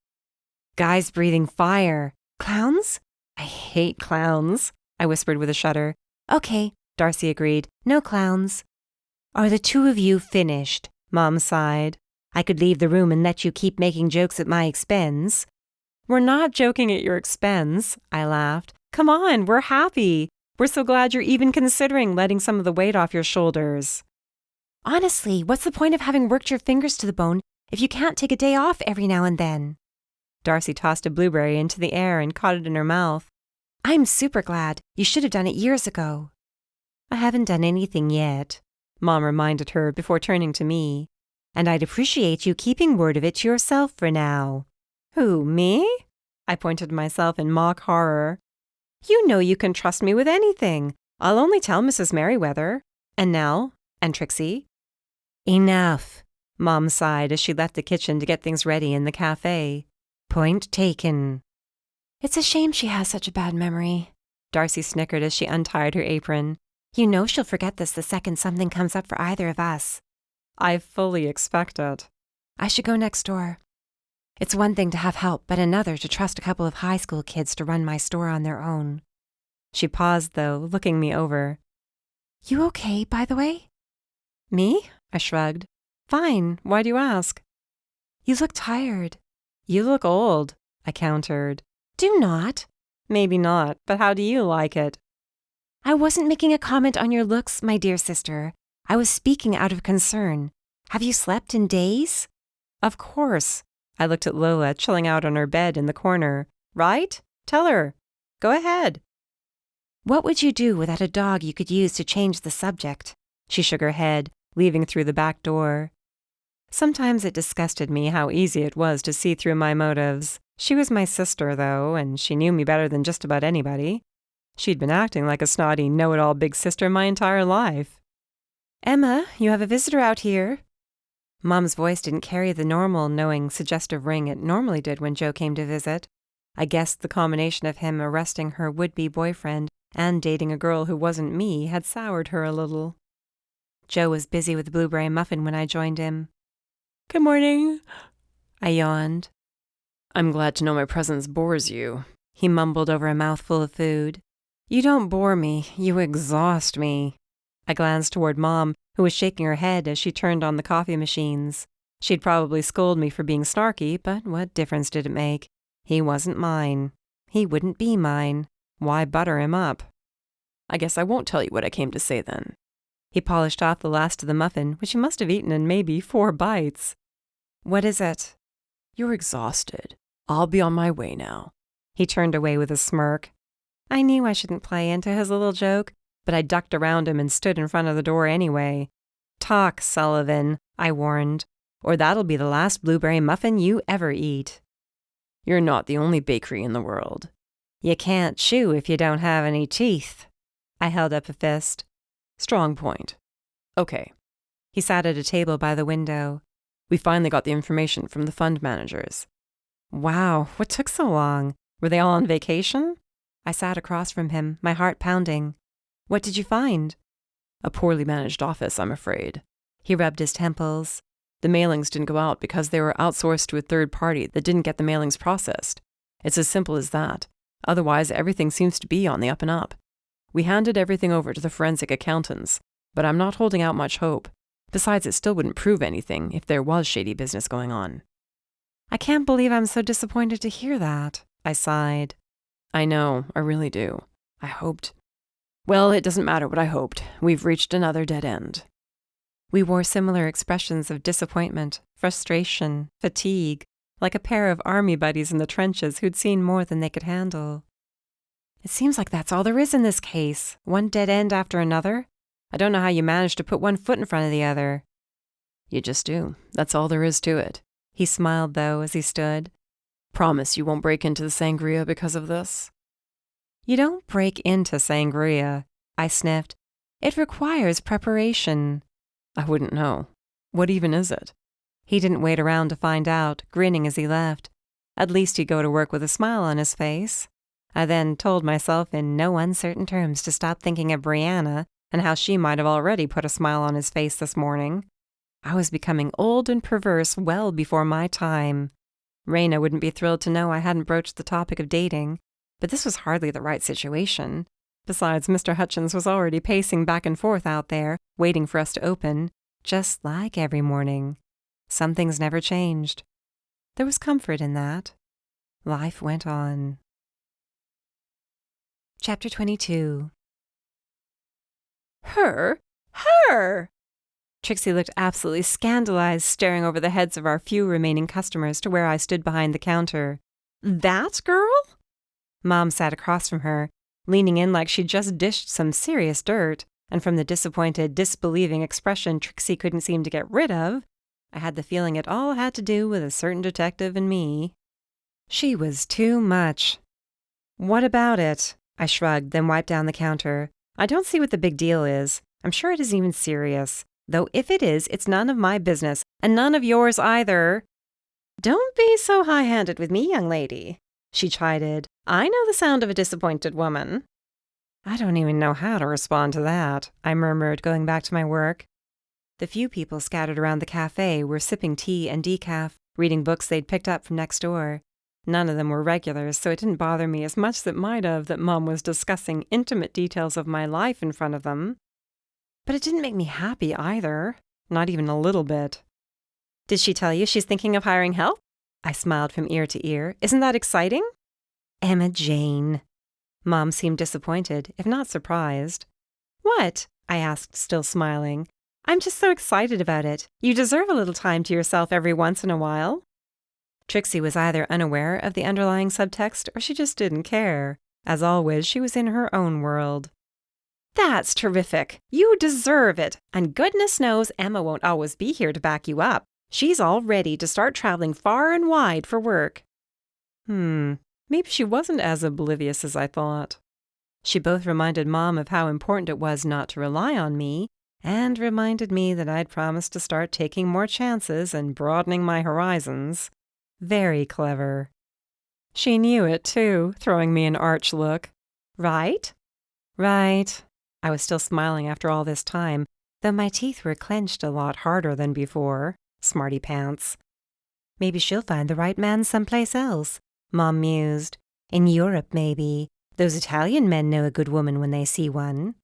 "Guys breathing fire. Clowns?" I hate clowns, I whispered with a shudder. Okay, Darcy agreed. No clowns. Are the two of you finished? Mom sighed. I could leave the room and let you keep making jokes at my expense. We're not joking at your expense, I laughed. Come on, we're happy. We're so glad you're even considering letting some of the weight off your shoulders. Honestly, what's the point of having worked your fingers to the bone if you can't take a day off every now and then? Darcy tossed a blueberry into the air and caught it in her mouth. I'm super glad. You should have done it years ago. I haven't done anything yet, Mom reminded her before turning to me. And I'd appreciate you keeping word of it to yourself for now. Who, me? I pointed to myself in mock horror. You know you can trust me with anything. I'll only tell Mrs. Merriweather. And Nell. And Trixie. Enough, Mom sighed as she left the kitchen to get things ready in the cafe. Point taken. It's a shame she has such a bad memory. Darcy snickered as she untied her apron. You know she'll forget this the second something comes up for either of us. I fully expect it. I should go next door. It's one thing to have help, but another to trust a couple of high school kids to run my store on their own. She paused, though, looking me over. You okay, by the way? Me? I shrugged. Fine. Why do you ask? You look tired. You look old, I countered. Do not. Maybe not, but how do you like it? I wasn't making a comment on your looks, my dear sister. I was speaking out of concern. Have you slept in days? Of course. I looked at Lola, chilling out on her bed in the corner. Right? Tell her. Go ahead. What would you do without a dog you could use to change the subject? She shook her head, leaving through the back door. Sometimes it disgusted me how easy it was to see through my motives. She was my sister, though, and she knew me better than just about anybody. She'd been acting like a snotty, know-it-all big sister my entire life. Emma, you have a visitor out here. Mom's voice didn't carry the normal, knowing, suggestive ring it normally did when Joe came to visit. I guessed the combination of him arresting her would-be boyfriend and dating a girl who wasn't me had soured her a little. Joe was busy with the blueberry muffin when I joined him. Good morning, I yawned. I'm glad to know my presence bores you, he mumbled over a mouthful of food. You don't bore me, you exhaust me. I glanced toward Mom, who was shaking her head as she turned on the coffee machines. She'd probably scold me for being snarky, but what difference did it make? He wasn't mine. He wouldn't be mine. Why butter him up? I guess I won't tell you what I came to say then. He polished off the last of the muffin, which he must have eaten in maybe 4 bites. What is it? You're exhausted. I'll be on my way now. He turned away with a smirk. I knew I shouldn't play into his little joke, but I ducked around him and stood in front of the door anyway. Talk, Sullivan, I warned, or that'll be the last blueberry muffin you ever eat. You're not the only bakery in the world. You can't chew if you don't have any teeth. I held up a fist. Strong point. Okay. He sat at a table by the window. We finally got the information from the fund managers. Wow, what took so long? Were they all on vacation? I sat across from him, my heart pounding. What did you find? A poorly managed office, I'm afraid. He rubbed his temples. The mailings didn't go out because they were outsourced to a third party that didn't get the mailings processed. It's as simple as that. Otherwise, everything seems to be on the up and up. We handed everything over to the forensic accountants, but I'm not holding out much hope. Besides, it still wouldn't prove anything if there was shady business going on. I can't believe I'm so disappointed to hear that, I sighed. I know, I really do. I hoped. Well, it doesn't matter what I hoped. We've reached another dead end. We wore similar expressions of disappointment, frustration, fatigue, like a pair of army buddies in the trenches who'd seen more than they could handle. It seems like that's all there is in this case, one dead end after another. I don't know how you managed to put one foot in front of the other. You just do. That's all there is to it. He smiled, though, as he stood. Promise you won't break into the sangria because of this? You don't break into sangria, I sniffed. It requires preparation. I wouldn't know. What even is it? He didn't wait around to find out, grinning as he left. At least he'd go to work with a smile on his face. I then told myself in no uncertain terms to stop thinking of Brianna and how she might have already put a smile on his face this morning. I was becoming old and perverse well before my time. Raina wouldn't be thrilled to know I hadn't broached the topic of dating. But this was hardly the right situation. Besides, Mr. Hutchins was already pacing back and forth out there, waiting for us to open, just like every morning. Some things never changed. There was comfort in that. Life went on. Chapter 22. Her? Trixie looked absolutely scandalized, staring over the heads of our few remaining customers to where I stood behind the counter. That girl? Mom sat across from her, leaning in like she'd just dished some serious dirt, and from the disappointed, disbelieving expression Trixie couldn't seem to get rid of, I had the feeling it all had to do with a certain detective and me. She was too much. What about it? I shrugged, then wiped down the counter. I don't see what the big deal is. I'm sure it isn't even serious. Though if it is, it's none of my business, and none of yours either. Don't be so high-handed with me, young lady, she chided. I know the sound of a disappointed woman. I don't even know how to respond to that, I murmured, going back to my work. The few people scattered around the cafe were sipping tea and decaf, reading books they'd picked up from next door. None of them were regulars, so it didn't bother me as much as it might have that Mom was discussing intimate details of my life in front of them. But it didn't make me happy either, not even a little bit. Did she tell you she's thinking of hiring help? I smiled from ear to ear. Isn't that exciting? Emma Jane. Mom seemed disappointed, if not surprised. What? I asked, still smiling. I'm just so excited about it. You deserve a little time to yourself every once in a while. Trixie was either unaware of the underlying subtext or she just didn't care. As always, she was in her own world. That's terrific. You deserve it. And goodness knows Emma won't always be here to back you up. She's all ready to start traveling far and wide for work. Maybe she wasn't as oblivious as I thought. She both reminded Mom of how important it was not to rely on me, and reminded me that I'd promised to start taking more chances and broadening my horizons. Very clever. She knew it, too, throwing me an arch look. Right? Right. I was still smiling after all this time, though my teeth were clenched a lot harder than before. Smarty pants. Maybe she'll find the right man someplace else, Mom mused. In Europe, maybe. Those Italian men know a good woman when they see one.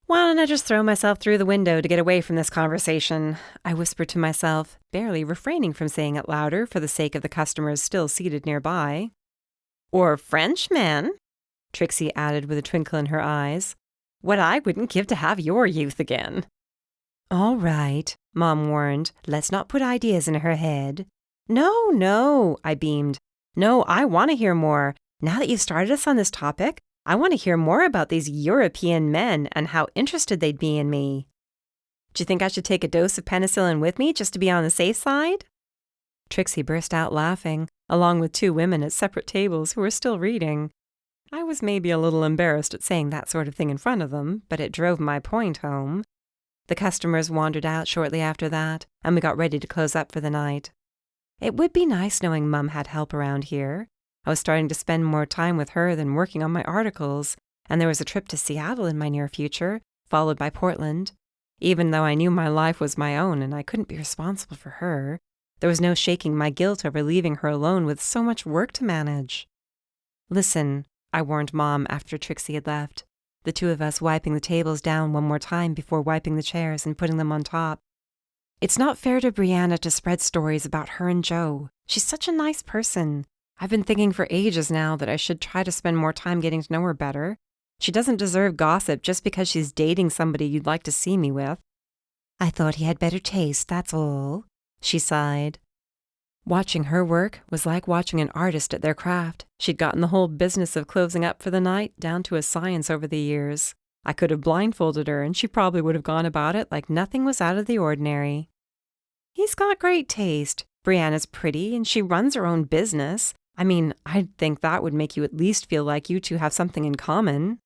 Why don't I just throw myself through the window to get away from this conversation? I whispered to myself, barely refraining from saying it louder for the sake of the customers still seated nearby. Or Frenchmen, Trixie added with a twinkle in her eyes. What I wouldn't give to have your youth again. All right, Mom warned. Let's not put ideas in her head. No, I beamed. No, I want to hear more. Now that you've started us on this topic, I want to hear more about these European men and how interested they'd be in me. Do you think I should take a dose of penicillin with me just to be on the safe side? Trixie burst out laughing, along with two women at separate tables who were still reading. I was maybe a little embarrassed at saying that sort of thing in front of them, but it drove my point home. The customers wandered out shortly after that, and we got ready to close up for the night. It would be nice knowing Mum had help around here. I was starting to spend more time with her than working on my articles, and there was a trip to Seattle in my near future, followed by Portland. Even though I knew my life was my own and I couldn't be responsible for her, there was no shaking my guilt over leaving her alone with so much work to manage. Listen, I warned Mom after Trixie had left, the two of us wiping the tables down one more time before wiping the chairs and putting them on top. It's not fair to Brianna to spread stories about her and Joe. She's such a nice person. I've been thinking for ages now that I should try to spend more time getting to know her better. She doesn't deserve gossip just because she's dating somebody you'd like to see me with. I thought he had better taste, that's all, she sighed. Watching her work was like watching an artist at their craft. She'd gotten the whole business of closing up for the night down to a science over the years. I could have blindfolded her, and she probably would have gone about it like nothing was out of the ordinary. He's got great taste. Brianna's pretty, and she runs her own business. I mean, I'd think that would make you at least feel like you two have something in common.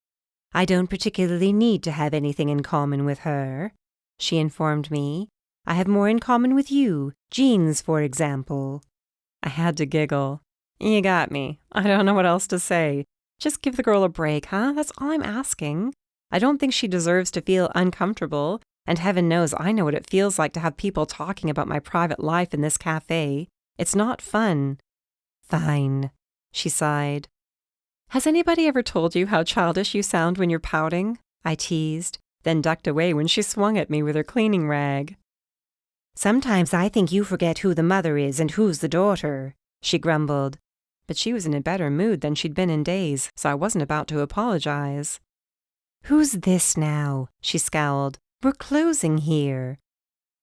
I don't particularly need to have anything in common with her, she informed me. I have more in common with you, genes, for example. I had to giggle. You got me. I don't know what else to say. Just give the girl a break, huh? That's all I'm asking. I don't think she deserves to feel uncomfortable, and heaven knows I know what it feels like to have people talking about my private life in this cafe. It's not fun. Fine, she sighed. Has anybody ever told you how childish you sound when you're pouting? I teased, then ducked away when she swung at me with her cleaning rag. Sometimes I think you forget who the mother is and who's the daughter, she grumbled. But she was in a better mood than she'd been in days, so I wasn't about to apologize. Who's this now? She scowled. We're closing here.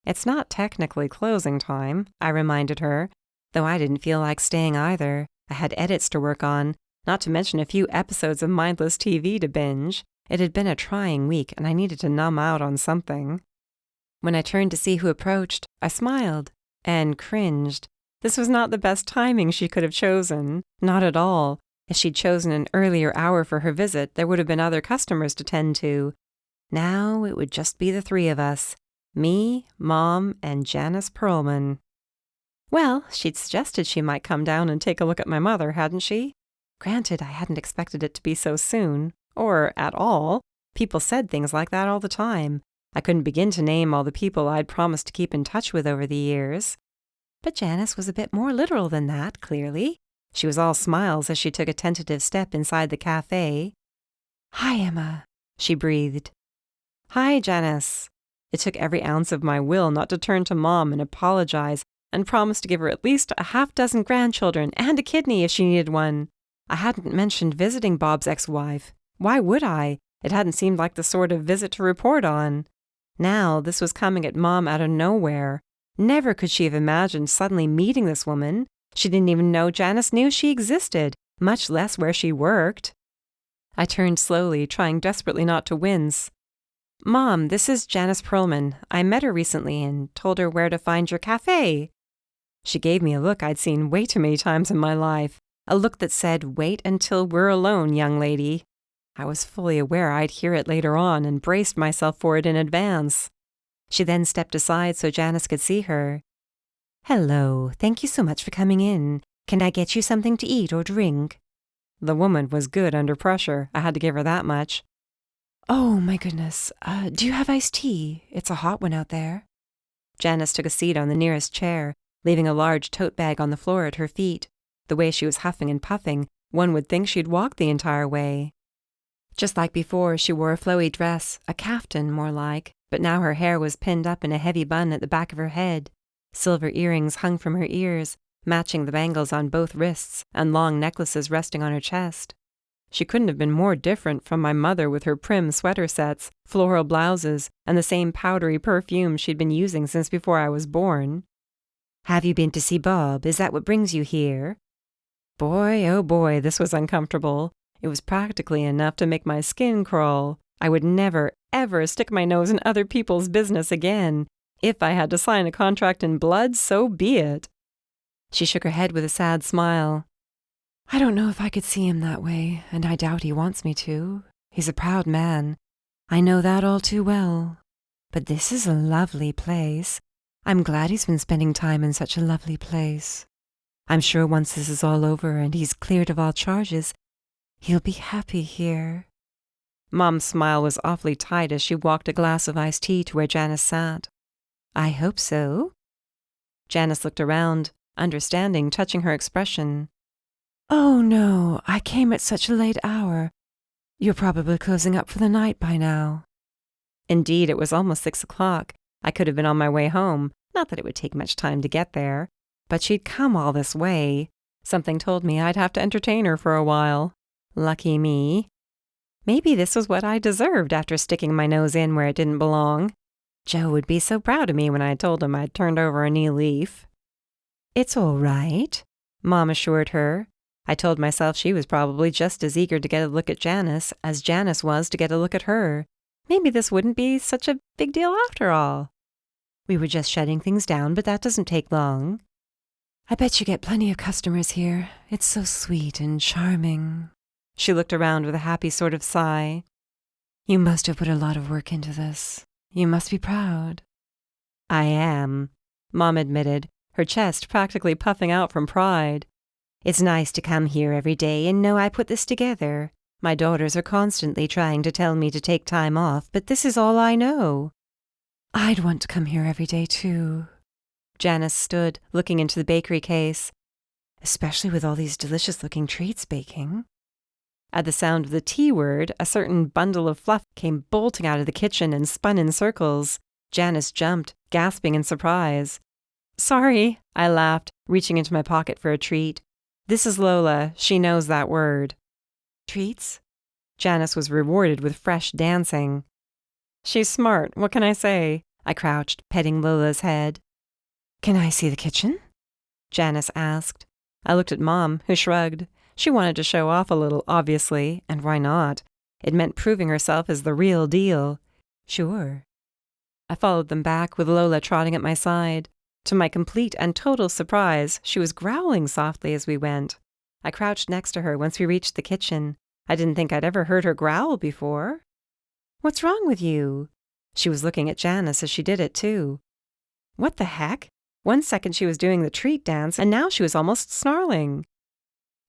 It's not technically closing time, I reminded her, though I didn't feel like staying either. I had edits to work on, not to mention a few episodes of mindless TV to binge. It had been a trying week, and I needed to numb out on something. When I turned to see who approached, I smiled and cringed. This was not the best timing she could have chosen. Not at all. If she'd chosen an earlier hour for her visit, there would have been other customers to tend to. Now it would just be the three of us. Me, Mom, and Janice Perlman. Well, she'd suggested she might come down and take a look at my mother, hadn't she? Granted, I hadn't expected it to be so soon, or at all. People said things like that all the time. I couldn't begin to name all the people I'd promised to keep in touch with over the years. But Janice was a bit more literal than that, clearly. She was all smiles as she took a tentative step inside the cafe. "Hi, Emma," she breathed. "Hi, Janice." It took every ounce of my will not to turn to Mom and apologize and promise to give her at least a half-dozen grandchildren and a kidney if she needed one. I hadn't mentioned visiting Bob's ex-wife. Why would I? It hadn't seemed like the sort of visit to report on. Now this was coming at Mom out of nowhere. Never could she have imagined suddenly meeting this woman. She didn't even know Janice knew she existed, much less where she worked. I turned slowly, trying desperately not to wince. "Mom, this is Janice Perlman. I met her recently and told her where to find your cafe." She gave me a look I'd seen way too many times in my life, a look that said, "Wait until we're alone, young lady." I was fully aware I'd hear it later on and braced myself for it in advance. She then stepped aside so Janice could see her. "Hello, thank you so much for coming in. Can I get you something to eat or drink?" The woman was good under pressure. I had to give her that much. "Oh, my goodness. Do you have iced tea? It's a hot one out there." Janice took a seat on the nearest chair, leaving a large tote bag on the floor at her feet. The way she was huffing and puffing, one would think she'd walked the entire way. Just like before, she wore a flowy dress, a kaftan more like, but now her hair was pinned up in a heavy bun at the back of her head. Silver earrings hung from her ears, matching the bangles on both wrists, and long necklaces resting on her chest. She couldn't have been more different from my mother with her prim sweater sets, floral blouses, and the same powdery perfume she'd been using since before I was born. "Have you been to see Bob? Is that what brings you here?" Boy, oh boy, this was uncomfortable. It was practically enough to make my skin crawl. I would never, ever stick my nose in other people's business again. If I had to sign a contract in blood, so be it. She shook her head with a sad smile. "I don't know if I could see him that way, and I doubt he wants me to. He's a proud man. I know that all too well. But this is a lovely place. I'm glad he's been spending time in such a lovely place. I'm sure once this is all over and he's cleared of all charges, he'll be happy here." Mom's smile was awfully tight as she walked a glass of iced tea to where Janice sat. "I hope so." Janice looked around, understanding, touching her expression. "Oh, no, I came at such a late hour. You're probably closing up for the night by now." Indeed, it was almost 6 o'clock. I could have been on my way home, not that it would take much time to get there. But she'd come all this way. Something told me I'd have to entertain her for a while. Lucky me. Maybe this was what I deserved after sticking my nose in where it didn't belong. Joe would be so proud of me when I told him I'd turned over a new leaf. "It's all right," Mom assured her. I told myself she was probably just as eager to get a look at Janice as Janice was to get a look at her. Maybe this wouldn't be such a big deal after all. We were just shutting things down, but that doesn't take long. "I bet you get plenty of customers here. It's so sweet and charming." She looked around with a happy sort of sigh. "You must have put a lot of work into this. You must be proud." "I am," Mom admitted, her chest practically puffing out from pride. "It's nice to come here every day and know I put this together. My daughters are constantly trying to tell me to take time off, but this is all I know." "I'd want to come here every day, too." Janice stood, looking into the bakery case. "Especially with all these delicious-looking treats baking." At the sound of the T word, a certain bundle of fluff came bolting out of the kitchen and spun in circles. Janice jumped, gasping in surprise. "Sorry," I laughed, reaching into my pocket for a treat. "This is Lola. She knows that word." "Treats?" Janice was rewarded with fresh dancing. "She's smart, what can I say?" I crouched, petting Lola's head. "Can I see the kitchen?" Janice asked. I looked at Mom, who shrugged. She wanted to show off a little, obviously, and why not? It meant proving herself as the real deal. "Sure." I followed them back, with Lola trotting at my side. To my complete and total surprise, she was growling softly as we went. I crouched next to her once we reached the kitchen. I didn't think I'd ever heard her growl before. "What's wrong with you?" She was looking at Janice as she did it, too. What the heck? One second she was doing the treat dance, and now she was almost snarling.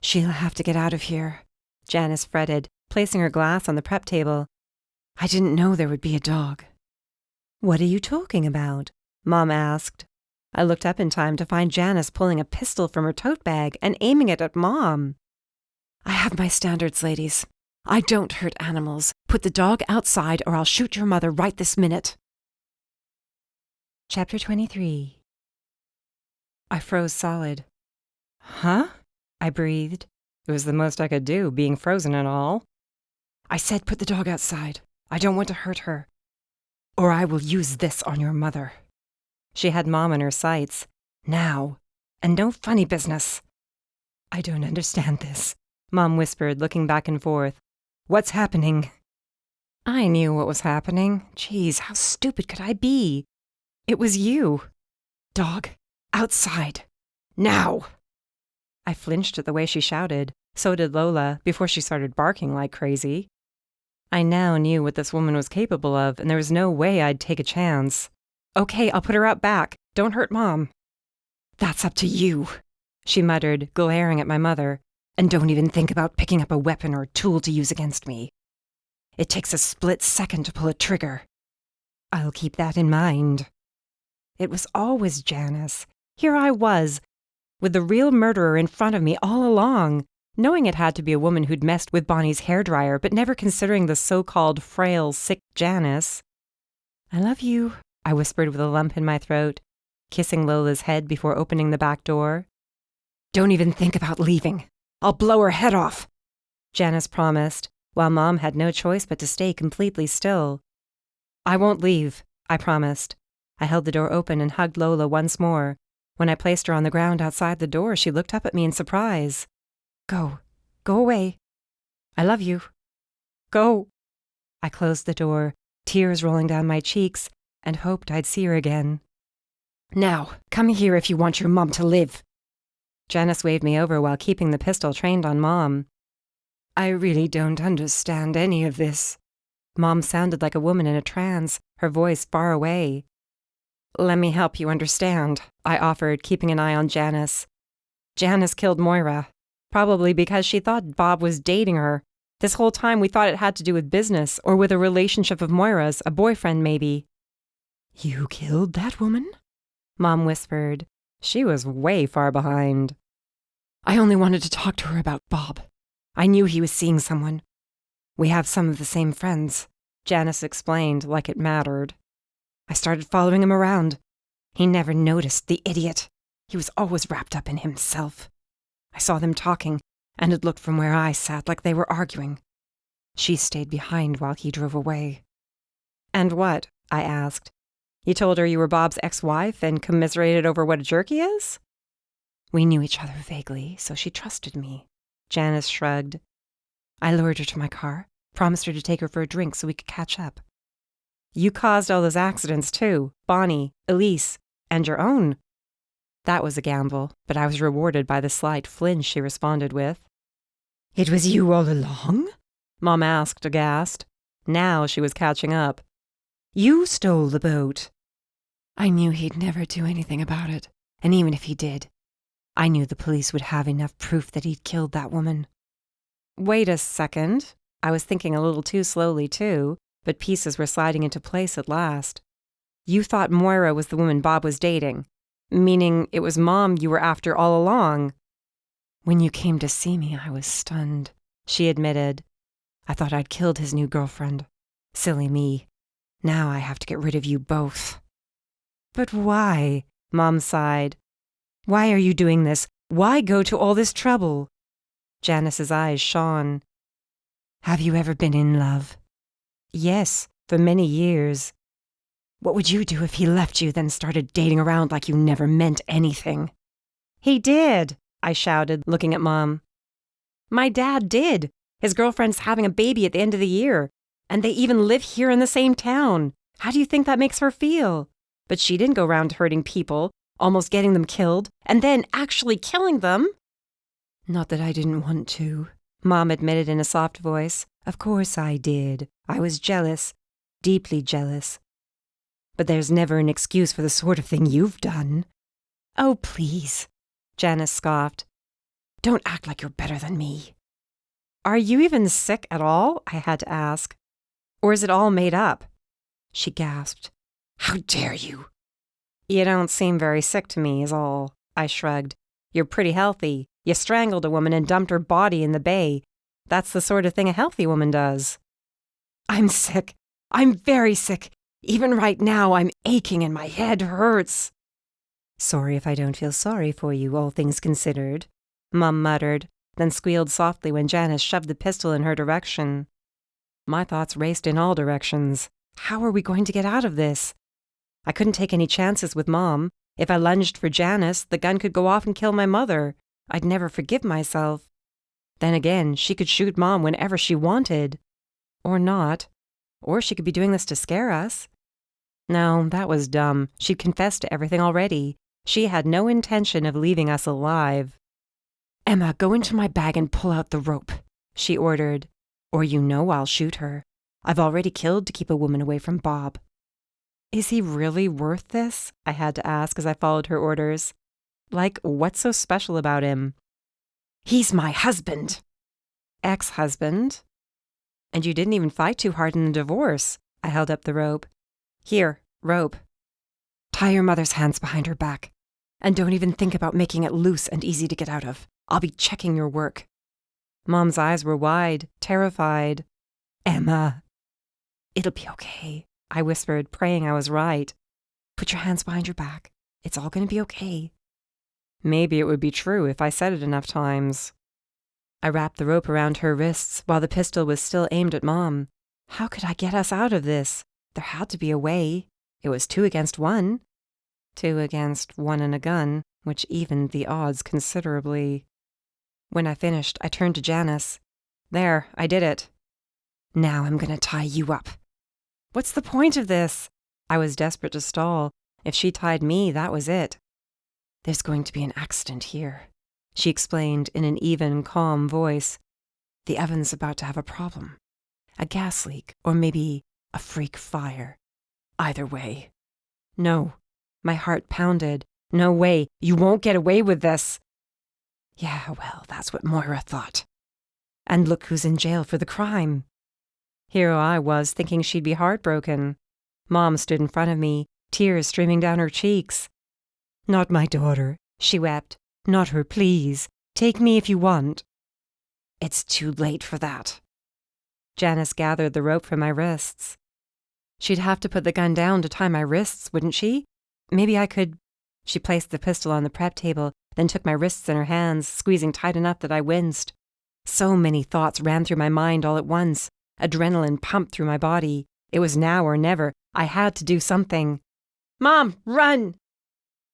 "She'll have to get out of here," Janice fretted, placing her glass on the prep table. "I didn't know there would be a dog." "What are you talking about?" Mom asked. I looked up in time to find Janice pulling a pistol from her tote bag and aiming it at Mom. "I have my standards, ladies. I don't hurt animals. Put the dog outside or I'll shoot your mother right this minute." Chapter 23. I froze solid. "Huh?" I breathed. It was the most I could do, being frozen and all. "I said put the dog outside. I don't want to hurt her. Or I will use this on your mother." She had Mom in her sights. "Now. And no funny business." "I don't understand this," Mom whispered, looking back and forth. "What's happening?" I knew what was happening. Geez, how stupid could I be? It was you. "Dog, outside. Now!" I flinched at the way she shouted. So did Lola, before she started barking like crazy. I now knew what this woman was capable of, and there was no way I'd take a chance. "Okay, I'll put her out back. Don't hurt Mom." "That's up to you," she muttered, glaring at my mother. "And don't even think about picking up a weapon or tool to use against me. It takes a split second to pull a trigger." "I'll keep that in mind." It was always Janice. Here I was, with the real murderer in front of me all along, knowing it had to be a woman who'd messed with Bonnie's hairdryer, but never considering the so-called frail, sick Janice. "I love you," I whispered with a lump in my throat, kissing Lola's head before opening the back door. "Don't even think about leaving. I'll blow her head off," Janice promised, while Mom had no choice but to stay completely still. "I won't leave," I promised. I held the door open and hugged Lola once more. When I placed her on the ground outside the door, she looked up at me in surprise. Go away. I love you. Go." I closed the door, tears rolling down my cheeks, and hoped I'd see her again. "Now, come here if you want your mom to live." Janice waved me over while keeping the pistol trained on Mom. "I really don't understand any of this." Mom sounded like a woman in a trance, her voice far away. "Let me help you understand," I offered, keeping an eye on Janice. "Janice killed Moira, probably because she thought Bob was dating her. This whole time we thought it had to do with business, or with a relationship of Moira's, a boyfriend maybe." "You killed that woman?" Mom whispered. She was way far behind. "I only wanted to talk to her about Bob. I knew he was seeing someone. We have some of the same friends," Janice explained like it mattered. "I started following him around. He never noticed, the idiot. He was always wrapped up in himself. I saw them talking, and it looked from where I sat like they were arguing. She stayed behind while he drove away." "And what?" I asked. "You told her you were Bob's ex-wife and commiserated over what a jerk he is?" "We knew each other vaguely, so she trusted me," Janice shrugged. "I lured her to my car, promised her to take her for a drink so we could catch up." "You caused all those accidents too, Bonnie, Elise, and your own." That was a gamble, but I was rewarded by the slight flinch she responded with. "It was you all along?" Mom asked, aghast. Now she was catching up. "You stole the boat." "I knew he'd never do anything about it, and even if he did, I knew the police would have enough proof that he'd killed that woman." Wait a second. I was thinking a little too slowly, too, but pieces were sliding into place at last. "You thought Moira was the woman Bob was dating, meaning it was Mom you were after all along." "When you came to see me, I was stunned. she admitted. I thought I'd killed his new girlfriend. Silly me. Now I have to get rid of you both. But why? Mom sighed. Why are you doing this? Why go to all this trouble? Janice's eyes shone. Have you ever been in love? Yes, for many years. What would you do if he left you, then started dating around like you never meant anything? He did, I shouted, looking at Mom. My dad did. His girlfriend's having a baby at the end of the year, and they even live here in the same town. How do you think that makes her feel? But she didn't go around hurting people, almost getting them killed, and then actually killing them. Not that I didn't want to, Mom admitted in a soft voice. Of course I did. I was jealous, deeply jealous. But there's never an excuse for the sort of thing you've done. Oh, please, Janice scoffed. Don't act like you're better than me. Are you even sick at all? I had to ask. Or is it all made up? She gasped. How dare you? You don't seem very sick to me, is all. I shrugged. You're pretty healthy. You strangled a woman and dumped her body in the bay. That's the sort of thing a healthy woman does. I'm sick. I'm very sick. Even right now, I'm aching and my head hurts. Sorry if I don't feel sorry for you, all things considered, Mum muttered, then squealed softly when Janice shoved the pistol in her direction. My thoughts raced in all directions. How are we going to get out of this? I couldn't take any chances with Mom. If I lunged for Janice, the gun could go off and kill my mother. I'd never forgive myself. Then again, she could shoot Mom whenever she wanted. Or not. Or she could be doing this to scare us. No, that was dumb. She'd confessed to everything already. She had no intention of leaving us alive. Emma, go into my bag and pull out the rope, she ordered. Or you know I'll shoot her. I've already killed to keep a woman away from Bob. Is he really worth this? I had to ask as I followed her orders. Like, what's so special about him? He's my husband. Ex-husband? And you didn't even fight too hard in the divorce. I held up the rope. Here, rope. Tie your mother's hands behind her back. And don't even think about making it loose and easy to get out of. I'll be checking your work. Mom's eyes were wide, terrified. Emma. It'll be okay, I whispered, praying I was right. Put your hands behind your back. It's all going to be okay. Maybe it would be true if I said it enough times. I wrapped the rope around her wrists while the pistol was still aimed at Mom. How could I get us out of this? There had to be a way. It was 2 against 1. 2 against 1 and a gun, which evened the odds considerably. When I finished, I turned to Janice. There, I did it. Now I'm going to tie you up. What's the point of this? I was desperate to stall. If she tied me, that was it. There's going to be an accident here, she explained in an even, calm voice. The oven's about to have a problem. A gas leak, or maybe a freak fire. Either way. No. My heart pounded. No way. You won't get away with this. Yeah, well, that's what Moira thought. And look who's in jail for the crime. Here I was, thinking she'd be heartbroken. Mom stood in front of me, tears streaming down her cheeks. Not my daughter, she wept. Not her, please. Take me if you want. It's too late for that. Janice gathered the rope from my wrists. She'd have to put the gun down to tie my wrists, wouldn't she? Maybe I could... She placed the pistol on the prep table, then took my wrists in her hands, squeezing tight enough that I winced. So many thoughts ran through my mind all at once. Adrenaline pumped through my body. It was now or never. I had to do something. Mom, run!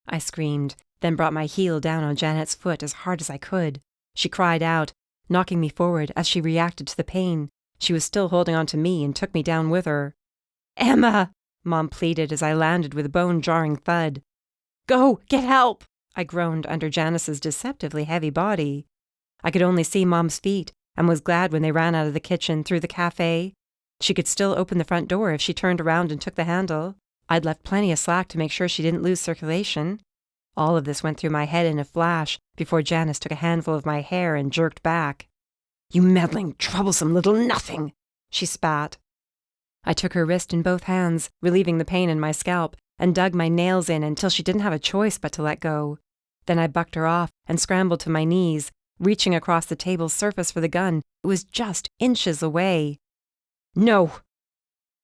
I screamed, then brought my heel down on Janet's foot as hard as I could. She cried out, knocking me forward as she reacted to the pain. She was still holding on to me and took me down with her. Emma! Mom pleaded as I landed with a bone-jarring thud. Go, get help! I groaned under Janice's deceptively heavy body. I could only see Mom's feet and was glad when they ran out of the kitchen through the cafe. She could still open the front door if she turned around and took the handle. I'd left plenty of slack to make sure she didn't lose circulation. All of this went through my head in a flash before Janice took a handful of my hair and jerked back. You meddling, troublesome little nothing, she spat. I took her wrist in both hands, relieving the pain in my scalp, and dug my nails in until she didn't have a choice but to let go. Then I bucked her off and scrambled to my knees, reaching across the table's surface for the gun. It was just inches away. No!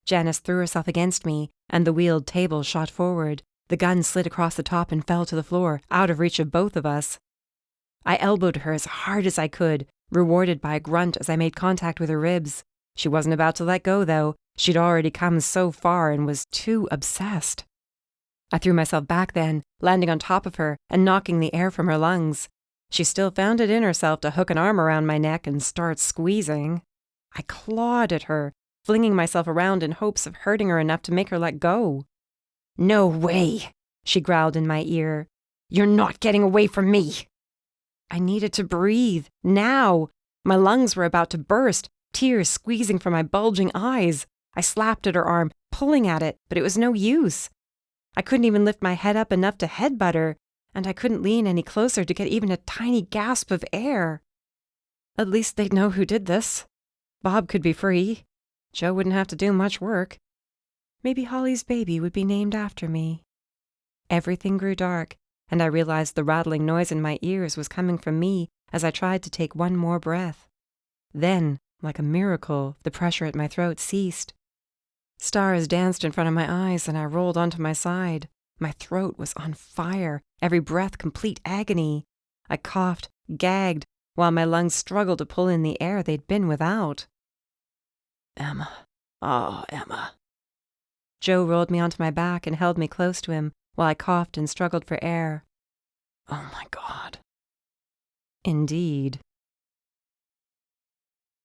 Janice threw herself against me, and the wheeled table shot forward. The gun slid across the top and fell to the floor, out of reach of both of us. I elbowed her as hard as I could, rewarded by a grunt as I made contact with her ribs. She wasn't about to let go, though. She'd already come so far and was too obsessed. I threw myself back then, landing on top of her and knocking the air from her lungs. She still found it in herself to hook an arm around my neck and start squeezing. I clawed at her, flinging myself around in hopes of hurting her enough to make her let go. "No way," she growled in my ear. "You're not getting away from me." I needed to breathe, now. My lungs were about to burst, tears squeezing from my bulging eyes. I slapped at her arm, pulling at it, but it was no use. I couldn't even lift my head up enough to headbutt her, and I couldn't lean any closer to get even a tiny gasp of air. At least they'd know who did this. Bob could be free. Joe wouldn't have to do much work. Maybe Holly's baby would be named after me. Everything grew dark, and I realized the rattling noise in my ears was coming from me as I tried to take one more breath. Then, like a miracle, the pressure at my throat ceased. Stars danced in front of my eyes, and I rolled onto my side. My throat was on fire, every breath complete agony. I coughed, gagged, while my lungs struggled to pull in the air they'd been without. "Emma. Oh, Emma." Joe rolled me onto my back and held me close to him while I coughed and struggled for air. "Oh my God." Indeed.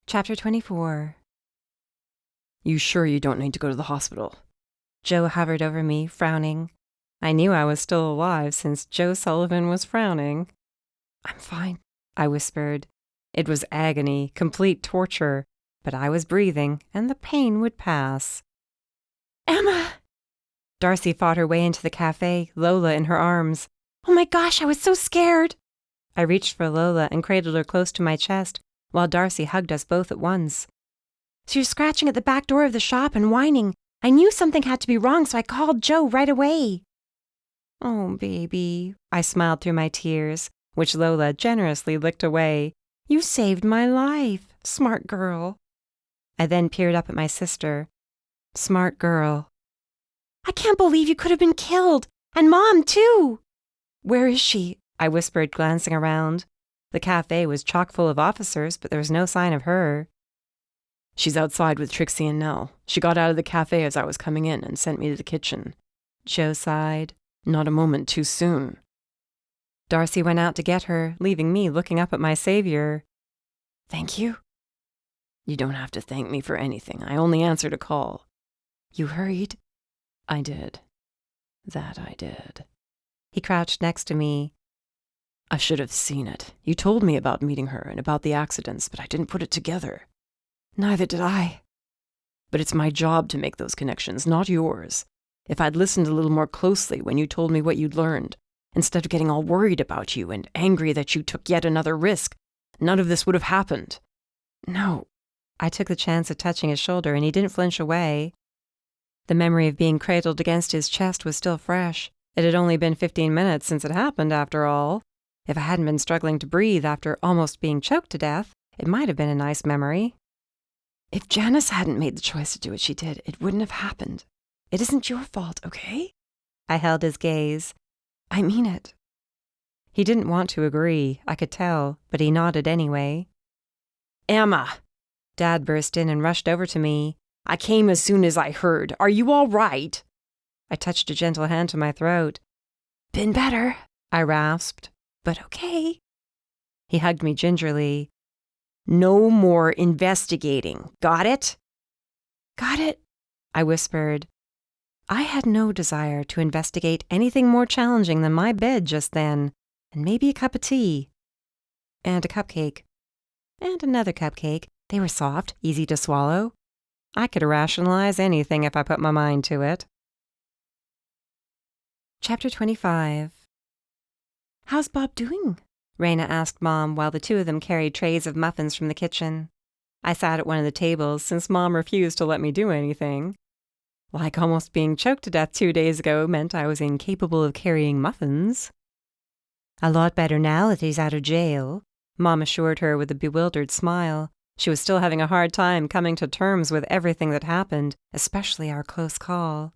Chapter 24. "You sure you don't need to go to the hospital?" Joe hovered over me, frowning. I knew I was still alive since Joe Sullivan was frowning. "I'm fine," I whispered. It was agony, complete torture, but I was breathing, and the pain would pass. "Emma!" Darcy fought her way into the cafe, Lola in her arms. "Oh my gosh, I was so scared!" I reached for Lola and cradled her close to my chest, while Darcy hugged us both at once. "So you're scratching at the back door of the shop and whining. I knew something had to be wrong, so I called Joe right away." "Oh, baby," I smiled through my tears, which Lola generously licked away. "You saved my life. Smart girl." I then peered up at my sister. Smart girl. "I can't believe you could have been killed. And Mom, too." "Where is she?" I whispered, glancing around. The cafe was chock full of officers, but there was no sign of her. "She's outside with Trixie and Nell. She got out of the cafe as I was coming in and sent me to the kitchen." Joe sighed. "Not a moment too soon." Darcy went out to get her, leaving me looking up at my savior. "Thank you." "You don't have to thank me for anything. I only answered a call." "You hurried?" "I did. That I did." He crouched next to me. "I should have seen it. You told me about meeting her and about the accidents, but I didn't put it together." "Neither did I." "But it's my job to make those connections, not yours. If I'd listened a little more closely when you told me what you'd learned, instead of getting all worried about you and angry that you took yet another risk, none of this would have happened." "No." I took the chance of touching his shoulder, and he didn't flinch away. The memory of being cradled against his chest was still fresh. It had only been 15 minutes since it happened, after all. If I hadn't been struggling to breathe after almost being choked to death, it might have been a nice memory. If Janice hadn't made the choice to do what she did, it wouldn't have happened. It isn't your fault, okay? I held his gaze. I mean it. He didn't want to agree, I could tell, but he nodded anyway. "Emma!" Dad burst in and rushed over to me. "I came as soon as I heard. Are you all right?" I touched a gentle hand to my throat. "Been better," I rasped, "but okay." He hugged me gingerly. "No more investigating. Got it?" "Got it," I whispered. I had no desire to investigate anything more challenging than my bed just then, and maybe a cup of tea. And a cupcake. And another cupcake. They were soft, easy to swallow. I could rationalize anything if I put my mind to it. Chapter 25. "How's Bob doing?" Raina asked Mom while the two of them carried trays of muffins from the kitchen. I sat at one of the tables since Mom refused to let me do anything. Like almost being choked to death 2 days ago meant I was incapable of carrying muffins. "A lot better now that he's out of jail," Mom assured her with a bewildered smile. She was still having a hard time coming to terms with everything that happened, especially our close call.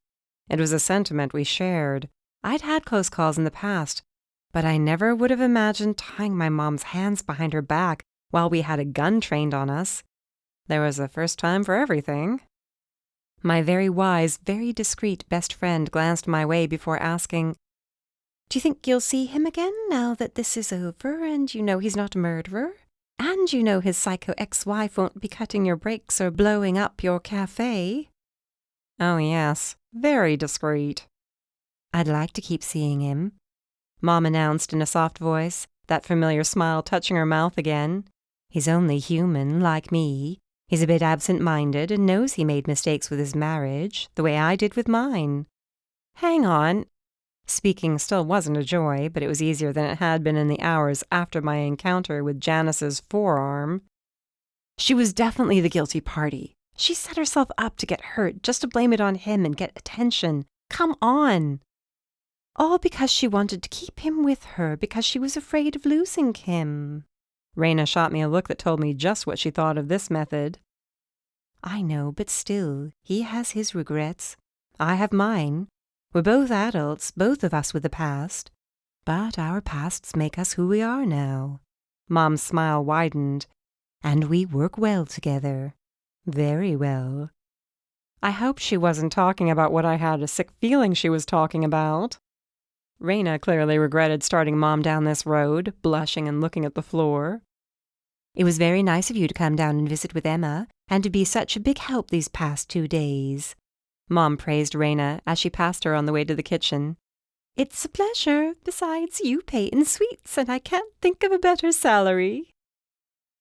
It was a sentiment we shared. I'd had close calls in the past, but I never would have imagined tying my mom's hands behind her back while we had a gun trained on us. There was a first time for everything. My very wise, very discreet best friend glanced my way before asking, "Do you think you'll see him again now that this is over and you know he's not a murderer? And you know his psycho ex-wife won't be cutting your brakes or blowing up your cafe?" "Oh yes, very discreet." "I'd like to keep seeing him," Mom announced in a soft voice, that familiar smile touching her mouth again. "He's only human, like me. He's a bit absent-minded and knows he made mistakes with his marriage, the way I did with mine." "Hang on." Speaking still wasn't a joy, but it was easier than it had been in the hours after my encounter with Janice's forearm. She was definitely the guilty party. She set herself up to get hurt just to blame it on him and get attention. Come on. All because she wanted to keep him with her because she was afraid of losing him. Raina shot me a look that told me just what she thought of this method. "I know, but still, he has his regrets. I have mine. We're both adults, both of us with a past. But our pasts make us who we are now." Mom's smile widened. "And we work well together. Very well." I hoped she wasn't talking about what I had a sick feeling she was talking about. Raina clearly regretted starting Mom down this road, blushing and looking at the floor. "It was very nice of you to come down and visit with Emma, and to be such a big help these past 2 days. Mom praised Raina as she passed her on the way to the kitchen. "It's a pleasure. Besides, you pay in sweets, and I can't think of a better salary."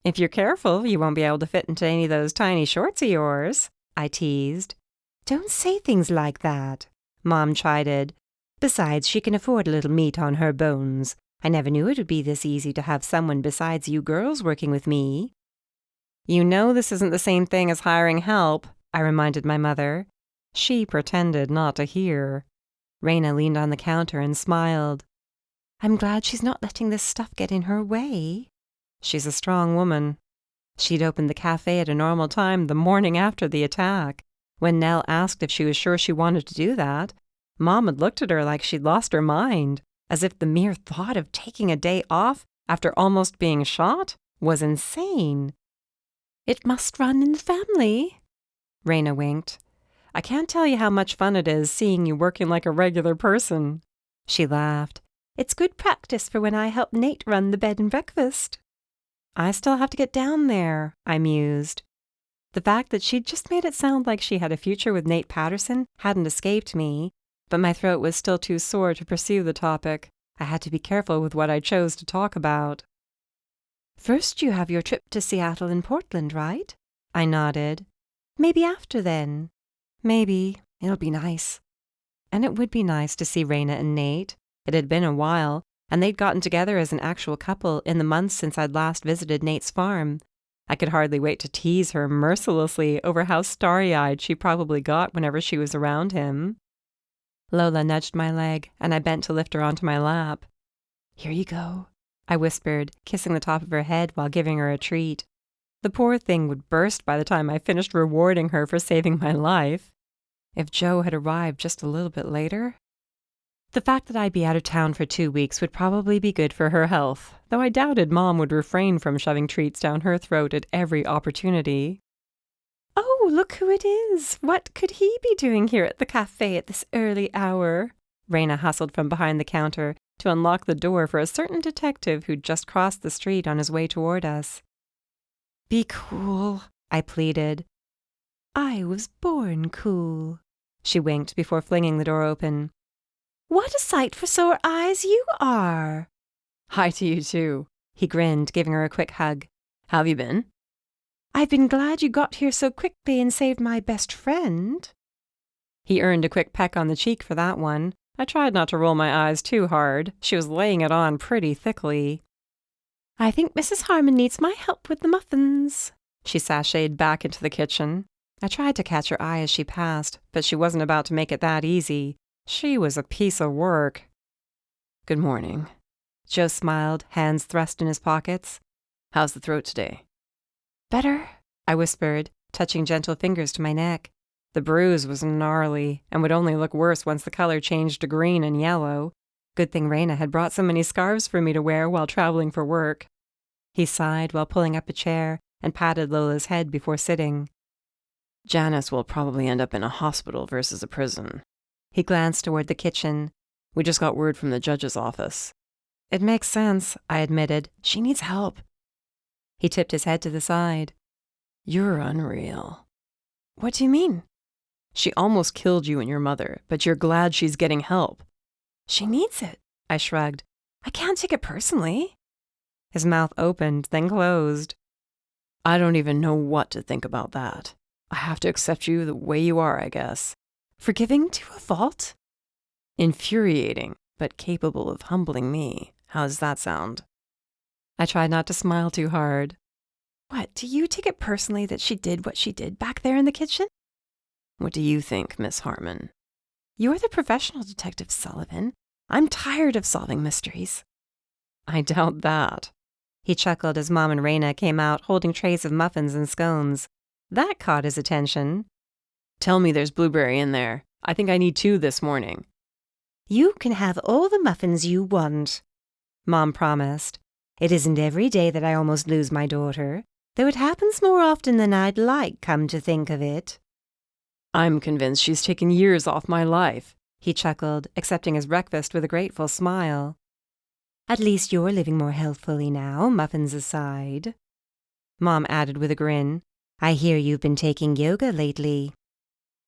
"If you're careful, you won't be able to fit into any of those tiny shorts of yours," I teased. "Don't say things like that," Mom chided. "Besides, she can afford a little meat on her bones. I never knew it would be this easy to have someone besides you girls working with me." "You know this isn't the same thing as hiring help," I reminded my mother. She pretended not to hear. Raina leaned on the counter and smiled. "I'm glad she's not letting this stuff get in her way." She's a strong woman. She'd opened the cafe at a normal time the morning after the attack. When Nell asked if she was sure she wanted to do that, Mom had looked at her like she'd lost her mind, as if the mere thought of taking a day off after almost being shot was insane. "It must run in the family." Raina winked. "I can't tell you how much fun it is seeing you working like a regular person." She laughed. "It's good practice for when I help Nate run the bed and breakfast." "I still have to get down there," I mused. The fact that she'd just made it sound like she had a future with Nate Patterson hadn't escaped me, but my throat was still too sore to pursue the topic. I had to be careful with what I chose to talk about. "First you have your trip to Seattle and Portland, right?" I nodded. "Maybe after then." "Maybe. It'll be nice." And it would be nice to see Raina and Nate. It had been a while, and they'd gotten together as an actual couple in the months since I'd last visited Nate's farm. I could hardly wait to tease her mercilessly over how starry-eyed she probably got whenever she was around him. Lola nudged my leg, and I bent to lift her onto my lap. "Here you go," I whispered, kissing the top of her head while giving her a treat. The poor thing would burst by the time I finished rewarding her for saving my life. If Joe had arrived just a little bit later... The fact that I'd be out of town for 2 weeks would probably be good for her health, though I doubted Mom would refrain from shoving treats down her throat at every opportunity. "Oh, look who it is! What could he be doing here at the cafe at this early hour?" Raina hustled from behind the counter to unlock the door for a certain detective who'd just crossed the street on his way toward us. "Be cool," I pleaded. "I was born cool." She winked before flinging the door open. "What a sight for sore eyes you are!" "Hi to you, too," he grinned, giving her a quick hug. "How have you been?" "I've been glad you got here so quickly and saved my best friend." He earned a quick peck on the cheek for that one. I tried not to roll my eyes too hard. She was laying it on pretty thickly. "I think Mrs. Harmon needs my help with the muffins." She sashayed back into the kitchen. I tried to catch her eye as she passed, but she wasn't about to make it that easy. She was a piece of work. "Good morning." Joe smiled, hands thrust in his pockets. How's the throat today? Better, I whispered, touching gentle fingers to my neck. The bruise was gnarly and would only look worse once the color changed to green and yellow. Good thing Raina had brought so many scarves for me to wear while traveling for work. He sighed while pulling up a chair and patted Lola's head before sitting. Janice will probably end up in a hospital versus a prison. He glanced toward the kitchen. We just got word from the judge's office. It makes sense, I admitted. She needs help. He tipped his head to the side. You're unreal. What do you mean? She almost killed you and your mother, but you're glad she's getting help. She needs it, I shrugged. I can't take it personally. His mouth opened, then closed. I don't even know what to think about that. I have to accept you the way you are, I guess. Forgiving to a fault? Infuriating, but capable of humbling me. How does that sound? I tried not to smile too hard. What, do you take it personally that she did what she did back there in the kitchen? What do you think, Miss Harmon? You're the professional detective, Sullivan. I'm tired of solving mysteries. I doubt that. He chuckled as Mom and Raina came out holding trays of muffins and scones. That caught his attention. Tell me there's blueberry in there. I think I need 2 this morning. You can have all the muffins you want, Mom promised. It isn't every day that I almost lose my daughter, though it happens more often than I'd like, come to think of it. I'm convinced she's taken years off my life, he chuckled, accepting his breakfast with a grateful smile. At least you're living more healthfully now, muffins aside. Mom added with a grin. I hear you've been taking yoga lately.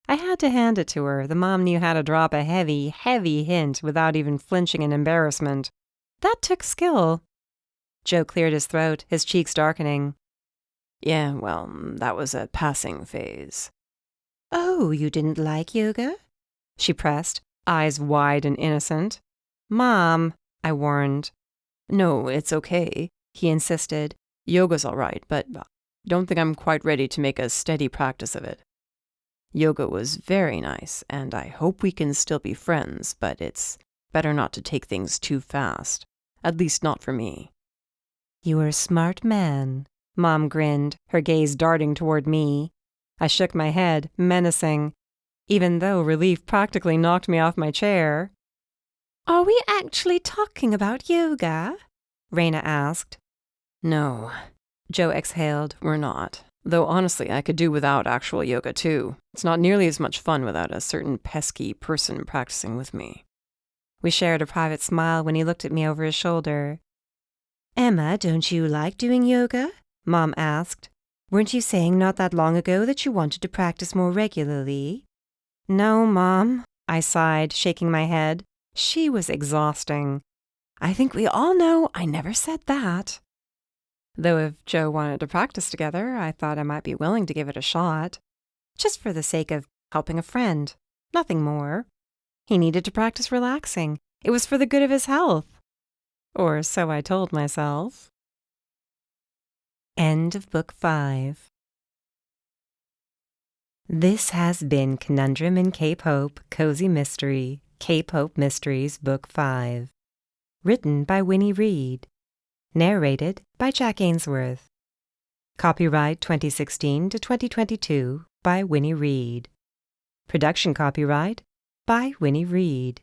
I had to hand it to her. The mom knew how to drop a heavy, heavy hint without even flinching in embarrassment. That took skill. Joe cleared his throat, his cheeks darkening. Yeah, well, that was a passing phase. Oh, you didn't like yoga? She pressed, eyes wide and innocent. Mom, I warned. No, it's okay, he insisted. Yoga's all right, but don't think I'm quite ready to make a steady practice of it. Yoga was very nice, and I hope we can still be friends, but it's better not to take things too fast. At least not for me. You're a smart man, Mom grinned, her gaze darting toward me. I shook my head, menacing, even though relief practically knocked me off my chair. Are we actually talking about yoga? Raina asked. No, Joe exhaled. We're not. Though honestly, I could do without actual yoga too. It's not nearly as much fun without a certain pesky person practicing with me. We shared a private smile when he looked at me over his shoulder. Emma, don't you like doing yoga? Mom asked. Weren't you saying not that long ago that you wanted to practice more regularly? No, Mom, I sighed, shaking my head. She was exhausting. I think we all know I never said that. Though if Joe wanted to practice together, I thought I might be willing to give it a shot. Just for the sake of helping a friend. Nothing more. He needed to practice relaxing. It was for the good of his health. Or so I told myself. End of Book 5. This has been Conundrum in Cape Hope, Cozy Mystery, Cape Hope Mysteries, Book 5. Written by Winnie Reed. Narrated by Jack Ainsworth. Copyright 2016 to 2022 by Winnie Reed. Production copyright by Winnie Reed.